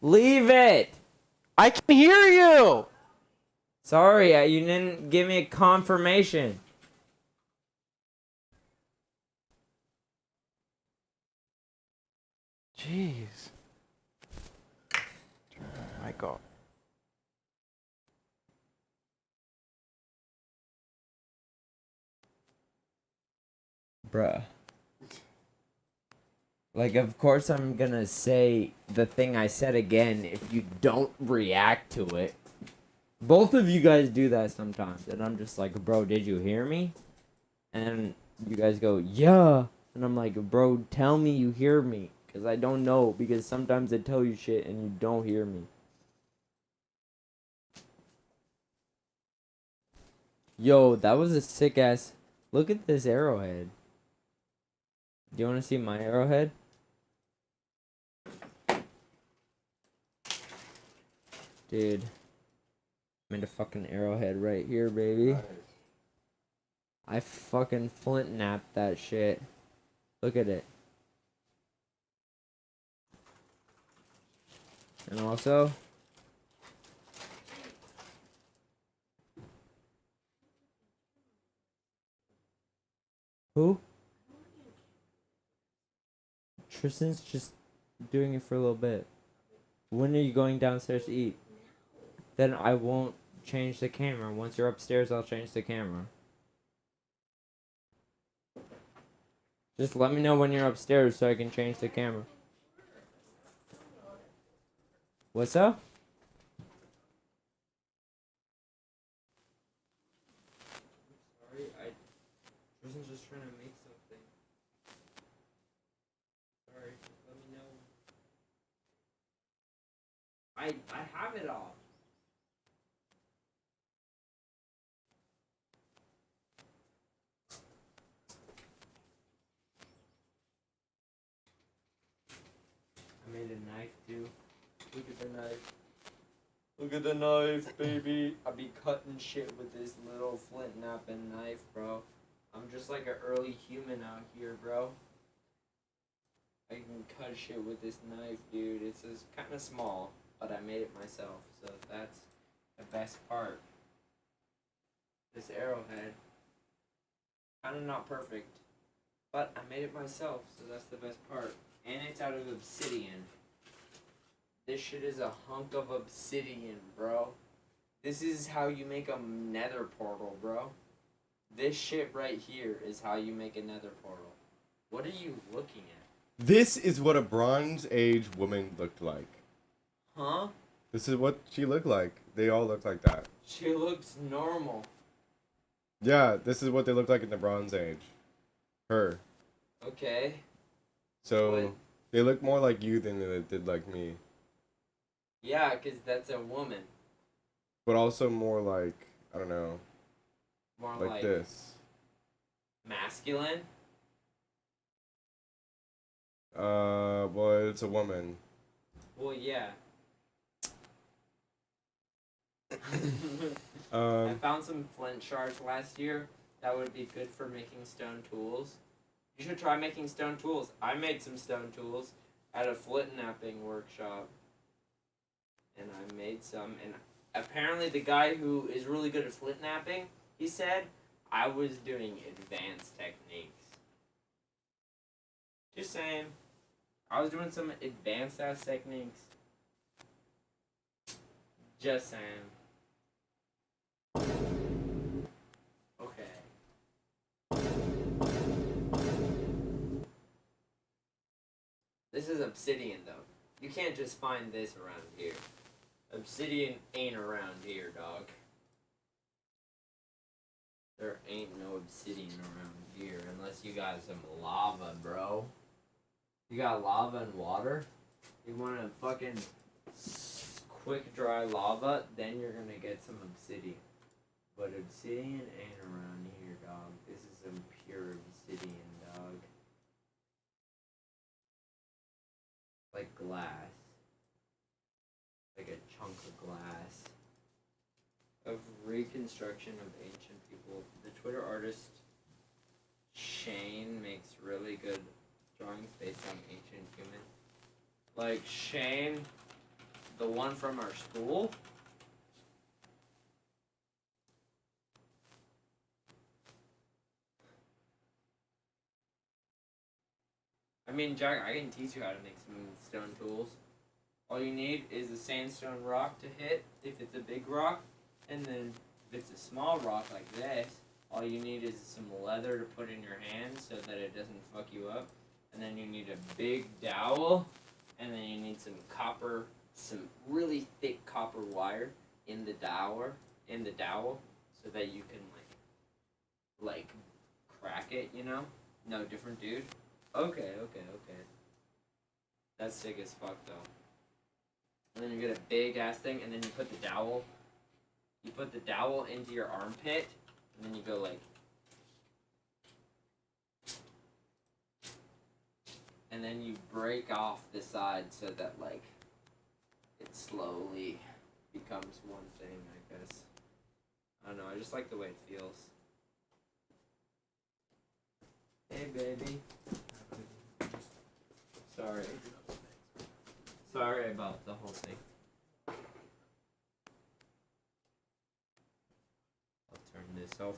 [SPEAKER 6] Leave it.
[SPEAKER 2] I can hear you.
[SPEAKER 6] Sorry, you didn't give me a confirmation.
[SPEAKER 2] Jeez. My God.
[SPEAKER 6] Bruh. Like, of course I'm gonna say the thing I said again if you don't react to it. Both of you guys do that sometimes, and I'm just like, bro, did you hear me? And you guys go, yeah. And I'm like, bro, tell me you hear me. Because I don't know, because sometimes I tell you shit and you don't hear me. Yo, that was a sick ass... Look at this arrowhead. Do you want to see my arrowhead? Dude. Made a fucking arrowhead right here, baby.
[SPEAKER 5] Nice.
[SPEAKER 6] I fucking flint napped that shit. Look at it. And also... Who? Tristan's just doing it for a little bit. When are you going downstairs to eat? Then I won't change the camera. Once you're upstairs, I'll change the camera. Just let me know when you're upstairs so I can change the camera. What's up? Sorry, Tristan's just trying to make something. Sorry, just let me know. I have it all. I made a knife too. Look at the knife. Look at the knife, baby. I be cutting shit with this little flint napping knife, bro. I'm just like an early human out here, bro. I can cut shit with this knife, dude. It's kind of small, but I made it myself, so that's the best part. This arrowhead, kind of not perfect, but I made it myself, so that's the best part. And it's out of obsidian. This shit is a hunk of obsidian, bro. This is how you make a nether portal, bro. This shit right here is how you make a nether portal. What are you looking at?
[SPEAKER 5] This is what a Bronze Age woman looked like.
[SPEAKER 6] Huh?
[SPEAKER 5] This is what she looked like. They all look like that.
[SPEAKER 6] She looks normal.
[SPEAKER 5] Yeah, this is what they looked like in the Bronze Age. Her.
[SPEAKER 6] Okay.
[SPEAKER 5] So,
[SPEAKER 6] What?
[SPEAKER 5] they look more like you than they did like me.
[SPEAKER 6] Yeah, 'cause that's a woman.
[SPEAKER 5] But also more like, I don't know,
[SPEAKER 6] More
[SPEAKER 5] like this.
[SPEAKER 6] masculine.
[SPEAKER 5] Well, it's a woman.
[SPEAKER 6] Well, yeah. I
[SPEAKER 5] Um,
[SPEAKER 6] found some flint shards last year that would be good for making stone tools. You should try making stone tools. I made some stone tools at a flint napping workshop. And I made some, and apparently the guy who is really good at flint napping, he said I was doing advanced techniques. Just saying. I was doing some advanced ass techniques. Just saying. Okay. This is obsidian though. You can't just find this around here. Obsidian ain't around here, dog. There ain't no obsidian around here unless you got some lava, bro. You got lava and water? You want to fucking quick dry lava, then you're gonna get some obsidian. But obsidian ain't around here, dog. This is some pure obsidian, dog. Like glass. Like a chunk of glass. Of reconstruction of ancient people. The Twitter artist Shane makes really good drawings based on ancient humans. Like Shane, the one from our school. I mean, Jack, I can teach you how to make some stone tools. All you need is a sandstone rock to hit if it's a big rock, and then if it's a small rock like this, all you need is some leather to put in your hand so that it doesn't fuck you up. And then you need a big dowel, and then you need some copper, some really thick copper wire in the dowel, so that you can like crack it, you know? No, different dude. Okay. That's sick as fuck though. And then you get a big ass thing, and then you put the dowel. You put the dowel into your armpit, and then you go like. And then you break off the side so that like it slowly becomes one thing, I guess. I don't know, I just like the way it feels. Hey baby. Sorry. Sorry about the whole thing. I'll turn this off.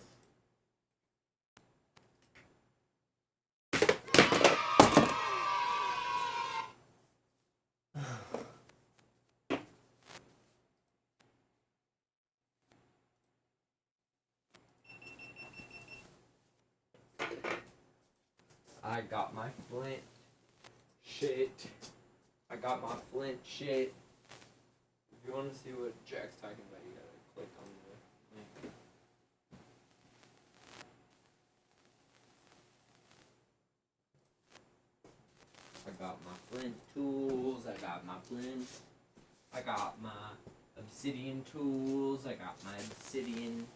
[SPEAKER 6] I got my flint shit. I got my flint shit. If you want to see what Jack's talking about, you gotta click on the link. I got my flint tools. I got my flint. I got my obsidian tools. I got my obsidian.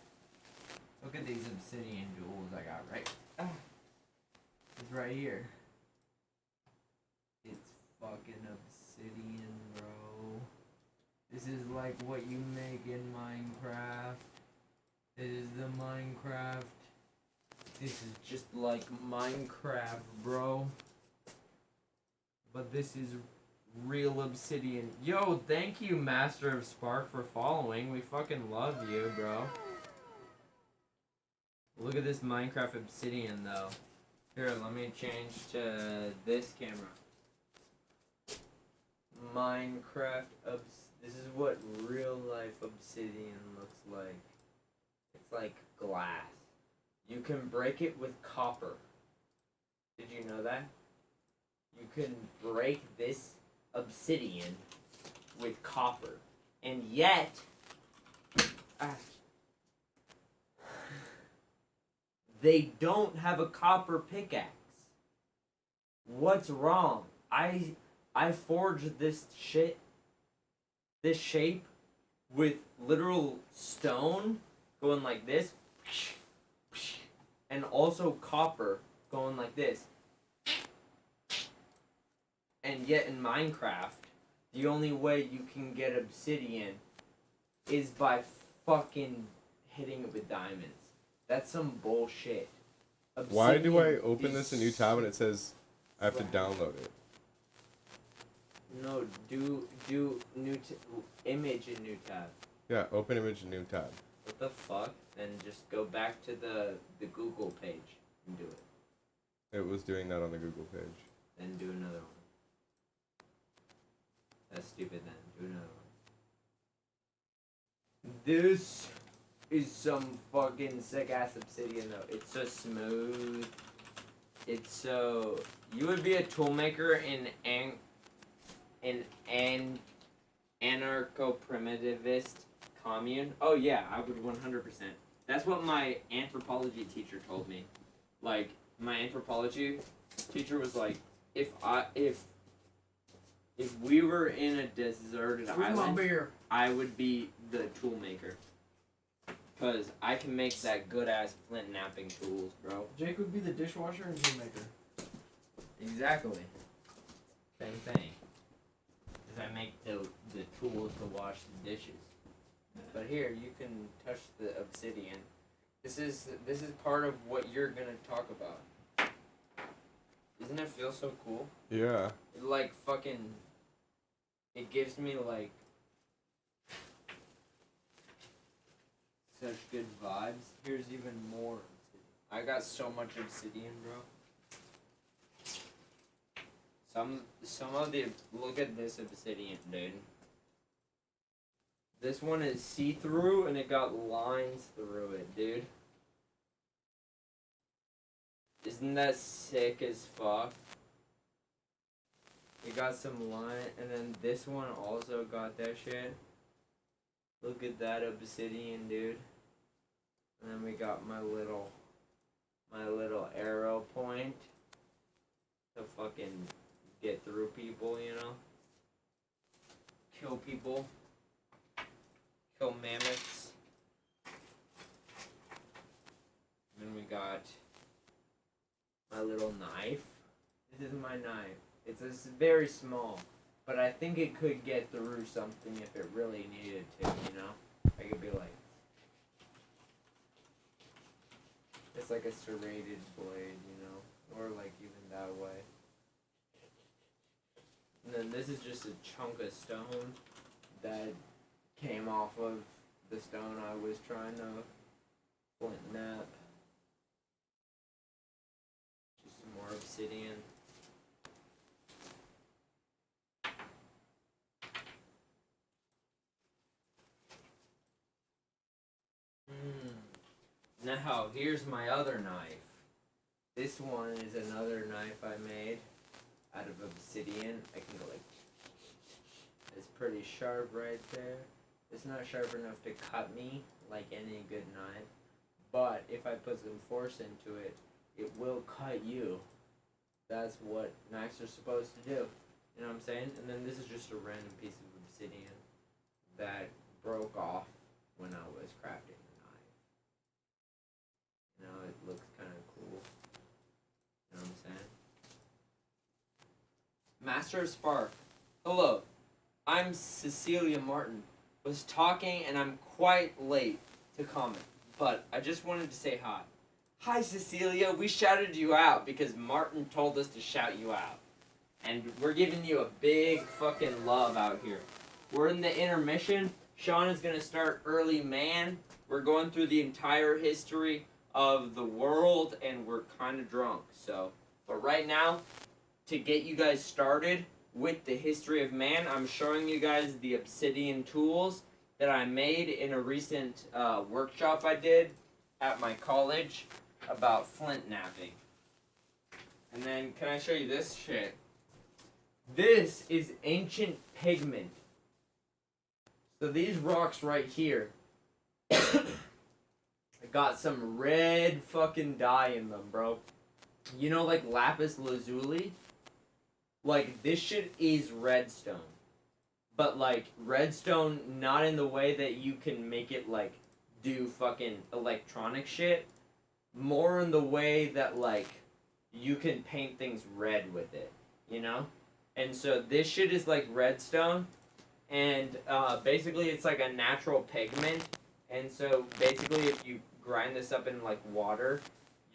[SPEAKER 6] Look at these obsidian tools I got right. It's right here. It's fucking obsidian, bro. This is like what you make in Minecraft. This is the Minecraft. This is just like Minecraft, bro. But this is real obsidian. Yo, thank you, Master of Spark, for following. We fucking love you, bro. Look at this Minecraft obsidian, though. Here, let me change to this camera. Minecraft this is what real life obsidian looks like. It's like glass. You can break it with copper. Did you know that? You can break this obsidian with copper. And yet they don't have a copper pickaxe. What's wrong? I forged this shape with literal stone going like this, and also copper going like this. And yet in Minecraft, the only way you can get obsidian is by fucking hitting it with diamonds. That's some bullshit. Obsidian.
[SPEAKER 5] Why do I open this in a new tab and it says I have to download it?
[SPEAKER 6] No, do new image in new tab.
[SPEAKER 5] Yeah, open image in new tab.
[SPEAKER 6] What the fuck? Then just go back to the Google page and do it.
[SPEAKER 5] It was doing that on the Google page.
[SPEAKER 6] Then do another one. That's stupid then. Do another one. This is some fucking sick ass obsidian though. It's so smooth. It's so... You would be a toolmaker in an anarcho-primitivist commune. Oh yeah, I would 100%. That's what my anthropology teacher told me. Like, my anthropology teacher was like, if If we were in a deserted
[SPEAKER 3] Where's my
[SPEAKER 6] island,
[SPEAKER 3] beer?
[SPEAKER 6] I would be the tool maker. Cause I can make that good ass flint napping tools, bro.
[SPEAKER 3] Jake would be the dishwasher and tool maker.
[SPEAKER 6] Exactly. Same thing. Cause I make the tools to wash the dishes. But here you can touch the obsidian. This is part of what you're gonna talk about. Doesn't it feel so cool?
[SPEAKER 5] Yeah.
[SPEAKER 6] It like fucking. It gives me like such good vibes. Here's even more obsidian. I got so much obsidian, bro. Some of the look at this obsidian, dude. This one is see-through and it got lines through it, dude. Isn't that sick as fuck? It got some line, and then this one also got that shit. Look at that obsidian, dude. And then we got my little arrow point to fucking get through people, you know? Kill people. Kill mammoths. And then we got my little knife. This is my knife. It's very small, but I think it could get through something if it really needed to, you know? I could be like... It's like a serrated blade, you know? Or like even that way. And then this is just a chunk of stone that came off of the stone I was trying to flint nap. Just some more obsidian. Now, here's my other knife. This one is another knife I made out of obsidian. I can go like... It's pretty sharp right there. It's not sharp enough to cut me like any good knife. But if I put some force into it, it will cut you. That's what knives are supposed to do. You know what I'm saying? And then this is just a random piece of obsidian that broke off when I was crafting. You know, it looks kind of cool. You know what I'm saying? Master of Spark. Hello, I'm Cecilia Martin. Was talking and I'm quite late to comment, but I just wanted to say hi. Hi, Cecilia. We shouted you out because Martin told us to shout you out. And we're giving you a big fucking love out here. We're in the intermission. Sean is going to start early, man. We're going through the entire history of the world, and we're kind of drunk, so. But right now, to get you guys started with the history of man, I'm showing you guys the obsidian tools that I made in a recent workshop I did at my college about flint napping. And then, can I show you this shit? This is ancient pigment. So these rocks right here, got some red fucking dye in them, bro. You know, like lapis lazuli? Like, this shit is redstone. But, like, redstone not in the way that you can make it, like, do fucking electronic shit. More in the way that, like, you can paint things red with it, you know? And so this shit is, like, redstone. And, basically it's like a natural pigment. And so, basically, if you grind this up in like water,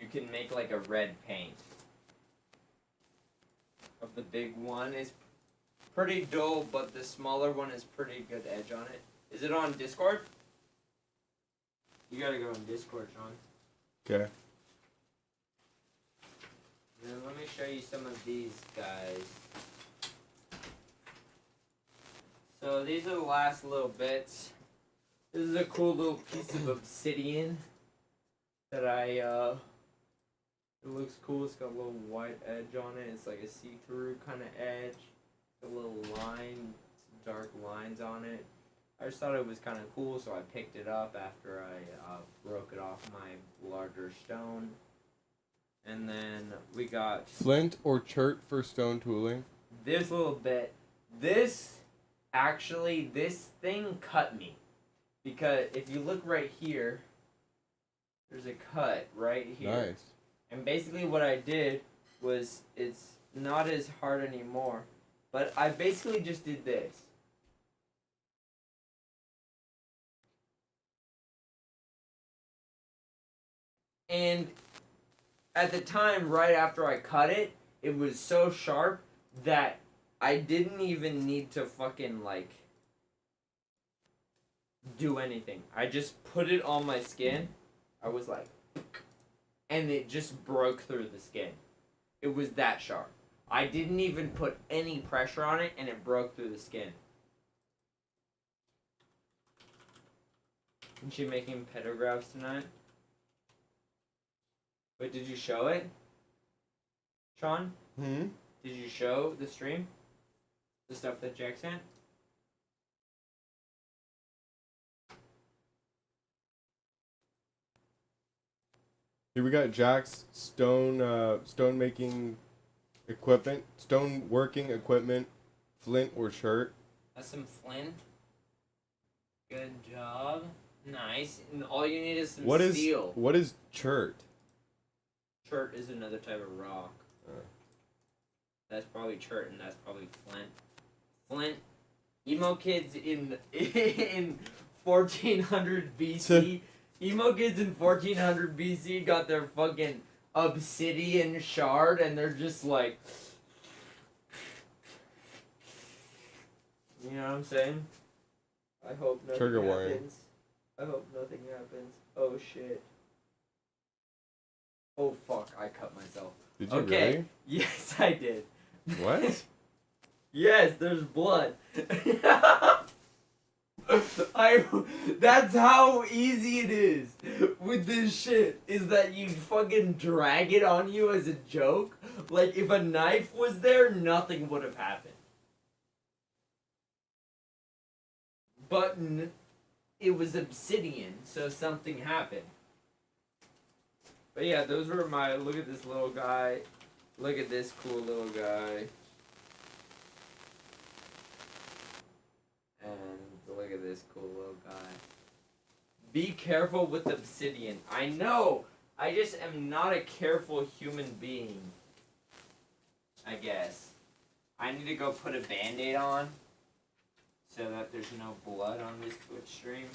[SPEAKER 6] you can make like a red paint. Of the big one is pretty dull, but the smaller one is pretty good edge on it. Is it on Discord? You gotta go on Discord, Sean.
[SPEAKER 5] Okay.
[SPEAKER 6] Then let me show you some of these guys. So these are the last little bits. This is a cool little piece of obsidian that it looks cool. It's got a little white edge on it. It's like a see-through kind of edge. A little line, some dark lines on it. I just thought it was kind of cool, so I picked it up after I broke it off my larger stone. And then we got
[SPEAKER 5] Flint or chert for stone tooling?
[SPEAKER 6] this little bit. This thing cut me. Because if you look right here, there's a cut right here.
[SPEAKER 5] Nice.
[SPEAKER 6] And basically what I did was, it's not as hard anymore, but I basically just did this. And at the time, right after I cut it, it was so sharp that I didn't even need to fucking, like, do anything. I just put it on my skin. I was like, and it just broke through the skin. It was that sharp. I didn't even put any pressure on it, and it broke through the skin. Isn't she making pedographs tonight? Wait, did you show it? Sean?
[SPEAKER 5] Hmm?
[SPEAKER 6] Did you show the stream? The stuff that Jack sent?
[SPEAKER 5] Here we got Jack's stone making equipment, stone working equipment, flint or shirt.
[SPEAKER 6] That's some flint. Good job. Nice. And all you need is some steel.
[SPEAKER 5] What is chert?
[SPEAKER 6] Chert is another type of rock. That's probably chert, and that's probably flint. Flint. Emo kids in 1400 BC. Emo kids in 1400 BC got their fucking obsidian shard, and they're just like, you know what I'm saying? I hope nothing
[SPEAKER 5] Trigger
[SPEAKER 6] happens.
[SPEAKER 5] warning.
[SPEAKER 6] I hope nothing happens. Oh shit. Oh fuck, I cut myself.
[SPEAKER 5] Did you
[SPEAKER 6] Okay.
[SPEAKER 5] really?
[SPEAKER 6] Yes, I did.
[SPEAKER 5] What?
[SPEAKER 6] Yes, there's blood. That's how easy it is with this shit, is that you fucking drag it on you as a joke. Like, if a knife was there, nothing would have happened. But it was obsidian, so something happened. But yeah, those were my, look at this little guy. Look at this cool little guy. And look at this cool little guy. Be careful with obsidian. I know! I just am not a careful human being. I guess. I need to go put a band-aid on so that there's no blood on this Twitch stream.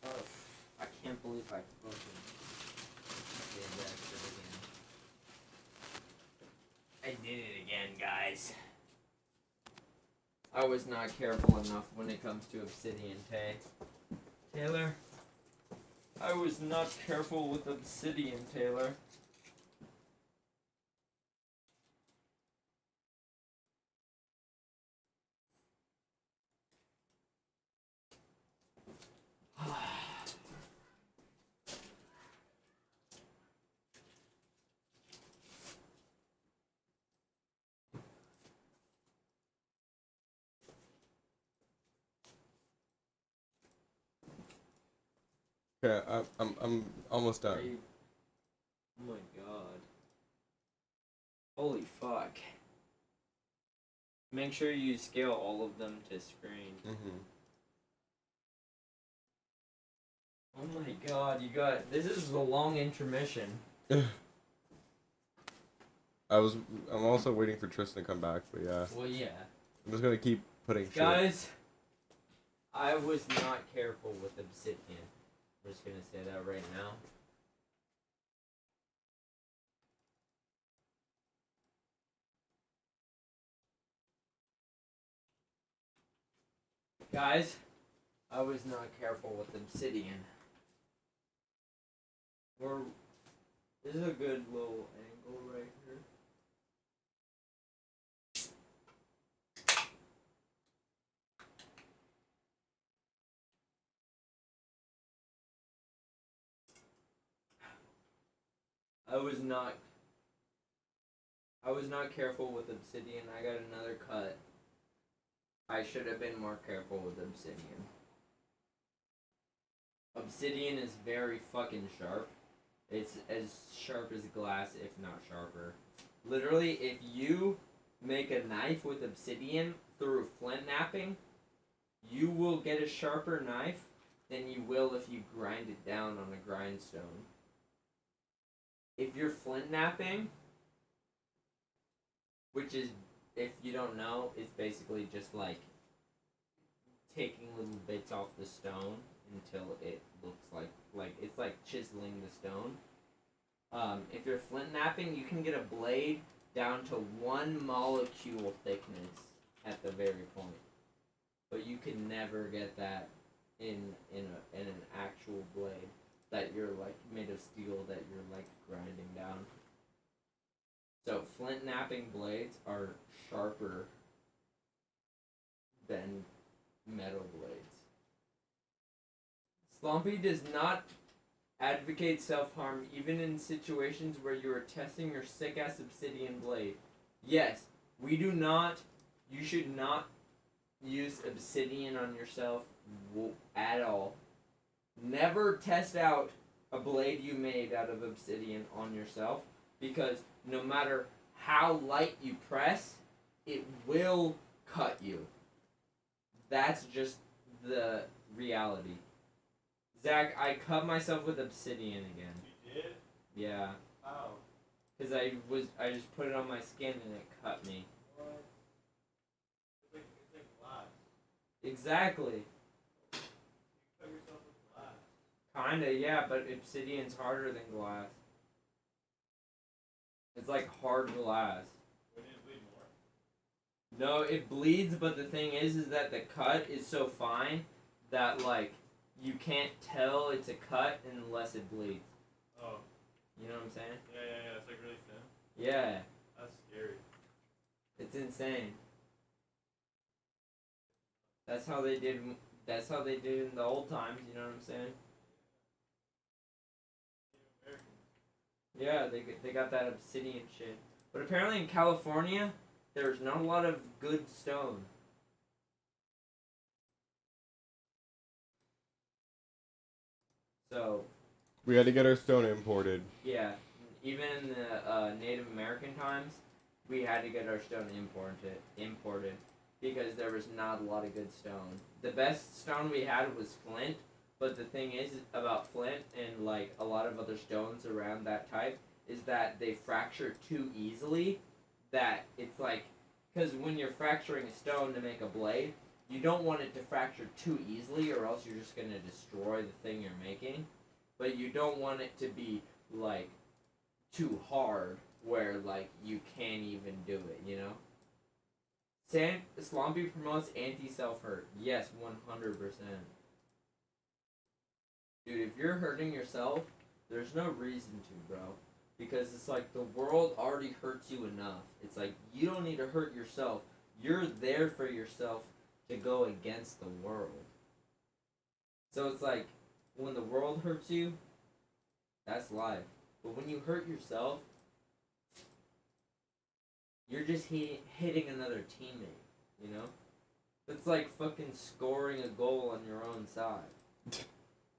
[SPEAKER 6] Oh, I can't believe I fucking did that shit again. I did it again, guys. I was not careful enough when it comes to obsidian, Taylor. I was not careful with obsidian, Taylor.
[SPEAKER 5] Okay, I'm almost done.
[SPEAKER 6] Oh my god. Holy fuck. Make sure you scale all of them to screen. Oh my god, this is a long intermission.
[SPEAKER 5] I'm also waiting for Tristan to come back, but yeah.
[SPEAKER 6] Well, yeah.
[SPEAKER 5] I'm just gonna keep putting shit.
[SPEAKER 6] Guys, I was not careful with obsidian. I'm just gonna say that right now. Guys, I was not careful with obsidian. This is a good little angle right here. I was not careful with obsidian. I got another cut. I should have been more careful with obsidian. Obsidian is very fucking sharp. It's as sharp as glass, if not sharper. Literally, if you make a knife with obsidian through flint knapping, you will get a sharper knife than you will if you grind it down on a grindstone. If you're flint knapping, which is, if you don't know, it's basically just like taking little bits off the stone until it looks like it's like chiseling the stone. If you're flint knapping, you can get a blade down to 1 molecule thickness at the very point, but you can never get that in an actual blade that you're like made of steel that you're like grinding down. So flint knapping blades are sharper than metal blades. Slompy does not advocate self-harm even in situations where you are testing your sick-ass obsidian blade. Yes, we do not, you should not use obsidian on yourself at all. Never test out a blade you made out of obsidian on yourself, because no matter how light you press, it will cut you. That's just the reality. Zach, I cut myself with obsidian again.
[SPEAKER 4] You did?
[SPEAKER 6] Yeah.
[SPEAKER 4] How?
[SPEAKER 6] Because I just put it on my skin and it cut me.
[SPEAKER 4] What? It's like glass.
[SPEAKER 6] Exactly.
[SPEAKER 4] You cut yourself with glass.
[SPEAKER 6] Kinda, yeah, but obsidian's harder than glass. It's like hard glass.
[SPEAKER 4] Wouldn't it bleed more?
[SPEAKER 6] No, it bleeds, but the thing is that the cut is so fine that, like, you can't tell it's a cut unless it bleeds.
[SPEAKER 4] Oh.
[SPEAKER 6] You know what I'm saying?
[SPEAKER 4] Yeah. It's like really thin.
[SPEAKER 6] Yeah.
[SPEAKER 4] That's scary.
[SPEAKER 6] It's insane. That's how they did in the old times, you know what I'm saying? Yeah, they got that obsidian shit. But apparently in California, there's not a lot of good stone. So,
[SPEAKER 5] We had to get our stone imported.
[SPEAKER 6] yeah, even in the Native American times, we had to get our stone imported because there was not a lot of good stone. The best stone we had was flint, but the thing is about flint and like a lot of other stones around that type is that they fracture too easily. That it's like, because when you're fracturing a stone to make a blade, you don't want it to fracture too easily or else you're just going to destroy the thing you're making. But you don't want it to be like too hard where like you can't even do it, you know? Slompy promotes anti-self-hurt. Yes, 100%. Dude, if you're hurting yourself, there's no reason to, bro. Because it's like the world already hurts you enough. It's like you don't need to hurt yourself. You're there for yourself to go against the world. So it's like when the world hurts you, that's life. But when you hurt yourself, you're just hitting another teammate, you know? It's like fucking scoring a goal on your own side.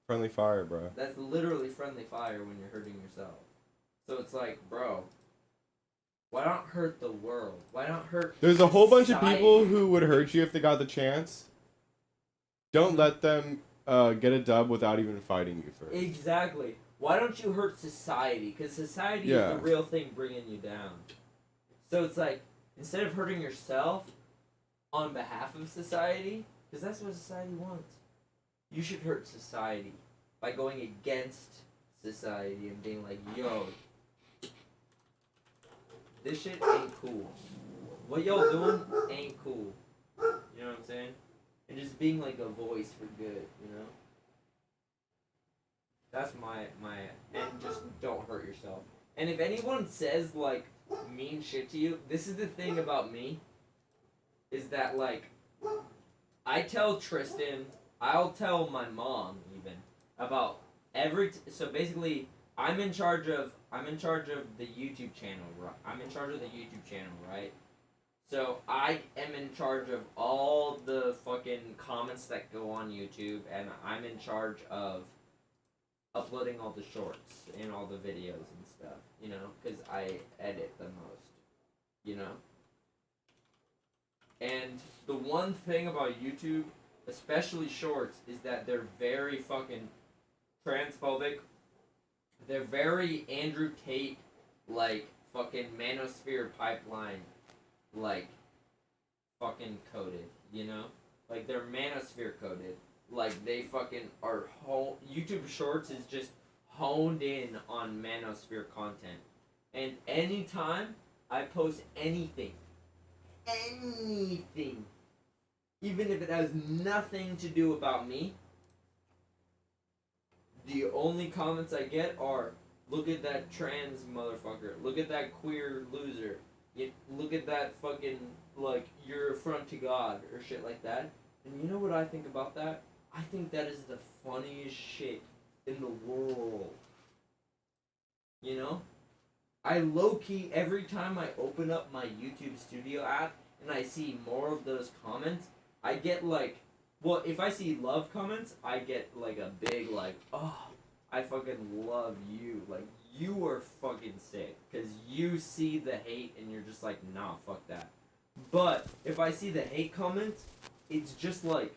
[SPEAKER 5] Friendly fire, bro.
[SPEAKER 6] That's literally friendly fire when you're hurting yourself. So it's like, bro, why not hurt the world? Why not hurt
[SPEAKER 5] There's a whole bunch of
[SPEAKER 6] society?
[SPEAKER 5] people who would hurt you if they got the chance. Don't let them get a dub without even fighting you first.
[SPEAKER 6] Exactly. Why don't you hurt society? Because society is the real thing bringing you down. So it's like, instead of hurting yourself on behalf of society, because that's what society wants, you should hurt society by going against society and being like, yo, this shit ain't cool. What y'all doing ain't cool. You know what I'm saying? And just being like a voice for good, you know? That's my and just don't hurt yourself. And if anyone says like mean shit to you, this is the thing about me, is that like I tell Tristan, I'll tell my mom even about so basically I'm in charge of the YouTube channel, right? I'm in charge of the YouTube channel, right? So I am in charge of all the fucking comments that go on YouTube, and I'm in charge of uploading all the shorts and all the videos and stuff, you know, because I edit the most, you know. And the one thing about YouTube, especially shorts, is that they're very fucking transphobic. They're very Andrew Tate, like, fucking manosphere pipeline, like, fucking coded, you know? Like, they're manosphere coded. Like, they fucking are YouTube Shorts is just honed in on manosphere content. And anytime I post anything, even if it has nothing to do about me, the only comments I get are, look at that trans motherfucker, look at that queer loser, look at that fucking, like, you're a front to God, or shit like that. And you know what I think about that? I think that is the funniest shit in the world. You know? I low-key, every time I open up my YouTube Studio app and I see more of those comments, I get like, well, if I see love comments, I get like a big like, oh, I fucking love you. Like, you are fucking sick. Because you see the hate and you're just like, nah, fuck that. But if I see the hate comments, it's just like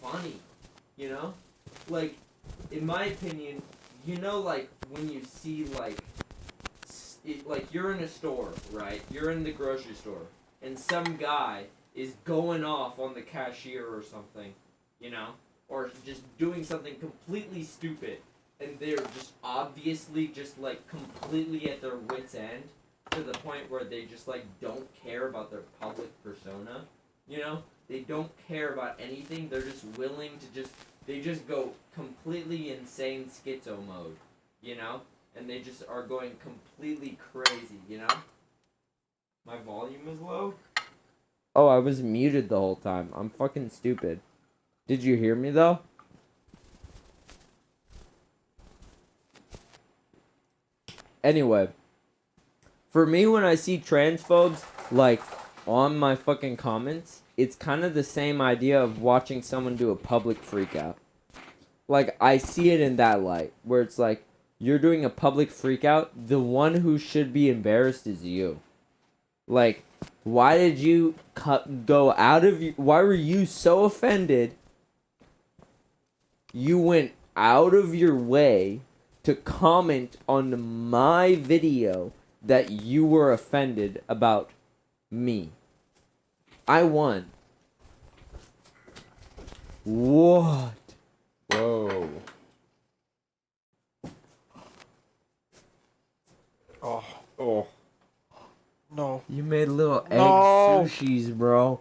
[SPEAKER 6] funny, you know? Like, in my opinion, you know, like, when you see, like, like, you're in a store, right? You're in the grocery store, and some guy is going off on the cashier or something, you know? Or just doing something completely stupid, and they're just obviously just, like, completely at their wit's end, to the point where they just, like, don't care about their public persona, you know? They don't care about anything, they're just willing to they just go completely insane schizo mode, you know? And they just are going completely crazy, you know? My volume is low? Oh, I was muted the whole time. I'm fucking stupid. Did you hear me, though? Anyway. For me, when I see transphobes, like, on my fucking comments, it's kind of the same idea of watching someone do a public freakout. Like, I see it in that light, where it's like, you're doing a public freakout, the one who should be embarrassed is you. Like, why did you go out of you? Why were you so offended? You went out of your way to comment on my video that you were offended about me. I won. What?
[SPEAKER 5] Whoa. Oh.
[SPEAKER 2] No.
[SPEAKER 6] You made little egg
[SPEAKER 2] No.
[SPEAKER 6] sushis, bro.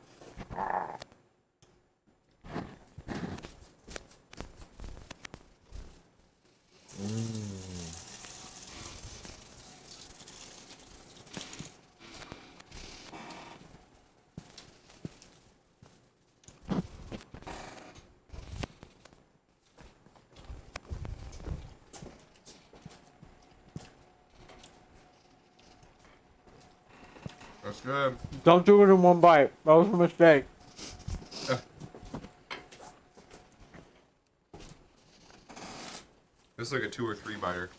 [SPEAKER 5] That's good.
[SPEAKER 2] Don't do it in one bite. That was a mistake.
[SPEAKER 5] This is like a 2 or 3 biter.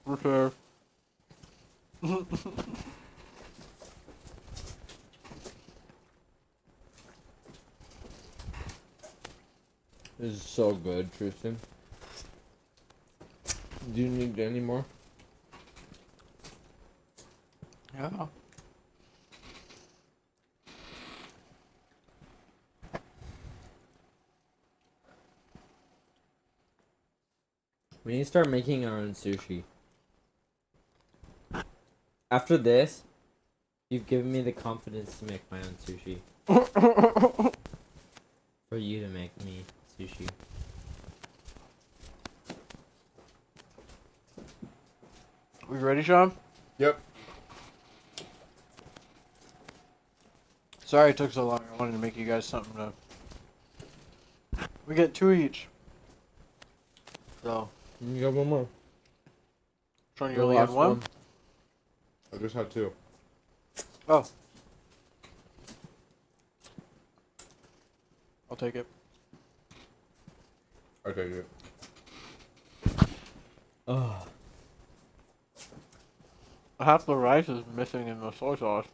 [SPEAKER 2] For sure.
[SPEAKER 6] This is so good, Tristan. Do you need any more?
[SPEAKER 2] Yeah.
[SPEAKER 6] We need to start making our own sushi. After this, you've given me the confidence to make my own sushi. For you to make me sushi.
[SPEAKER 2] We ready, Sean?
[SPEAKER 5] Yep.
[SPEAKER 2] Sorry it took so long. I wanted to make you guys something to... We get 2 each. So,
[SPEAKER 6] You got one more.
[SPEAKER 2] Sean, you
[SPEAKER 6] The
[SPEAKER 2] only had
[SPEAKER 6] last
[SPEAKER 2] one?
[SPEAKER 5] I just had 2.
[SPEAKER 2] Oh. I'll take it.
[SPEAKER 5] I take it.
[SPEAKER 6] Oh.
[SPEAKER 2] Half the rice is missing in the soy sauce.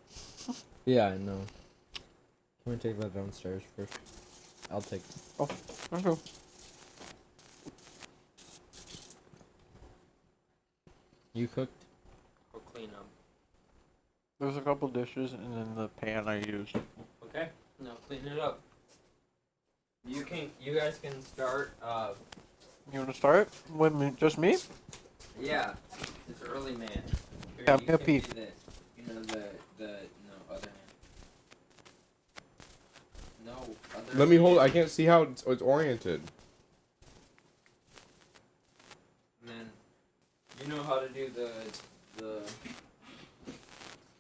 [SPEAKER 6] Yeah, I know. Can we take that downstairs first? I'll take.
[SPEAKER 2] Oh, okay.
[SPEAKER 6] You cooked?
[SPEAKER 1] I'll clean up.
[SPEAKER 2] There's a couple dishes and then the pan I used.
[SPEAKER 1] Okay. Now clean it up. You guys can start.
[SPEAKER 2] You want to start with me, just me?
[SPEAKER 1] Yeah. It's early, man. Here,
[SPEAKER 2] Yeah,
[SPEAKER 1] you
[SPEAKER 2] I'm
[SPEAKER 1] can
[SPEAKER 2] gonna pee.
[SPEAKER 1] do this. You know the other hand. No. Other.
[SPEAKER 5] Let me hold. I can't see how it's oriented.
[SPEAKER 1] And then you know how to do the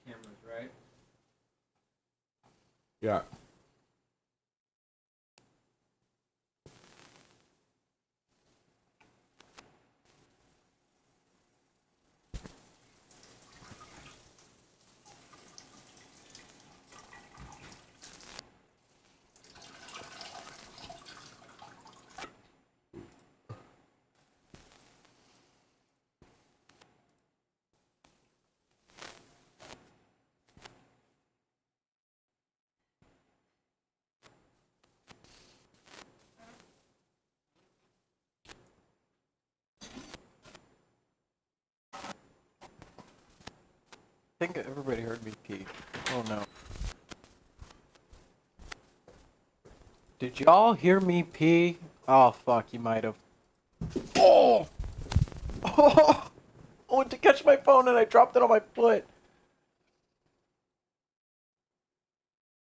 [SPEAKER 1] cameras, right?
[SPEAKER 5] Yeah.
[SPEAKER 2] I think everybody heard me pee. Oh no. Did y'all hear me pee? Oh fuck, you might have. Oh! Oh! I went to catch my phone and I dropped it on my foot.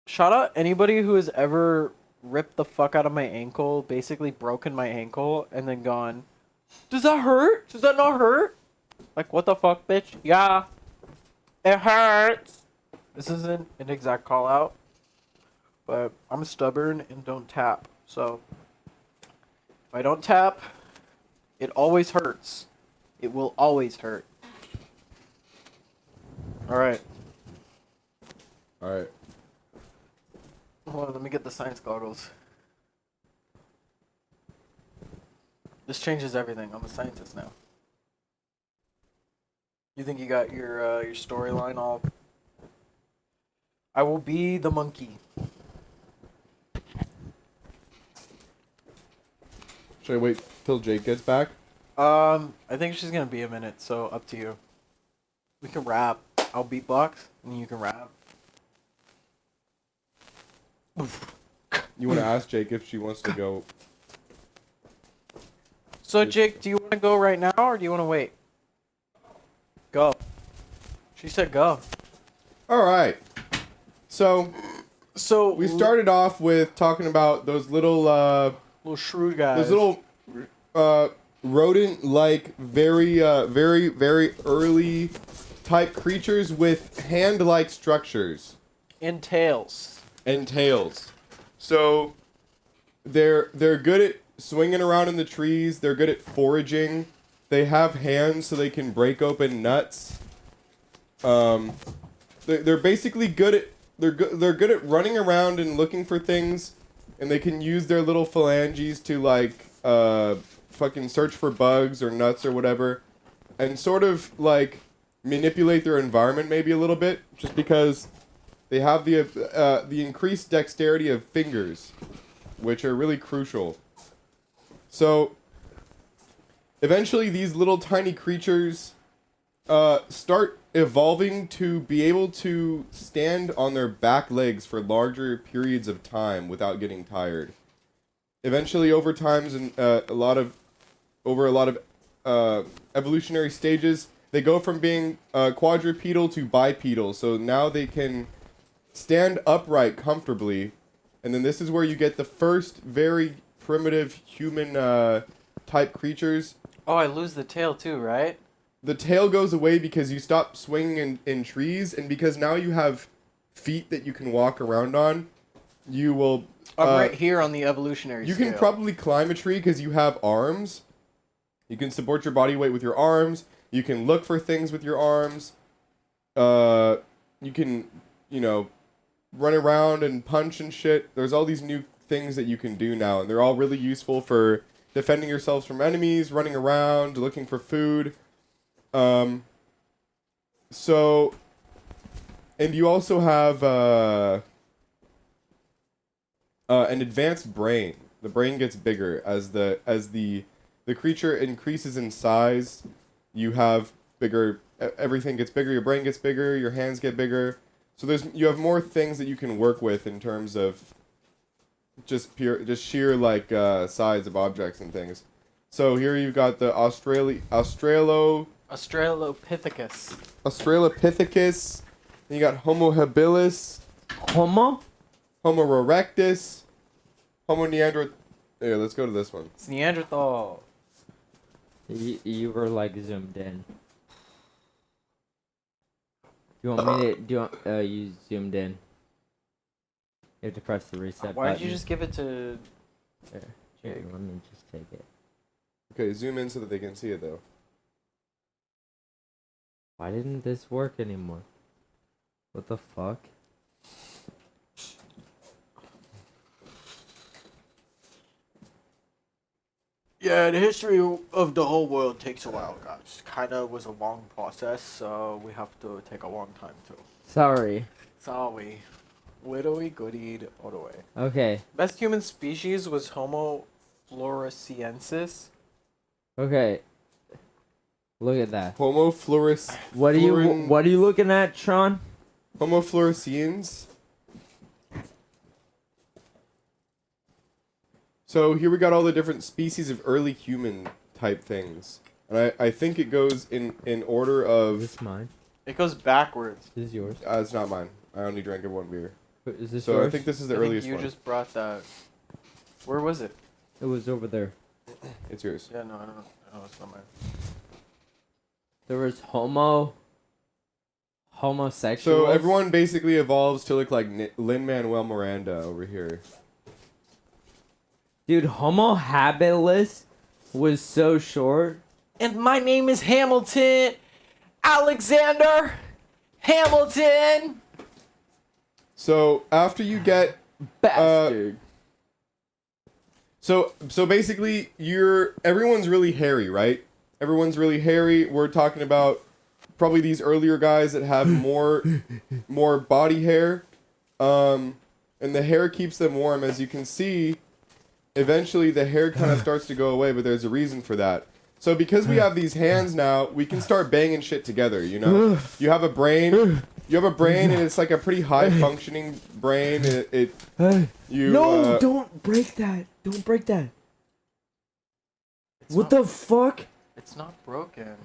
[SPEAKER 2] Shout out anybody who has ever ripped the fuck out of my ankle, basically broken my ankle, and then gone, does that hurt? Does that not hurt? Like, what the fuck, bitch? Yeah. It hurts. This isn't an exact call out, but I'm stubborn and don't tap. So if I don't tap, it always hurts. It will always hurt. All right.
[SPEAKER 5] All right.
[SPEAKER 2] Hold on, let me get the science goggles. This changes everything. I'm a scientist now. You think you got your storyline all? I will be the monkey.
[SPEAKER 5] Should I wait till Jake gets back?
[SPEAKER 2] I think she's gonna be a minute, so up to you. We can rap. I'll beatbox, and you can rap.
[SPEAKER 5] You want to ask Jake if she wants to go?
[SPEAKER 2] So Jake, do you want to go right now, or do you want to wait? Go. She said go.
[SPEAKER 5] All right. So
[SPEAKER 2] So
[SPEAKER 5] we started off with talking about those little
[SPEAKER 2] little shrew guys.
[SPEAKER 5] those little rodent-like, very early type creatures with hand-like structures
[SPEAKER 2] and tails.
[SPEAKER 5] and tails. So they're good at swinging around in the trees. They're good at foraging. They have hands so they can break open nuts. They're basically good at they're good at running around and looking for things, and they can use their little phalanges to like fucking search for bugs or nuts or whatever, and sort of like manipulate their environment maybe a little bit, just because they have the increased dexterity of fingers, which are really crucial. So eventually these little tiny creatures start evolving to be able to stand on their back legs for larger periods of time without getting tired. Eventually, over times and a lot of evolutionary stages, they go from being quadrupedal to bipedal. So now they can stand upright comfortably, and then this is where you get the first very primitive human type creatures.
[SPEAKER 2] Oh, I lose the tail too, right?
[SPEAKER 5] The tail goes away because you stop swinging in trees, and because now you have feet that you can walk around on, you will...
[SPEAKER 2] I'm right here on the evolutionary
[SPEAKER 5] You
[SPEAKER 2] scale.
[SPEAKER 5] can probably climb a tree because you have arms. You can support your body weight with your arms. You can look for things with your arms. You can, run around and punch and shit. There's all these new things that you can do now, and they're all really useful for defending yourselves from enemies, running around, looking for food. So, and you also have an advanced brain. The brain gets bigger as the creature increases in size. You have bigger. Everything gets bigger. Your brain gets bigger. Your hands get bigger. So you have more things that you can work with in terms of just sheer like size of objects and things. So here you've got the Australopithecus. Then you got Homo habilis.
[SPEAKER 6] Homo?
[SPEAKER 5] Homo erectus. Homo neanderthal. Here, let's go to this one.
[SPEAKER 3] It's Neanderthal.
[SPEAKER 6] You were like zoomed in. Do you want me to? Do you zoomed in? You have to press the reset
[SPEAKER 3] Why
[SPEAKER 6] button.
[SPEAKER 3] did you just give it to?
[SPEAKER 6] Here, let me just take it.
[SPEAKER 5] Okay, zoom in so that they can see it though.
[SPEAKER 6] Why didn't this work anymore? What the fuck?
[SPEAKER 2] Yeah, the history of the whole world takes a while, guys. Kinda was a long process, so we have to take a long time too.
[SPEAKER 6] Sorry.
[SPEAKER 2] Sorry. Widowy goodied all the way.
[SPEAKER 6] Okay.
[SPEAKER 3] Best human species was Homo floresiensis.
[SPEAKER 6] Okay. Look at that.
[SPEAKER 5] Homo floris.
[SPEAKER 6] What are you looking at, Sean?
[SPEAKER 5] Homo floresiens. So here we got all the different species of early human type things. And I think it goes in order
[SPEAKER 6] Is this
[SPEAKER 5] of...
[SPEAKER 6] mine?
[SPEAKER 3] It goes backwards.
[SPEAKER 6] This is yours.
[SPEAKER 5] It's not mine. I only drank one beer.
[SPEAKER 6] Is this
[SPEAKER 5] So
[SPEAKER 6] yours?
[SPEAKER 5] I think this is the
[SPEAKER 3] I think
[SPEAKER 5] earliest
[SPEAKER 3] you
[SPEAKER 5] one.
[SPEAKER 3] just brought that. Where was it?
[SPEAKER 6] It was over there.
[SPEAKER 5] It's yours.
[SPEAKER 3] Yeah, no, I don't know. No, it's not mine.
[SPEAKER 6] There was homosexuals.
[SPEAKER 5] So everyone basically evolves to look like Lin-Manuel Miranda over here.
[SPEAKER 6] Dude, Homo habilis was so short.
[SPEAKER 3] And my name is Hamilton. Alexander Hamilton.
[SPEAKER 5] So after you get...
[SPEAKER 6] Bastard.
[SPEAKER 5] So basically, everyone's really hairy, right? Everyone's really hairy. We're talking about probably these earlier guys that have more body hair, and the hair keeps them warm. As you can see, eventually the hair kind of starts to go away, but there's a reason for that. So because we have these hands now, we can start banging shit together. You know, you have a brain. You have a brain, and it's like a pretty high functioning brain.
[SPEAKER 6] Don't break that. Don't break that.
[SPEAKER 3] It's
[SPEAKER 6] What
[SPEAKER 3] not-
[SPEAKER 6] the fuck?
[SPEAKER 3] It's not broken.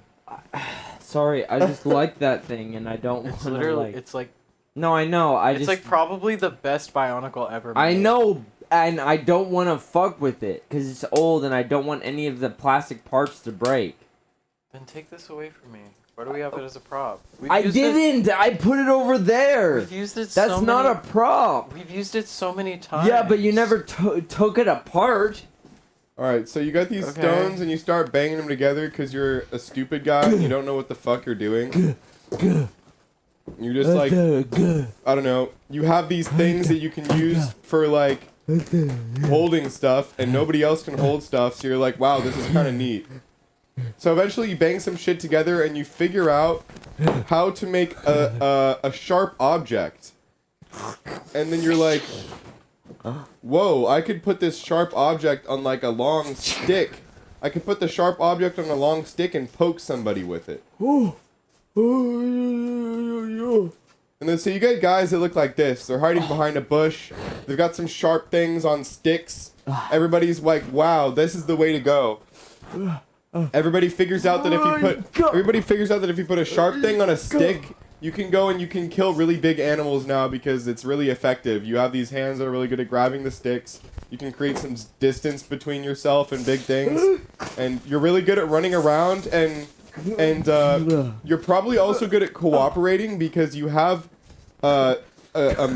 [SPEAKER 6] Sorry, I just like that thing, and I don't want
[SPEAKER 3] It's
[SPEAKER 6] to
[SPEAKER 3] literally.
[SPEAKER 6] like.
[SPEAKER 3] It's like.
[SPEAKER 6] No, I know.
[SPEAKER 3] It's like probably the best Bionicle ever made.
[SPEAKER 6] I know, and I don't want to fuck with it because it's old, and I don't want any of the plastic parts to break.
[SPEAKER 3] Then take this away from me. Why do we have it as a prop?
[SPEAKER 6] I didn't. I put it over there.
[SPEAKER 3] We've used it.
[SPEAKER 6] That's
[SPEAKER 3] so
[SPEAKER 6] not
[SPEAKER 3] many,
[SPEAKER 6] a prop.
[SPEAKER 3] We've used it so many times.
[SPEAKER 6] Yeah, but you never took it apart.
[SPEAKER 5] All right, so you got these
[SPEAKER 3] Okay.
[SPEAKER 5] stones, and you start banging them together because you're a stupid guy and you don't know what the fuck you're doing. You're just like, I don't know. You have these things that you can use for like holding stuff, and nobody else can hold stuff. So you're like, wow, this is kind of neat. So eventually you bang some shit together, and you figure out how to make a sharp object. And then you're like, whoa, I could put this sharp object on like a long stick. I could put the sharp object on a long stick and poke somebody with it. And then so you get guys that look like this. They're hiding behind a bush. They've got some sharp things on sticks. Everybody's like, wow, this is the way to go. Everybody figures out that if you put a sharp thing on a stick, you can go and you can kill really big animals now because it's really effective. You have these hands that are really good at grabbing the sticks. You can create some distance between yourself and big things, and you're really good at running around, and you're probably also good at cooperating because you have a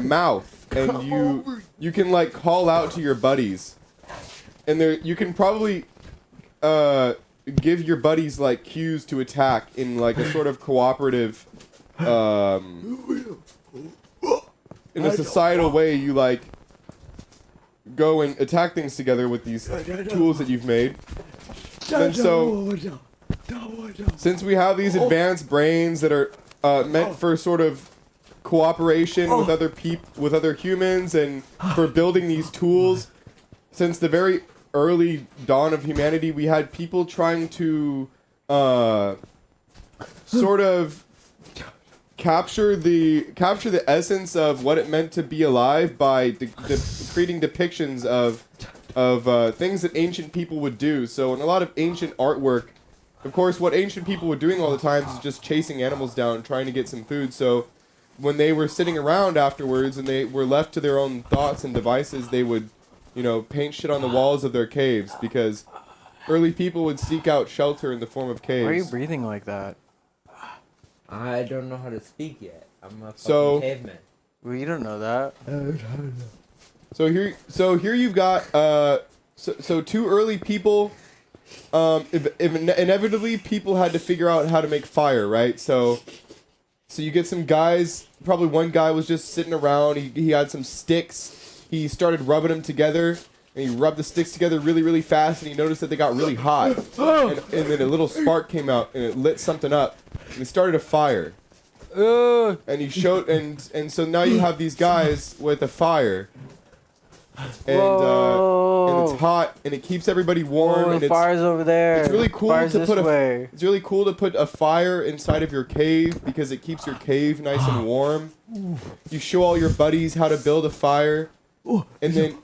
[SPEAKER 5] mouth, and you can like call out to your buddies, and you can probably give your buddies like cues to attack in like a sort of cooperative in a societal way. You like go and attack things together with these tools that you've made. And so, since we have these advanced brains that are meant for sort of cooperation with other humans and for building these tools, since the very early dawn of humanity, we had people trying to sort of capture the essence of what it meant to be alive by creating depictions of things that ancient people would do. So in a lot of ancient artwork, of course, what ancient people were doing all the time is just chasing animals down, trying to get some food. So when they were sitting around afterwards and they were left to their own thoughts and devices, they would, paint shit on the walls of their caves, because early people would seek out shelter in the form of caves.
[SPEAKER 2] Why are you breathing like that?
[SPEAKER 6] I don't know how to speak yet. I'm a
[SPEAKER 5] So-
[SPEAKER 6] fucking caveman.
[SPEAKER 2] Well, you don't know that.
[SPEAKER 5] So here you've got so two early people. Inevitably, people had to figure out how to make fire, right? So you get some guys. Probably one guy was just sitting around. He had some sticks. He started rubbing them together, and he rubbed the sticks together really, really fast. And he noticed that they got really hot, and then a little spark came out, and it lit something up, and it started a fire. And he showed, and so now you have these guys with a fire, and it's hot, and it keeps everybody warm. And
[SPEAKER 2] the fire's over there.
[SPEAKER 5] It's really cool
[SPEAKER 2] Fire's
[SPEAKER 5] to
[SPEAKER 2] this
[SPEAKER 5] put
[SPEAKER 2] way.
[SPEAKER 5] It's really cool to put a fire inside of your cave because it keeps your cave nice and warm. You show all your buddies how to build a fire, and then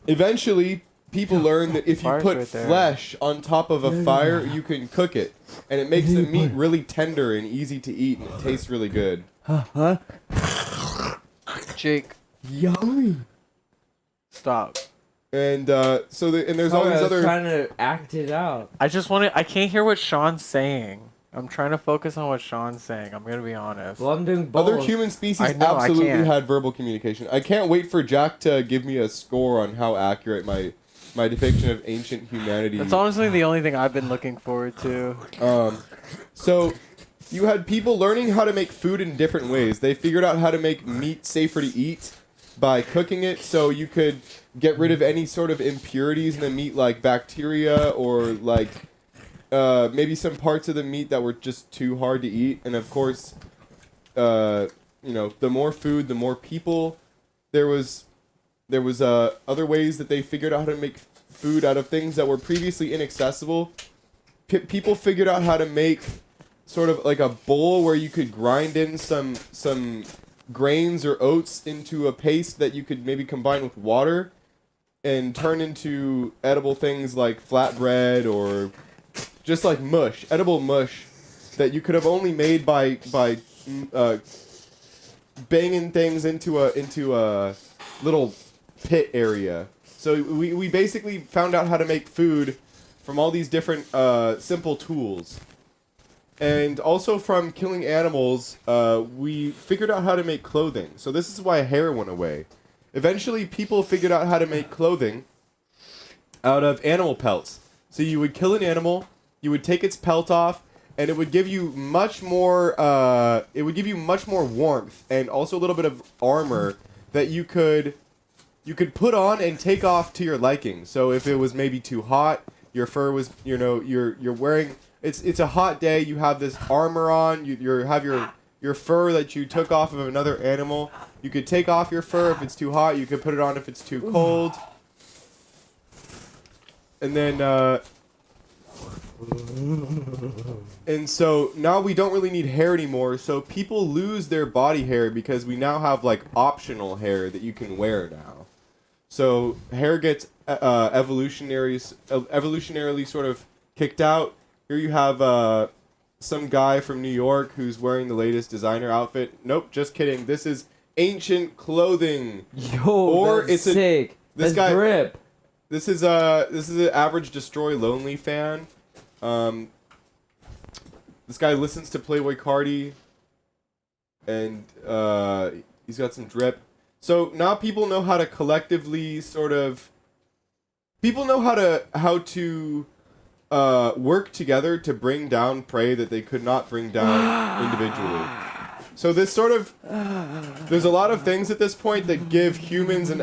[SPEAKER 5] eventually people learn that if you
[SPEAKER 2] Fire's
[SPEAKER 5] put
[SPEAKER 2] right there.
[SPEAKER 5] flesh on top of a fire, you can cook it, and it makes the meat really tender and easy to eat, and it tastes really good.
[SPEAKER 2] Jake,
[SPEAKER 5] Yummy.
[SPEAKER 2] stop.
[SPEAKER 5] And there's all
[SPEAKER 6] I
[SPEAKER 5] these
[SPEAKER 6] was
[SPEAKER 5] other.
[SPEAKER 6] trying to act it out.
[SPEAKER 2] I can't hear what Sean's saying. I'm trying to focus on what Sean's saying. I'm gonna be honest.
[SPEAKER 6] Well, I'm doing both.
[SPEAKER 5] Other human species
[SPEAKER 2] I know, I
[SPEAKER 5] absolutely
[SPEAKER 2] can't.
[SPEAKER 5] had verbal communication. I can't wait for Jack to give me a score on how accurate my depiction of ancient humanity.
[SPEAKER 2] That's honestly the only thing I've been looking forward to.
[SPEAKER 5] So you had people learning how to make food in different ways. They figured out how to make meat safer to eat by cooking it, so you could get rid of any sort of impurities in the meat, like bacteria or like maybe some parts of the meat that were just too hard to eat. And of course, the more food, the more people. There was other ways that they figured out how to make food out of things that were previously inaccessible. People figured out how to make sort of like a bowl where you could grind in some grains or oats into a paste that you could maybe combine with water and turn into edible things like flatbread or just like mush, edible mush that you could have only made by banging things into a little pit area. So we basically found out how to make food from all these different simple tools. And also from killing animals, we figured out how to make clothing. So this is why hair went away. Eventually, people figured out how to make clothing out of animal pelts. So you would kill an animal, you would take its pelt off, and it would give you much more. Warmth and also a little bit of armor that you could put on and take off to your liking. So if it was maybe too hot, your fur was you're wearing. It's a hot day. You have this armor on. You have your fur that you took off of another animal. You could take off your fur if it's too hot. You could put it on if it's too cold. And then and so now we don't really need hair anymore. So people lose their body hair because we now have like optional hair that you can wear now. So hair gets evolutionarily sort of kicked out. Here you have some guy from New York who's wearing the latest designer outfit. Nope, just kidding. This is ancient clothing.
[SPEAKER 6] Yo, that's sick.
[SPEAKER 5] This
[SPEAKER 6] That's
[SPEAKER 5] guy.
[SPEAKER 6] drip.
[SPEAKER 5] This is an average Destroy Lonely fan. This guy listens to Playboy Cardi, and he's got some drip. So now people know how to collectively sort of. People know how to work together to bring down prey that they could not bring down individually. So this sort of, there's a lot of things at this point that give humans an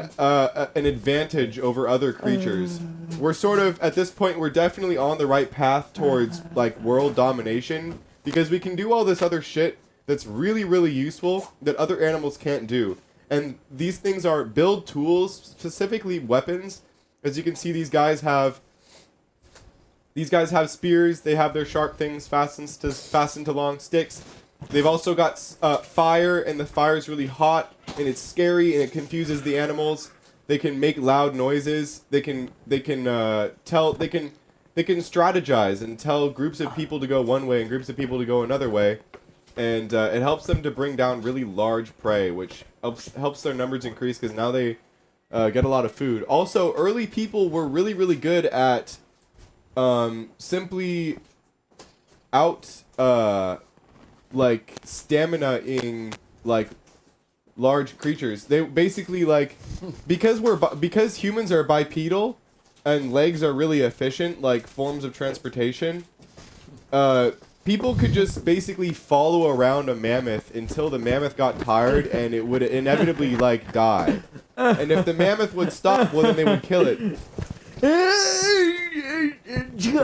[SPEAKER 5] advantage over other creatures. We're sort of, at this point, we're definitely on the right path towards, like, world domination, because we can do all this other shit that's really, really useful that other animals can't do. And these things are build tools, specifically weapons. As you can see, these guys have spears. They have their sharp things fastened to long sticks. They've also got fire, and the fire is really hot, and it's scary, and it confuses the animals. They can make loud noises. They can strategize and tell groups of people to go one way and groups of people to go another way. And it helps them to bring down really large prey, which helps their numbers increase because now they get a lot of food. Also, early people were really, really good at simply like stamina-ing like large creatures. They basically like because humans are bipedal and legs are really efficient like forms of transportation. People could just basically follow around a mammoth until the mammoth got tired and it would inevitably like die. And if the mammoth would stop, well then they would kill it.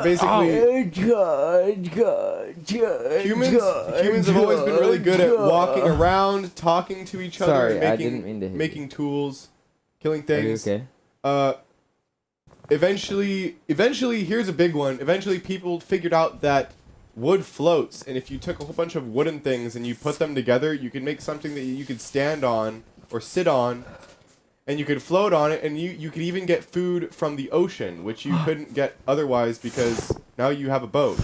[SPEAKER 5] Basically, humans have always been really good at walking around, talking to each other,
[SPEAKER 6] Sorry,
[SPEAKER 5] and
[SPEAKER 6] I didn't mean to hit
[SPEAKER 5] making tools, killing things.
[SPEAKER 6] Are you okay?
[SPEAKER 5] Eventually, here's a big one. Eventually, people figured out that wood floats, and if you took a whole bunch of wooden things and you put them together, you could make something that you could stand on or sit on, and you could float on it, and you could even get food from the ocean, which you couldn't get otherwise because now you have a boat.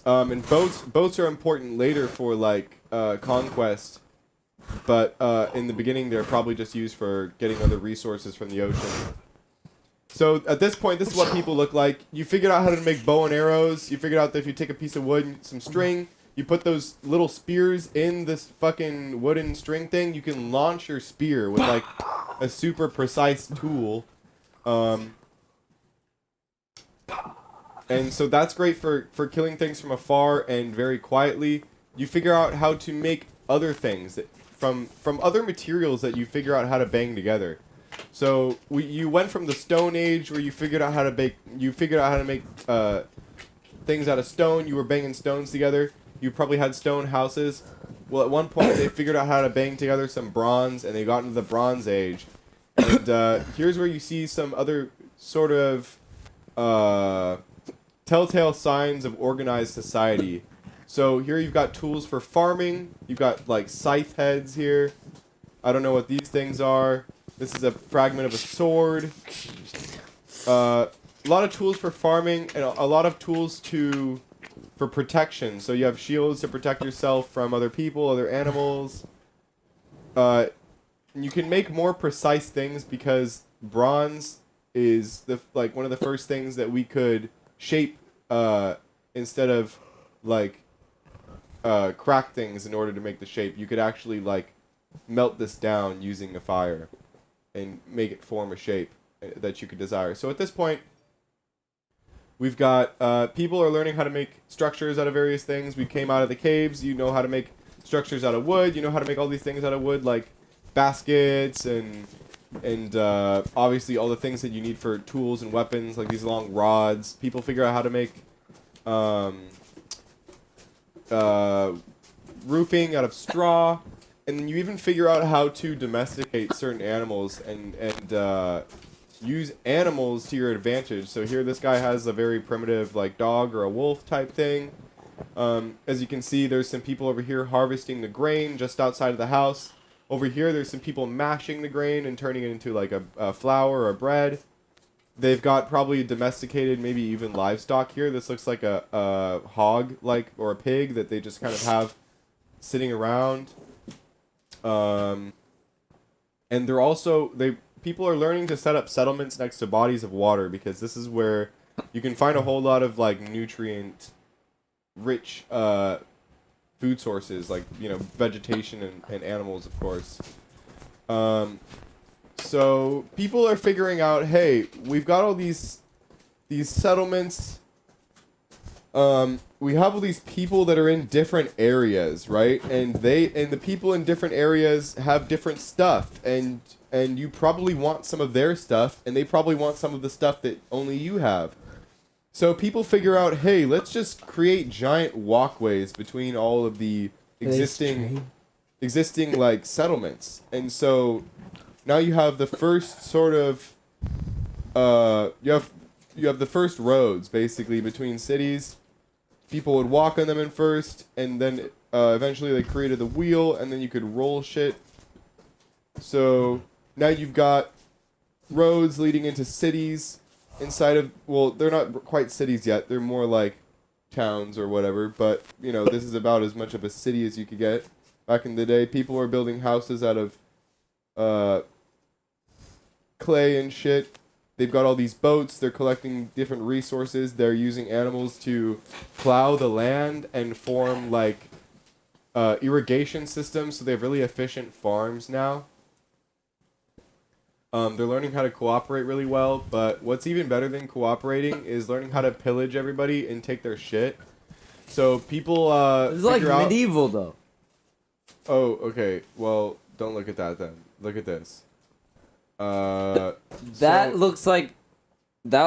[SPEAKER 5] And boats are important later for like conquest, but in the beginning they're probably just used for getting other resources from the ocean. So at this point, this is what people look like. You figured out how to make bow and arrows. You figured out that if you take a piece of wood and some string, you put those little spears in this fucking wooden string thing, you can launch your spear with like a super precise tool. And so that's great for killing things from afar and very quietly. You figure out how to make other things from other materials that you figure out how to bang together. So you went from the Stone Age where you figured out how to make things out of stone. You were banging stones together. You probably had stone houses. Well, at one point they figured out how to bang together some bronze, and they got into the Bronze Age. And here's where you see some other sort of telltale signs of organized society. So here you've got tools for farming. You've got like scythe heads here. I don't know what these things are. This is a fragment of a sword. A lot of tools for farming and a lot of tools for protection. So you have shields to protect yourself from other people, other animals. You can make more precise things because bronze is one of the first things that we could shape instead of like crack things in order to make the shape. You could actually like melt this down using a fire and make it form a shape that you could desire. So at this point, we've got people are learning how to make structures out of various things. We came out of the caves. You know how to make structures out of wood. You know how to make all these things out of wood, like baskets and obviously all the things that you need for tools and weapons, like these long rods. People figure out how to make roofing out of straw. And then you even figure out how to domesticate certain animals and use animals to your advantage. So here this guy has a very primitive like dog or a wolf type thing. As you can see, there's some people over here harvesting the grain just outside of the house. Over here there's some people mashing the grain and turning it into like a flour or a bread. They've got probably domesticated maybe even livestock here. This looks like a hog like or a pig that they just kind of have sitting around. And people are learning to set up settlements next to bodies of water because this is where you can find a whole lot of like nutrient rich food sources, like vegetation and animals, of course. So people are figuring out, hey, we've got all these settlements we have all these people that are in different areas, right? And the people in different areas have different stuff, and you probably want some of their stuff, and they probably want some of the stuff that only you have. So people figure out, hey, let's just create giant walkways between all of the existing like settlements. And so now you have the first sort of you have the first roads basically between cities. People would walk on them at first, and then eventually they created the wheel, and then you could roll shit. So now you've got roads leading into cities inside of, well, they're not quite cities yet. They're more like towns or whatever, but, you know, this is about as much of a city as you could get. Back in the day, people were building houses out of clay and shit. They've got all these boats. They're collecting different resources. They're using animals to plow the land and form, like, irrigation systems, so they have really efficient farms now. They're learning how to cooperate really well, but what's even better than cooperating is learning how to pillage everybody and take their shit. So people,
[SPEAKER 6] It's like medieval, though.
[SPEAKER 5] Oh, okay. Well, don't look at that then. Look at this.
[SPEAKER 6] That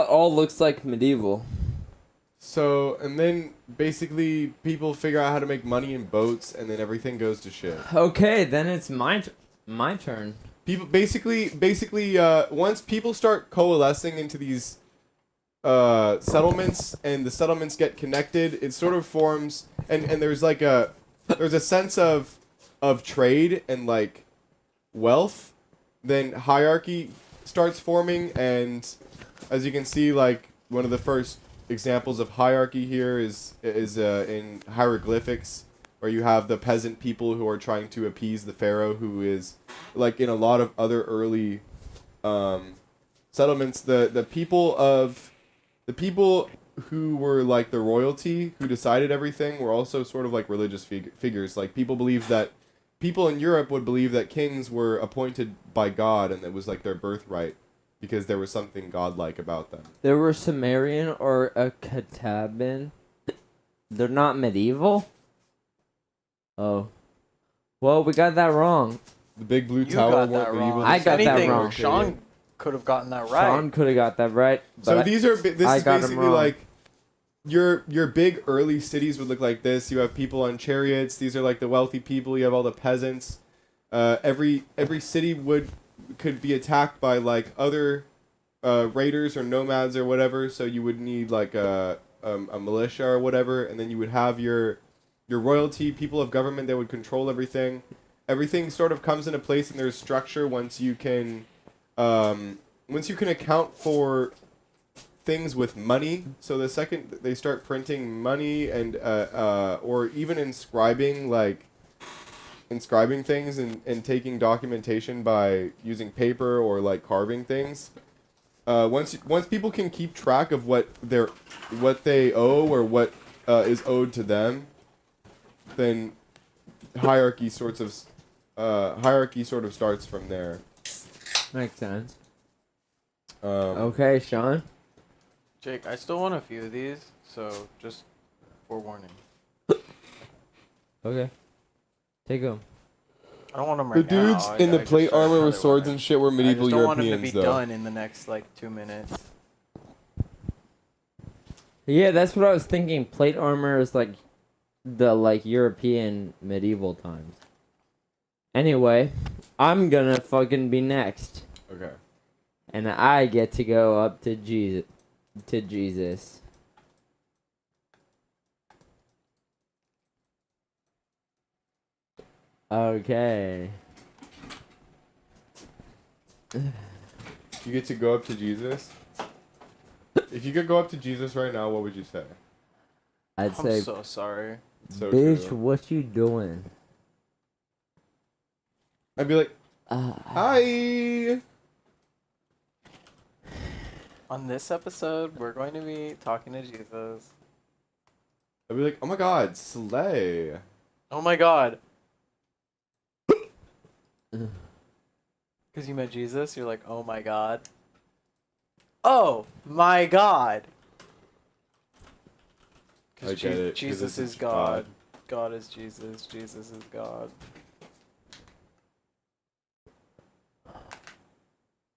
[SPEAKER 6] all looks like medieval.
[SPEAKER 5] So, and then basically people figure out how to make money in boats, and then everything goes to shit.
[SPEAKER 6] Okay, then it's my turn.
[SPEAKER 5] People basically, once people start coalescing into these settlements, and the settlements get connected, it sort of forms, and there's like there's a sense of trade and like wealth. Then hierarchy starts forming, and as you can see, like one of the first examples of hierarchy here is in hieroglyphics, where you have the peasant people who are trying to appease the pharaoh, who is like in a lot of other early settlements, the people who were like the royalty who decided everything were also sort of like religious figures. Like people in Europe would believe that kings were appointed by God, and it was like their birthright because there was something godlike about them.
[SPEAKER 6] There were Sumerian or a Kataban. They're not medieval? Oh. Well, we got that wrong.
[SPEAKER 5] The big blue
[SPEAKER 3] You
[SPEAKER 5] tower
[SPEAKER 3] got
[SPEAKER 5] weren't
[SPEAKER 3] that
[SPEAKER 5] medieval.
[SPEAKER 3] wrong.
[SPEAKER 6] I got that
[SPEAKER 3] Anything,
[SPEAKER 6] wrong.
[SPEAKER 3] Sean could have gotten that right.
[SPEAKER 6] Sean could have got that right.
[SPEAKER 5] So
[SPEAKER 6] but
[SPEAKER 5] this is
[SPEAKER 6] I got 'em
[SPEAKER 5] basically
[SPEAKER 6] wrong.
[SPEAKER 5] like your big early cities would look like this. You have people on chariots. These are like the wealthy people. You have all the peasants. Every city could be attacked by like other raiders or nomads or whatever. So you would need like a militia or whatever, and then you would have your royalty, people of government that would control everything. Everything sort of comes into place, and there's structure once you can account for things with money. So the second they start printing money and or even inscribing things and taking documentation by using paper or like carving things. Once people can keep track of what they owe or what is owed to them, then hierarchy sort of starts from there.
[SPEAKER 6] Makes sense.
[SPEAKER 5] Um,
[SPEAKER 6] Okay, Sean.
[SPEAKER 3] Jake, I still want a few of these, so just forewarning.
[SPEAKER 6] Okay. Take them.
[SPEAKER 3] I don't want them
[SPEAKER 5] The
[SPEAKER 3] right now.
[SPEAKER 5] dudes in the
[SPEAKER 3] I
[SPEAKER 5] plate
[SPEAKER 3] just
[SPEAKER 5] armor
[SPEAKER 3] another
[SPEAKER 5] with swords
[SPEAKER 3] one.
[SPEAKER 5] and shit were
[SPEAKER 3] I
[SPEAKER 5] medieval
[SPEAKER 3] just don't want them to
[SPEAKER 5] Europeans,
[SPEAKER 3] be
[SPEAKER 5] though.
[SPEAKER 3] done in the next like 2 minutes.
[SPEAKER 6] Yeah, that's what I was thinking. Plate armor is like the European medieval times. Anyway, I'm gonna fucking be next.
[SPEAKER 5] Okay.
[SPEAKER 6] And I get to go up to Jesus. Okay.
[SPEAKER 5] You get to go up to Jesus. If you could go up to Jesus right now, what would you say?
[SPEAKER 6] I'd
[SPEAKER 3] I'm
[SPEAKER 6] say,
[SPEAKER 3] so sorry.
[SPEAKER 5] So
[SPEAKER 6] bitch,
[SPEAKER 5] true.
[SPEAKER 6] what you doing?
[SPEAKER 5] I'd be like, hi.
[SPEAKER 3] On this episode, we're going to be talking to Jesus.
[SPEAKER 5] I'd be like, oh my God, slay.
[SPEAKER 3] Oh my God. Because you met Jesus, you're like, oh my God. Oh my God.
[SPEAKER 5] I get it. 'cause
[SPEAKER 2] Jesus
[SPEAKER 5] it's
[SPEAKER 2] is God. God is Jesus. Jesus is God.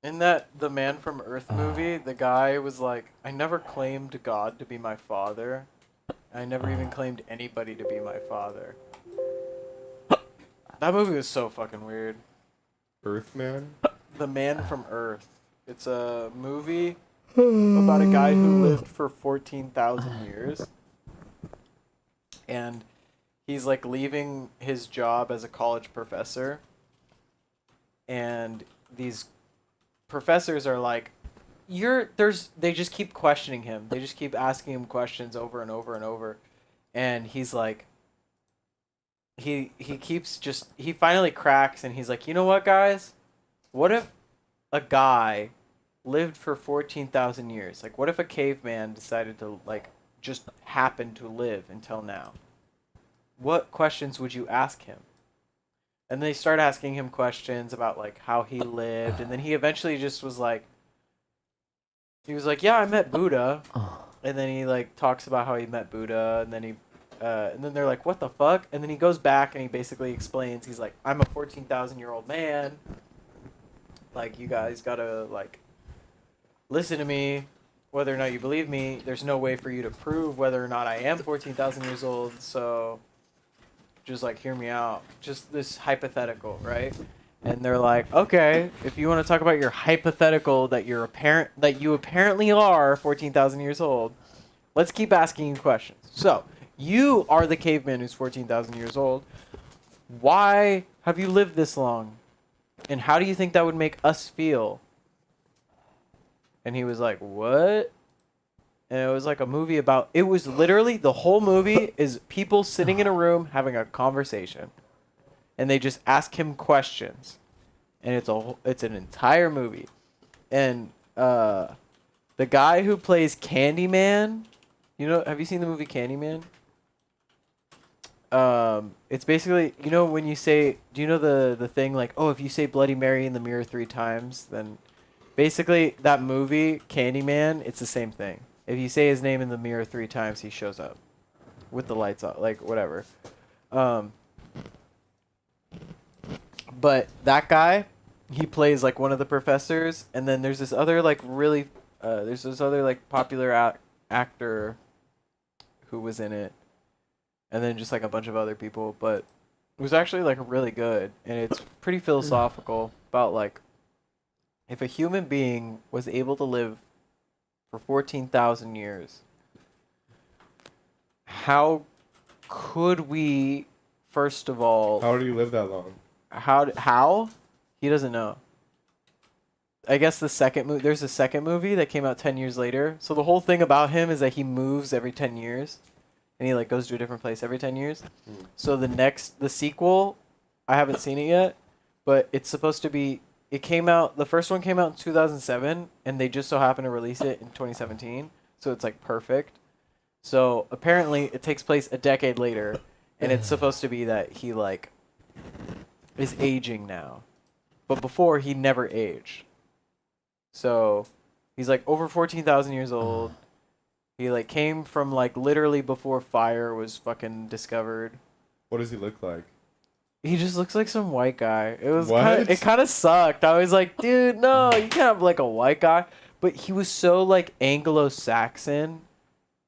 [SPEAKER 2] In that The Man from Earth movie, the guy was like, I never claimed God to be my father. I never even claimed anybody to be my father. That movie was so fucking weird.
[SPEAKER 5] Earthman?
[SPEAKER 2] The Man from Earth. It's a movie about a guy who lived for 14,000 years. And he's like leaving his job as a college professor. And these professors are like, they just keep questioning him. They just keep asking him questions over and over and over. And he's like, he finally cracks and he's like, you know what, guys? What if a guy lived for 14,000 years? Like, what if a caveman decided to, like, just happen to live until now? What questions would you ask him? And they start asking him questions about, like, how he lived. And then he eventually just was like, yeah, I met Buddha. And then he, like, talks about how he met Buddha. And then and then they're like, what the fuck? And then he goes back and he basically explains, he's like, I'm a 14,000-year-old man. Like, you guys gotta, like, listen to me. Whether or not you believe me, there's no way for you to prove whether or not I am 14,000 years old. So just, like, hear me out. Just this hypothetical, right? And they're like, okay, if you want to talk about your hypothetical that you apparently are 14,000 years old, let's keep asking you questions. So, you are the caveman who's 14,000 years old. Why have you lived this long? And how do you think that would make us feel? And he was like, what? And it was like a movie about, it was literally, the whole movie is people sitting in a room having a conversation. And they just ask him questions. And it's an entire movie. And the guy who plays Candyman, have you seen the movie Candyman? It's basically, when you say, do you know the thing like, oh, if you say Bloody Mary in the mirror 3 times, then basically that movie, Candyman, it's the same thing. If you say his name in the mirror 3 times, he shows up with the lights on, like, whatever. But that guy, he plays like one of the professors, and then there's this other like popular actor who was in it, and then just like a bunch of other people. But it was actually like really good, and it's pretty philosophical about like if a human being was able to live for 14,000 years, how could we, first of all,
[SPEAKER 5] How do you live that long?
[SPEAKER 2] How? He doesn't know. I guess there's a second movie that came out 10 years later. So the whole thing about him is that he moves every 10 years. And he like goes to a different place every 10 years. So the sequel, I haven't seen it yet, but it's supposed to be, the first one came out in 2007, and they just so happened to release it in 2017. So it's like perfect. So apparently it takes place a decade later, and it's supposed to be that he like is aging now, but before he never aged. So he's like over 14,000 years old. He like came from like literally before fire was fucking discovered.
[SPEAKER 5] What does he look like?
[SPEAKER 2] He just looks like some white guy.
[SPEAKER 5] What?
[SPEAKER 2] It kind of sucked. I was like, dude, no, you can't have like a white guy. But he was so like Anglo-Saxon,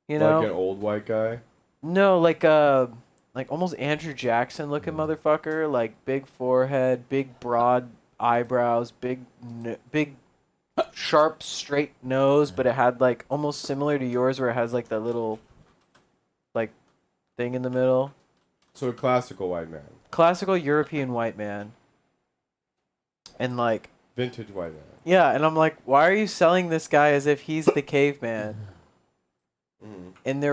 [SPEAKER 5] Like an old white guy?
[SPEAKER 2] No, like almost Andrew Jackson looking motherfucker, like big forehead, big broad eyebrows, big sharp straight nose, but it had like almost similar to yours where it has like that little like thing in the middle.
[SPEAKER 5] So a classical white man.
[SPEAKER 2] Classical European white man. And like
[SPEAKER 5] Vintage white man.
[SPEAKER 2] yeah, and I'm like, why are you selling this guy as if he's the caveman? And they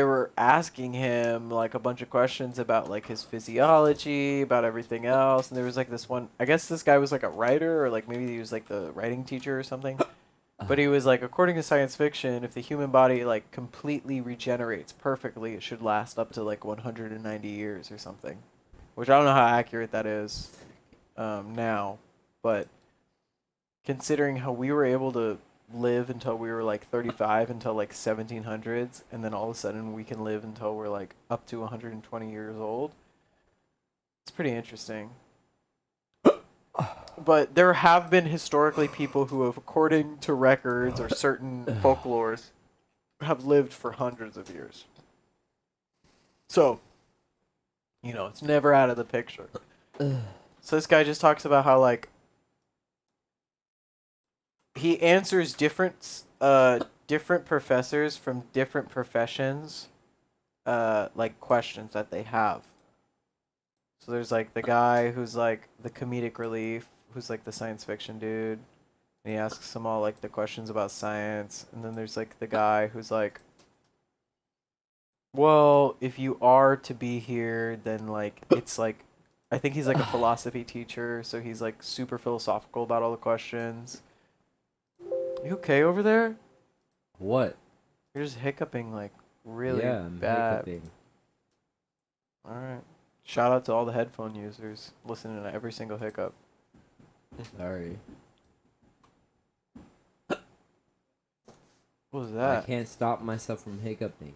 [SPEAKER 2] were asking him like a bunch of questions about like his physiology, about everything else, and there was like this one, I guess this guy was like a writer, or like maybe he was like the writing teacher or something. But he was like, according to science fiction, if the human body like completely regenerates perfectly, it should last up to like 190 years or something. Which I don't know how accurate that is now, but considering how we were able to live until we were like 35 until like 1700s, and then all of a sudden we can live until we're like up to 120 years old. It's pretty interesting. But there have been historically people who have, according to records or certain folklores, have lived for hundreds of years. So, you know, it's never out of the picture. So this guy just talks about how, like, he answers different professors from different professions, like, questions that they have. So there's, like, the guy who's, like, the comedic relief, who's, like, the science fiction dude. And he asks them all, like, the questions about science. And then there's, like, the guy who's, like, well, if you are to be here, then, like, it's, like, I think he's, like, a philosophy teacher. So he's, like, super philosophical about all the questions. You okay over there?
[SPEAKER 6] What?
[SPEAKER 2] You're just hiccuping, like, really
[SPEAKER 6] I'm
[SPEAKER 2] bad.
[SPEAKER 6] hiccuping.
[SPEAKER 2] Alright. Shout out to all the headphone users listening to every single hiccup.
[SPEAKER 6] Sorry.
[SPEAKER 2] What was
[SPEAKER 6] I
[SPEAKER 2] that?
[SPEAKER 6] can't stop myself from hiccuping.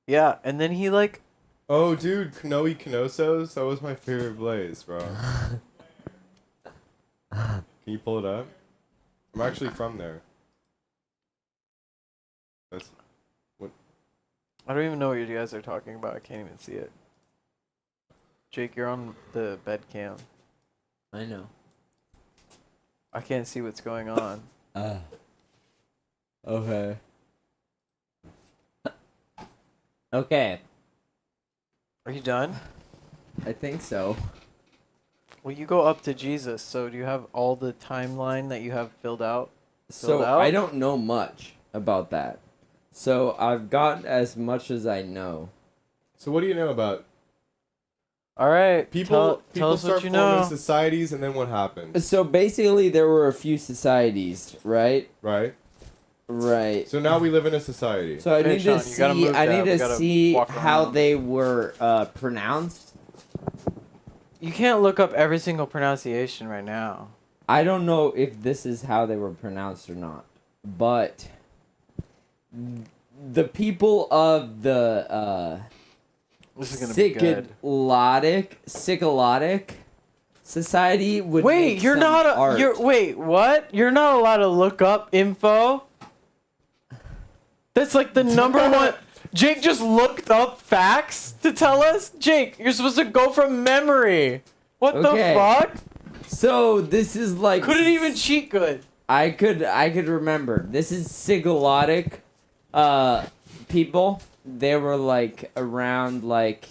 [SPEAKER 2] Yeah, and then he, like,
[SPEAKER 5] Oh, dude, Kanoe Kanosos? That was my favorite blaze, bro. Can you pull it up? I'm actually from there. That's what.
[SPEAKER 2] I don't even know what you guys are talking about. I can't even see it. Jake, you're on the bed cam.
[SPEAKER 6] I know.
[SPEAKER 2] I can't see what's going on.
[SPEAKER 6] Okay. Okay.
[SPEAKER 2] Are you done?
[SPEAKER 6] I think so.
[SPEAKER 2] Well, you go up to Jesus, so do you have all the timeline that you have filled out?
[SPEAKER 6] So
[SPEAKER 2] out?
[SPEAKER 6] I don't know much about that. So I've got as much as I know.
[SPEAKER 5] So what do you know about
[SPEAKER 2] Alright,
[SPEAKER 5] people?
[SPEAKER 2] tell
[SPEAKER 5] People
[SPEAKER 2] us
[SPEAKER 5] start
[SPEAKER 2] what you
[SPEAKER 5] forming
[SPEAKER 2] know.
[SPEAKER 5] societies, and then what happens?
[SPEAKER 6] So basically there were a few societies, right?
[SPEAKER 5] Right.
[SPEAKER 6] Right.
[SPEAKER 5] So now we live in a society.
[SPEAKER 6] So I
[SPEAKER 2] Hey,
[SPEAKER 6] need
[SPEAKER 2] Sean,
[SPEAKER 6] to
[SPEAKER 2] you gotta
[SPEAKER 6] see
[SPEAKER 2] move
[SPEAKER 6] I
[SPEAKER 2] that.
[SPEAKER 6] need
[SPEAKER 2] We
[SPEAKER 6] to
[SPEAKER 2] gotta
[SPEAKER 6] see
[SPEAKER 2] walk
[SPEAKER 6] how
[SPEAKER 2] around.
[SPEAKER 6] they were pronounced.
[SPEAKER 2] You can't look up every single pronunciation right now.
[SPEAKER 6] I don't know if this is how they were pronounced or not, but the people of the
[SPEAKER 2] This is gonna be good.
[SPEAKER 6] Sycolotic society would
[SPEAKER 2] Wait,
[SPEAKER 6] make
[SPEAKER 2] you're
[SPEAKER 6] some
[SPEAKER 2] not
[SPEAKER 6] art.
[SPEAKER 2] you're wait, what? You're not allowed to look up info? That's like the number one. Jake just looked up facts to tell us? Jake, you're supposed to go from memory. What
[SPEAKER 6] Okay.
[SPEAKER 2] the fuck?
[SPEAKER 6] So this is like
[SPEAKER 2] Couldn't even cheat good.
[SPEAKER 6] I could remember. This is Sycolotic people. They were like around like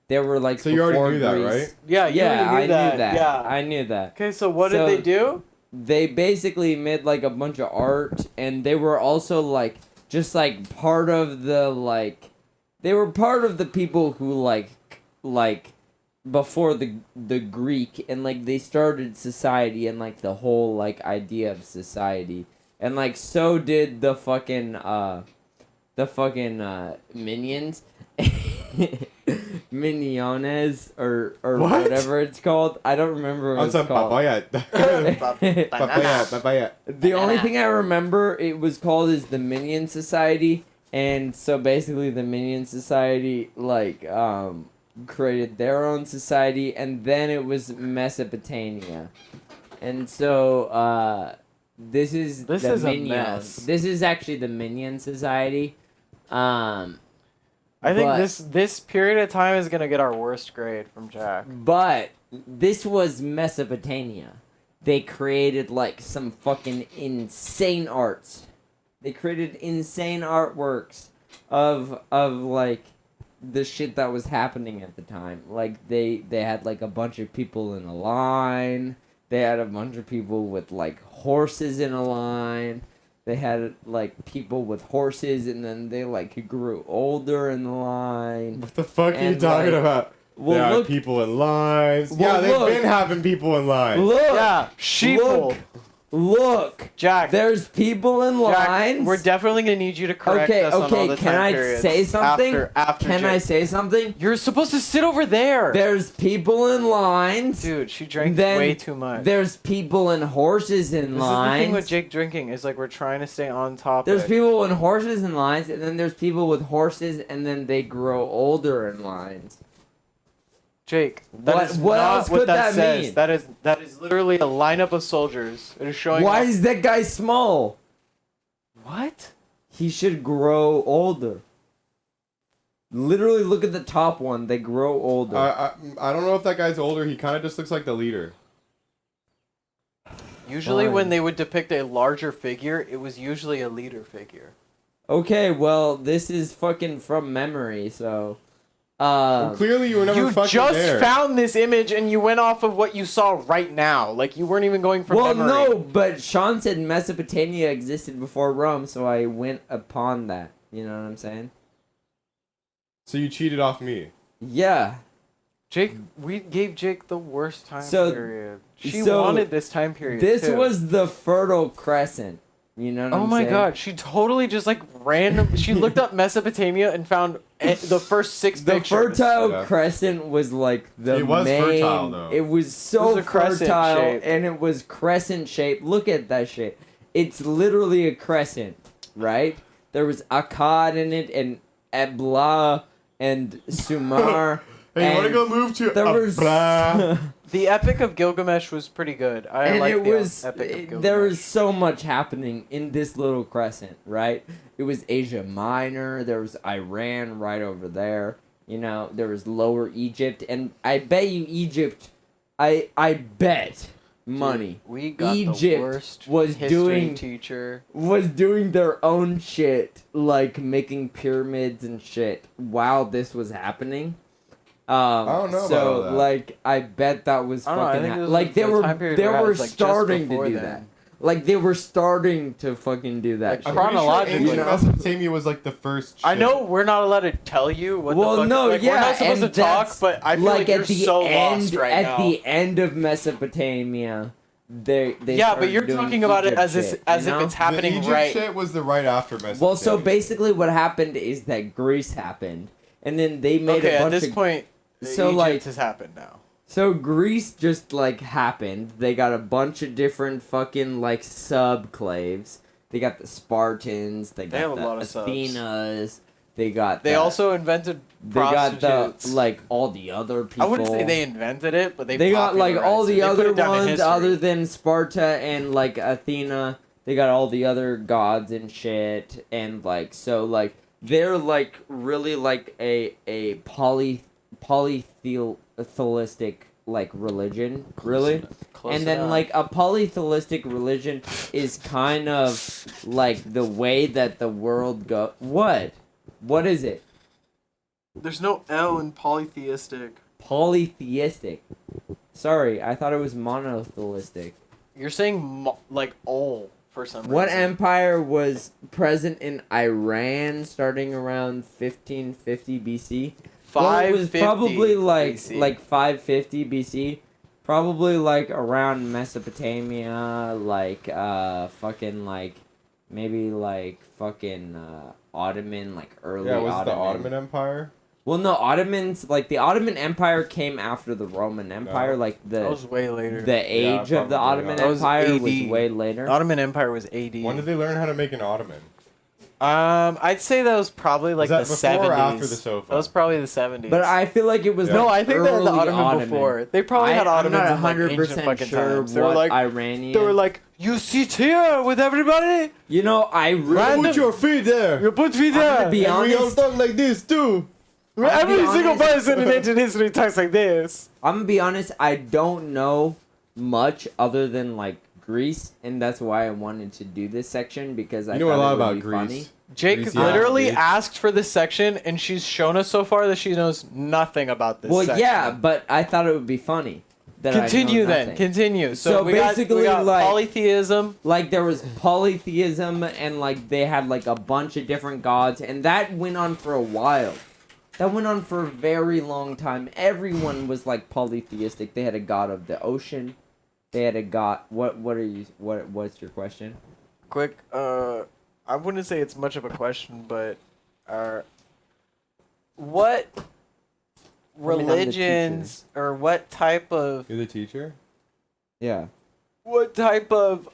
[SPEAKER 6] they were like
[SPEAKER 5] So you already
[SPEAKER 6] before
[SPEAKER 5] knew that,
[SPEAKER 6] Greece.
[SPEAKER 5] right?
[SPEAKER 2] Yeah, you
[SPEAKER 6] Yeah,
[SPEAKER 2] already knew
[SPEAKER 6] I knew that.
[SPEAKER 2] Yeah.
[SPEAKER 6] I knew that.
[SPEAKER 2] Okay, so what
[SPEAKER 6] So-
[SPEAKER 2] did they do?
[SPEAKER 6] They basically made like a bunch of art, and they were also like just like part of the like they were part of the people who like before the Greek, and like they started society and like the whole like idea of society, and like so did the fucking minions. Miniones or
[SPEAKER 5] What?
[SPEAKER 6] whatever it's called. I don't remember what
[SPEAKER 5] On
[SPEAKER 6] it's
[SPEAKER 5] some
[SPEAKER 6] called.
[SPEAKER 5] papaya. Papaya.
[SPEAKER 6] The only thing I remember it was called is the Minion Society, and so basically the Minion Society like created their own society, and then it was Mesopotamia, and so this is
[SPEAKER 2] This
[SPEAKER 6] the
[SPEAKER 2] is a
[SPEAKER 6] Minion.
[SPEAKER 2] mess.
[SPEAKER 6] This is actually the Minion Society.
[SPEAKER 2] I think
[SPEAKER 6] But-
[SPEAKER 2] this period of time is gonna get our worst grade from Jack.
[SPEAKER 6] But this was Mesopotamia. They created like some fucking insane arts. They created insane artworks of like the shit that was happening at the time. Like they had like a bunch of people in a line. They had a bunch of people with like horses in a line. They had like people with horses, and then they like grew older in the line.
[SPEAKER 5] What the fuck are you
[SPEAKER 6] And,
[SPEAKER 5] talking
[SPEAKER 6] like,
[SPEAKER 5] about?
[SPEAKER 6] well,
[SPEAKER 5] There are
[SPEAKER 6] look-
[SPEAKER 5] people in lines.
[SPEAKER 6] Well,
[SPEAKER 5] yeah, they've
[SPEAKER 6] look.
[SPEAKER 5] been having people in lines.
[SPEAKER 6] Look,
[SPEAKER 2] Yeah, sheeple.
[SPEAKER 6] look, Look,
[SPEAKER 2] Jack,
[SPEAKER 6] there's people in
[SPEAKER 2] Jack,
[SPEAKER 6] lines.
[SPEAKER 2] we're definitely gonna need you to correct us on all the
[SPEAKER 6] can
[SPEAKER 2] time
[SPEAKER 6] I
[SPEAKER 2] periods
[SPEAKER 6] say something?
[SPEAKER 2] After
[SPEAKER 6] Can I
[SPEAKER 2] Jake.
[SPEAKER 6] say something?
[SPEAKER 2] You're supposed to sit over there.
[SPEAKER 6] There's people in lines.
[SPEAKER 2] Dude, she drank
[SPEAKER 6] Then
[SPEAKER 2] way too much.
[SPEAKER 6] There's people and horses in
[SPEAKER 2] This
[SPEAKER 6] lines.
[SPEAKER 2] is the thing with Jake drinking is like we're trying to stay on topic.
[SPEAKER 6] There's people and horses in lines, and then there's people with horses, and then they grow older in lines.
[SPEAKER 2] Jake, that
[SPEAKER 6] What-
[SPEAKER 2] is
[SPEAKER 6] what
[SPEAKER 2] not
[SPEAKER 6] else
[SPEAKER 2] what
[SPEAKER 6] could
[SPEAKER 2] that
[SPEAKER 6] that
[SPEAKER 2] says.
[SPEAKER 6] mean?
[SPEAKER 2] That is literally a lineup of soldiers. It is showing.
[SPEAKER 6] Why
[SPEAKER 2] up-
[SPEAKER 6] is that guy small?
[SPEAKER 2] What?
[SPEAKER 6] He should grow older. Literally, look at the top one. They grow older.
[SPEAKER 5] I don't know if that guy's older. He kind of just looks like the leader.
[SPEAKER 2] Usually,
[SPEAKER 6] Fine.
[SPEAKER 2] when they would depict a larger figure, it was usually a leader figure.
[SPEAKER 6] Okay, well, this is fucking from memory, so.
[SPEAKER 5] Well, clearly, you were never
[SPEAKER 2] You
[SPEAKER 5] fucking
[SPEAKER 2] just
[SPEAKER 5] there.
[SPEAKER 2] found this image and you went off of what you saw right now. Like you weren't even going from
[SPEAKER 6] Well,
[SPEAKER 2] memory.
[SPEAKER 6] no, but Sean said Mesopotamia existed before Rome, so I went upon that. You know what I'm saying?
[SPEAKER 5] So you cheated off me.
[SPEAKER 6] Yeah.
[SPEAKER 2] Jake, we gave Jake the worst time
[SPEAKER 6] So-
[SPEAKER 2] period. She
[SPEAKER 6] so
[SPEAKER 2] wanted this time period.
[SPEAKER 6] This
[SPEAKER 2] too.
[SPEAKER 6] was the Fertile Crescent. You know what
[SPEAKER 2] Oh
[SPEAKER 6] I'm
[SPEAKER 2] my
[SPEAKER 6] saying?
[SPEAKER 2] god, she totally just like random. She looked up Mesopotamia and found the first 6
[SPEAKER 6] The
[SPEAKER 2] pictures.
[SPEAKER 6] Fertile
[SPEAKER 5] Yeah.
[SPEAKER 6] Crescent was like the
[SPEAKER 5] It was
[SPEAKER 6] main.
[SPEAKER 5] fertile, though.
[SPEAKER 6] It was
[SPEAKER 2] It
[SPEAKER 6] so
[SPEAKER 2] was a crescent
[SPEAKER 6] fertile,
[SPEAKER 2] shape.
[SPEAKER 6] and it was crescent shaped. Look at that shit. It's literally a crescent, right? There was Akkad in it, and Ebla, and Sumar.
[SPEAKER 5] Hey, you want to
[SPEAKER 6] and
[SPEAKER 5] go move to
[SPEAKER 6] There was.
[SPEAKER 5] blah?
[SPEAKER 2] The Epic of Gilgamesh was pretty good. I
[SPEAKER 6] And
[SPEAKER 2] like
[SPEAKER 6] it
[SPEAKER 2] the
[SPEAKER 6] was
[SPEAKER 2] Epic of Gilgamesh.
[SPEAKER 6] there was so much happening in this little crescent, right? It was Asia Minor, there was Iran right over there, you know, there was Lower Egypt, and I bet you Egypt, I bet money
[SPEAKER 2] We got
[SPEAKER 6] Egypt
[SPEAKER 2] the worst
[SPEAKER 6] was
[SPEAKER 2] history
[SPEAKER 6] doing-
[SPEAKER 2] teacher.
[SPEAKER 6] was doing their own shit, like making pyramids and shit while this was happening.
[SPEAKER 5] I don't know
[SPEAKER 6] so
[SPEAKER 5] about all that.
[SPEAKER 6] like I bet that was
[SPEAKER 2] I don't know, I
[SPEAKER 6] fucking
[SPEAKER 2] think it was
[SPEAKER 6] like they
[SPEAKER 2] the
[SPEAKER 6] were
[SPEAKER 2] time period
[SPEAKER 6] they
[SPEAKER 2] we're at
[SPEAKER 6] were
[SPEAKER 2] is, like, just
[SPEAKER 6] starting to
[SPEAKER 2] before
[SPEAKER 6] do
[SPEAKER 2] then.
[SPEAKER 6] that. Like they were starting to fucking do that.
[SPEAKER 2] Like,
[SPEAKER 6] shit.
[SPEAKER 5] I'm pretty sure
[SPEAKER 2] Chronologically.
[SPEAKER 5] ancient Mesopotamia was like the first.
[SPEAKER 2] I
[SPEAKER 5] shit.
[SPEAKER 2] know we're not allowed to tell you what
[SPEAKER 6] Well,
[SPEAKER 2] the fuck.
[SPEAKER 6] no,
[SPEAKER 2] like,
[SPEAKER 6] yeah,
[SPEAKER 2] we're not supposed to
[SPEAKER 6] and
[SPEAKER 2] talk,
[SPEAKER 6] that's,
[SPEAKER 2] but I feel like, you're
[SPEAKER 6] at the
[SPEAKER 2] so
[SPEAKER 6] end,
[SPEAKER 2] lost right
[SPEAKER 6] at
[SPEAKER 2] now.
[SPEAKER 6] the end of Mesopotamia, they
[SPEAKER 2] Yeah, but
[SPEAKER 6] started
[SPEAKER 2] you're
[SPEAKER 6] doing
[SPEAKER 2] talking about it
[SPEAKER 6] Egypt
[SPEAKER 2] as
[SPEAKER 6] shit,
[SPEAKER 2] if, as
[SPEAKER 6] you
[SPEAKER 2] if
[SPEAKER 6] know?
[SPEAKER 2] it's happening
[SPEAKER 5] the Egypt
[SPEAKER 2] right.
[SPEAKER 5] shit was the right after Mesopotamia.
[SPEAKER 6] Well, so basically what happened is that Greece happened, and then they made
[SPEAKER 2] Okay,
[SPEAKER 6] a
[SPEAKER 2] at
[SPEAKER 6] bunch
[SPEAKER 2] this
[SPEAKER 6] of
[SPEAKER 2] point,
[SPEAKER 6] so,
[SPEAKER 2] Egypt
[SPEAKER 6] like-
[SPEAKER 2] has happened now.
[SPEAKER 6] So Greece just like happened. They got a bunch of different fucking like subclaves. They got the Spartans. They
[SPEAKER 2] They have
[SPEAKER 6] got
[SPEAKER 2] a
[SPEAKER 6] the
[SPEAKER 2] lot of subs.
[SPEAKER 6] Athenas. They got.
[SPEAKER 2] They
[SPEAKER 6] the,
[SPEAKER 2] also invented
[SPEAKER 6] They got the
[SPEAKER 2] prostitutes.
[SPEAKER 6] like all the other people.
[SPEAKER 2] I wouldn't say they invented it, but
[SPEAKER 6] They got like all
[SPEAKER 2] popularized it.
[SPEAKER 6] the
[SPEAKER 2] They put
[SPEAKER 6] other
[SPEAKER 2] it down in
[SPEAKER 6] ones
[SPEAKER 2] history.
[SPEAKER 6] other than Sparta and like Athena. They got all the other gods and shit, and like so like they're like really like a polytheistic like religion, really.
[SPEAKER 2] Close
[SPEAKER 6] And then
[SPEAKER 2] enough.
[SPEAKER 6] like a polytheistic religion is kind of like the way that the world go. What is it?
[SPEAKER 2] There's no L in polytheistic.
[SPEAKER 6] Polytheistic. Sorry, I thought it was monotheistic.
[SPEAKER 2] You're saying like all for some reason.
[SPEAKER 6] What empire was present in Iran starting around 1550 BC? Well, it was
[SPEAKER 2] 550
[SPEAKER 6] probably like
[SPEAKER 2] BC.
[SPEAKER 6] like 550 BC. Probably like around Mesopotamia, like fucking like maybe like fucking Ottoman, like early
[SPEAKER 5] yeah, was it the
[SPEAKER 6] Ottoman.
[SPEAKER 5] Ottoman Empire?
[SPEAKER 6] Well, no, Ottomans like the Ottoman Empire came after the Roman Empire.
[SPEAKER 5] No.
[SPEAKER 6] The
[SPEAKER 2] That was way later.
[SPEAKER 6] age of the
[SPEAKER 5] probably
[SPEAKER 6] Ottoman
[SPEAKER 5] not.
[SPEAKER 2] That was
[SPEAKER 6] Empire
[SPEAKER 2] AD.
[SPEAKER 6] was way later.
[SPEAKER 2] Ottoman Empire was AD.
[SPEAKER 5] When did they learn how to make an Ottoman?
[SPEAKER 2] I'd say that was probably like
[SPEAKER 5] that
[SPEAKER 2] the
[SPEAKER 5] before
[SPEAKER 2] 70s.
[SPEAKER 5] or after the sofa?
[SPEAKER 2] That was probably the 70s.
[SPEAKER 6] But I feel like it was
[SPEAKER 2] no,
[SPEAKER 6] like
[SPEAKER 2] I think they had the
[SPEAKER 6] early
[SPEAKER 2] Ottoman before. They probably had
[SPEAKER 6] I'm
[SPEAKER 2] Ottomans
[SPEAKER 6] not
[SPEAKER 2] in like
[SPEAKER 6] 100%
[SPEAKER 2] ancient fucking
[SPEAKER 6] sure
[SPEAKER 2] times. They were
[SPEAKER 6] what
[SPEAKER 2] like,
[SPEAKER 6] Iranian.
[SPEAKER 2] they were like, you sit here with everybody.
[SPEAKER 6] You know, I really.
[SPEAKER 2] Random-
[SPEAKER 5] Put your feet there.
[SPEAKER 2] You put me
[SPEAKER 6] I'm gonna
[SPEAKER 2] there.
[SPEAKER 6] be
[SPEAKER 5] And we all
[SPEAKER 6] honest.
[SPEAKER 5] talk like this too.
[SPEAKER 2] Every
[SPEAKER 6] be
[SPEAKER 2] single
[SPEAKER 6] honest.
[SPEAKER 2] person in ancient history talks like this.
[SPEAKER 6] I'm gonna be honest. I don't know much other than like Greece, and that's why I wanted to do this section because I
[SPEAKER 5] You know a
[SPEAKER 6] thought
[SPEAKER 5] lot
[SPEAKER 6] it would
[SPEAKER 5] about
[SPEAKER 6] be
[SPEAKER 5] Greece.
[SPEAKER 6] funny.
[SPEAKER 2] Jake
[SPEAKER 5] Greece,
[SPEAKER 2] literally
[SPEAKER 5] Greece.
[SPEAKER 2] asked for this section, and she's shown us so far that she knows nothing about this
[SPEAKER 6] Well,
[SPEAKER 2] section.
[SPEAKER 6] yeah, but I thought it would be funny. That I know
[SPEAKER 2] Continue then.
[SPEAKER 6] nothing.
[SPEAKER 2] Continue. So,
[SPEAKER 6] So
[SPEAKER 2] we
[SPEAKER 6] basically,
[SPEAKER 2] got
[SPEAKER 6] like-
[SPEAKER 2] polytheism.
[SPEAKER 6] Like there was polytheism, and like they had like a bunch of different gods, and that went on for a while. That went on for a very long time. Everyone was like polytheistic. They had a god of the ocean. they had got. What's your question?
[SPEAKER 2] Quick, I wouldn't say it's much of a question, but what
[SPEAKER 6] I'm the
[SPEAKER 2] religions or what type of
[SPEAKER 5] You're the teacher?
[SPEAKER 6] Yeah.
[SPEAKER 2] what type of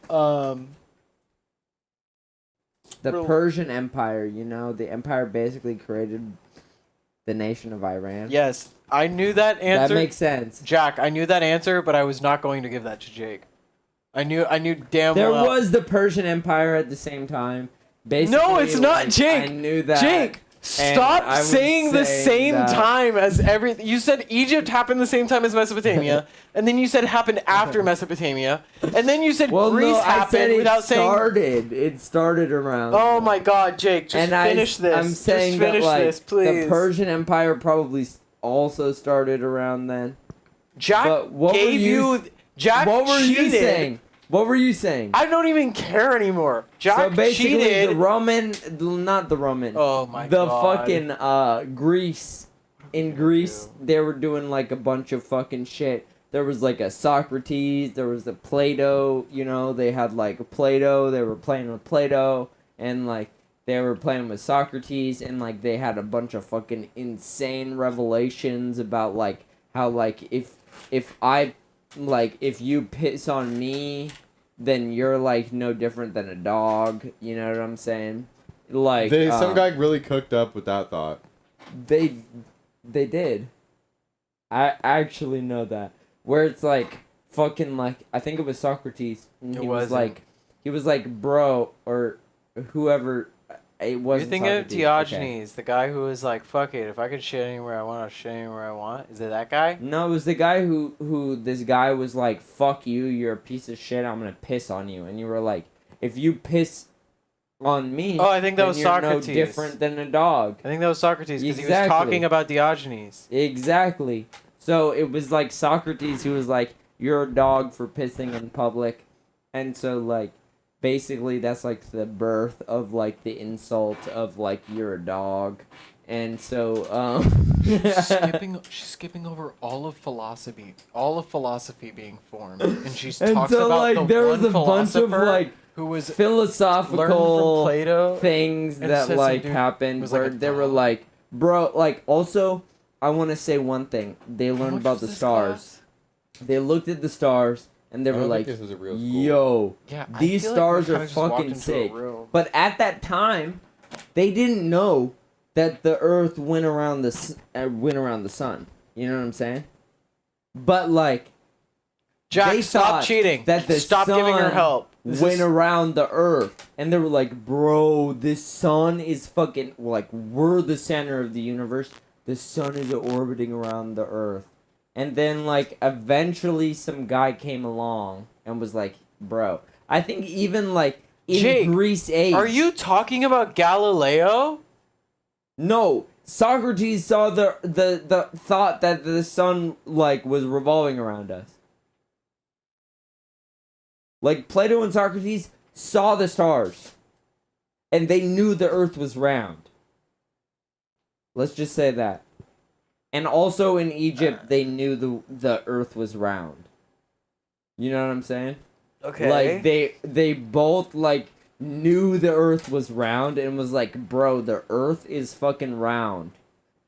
[SPEAKER 6] The
[SPEAKER 2] Rel-
[SPEAKER 6] Persian Empire, the empire basically created the nation of Iran.
[SPEAKER 2] Yes, I knew that answer.
[SPEAKER 6] That makes sense.
[SPEAKER 2] Jack, I knew that answer, but I was not going to give that to Jake. I knew damn
[SPEAKER 6] There
[SPEAKER 2] well.
[SPEAKER 6] was the Persian Empire at the same time. Basically,
[SPEAKER 2] No, it's not, Jake.
[SPEAKER 6] I knew that.
[SPEAKER 2] Jake,
[SPEAKER 6] and
[SPEAKER 2] stop
[SPEAKER 6] I was
[SPEAKER 2] saying the
[SPEAKER 6] saying
[SPEAKER 2] same
[SPEAKER 6] that-
[SPEAKER 2] time as everything. You said Egypt happened the same time as Mesopotamia, and then you said happened after Mesopotamia, and then you said
[SPEAKER 6] Well,
[SPEAKER 2] Greece
[SPEAKER 6] no, I
[SPEAKER 2] happened
[SPEAKER 6] said it
[SPEAKER 2] without saying.
[SPEAKER 6] started. It started around.
[SPEAKER 2] Oh my God, Jake, just finish this.
[SPEAKER 6] I'm saying
[SPEAKER 2] just finish
[SPEAKER 6] that, like,
[SPEAKER 2] this, please.
[SPEAKER 6] the Persian Empire probably also started around then.
[SPEAKER 2] Jack
[SPEAKER 6] But what
[SPEAKER 2] gave
[SPEAKER 6] were you-
[SPEAKER 2] Jack
[SPEAKER 6] What were you
[SPEAKER 2] cheated.
[SPEAKER 6] saying? What were you saying?
[SPEAKER 2] I don't even care anymore. Jack
[SPEAKER 6] So basically,
[SPEAKER 2] cheated.
[SPEAKER 6] not the Roman.
[SPEAKER 2] Oh my
[SPEAKER 6] the
[SPEAKER 2] God.
[SPEAKER 6] fucking Greece. In Greece, they were doing like a bunch of fucking shit. There was like a Socrates, there was the Plato, they had like Plato, they were playing with Plato, and like they were playing with Socrates, and like they had a bunch of fucking insane revelations about like how like if you piss on me, then you're like no different than a dog. You know what I'm saying? Like
[SPEAKER 5] Some guy really cooked up with that thought.
[SPEAKER 6] They did. I actually know that. Where it's like fucking like I think it was Socrates. And he was like bro or whoever. It wasn't.
[SPEAKER 2] You're thinking of
[SPEAKER 6] Socrates.
[SPEAKER 2] Diogenes, the guy who was like, "Fuck it, if I could shit anywhere I want, I'll shit anywhere I want." Is it that guy?
[SPEAKER 6] No, it was the guy who this guy was like, "Fuck you, you're a piece of shit. I'm gonna piss on you," and you were like, "If you piss on me,
[SPEAKER 2] Oh, I think that
[SPEAKER 6] then
[SPEAKER 2] was
[SPEAKER 6] you're
[SPEAKER 2] Socrates.
[SPEAKER 6] no different than a dog."
[SPEAKER 2] I think that was Socrates because he was
[SPEAKER 6] Exactly.
[SPEAKER 2] talking about Diogenes.
[SPEAKER 6] Exactly. So it was like Socrates who was like, "You're a dog for pissing in public," and so like. Basically, that's like the birth of like the insult of like you're a dog, and so
[SPEAKER 2] She's skipping over all of philosophy being formed, and she's
[SPEAKER 6] and
[SPEAKER 2] talks
[SPEAKER 6] so
[SPEAKER 2] about
[SPEAKER 6] like
[SPEAKER 2] the
[SPEAKER 6] there
[SPEAKER 2] one
[SPEAKER 6] was a bunch of
[SPEAKER 2] philosopher
[SPEAKER 6] like
[SPEAKER 2] who was learned
[SPEAKER 6] philosophical
[SPEAKER 2] from Plato
[SPEAKER 6] things
[SPEAKER 2] and
[SPEAKER 6] that
[SPEAKER 2] said some
[SPEAKER 6] like
[SPEAKER 2] dude
[SPEAKER 6] happened
[SPEAKER 2] was like
[SPEAKER 6] where
[SPEAKER 2] a
[SPEAKER 6] they were
[SPEAKER 2] dog.
[SPEAKER 6] like, bro, like also I want to say one thing. They learned about the stars. They looked at the stars. And they
[SPEAKER 5] I
[SPEAKER 6] were
[SPEAKER 5] don't
[SPEAKER 6] like,
[SPEAKER 5] think this was a real school.
[SPEAKER 6] yo,
[SPEAKER 2] Yeah, I
[SPEAKER 6] these
[SPEAKER 2] feel like
[SPEAKER 6] stars
[SPEAKER 2] we
[SPEAKER 6] are
[SPEAKER 2] kinda just walked
[SPEAKER 6] fucking
[SPEAKER 2] into a
[SPEAKER 6] sick.
[SPEAKER 2] room.
[SPEAKER 6] But at that time, they didn't know that the Earth went around the sun. You know what I'm saying? But like,
[SPEAKER 2] Jack,
[SPEAKER 6] they
[SPEAKER 2] stop
[SPEAKER 6] thought
[SPEAKER 2] cheating.
[SPEAKER 6] that the
[SPEAKER 2] Stop giving her
[SPEAKER 6] sun
[SPEAKER 2] help. This
[SPEAKER 6] went
[SPEAKER 2] is-
[SPEAKER 6] around the Earth, and they were like, bro, this sun is fucking like we're the center of the universe. The sun is orbiting around the Earth. And then, like, eventually some guy came along and was like, bro, I think even, like, in
[SPEAKER 2] Jake,
[SPEAKER 6] Greece age...
[SPEAKER 2] Are you talking about Galileo?
[SPEAKER 6] No, Socrates saw the thought that the sun, like, was revolving around us. Like, Plato and Socrates saw the stars. And they knew the Earth was round. Let's just say that. And also in Egypt, they knew the Earth was round. You know what I'm saying?
[SPEAKER 2] Okay.
[SPEAKER 6] Like they both like knew the Earth was round and was like, bro, the Earth is fucking round.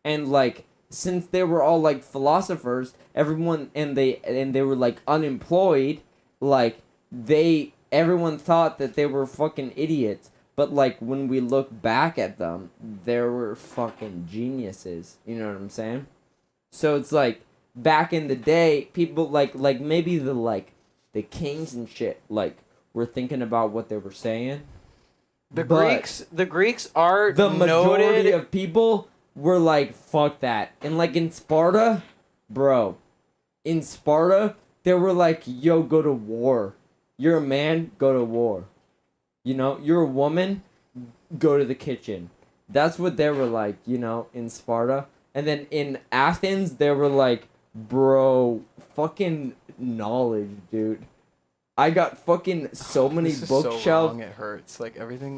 [SPEAKER 6] And like since they were all like philosophers, everyone and they were like unemployed, like everyone thought that they were fucking idiots. But, like, when we look back at them, they were fucking geniuses. You know what I'm saying? So it's like, back in the day, people, like maybe the kings and shit, like, were thinking about what they were saying.
[SPEAKER 2] The
[SPEAKER 6] But
[SPEAKER 2] Greeks are
[SPEAKER 6] the majority
[SPEAKER 2] noted.
[SPEAKER 6] of people were like, fuck that. And, like, in Sparta, bro, they were like, yo, go to war. You're a man, go to war. You know, you're a woman, go to the kitchen. That's what they were like, you know, in Sparta. And then in Athens, they were like, bro, fucking knowledge, dude. I got fucking so many
[SPEAKER 2] This is so
[SPEAKER 6] bookshelves.
[SPEAKER 2] wrong, it hurts. Like everything.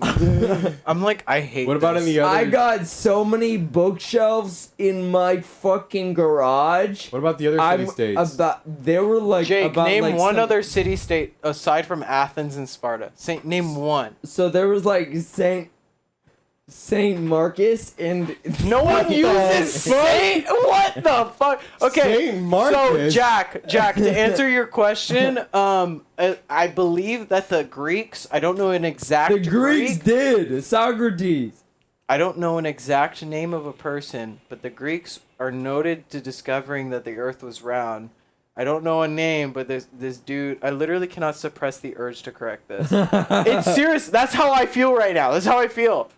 [SPEAKER 2] I'm like, I hate.
[SPEAKER 5] What about
[SPEAKER 2] this.
[SPEAKER 5] in the other?
[SPEAKER 6] I got so many bookshelves in my fucking garage.
[SPEAKER 5] What about the other
[SPEAKER 6] I'm
[SPEAKER 5] city-states?
[SPEAKER 6] there were like
[SPEAKER 2] Jake,
[SPEAKER 6] about
[SPEAKER 2] name
[SPEAKER 6] like
[SPEAKER 2] one
[SPEAKER 6] some-
[SPEAKER 2] other city-state aside from Athens and Sparta. Name one.
[SPEAKER 6] So there was like Saint Marcus and
[SPEAKER 2] No one uses Saint. What the fuck? Okay,
[SPEAKER 5] Saint Marcus?
[SPEAKER 2] so Jack, to answer your question, I believe that the Greeks. I don't know an exact.
[SPEAKER 6] the Greeks
[SPEAKER 2] Greek.
[SPEAKER 6] did Socrates.
[SPEAKER 2] I don't know an exact name of a person, but the Greeks are noted to discovering that the Earth was round. I don't know a name, but this dude, I literally cannot suppress the urge to correct this. It's serious. That's how I feel right now. That's how I feel.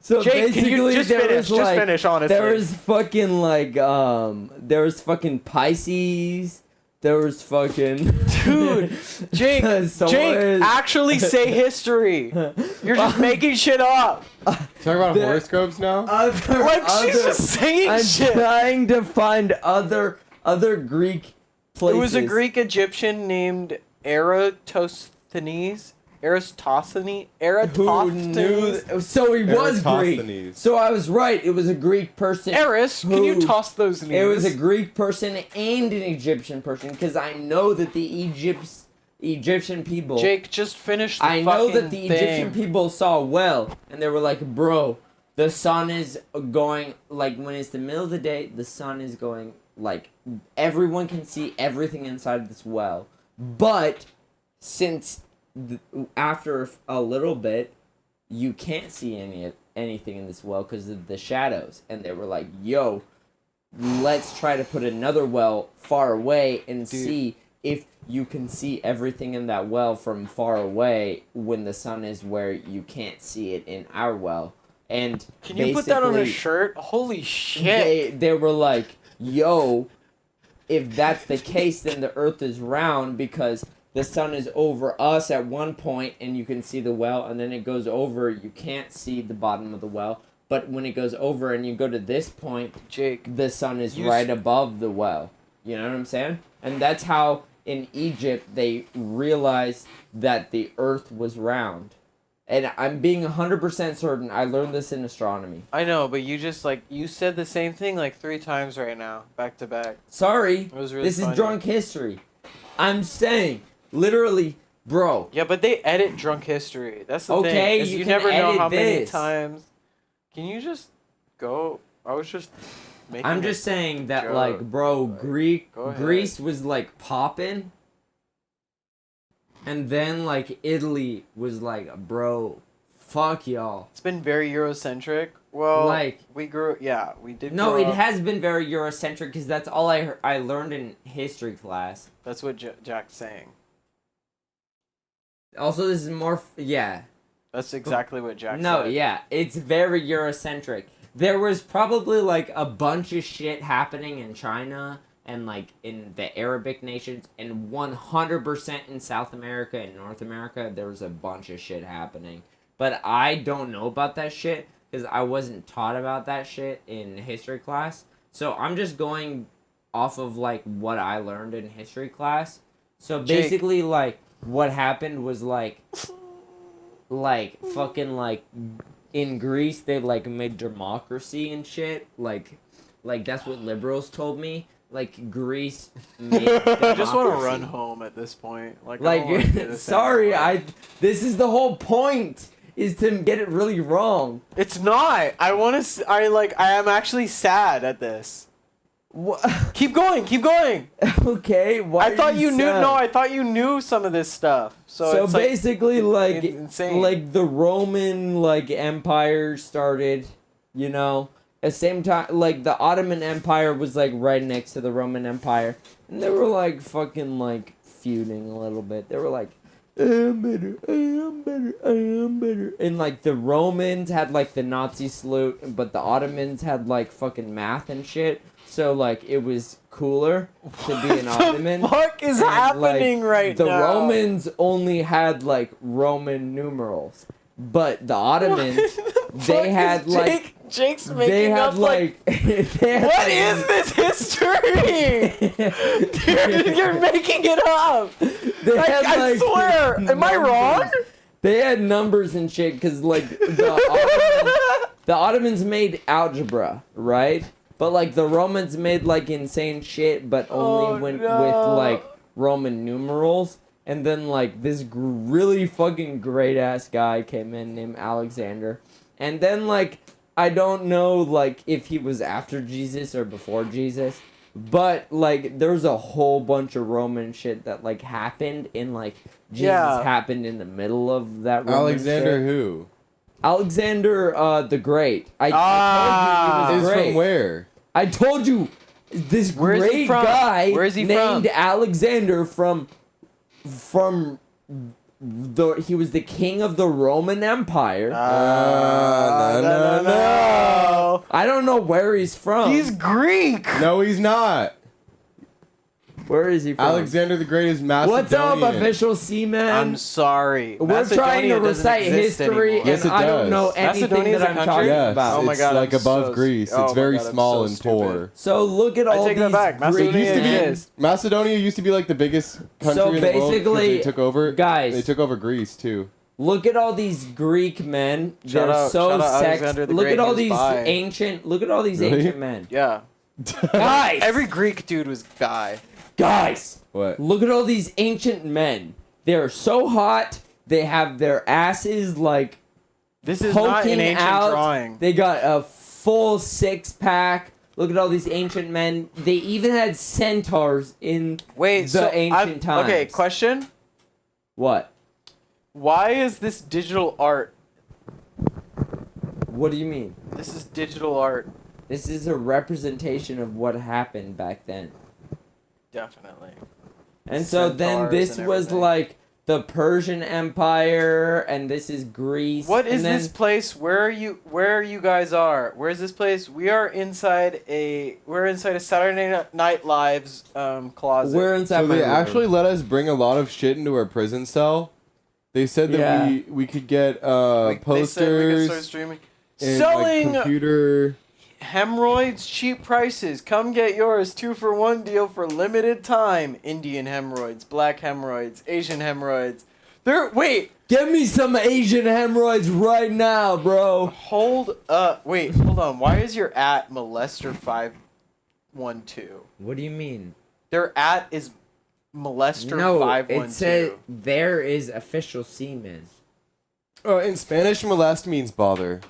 [SPEAKER 6] So
[SPEAKER 2] Jake, can you
[SPEAKER 6] basically,
[SPEAKER 2] just
[SPEAKER 6] there
[SPEAKER 2] finish?
[SPEAKER 6] was,
[SPEAKER 2] Just
[SPEAKER 6] like,
[SPEAKER 2] finish, honestly.
[SPEAKER 6] There was fucking like there was fucking Pisces. There was fucking
[SPEAKER 2] Dude, Jake,
[SPEAKER 6] So
[SPEAKER 2] Jake,
[SPEAKER 6] is-
[SPEAKER 2] actually say history. You're just making shit up.
[SPEAKER 5] Talk about
[SPEAKER 6] There-
[SPEAKER 5] horoscopes now.
[SPEAKER 2] Like she's just saying
[SPEAKER 6] I'm
[SPEAKER 2] shit.
[SPEAKER 6] trying to find other Greek places.
[SPEAKER 2] It was a Greek Egyptian named Eratosthenes.
[SPEAKER 6] who knew. So he was Greek.
[SPEAKER 5] Eratosthenes.
[SPEAKER 6] So I was right. It was a Greek person.
[SPEAKER 2] Eris, can you
[SPEAKER 6] Who-
[SPEAKER 2] toss those names?
[SPEAKER 6] It was a Greek person and an Egyptian person because I know that the Egyptian people.
[SPEAKER 2] Jake, just finish the
[SPEAKER 6] I know that the
[SPEAKER 2] fucking
[SPEAKER 6] Egyptian
[SPEAKER 2] thing.
[SPEAKER 6] people saw a well and they were like, bro, the sun is going, like, when it's the middle of the day, the sun is going, like, everyone can see everything inside this well. But since after a little bit, you can't see anything in this well because of the shadows. And they were like, yo, let's try to put another well far away and see if you can see everything in that well from far away when the sun is where you can't see it in our well. And
[SPEAKER 2] Can you put that on a
[SPEAKER 6] basically,
[SPEAKER 2] shirt? Holy shit.
[SPEAKER 6] they were like, yo, if that's the case, then the earth is round because the sun is over us at one point and you can see the well, and then it goes over, you can't see the bottom of the well. But when it goes over and you go to this point,
[SPEAKER 2] Jake,
[SPEAKER 6] the sun is right above the well. You know what I'm saying? And that's how in Egypt they realized that the earth was round. And I'm being 100% certain. I learned this in astronomy.
[SPEAKER 2] I know, but you just you said the same thing like 3 times right now, back to back.
[SPEAKER 6] Sorry.
[SPEAKER 2] It was really
[SPEAKER 6] This
[SPEAKER 2] funny.
[SPEAKER 6] is drunk history. I'm saying, literally, bro.
[SPEAKER 2] Yeah, but they edit drunk history. That's the
[SPEAKER 6] Okay,
[SPEAKER 2] thing. Is
[SPEAKER 6] you
[SPEAKER 2] you
[SPEAKER 6] can
[SPEAKER 2] never know
[SPEAKER 6] edit
[SPEAKER 2] how many
[SPEAKER 6] this.
[SPEAKER 2] times. Can you just go? I was just making
[SPEAKER 6] I'm
[SPEAKER 2] a
[SPEAKER 6] just saying that,
[SPEAKER 2] joke.
[SPEAKER 6] like, bro,
[SPEAKER 2] Go ahead.
[SPEAKER 6] Greece was, like, popping. And then, like, Italy was like, bro, fuck y'all.
[SPEAKER 2] It's been very Eurocentric. Well,
[SPEAKER 6] Like-
[SPEAKER 2] we grew. Yeah, we did.
[SPEAKER 6] No,
[SPEAKER 2] grow
[SPEAKER 6] it
[SPEAKER 2] up-
[SPEAKER 6] has been very Eurocentric because that's all I learned in history class.
[SPEAKER 2] That's what Jack's saying.
[SPEAKER 6] Also, this is more, yeah.
[SPEAKER 2] That's exactly what Jack
[SPEAKER 6] No,
[SPEAKER 2] said.
[SPEAKER 6] yeah, it's very Eurocentric. There was probably like a bunch of shit happening in China and like in the Arabic nations, and 100% in South America and North America, there was a bunch of shit happening. But I don't know about that shit because I wasn't taught about that shit in history class. So I'm just going off of like what I learned in history class. So
[SPEAKER 2] Jake.
[SPEAKER 6] basically, like, what happened was like fucking like in Greece they like made democracy and shit, like that's what liberals told me, like Greece made
[SPEAKER 2] I just want to
[SPEAKER 6] democracy.
[SPEAKER 2] run home at this point. I don't wanna do
[SPEAKER 6] Like,
[SPEAKER 2] this
[SPEAKER 6] sorry,
[SPEAKER 2] anymore.
[SPEAKER 6] this is the whole point, is to get it really wrong.
[SPEAKER 2] It's not. I want to. I am actually sad at this.
[SPEAKER 6] What?
[SPEAKER 2] Keep going. Keep going.
[SPEAKER 6] Okay, why?
[SPEAKER 2] I thought
[SPEAKER 6] are
[SPEAKER 2] you knew.
[SPEAKER 6] sad?
[SPEAKER 2] No, I thought you knew some of this stuff. So,
[SPEAKER 6] So
[SPEAKER 2] it's
[SPEAKER 6] basically, like,
[SPEAKER 2] it's insane.
[SPEAKER 6] like the Roman like empire started, you know, at the same time, like the Ottoman Empire was like right next to the Roman Empire, and they were like fucking like feuding a little bit. They were like, I am better, I am better, I am better, and like the Romans had like the Nazi salute, but the Ottomans had like fucking math and shit. So like it was cooler to be an Ottoman.
[SPEAKER 2] What the fuck is
[SPEAKER 6] And,
[SPEAKER 2] happening
[SPEAKER 6] like,
[SPEAKER 2] right
[SPEAKER 6] the
[SPEAKER 2] now?
[SPEAKER 6] Romans only had like Roman numerals, but the Ottomans they had like
[SPEAKER 2] Jake's
[SPEAKER 6] they
[SPEAKER 2] making
[SPEAKER 6] had
[SPEAKER 2] up like.
[SPEAKER 6] they had,
[SPEAKER 2] What
[SPEAKER 6] like-
[SPEAKER 2] is this history? Dude, you're making it up.
[SPEAKER 6] They
[SPEAKER 2] Like,
[SPEAKER 6] had,
[SPEAKER 2] I swear. Am I wrong?
[SPEAKER 6] numbers. They had numbers and shit because like the Ottomans made algebra, right? But like the Romans made like insane shit, but only with like Roman numerals. And then like this really fucking great ass guy came in named Alexander. And then like I don't know like if he was after Jesus or before Jesus, but like there's a whole bunch of Roman shit that like happened in like Jesus happened in the middle of that Roman
[SPEAKER 5] Alexander
[SPEAKER 6] shit.
[SPEAKER 5] who?
[SPEAKER 6] Alexander the Great. I told you he was
[SPEAKER 5] Is
[SPEAKER 6] great.
[SPEAKER 5] from where?
[SPEAKER 6] I told you this
[SPEAKER 2] Where is he
[SPEAKER 6] great
[SPEAKER 2] from?
[SPEAKER 6] guy
[SPEAKER 2] Where is he
[SPEAKER 6] named
[SPEAKER 2] from?
[SPEAKER 6] Alexander from he was the king of the Roman Empire.
[SPEAKER 2] No.
[SPEAKER 6] I don't know where he's from.
[SPEAKER 2] He's Greek.
[SPEAKER 5] No, he's not.
[SPEAKER 6] Where is he from?
[SPEAKER 5] Alexander the Great is Macedonian.
[SPEAKER 6] What's up, official seaman?
[SPEAKER 2] I'm sorry.
[SPEAKER 6] We're trying to
[SPEAKER 2] Macedonia doesn't
[SPEAKER 6] recite
[SPEAKER 2] exist
[SPEAKER 6] history,
[SPEAKER 2] anymore.
[SPEAKER 5] Yes,
[SPEAKER 6] and
[SPEAKER 5] it
[SPEAKER 6] I don't
[SPEAKER 5] does.
[SPEAKER 6] know anything
[SPEAKER 2] Macedonia's
[SPEAKER 6] that
[SPEAKER 2] a
[SPEAKER 6] I'm
[SPEAKER 2] country?
[SPEAKER 6] talking
[SPEAKER 5] Yes,
[SPEAKER 6] about.
[SPEAKER 2] Oh my
[SPEAKER 5] it's
[SPEAKER 2] God,
[SPEAKER 5] like
[SPEAKER 2] I'm
[SPEAKER 5] above
[SPEAKER 2] so
[SPEAKER 5] Greece.
[SPEAKER 2] oh
[SPEAKER 5] It's
[SPEAKER 2] my
[SPEAKER 5] very
[SPEAKER 2] God, I'm
[SPEAKER 5] small
[SPEAKER 2] so
[SPEAKER 5] and
[SPEAKER 2] stupid.
[SPEAKER 5] poor.
[SPEAKER 6] So look at all
[SPEAKER 2] take
[SPEAKER 6] these
[SPEAKER 2] that back.
[SPEAKER 6] Greek
[SPEAKER 2] Macedonia
[SPEAKER 5] Used to be
[SPEAKER 2] is.
[SPEAKER 5] Macedonia used to be like the biggest country
[SPEAKER 6] So
[SPEAKER 5] in the world because
[SPEAKER 6] basically,
[SPEAKER 5] they took over.
[SPEAKER 6] guys-
[SPEAKER 5] they took over Greece too.
[SPEAKER 6] Look at all these Greek men.
[SPEAKER 2] Shout
[SPEAKER 6] They're
[SPEAKER 2] out-
[SPEAKER 6] so
[SPEAKER 2] shout out
[SPEAKER 6] sex.
[SPEAKER 2] Alexander the
[SPEAKER 6] Look
[SPEAKER 2] Great,
[SPEAKER 6] at all
[SPEAKER 2] he was
[SPEAKER 6] these
[SPEAKER 2] bi.
[SPEAKER 6] ancient. Look at all these
[SPEAKER 5] Really?
[SPEAKER 6] ancient men.
[SPEAKER 2] Yeah.
[SPEAKER 6] Guys,
[SPEAKER 2] Every Greek dude was guy.
[SPEAKER 6] guys,
[SPEAKER 5] What?
[SPEAKER 6] look at all these ancient men. They're so hot. They have their asses like
[SPEAKER 2] This is not
[SPEAKER 6] poking
[SPEAKER 2] an ancient
[SPEAKER 6] out.
[SPEAKER 2] drawing.
[SPEAKER 6] They got a full six-pack. Look at all these ancient men. They even had centaurs in
[SPEAKER 2] Wait,
[SPEAKER 6] the
[SPEAKER 2] so
[SPEAKER 6] ancient times.
[SPEAKER 2] Okay, question.
[SPEAKER 6] What?
[SPEAKER 2] Why is this digital art?
[SPEAKER 6] What do you mean?
[SPEAKER 2] This is digital art.
[SPEAKER 6] This is a representation of what happened back then.
[SPEAKER 2] Definitely.
[SPEAKER 6] And so then
[SPEAKER 2] Centaurs
[SPEAKER 6] this
[SPEAKER 2] and
[SPEAKER 6] was
[SPEAKER 2] everything.
[SPEAKER 6] like the Persian Empire, and this is Greece.
[SPEAKER 2] What is
[SPEAKER 6] and then,
[SPEAKER 2] this place? Where are you? Where you guys are? Where is this place? We are inside a. We're inside a Saturday Night Live's closet.
[SPEAKER 6] We're inside
[SPEAKER 5] So
[SPEAKER 6] my
[SPEAKER 5] they
[SPEAKER 6] room.
[SPEAKER 5] actually let us bring a lot of shit into our prison cell. They said that
[SPEAKER 6] Yeah.
[SPEAKER 5] we could get
[SPEAKER 2] They said we could
[SPEAKER 5] posters
[SPEAKER 2] start streaming.
[SPEAKER 5] and
[SPEAKER 2] Selling
[SPEAKER 5] like, computer.
[SPEAKER 2] hemorrhoids, cheap prices. Come get yours. 2-for-1 deal for limited time. Indian hemorrhoids, black hemorrhoids, Asian hemorrhoids. Wait,
[SPEAKER 6] Give me some Asian hemorrhoids right now, bro.
[SPEAKER 2] hold up. Wait, hold on. Why is your at molester512?
[SPEAKER 6] What do you mean?
[SPEAKER 2] Their at is molester512.
[SPEAKER 6] No, it said there is official semen.
[SPEAKER 5] Oh, in Spanish, molest means bother.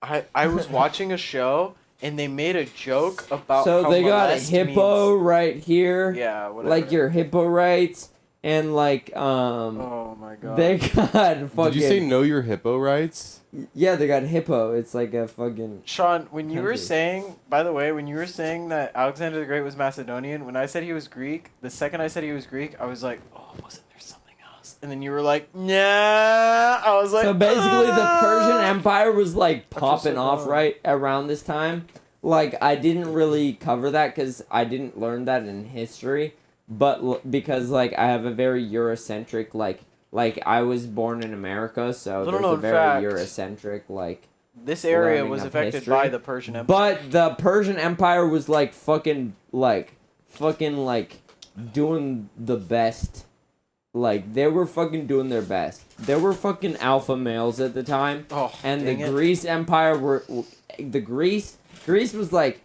[SPEAKER 2] I was watching a show and they made a joke about
[SPEAKER 6] So
[SPEAKER 2] how
[SPEAKER 6] they got a
[SPEAKER 2] molest
[SPEAKER 6] hippo
[SPEAKER 2] means-
[SPEAKER 6] right here.
[SPEAKER 2] Yeah, whatever.
[SPEAKER 6] Like your hippo rights, and like
[SPEAKER 2] Oh my god.
[SPEAKER 6] they got fucking.
[SPEAKER 5] Did you say know your hippo rights?
[SPEAKER 6] Yeah, they got hippo. It's like a fucking.
[SPEAKER 2] Sean, when you were
[SPEAKER 6] Country.
[SPEAKER 2] saying, by the way, when you were saying that Alexander the Great was Macedonian, when I said he was Greek, the second I said he was Greek, I was like, oh, wasn't there something else? And then you were like, nah. I was like,
[SPEAKER 6] So basically, the Persian
[SPEAKER 2] "Ah."
[SPEAKER 6] Empire was like
[SPEAKER 2] so
[SPEAKER 6] popping off
[SPEAKER 2] dumb.
[SPEAKER 6] right around this time. Like I didn't really cover that because I didn't learn that in history, but because like I have a very Eurocentric like I was born in America, so
[SPEAKER 2] Little
[SPEAKER 6] there's a
[SPEAKER 2] known
[SPEAKER 6] very
[SPEAKER 2] fact.
[SPEAKER 6] Eurocentric like.
[SPEAKER 2] This area
[SPEAKER 6] learning
[SPEAKER 2] was
[SPEAKER 6] of
[SPEAKER 2] affected
[SPEAKER 6] history.
[SPEAKER 2] by the Persian Empire.
[SPEAKER 6] But the Persian Empire was like fucking doing the best. Like they were fucking doing their best. They were fucking alpha males at the time.
[SPEAKER 2] Oh,
[SPEAKER 6] And the
[SPEAKER 2] dang it.
[SPEAKER 6] Greece Empire Greece was like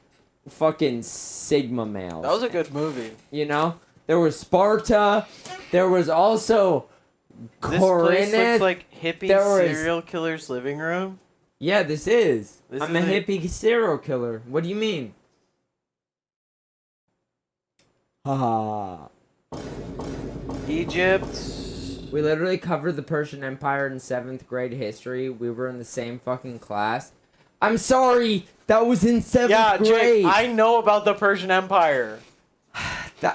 [SPEAKER 6] fucking Sigma males.
[SPEAKER 2] That was a good movie.
[SPEAKER 6] You know? There was Sparta. There was also
[SPEAKER 2] This place
[SPEAKER 6] Corinth.
[SPEAKER 2] looks like hippie
[SPEAKER 6] There was-
[SPEAKER 2] serial killer's living room.
[SPEAKER 6] Yeah, this is.
[SPEAKER 2] This
[SPEAKER 6] I'm
[SPEAKER 2] is
[SPEAKER 6] a hippie serial killer. What do you mean? Haha.
[SPEAKER 2] Egypt.
[SPEAKER 6] We literally covered the Persian Empire in 7th grade history. We were in the same fucking class. I'm sorry, that was in 7th
[SPEAKER 2] Yeah,
[SPEAKER 6] grade.
[SPEAKER 2] Jake, I know about the Persian Empire.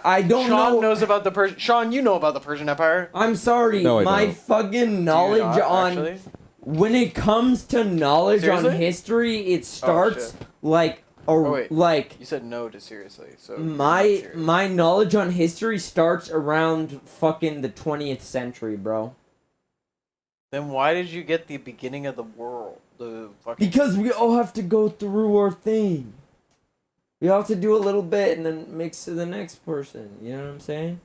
[SPEAKER 6] I don't
[SPEAKER 2] Sean
[SPEAKER 6] know.
[SPEAKER 2] knows about the Persian. Sean, you know about the Persian Empire.
[SPEAKER 6] I'm sorry,
[SPEAKER 5] No, I
[SPEAKER 6] my
[SPEAKER 5] don't.
[SPEAKER 6] fucking
[SPEAKER 2] Do you
[SPEAKER 6] knowledge
[SPEAKER 2] not,
[SPEAKER 6] on
[SPEAKER 2] actually?
[SPEAKER 6] when it comes to knowledge
[SPEAKER 2] Seriously?
[SPEAKER 6] on history, it starts
[SPEAKER 2] shit.
[SPEAKER 6] like
[SPEAKER 2] wait.
[SPEAKER 6] like
[SPEAKER 2] You said no to seriously, so
[SPEAKER 6] my knowledge on history starts around fucking the 20th century, bro.
[SPEAKER 2] Then why did you get the beginning of the world? The fucking
[SPEAKER 6] Because we all have to go through our thing. We all have to do a little bit and then mix to the next person. You know what I'm saying?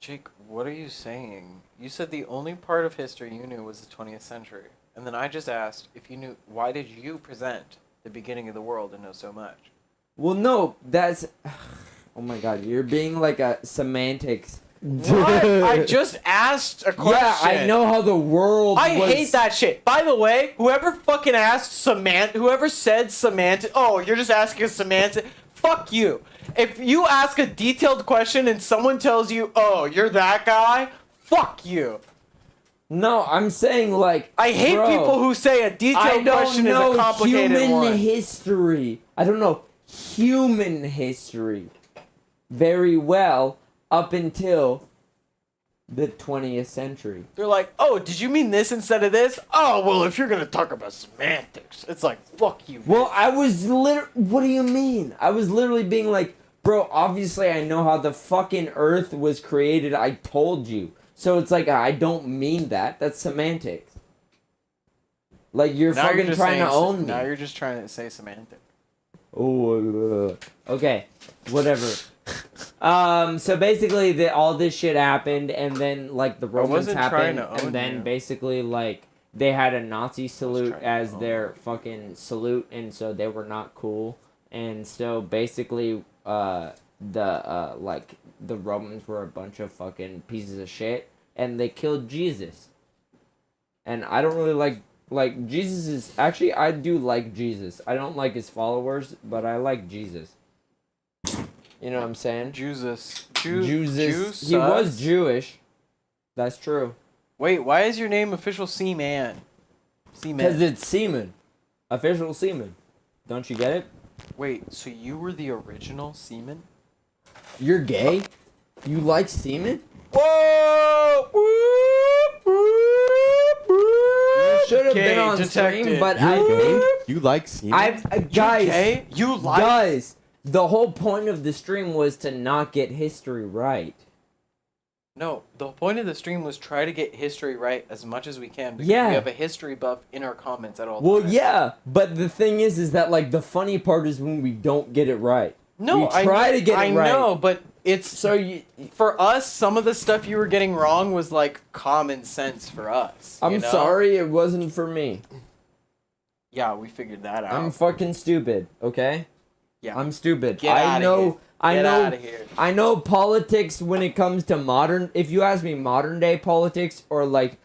[SPEAKER 2] Jake, What are you saying? You said the only part of history you knew was the 20th century. And then I just asked if you knew, why did you present the beginning of the world and know so much?
[SPEAKER 6] Well, no, that's... Oh my god, you're being like a semantics.
[SPEAKER 2] What? I just asked a question.
[SPEAKER 6] Yeah, I know how the world
[SPEAKER 2] I
[SPEAKER 6] was...
[SPEAKER 2] hate that shit. By the way, whoever fucking asked whoever said semantic, oh, you're just asking a semantic, fuck you. If you ask a detailed question and someone tells you, oh, you're that guy, fuck you.
[SPEAKER 6] No, I'm saying like...
[SPEAKER 2] I hate
[SPEAKER 6] bro,
[SPEAKER 2] people who say a detailed question is a complicated
[SPEAKER 6] human
[SPEAKER 2] one.
[SPEAKER 6] history. I don't know human history very well up until the 20th century.
[SPEAKER 2] They're like, oh, did you mean this instead of this? Oh, well, if you're going to talk about semantics, it's like, fuck you.
[SPEAKER 6] Well, I was what do you mean? I was literally being like, bro, obviously I know how the fucking earth was created. I told you. So it's like, I don't mean that. That's semantics. Like, you're
[SPEAKER 2] Now
[SPEAKER 6] fucking
[SPEAKER 2] just
[SPEAKER 6] trying to
[SPEAKER 2] saying
[SPEAKER 6] own me.
[SPEAKER 2] Now you're just trying to say semantic.
[SPEAKER 6] Oh, okay, whatever. So basically, all this shit happened, and then like the Romans
[SPEAKER 2] wasn't trying
[SPEAKER 6] happened,
[SPEAKER 2] to own
[SPEAKER 6] and then
[SPEAKER 2] you.
[SPEAKER 6] basically like they had a Nazi salute
[SPEAKER 2] trying to
[SPEAKER 6] as
[SPEAKER 2] own
[SPEAKER 6] their fucking salute, and so they were not cool, and so basically, the Romans were a bunch of fucking pieces of shit, and they killed Jesus. And I don't really like Jesus is actually I do like Jesus. I don't like his followers, but I like Jesus. You know what I'm saying?
[SPEAKER 2] Jesus.
[SPEAKER 6] Jesus. He was Jewish. That's true.
[SPEAKER 2] Wait, why is your name official Seaman?
[SPEAKER 6] Because it's semen. Official semen. Don't you get it?
[SPEAKER 2] Wait, so you were the original seaman?
[SPEAKER 6] You're gay? You like semen?
[SPEAKER 2] Whoa!
[SPEAKER 6] You should have
[SPEAKER 2] Gay
[SPEAKER 6] been on
[SPEAKER 2] detected.
[SPEAKER 6] stream, but
[SPEAKER 5] You like semen?
[SPEAKER 6] guys,
[SPEAKER 2] gay? You like?
[SPEAKER 6] guys, the whole point of the stream was to not get history right.
[SPEAKER 2] No, the point of the stream was try to get history right as much as we can because
[SPEAKER 6] Yeah.
[SPEAKER 2] we have a history buff in our comments at all
[SPEAKER 6] Well,
[SPEAKER 2] times.
[SPEAKER 6] yeah, but the thing is that like the funny part is when we don't get it right.
[SPEAKER 2] No,
[SPEAKER 6] we try to get it right.
[SPEAKER 2] I know, but it's
[SPEAKER 6] So you,
[SPEAKER 2] for us. Some of the stuff you were getting wrong was like common sense for us.
[SPEAKER 6] I'm
[SPEAKER 2] you know?
[SPEAKER 6] sorry, it wasn't for me.
[SPEAKER 2] Yeah, we figured that out.
[SPEAKER 6] I'm fucking stupid. Okay.
[SPEAKER 2] yeah,
[SPEAKER 6] I'm stupid.
[SPEAKER 2] Get
[SPEAKER 6] I
[SPEAKER 2] outta
[SPEAKER 6] know.
[SPEAKER 2] here.
[SPEAKER 6] I
[SPEAKER 2] Get
[SPEAKER 6] know.
[SPEAKER 2] outta here.
[SPEAKER 6] I know politics when it comes to modern. If you ask me, modern day politics or like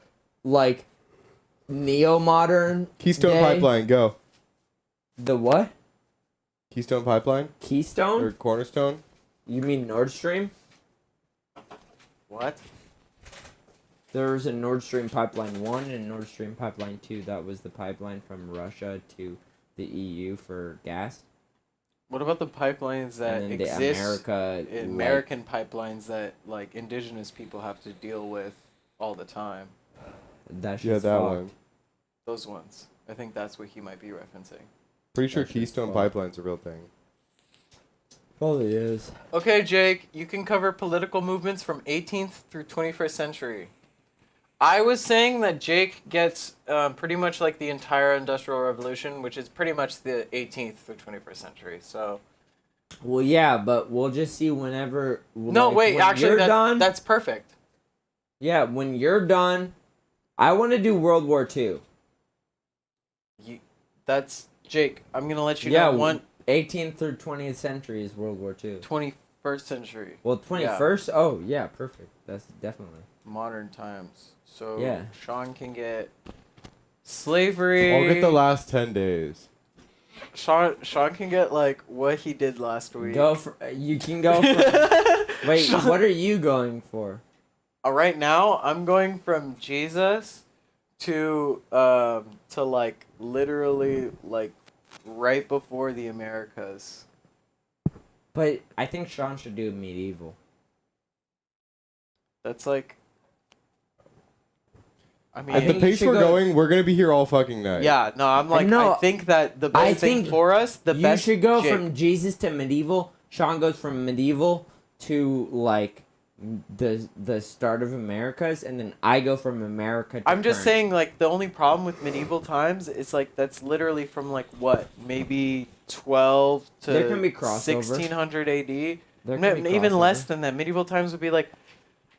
[SPEAKER 6] neo-modern.
[SPEAKER 5] Keystone
[SPEAKER 6] day,
[SPEAKER 5] Pipeline, go.
[SPEAKER 6] The what?
[SPEAKER 5] Keystone Pipeline?
[SPEAKER 6] Keystone?
[SPEAKER 5] Or Cornerstone?
[SPEAKER 6] You mean Nord Stream?
[SPEAKER 2] What?
[SPEAKER 6] There's a Nord Stream Pipeline 1 and Nord Stream Pipeline 2. That was the pipeline from Russia to the EU for gas.
[SPEAKER 2] What about the pipelines that
[SPEAKER 6] And then
[SPEAKER 2] exist?
[SPEAKER 6] the
[SPEAKER 2] American pipelines that like indigenous people have to deal with all the time.
[SPEAKER 6] That
[SPEAKER 5] Yeah,
[SPEAKER 6] shit's
[SPEAKER 5] that
[SPEAKER 6] fucked.
[SPEAKER 5] one.
[SPEAKER 2] Those ones. I think that's what he might be referencing.
[SPEAKER 5] Pretty sure
[SPEAKER 6] That shit's
[SPEAKER 5] Keystone
[SPEAKER 6] fucked.
[SPEAKER 5] Pipeline's a real thing.
[SPEAKER 6] Probably is.
[SPEAKER 2] Okay, Jake, you can cover political movements from 18th through 21st century. I was saying that Jake gets pretty much like the entire Industrial Revolution, which is pretty much the 18th through 21st century. So.
[SPEAKER 6] Well, yeah, but we'll just see whenever.
[SPEAKER 2] No,
[SPEAKER 6] like,
[SPEAKER 2] wait.
[SPEAKER 6] when
[SPEAKER 2] Actually,
[SPEAKER 6] you're done.
[SPEAKER 2] that's perfect.
[SPEAKER 6] Yeah, when you're done, I want to do World War II.
[SPEAKER 2] That's Jake. I'm gonna let you
[SPEAKER 6] Yeah,
[SPEAKER 2] know one
[SPEAKER 6] 18th through 20th century is World War II.
[SPEAKER 2] 21st century.
[SPEAKER 6] Well, 21st? Oh, yeah, perfect. That's definitely.
[SPEAKER 2] Modern times. So
[SPEAKER 6] Yeah.
[SPEAKER 2] Sean can get slavery.
[SPEAKER 5] I'll get the last 10 days.
[SPEAKER 2] Sean can get like what he did last week.
[SPEAKER 6] Go for. You can go for. Wait,
[SPEAKER 2] Sean-
[SPEAKER 6] what are you going for?
[SPEAKER 2] Right now, I'm going from Jesus to like literally like right before the Americas.
[SPEAKER 6] But I think Sean should do medieval.
[SPEAKER 2] That's like. I mean,
[SPEAKER 5] At the
[SPEAKER 6] think you
[SPEAKER 5] pace
[SPEAKER 6] should
[SPEAKER 5] we're
[SPEAKER 6] go-
[SPEAKER 5] going, we're going to be here all fucking night.
[SPEAKER 2] yeah, no, I'm like,
[SPEAKER 6] No,
[SPEAKER 2] I think that the
[SPEAKER 6] I
[SPEAKER 2] best thing
[SPEAKER 6] think
[SPEAKER 2] for us, the
[SPEAKER 6] You
[SPEAKER 2] best.
[SPEAKER 6] should go
[SPEAKER 2] Jake,
[SPEAKER 6] from Jesus to medieval. Sean goes from medieval to like the start of Americas, and then I go from America to
[SPEAKER 2] I'm just
[SPEAKER 6] current.
[SPEAKER 2] saying, like, the only problem with medieval times is like that's literally from like what, maybe 12 to
[SPEAKER 6] There can be crossover.
[SPEAKER 2] 1600 AD.
[SPEAKER 6] There
[SPEAKER 2] No,
[SPEAKER 6] can be
[SPEAKER 2] even less
[SPEAKER 6] crossover.
[SPEAKER 2] than that. Medieval times would be like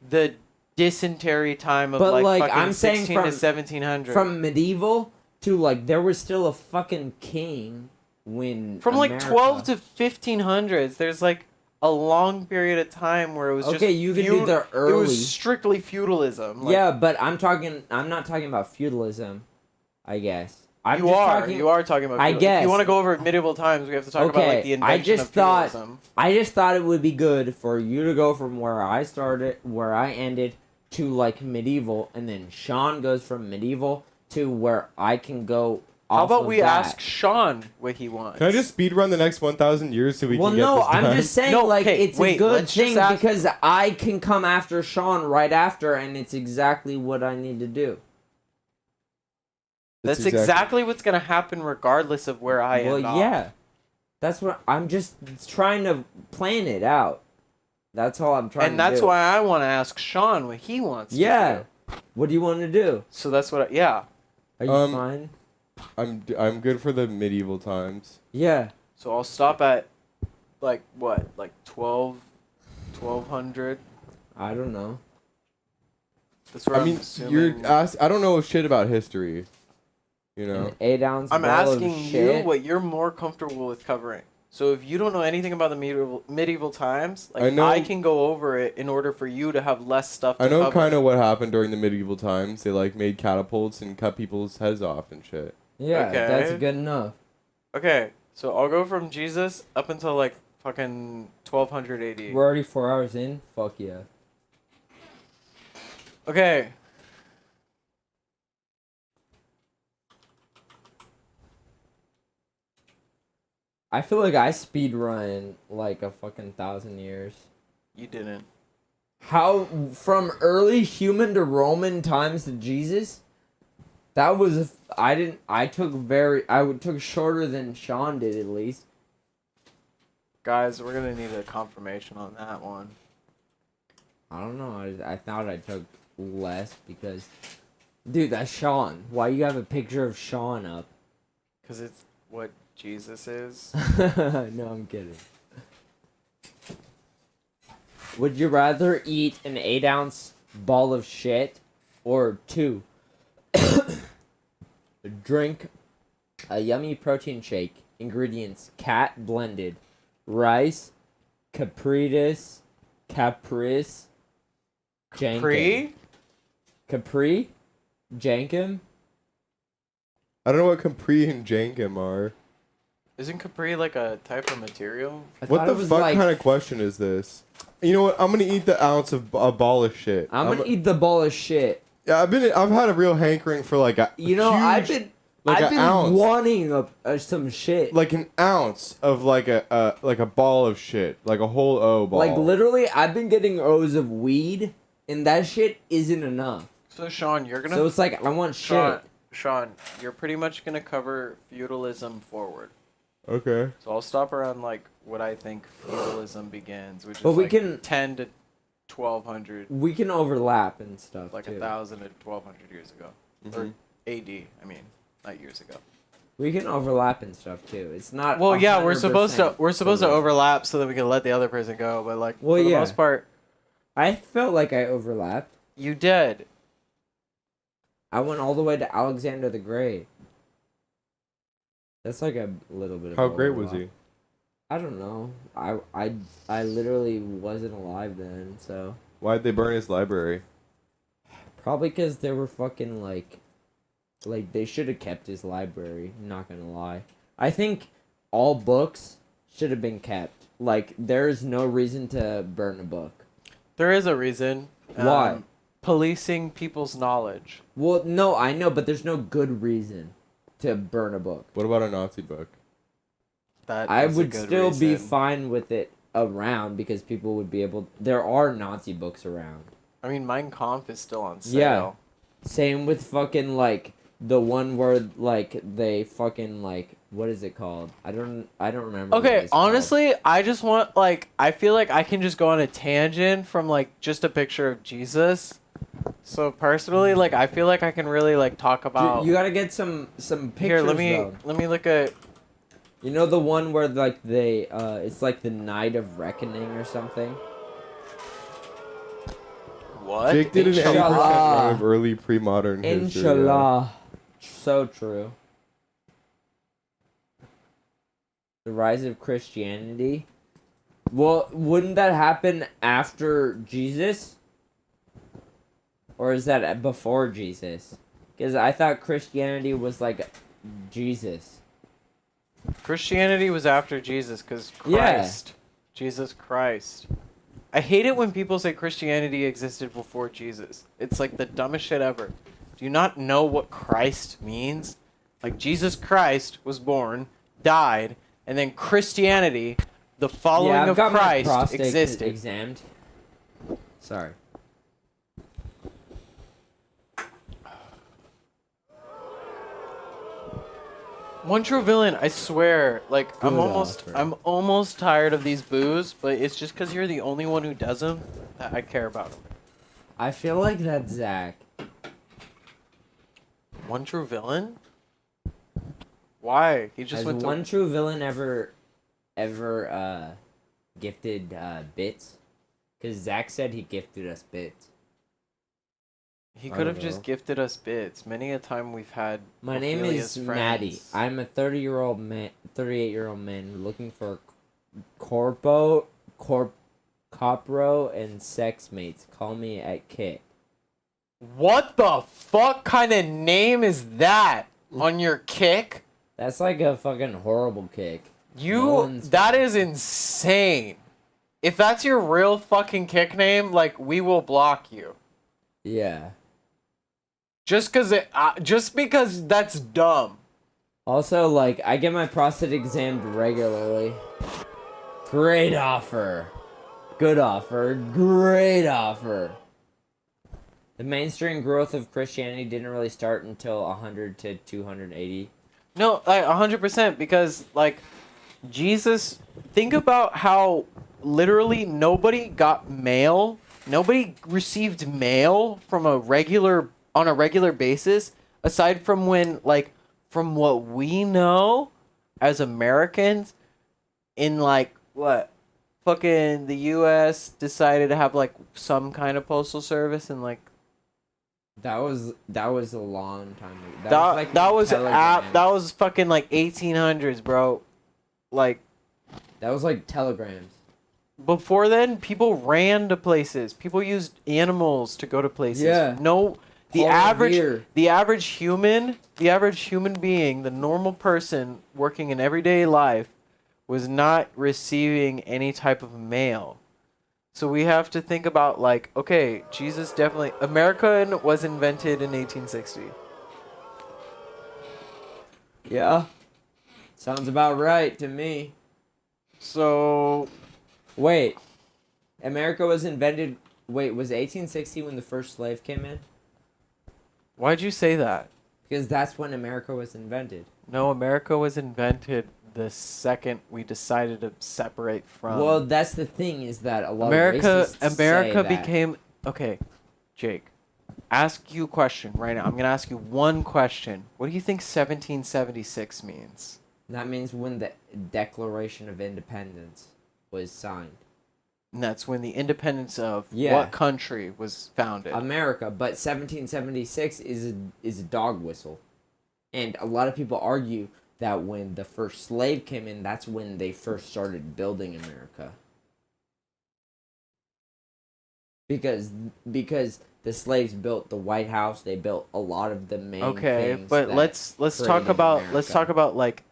[SPEAKER 2] the dysentery time of
[SPEAKER 6] But,
[SPEAKER 2] like,
[SPEAKER 6] like,
[SPEAKER 2] fucking
[SPEAKER 6] I'm saying
[SPEAKER 2] 16 to 1700.
[SPEAKER 6] From medieval to, like, there was still a fucking king when
[SPEAKER 2] From like
[SPEAKER 6] America-
[SPEAKER 2] 12 to 1500s, there's like a long period of time where it was just
[SPEAKER 6] Okay, you can do the
[SPEAKER 2] It
[SPEAKER 6] early.
[SPEAKER 2] was strictly feudalism. Like,
[SPEAKER 6] Yeah, but I'm not talking about feudalism, I guess.
[SPEAKER 2] you are talking about.
[SPEAKER 6] I
[SPEAKER 2] feudalism.
[SPEAKER 6] guess.
[SPEAKER 2] If you want to go over medieval times, we have to talk about like the invention of feudalism.
[SPEAKER 6] I just thought it would be good for you to go from where I started, where I ended, to like medieval, and then Sean goes from medieval to where I can go.
[SPEAKER 2] How
[SPEAKER 6] off
[SPEAKER 2] about
[SPEAKER 6] of
[SPEAKER 2] we
[SPEAKER 6] that.
[SPEAKER 2] ask Sean what he wants?
[SPEAKER 5] Can I just speed run the next 1,000 years so we
[SPEAKER 6] Well,
[SPEAKER 5] can get
[SPEAKER 6] no,
[SPEAKER 5] this done?
[SPEAKER 6] I'm just saying,
[SPEAKER 2] No,
[SPEAKER 6] like,
[SPEAKER 2] okay,
[SPEAKER 6] it's
[SPEAKER 2] wait,
[SPEAKER 6] a good
[SPEAKER 2] let's just
[SPEAKER 6] thing
[SPEAKER 2] ask-
[SPEAKER 6] because I can come after Sean right after, and it's exactly what I need to do.
[SPEAKER 2] That's exactly what's gonna happen regardless of where I
[SPEAKER 6] Well,
[SPEAKER 2] end off.
[SPEAKER 6] yeah. That's what I'm just trying to plan it out. That's all I'm trying to
[SPEAKER 2] And
[SPEAKER 6] do.
[SPEAKER 2] that's why I want to ask Sean what he wants
[SPEAKER 6] Yeah.
[SPEAKER 2] to do.
[SPEAKER 6] What do you want to do?
[SPEAKER 2] So that's what yeah.
[SPEAKER 6] Are you fine?
[SPEAKER 5] I'm good for the medieval times.
[SPEAKER 6] Yeah.
[SPEAKER 2] So I'll stop at like what? Like 1200?
[SPEAKER 6] I don't know.
[SPEAKER 2] That's where
[SPEAKER 5] I mean,
[SPEAKER 2] assuming.
[SPEAKER 5] I don't know shit about history. You know.
[SPEAKER 6] An 8-ounce
[SPEAKER 2] I'm
[SPEAKER 6] ball
[SPEAKER 2] asking
[SPEAKER 6] of
[SPEAKER 2] you
[SPEAKER 6] shit.
[SPEAKER 2] what you're more comfortable with covering. So if you don't know anything about the medieval times, like
[SPEAKER 5] I know-
[SPEAKER 2] I can go over it in order for you to have less stuff to
[SPEAKER 5] I know
[SPEAKER 2] cover.
[SPEAKER 5] kind of what happened during the medieval times. They like made catapults and cut people's heads off and shit.
[SPEAKER 6] Yeah,
[SPEAKER 2] Okay.
[SPEAKER 6] that's good enough.
[SPEAKER 2] Okay, so I'll go from Jesus up until like fucking 1200 AD.
[SPEAKER 6] We're already 4 hours in. Fuck yeah.
[SPEAKER 2] Okay.
[SPEAKER 6] I feel like I speed run like a fucking 1,000 years.
[SPEAKER 2] You didn't.
[SPEAKER 6] How from early human to Roman times to Jesus? That was I took shorter than Sean did at least.
[SPEAKER 2] Guys, we're gonna need a confirmation on that one.
[SPEAKER 6] I don't know. I thought I took less because, dude, that's Sean. Why you have a picture of Sean up?
[SPEAKER 2] Because it's what Jesus is.
[SPEAKER 6] No, I'm kidding. Would you rather eat an 8-ounce ball of shit or 2? Drink a yummy protein shake. Ingredients: cat blended, rice, caprice, jankum. Capri? Jankum?
[SPEAKER 5] I don't know what Capri and Jankum are.
[SPEAKER 2] Isn't Capri like a type of material?
[SPEAKER 5] What the fuck kind of question is this? You know what? I'm gonna eat the ounce of a ball of shit.
[SPEAKER 6] I'm gonna eat the ball of shit.
[SPEAKER 5] Yeah, I've had a real hankering for like a
[SPEAKER 6] You know,
[SPEAKER 5] huge,
[SPEAKER 6] I've been
[SPEAKER 5] ounce.
[SPEAKER 6] wanting some shit.
[SPEAKER 5] Like an ounce of like a ball of shit, like a whole O ball.
[SPEAKER 6] Like literally, I've been getting O's of weed, and that shit isn't enough.
[SPEAKER 2] So Sean, you're gonna.
[SPEAKER 6] So it's like I want shit.
[SPEAKER 2] Sean, you're pretty much gonna cover feudalism forward.
[SPEAKER 5] Okay.
[SPEAKER 2] So I'll stop around like what I think feudalism begins, which
[SPEAKER 6] But
[SPEAKER 2] is
[SPEAKER 6] we
[SPEAKER 2] like
[SPEAKER 6] can-
[SPEAKER 2] 10 to 1200,
[SPEAKER 6] We can overlap and stuff.
[SPEAKER 2] like
[SPEAKER 6] too.
[SPEAKER 2] 1,000 to 1,200 years ago, or
[SPEAKER 5] Mhm.
[SPEAKER 2] AD. I mean, not years ago.
[SPEAKER 6] We can overlap and stuff too. It's not.
[SPEAKER 2] Well, yeah, we're supposed to
[SPEAKER 6] 100%
[SPEAKER 2] overlap so that we can let the other person go, but like
[SPEAKER 6] Well,
[SPEAKER 2] for the
[SPEAKER 6] yeah.
[SPEAKER 2] most part,
[SPEAKER 6] I felt like I overlapped.
[SPEAKER 2] you did.
[SPEAKER 6] I went all the way to Alexander the Great. That's like a little bit of
[SPEAKER 5] How great was
[SPEAKER 6] overlap.
[SPEAKER 5] he?
[SPEAKER 6] I don't know. I literally wasn't alive then, so
[SPEAKER 5] Why'd they burn his library?
[SPEAKER 6] probably because they were fucking like they should have kept his library. Not gonna lie, I think all books should have been kept. Like there's no reason to burn a book.
[SPEAKER 2] There is a reason.
[SPEAKER 6] Why?
[SPEAKER 2] Policing people's knowledge.
[SPEAKER 6] Well, no, I know, but there's no good reason to burn a book.
[SPEAKER 5] What about a Nazi book?
[SPEAKER 2] That
[SPEAKER 6] I
[SPEAKER 2] is a
[SPEAKER 6] would
[SPEAKER 2] good
[SPEAKER 6] still be
[SPEAKER 2] reason.
[SPEAKER 6] fine with it around because people would be able. There are Nazi books around.
[SPEAKER 2] I mean, Mein Kampf is still on sale.
[SPEAKER 6] Yeah. Same with fucking like the one where like they fucking like what is it called? I don't remember. what
[SPEAKER 2] Okay,
[SPEAKER 6] it's called.
[SPEAKER 2] honestly, I just want like I feel like I can just go on a tangent from like just a picture of Jesus. So personally, like I feel like I can really like talk about.
[SPEAKER 6] You gotta get some pictures.
[SPEAKER 2] Here, let
[SPEAKER 6] though.
[SPEAKER 2] me look at.
[SPEAKER 6] You know the one where like they it's like the Night of Reckoning or something.
[SPEAKER 2] What?
[SPEAKER 5] Jake did an 80%
[SPEAKER 6] Inshallah.
[SPEAKER 5] run of early pre-modern history. Yeah.
[SPEAKER 6] Inshallah. So true. The rise of Christianity. Well, wouldn't that happen after Jesus? Or is that before Jesus? Because I thought Christianity was like Jesus.
[SPEAKER 2] Christianity was after Jesus because
[SPEAKER 6] Yeah.
[SPEAKER 2] Christ. Jesus Christ. I hate it when people say Christianity existed before Jesus. It's like the dumbest shit ever. Do you not know what Christ means? Like Jesus Christ was born, died, and then Christianity, the following
[SPEAKER 6] I've
[SPEAKER 2] of
[SPEAKER 6] got my
[SPEAKER 2] Christ,
[SPEAKER 6] prostate
[SPEAKER 2] existed.
[SPEAKER 6] examined. Sorry.
[SPEAKER 2] One true villain, I swear. Like
[SPEAKER 6] Good
[SPEAKER 2] I'm
[SPEAKER 6] offer.
[SPEAKER 2] almost tired of these boos, but it's just because you're the only one who does them that I care about them.
[SPEAKER 6] I feel like that's Zach.
[SPEAKER 2] One true villain? Why? He just
[SPEAKER 6] Has
[SPEAKER 2] went
[SPEAKER 6] one
[SPEAKER 2] to.
[SPEAKER 6] true villain ever gifted bits? Because Zach said he gifted us bits.
[SPEAKER 2] He
[SPEAKER 6] I
[SPEAKER 2] could have
[SPEAKER 6] don't
[SPEAKER 2] just
[SPEAKER 6] know.
[SPEAKER 2] gifted us bits. Many a time we've had.
[SPEAKER 6] My name
[SPEAKER 2] Ophelia's
[SPEAKER 6] is
[SPEAKER 2] friends.
[SPEAKER 6] Maddie. I'm a 38-year-old man looking for copro and sex mates. Call me at Kit.
[SPEAKER 2] What the fuck kind of name is that on your kick?
[SPEAKER 6] That's like a fucking horrible kick.
[SPEAKER 2] You.
[SPEAKER 6] No one's-
[SPEAKER 2] That is insane. If that's your real fucking kick name, like we will block you.
[SPEAKER 6] Yeah.
[SPEAKER 2] Just because that's dumb.
[SPEAKER 6] Also, like, I get my prostate examined regularly. Great offer. Good offer. Great offer. The mainstream growth of Christianity didn't really start until 100 to 280.
[SPEAKER 2] No, like 100%, because like Jesus. Think about how literally nobody got mail. Nobody received mail from on a regular basis, aside from when, like, from what we know as Americans, in like what, fucking the U.S. decided to have like some kind of postal service and like
[SPEAKER 6] That was a long time ago.
[SPEAKER 2] that was
[SPEAKER 6] telegrams.
[SPEAKER 2] that was fucking like 1800s, bro. Like
[SPEAKER 6] That was like telegrams.
[SPEAKER 2] before then, people ran to places. People used animals to go to places.
[SPEAKER 6] Yeah.
[SPEAKER 2] No, the
[SPEAKER 6] Paul
[SPEAKER 2] average
[SPEAKER 6] Revere.
[SPEAKER 2] the average human being, the normal person working in everyday life was not receiving any type of mail. So we have to think about, like, okay, Jesus definitely American was invented in 1860.
[SPEAKER 6] Yeah. Sounds about right to me.
[SPEAKER 2] So
[SPEAKER 6] Wait. America was invented. Wait, was 1860 when the first slave came in?
[SPEAKER 2] why'd you say that?
[SPEAKER 6] Because that's when America was invented.
[SPEAKER 2] No, America was invented the second we decided to separate from.
[SPEAKER 6] Well, that's the thing, is that a lot
[SPEAKER 2] America
[SPEAKER 6] of racists
[SPEAKER 2] America
[SPEAKER 6] say that.
[SPEAKER 2] became okay. Jake, ask you a question right now. I'm gonna ask you one question. What do you think 1776 means?
[SPEAKER 6] That means when the Declaration of Independence was signed.
[SPEAKER 2] And that's when the independence of
[SPEAKER 6] Yeah.
[SPEAKER 2] what country was founded?
[SPEAKER 6] America, but 1776 is a dog whistle. And a lot of people argue that when the first slave came in, that's when they first started building America. Because the slaves built the White House, they built a lot of the main
[SPEAKER 2] Okay,
[SPEAKER 6] things
[SPEAKER 2] but
[SPEAKER 6] that
[SPEAKER 2] let's talk
[SPEAKER 6] created
[SPEAKER 2] about
[SPEAKER 6] America.
[SPEAKER 2] like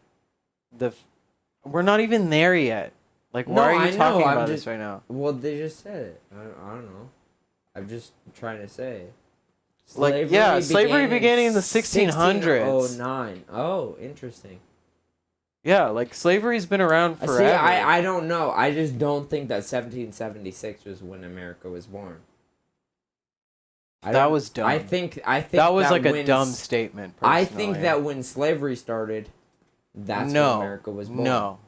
[SPEAKER 2] we're not even there yet. Like,
[SPEAKER 6] No,
[SPEAKER 2] why are
[SPEAKER 6] I
[SPEAKER 2] you
[SPEAKER 6] know,
[SPEAKER 2] talking
[SPEAKER 6] I'm
[SPEAKER 2] about
[SPEAKER 6] just-
[SPEAKER 2] this right now?
[SPEAKER 6] Well, they just said it. I don't know. I'm just trying to say.
[SPEAKER 2] Like, yeah, slavery began in the 1600s.
[SPEAKER 6] 1609. Oh, interesting.
[SPEAKER 2] Yeah, like slavery's been around forever.
[SPEAKER 6] See, I don't know. I just don't think that 1776 was when America was born.
[SPEAKER 2] That was dumb.
[SPEAKER 6] I think
[SPEAKER 2] that was like a
[SPEAKER 6] when
[SPEAKER 2] dumb statement.
[SPEAKER 6] I think
[SPEAKER 2] personally.
[SPEAKER 6] that when slavery started, that's
[SPEAKER 2] no,
[SPEAKER 6] when America was born.
[SPEAKER 2] No,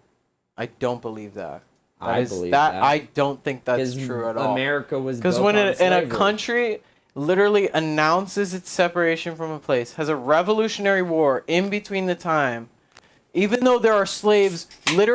[SPEAKER 2] I don't believe that.
[SPEAKER 6] I
[SPEAKER 2] is,
[SPEAKER 6] believe
[SPEAKER 2] that.
[SPEAKER 6] that.
[SPEAKER 2] I don't think that's
[SPEAKER 6] 'Cause
[SPEAKER 2] true at all.
[SPEAKER 6] America was
[SPEAKER 2] Because
[SPEAKER 6] built
[SPEAKER 2] when
[SPEAKER 6] on
[SPEAKER 2] in a
[SPEAKER 6] slavery.
[SPEAKER 2] country literally announces its separation from a place, has a revolutionary war in between the time, even though there are slaves literally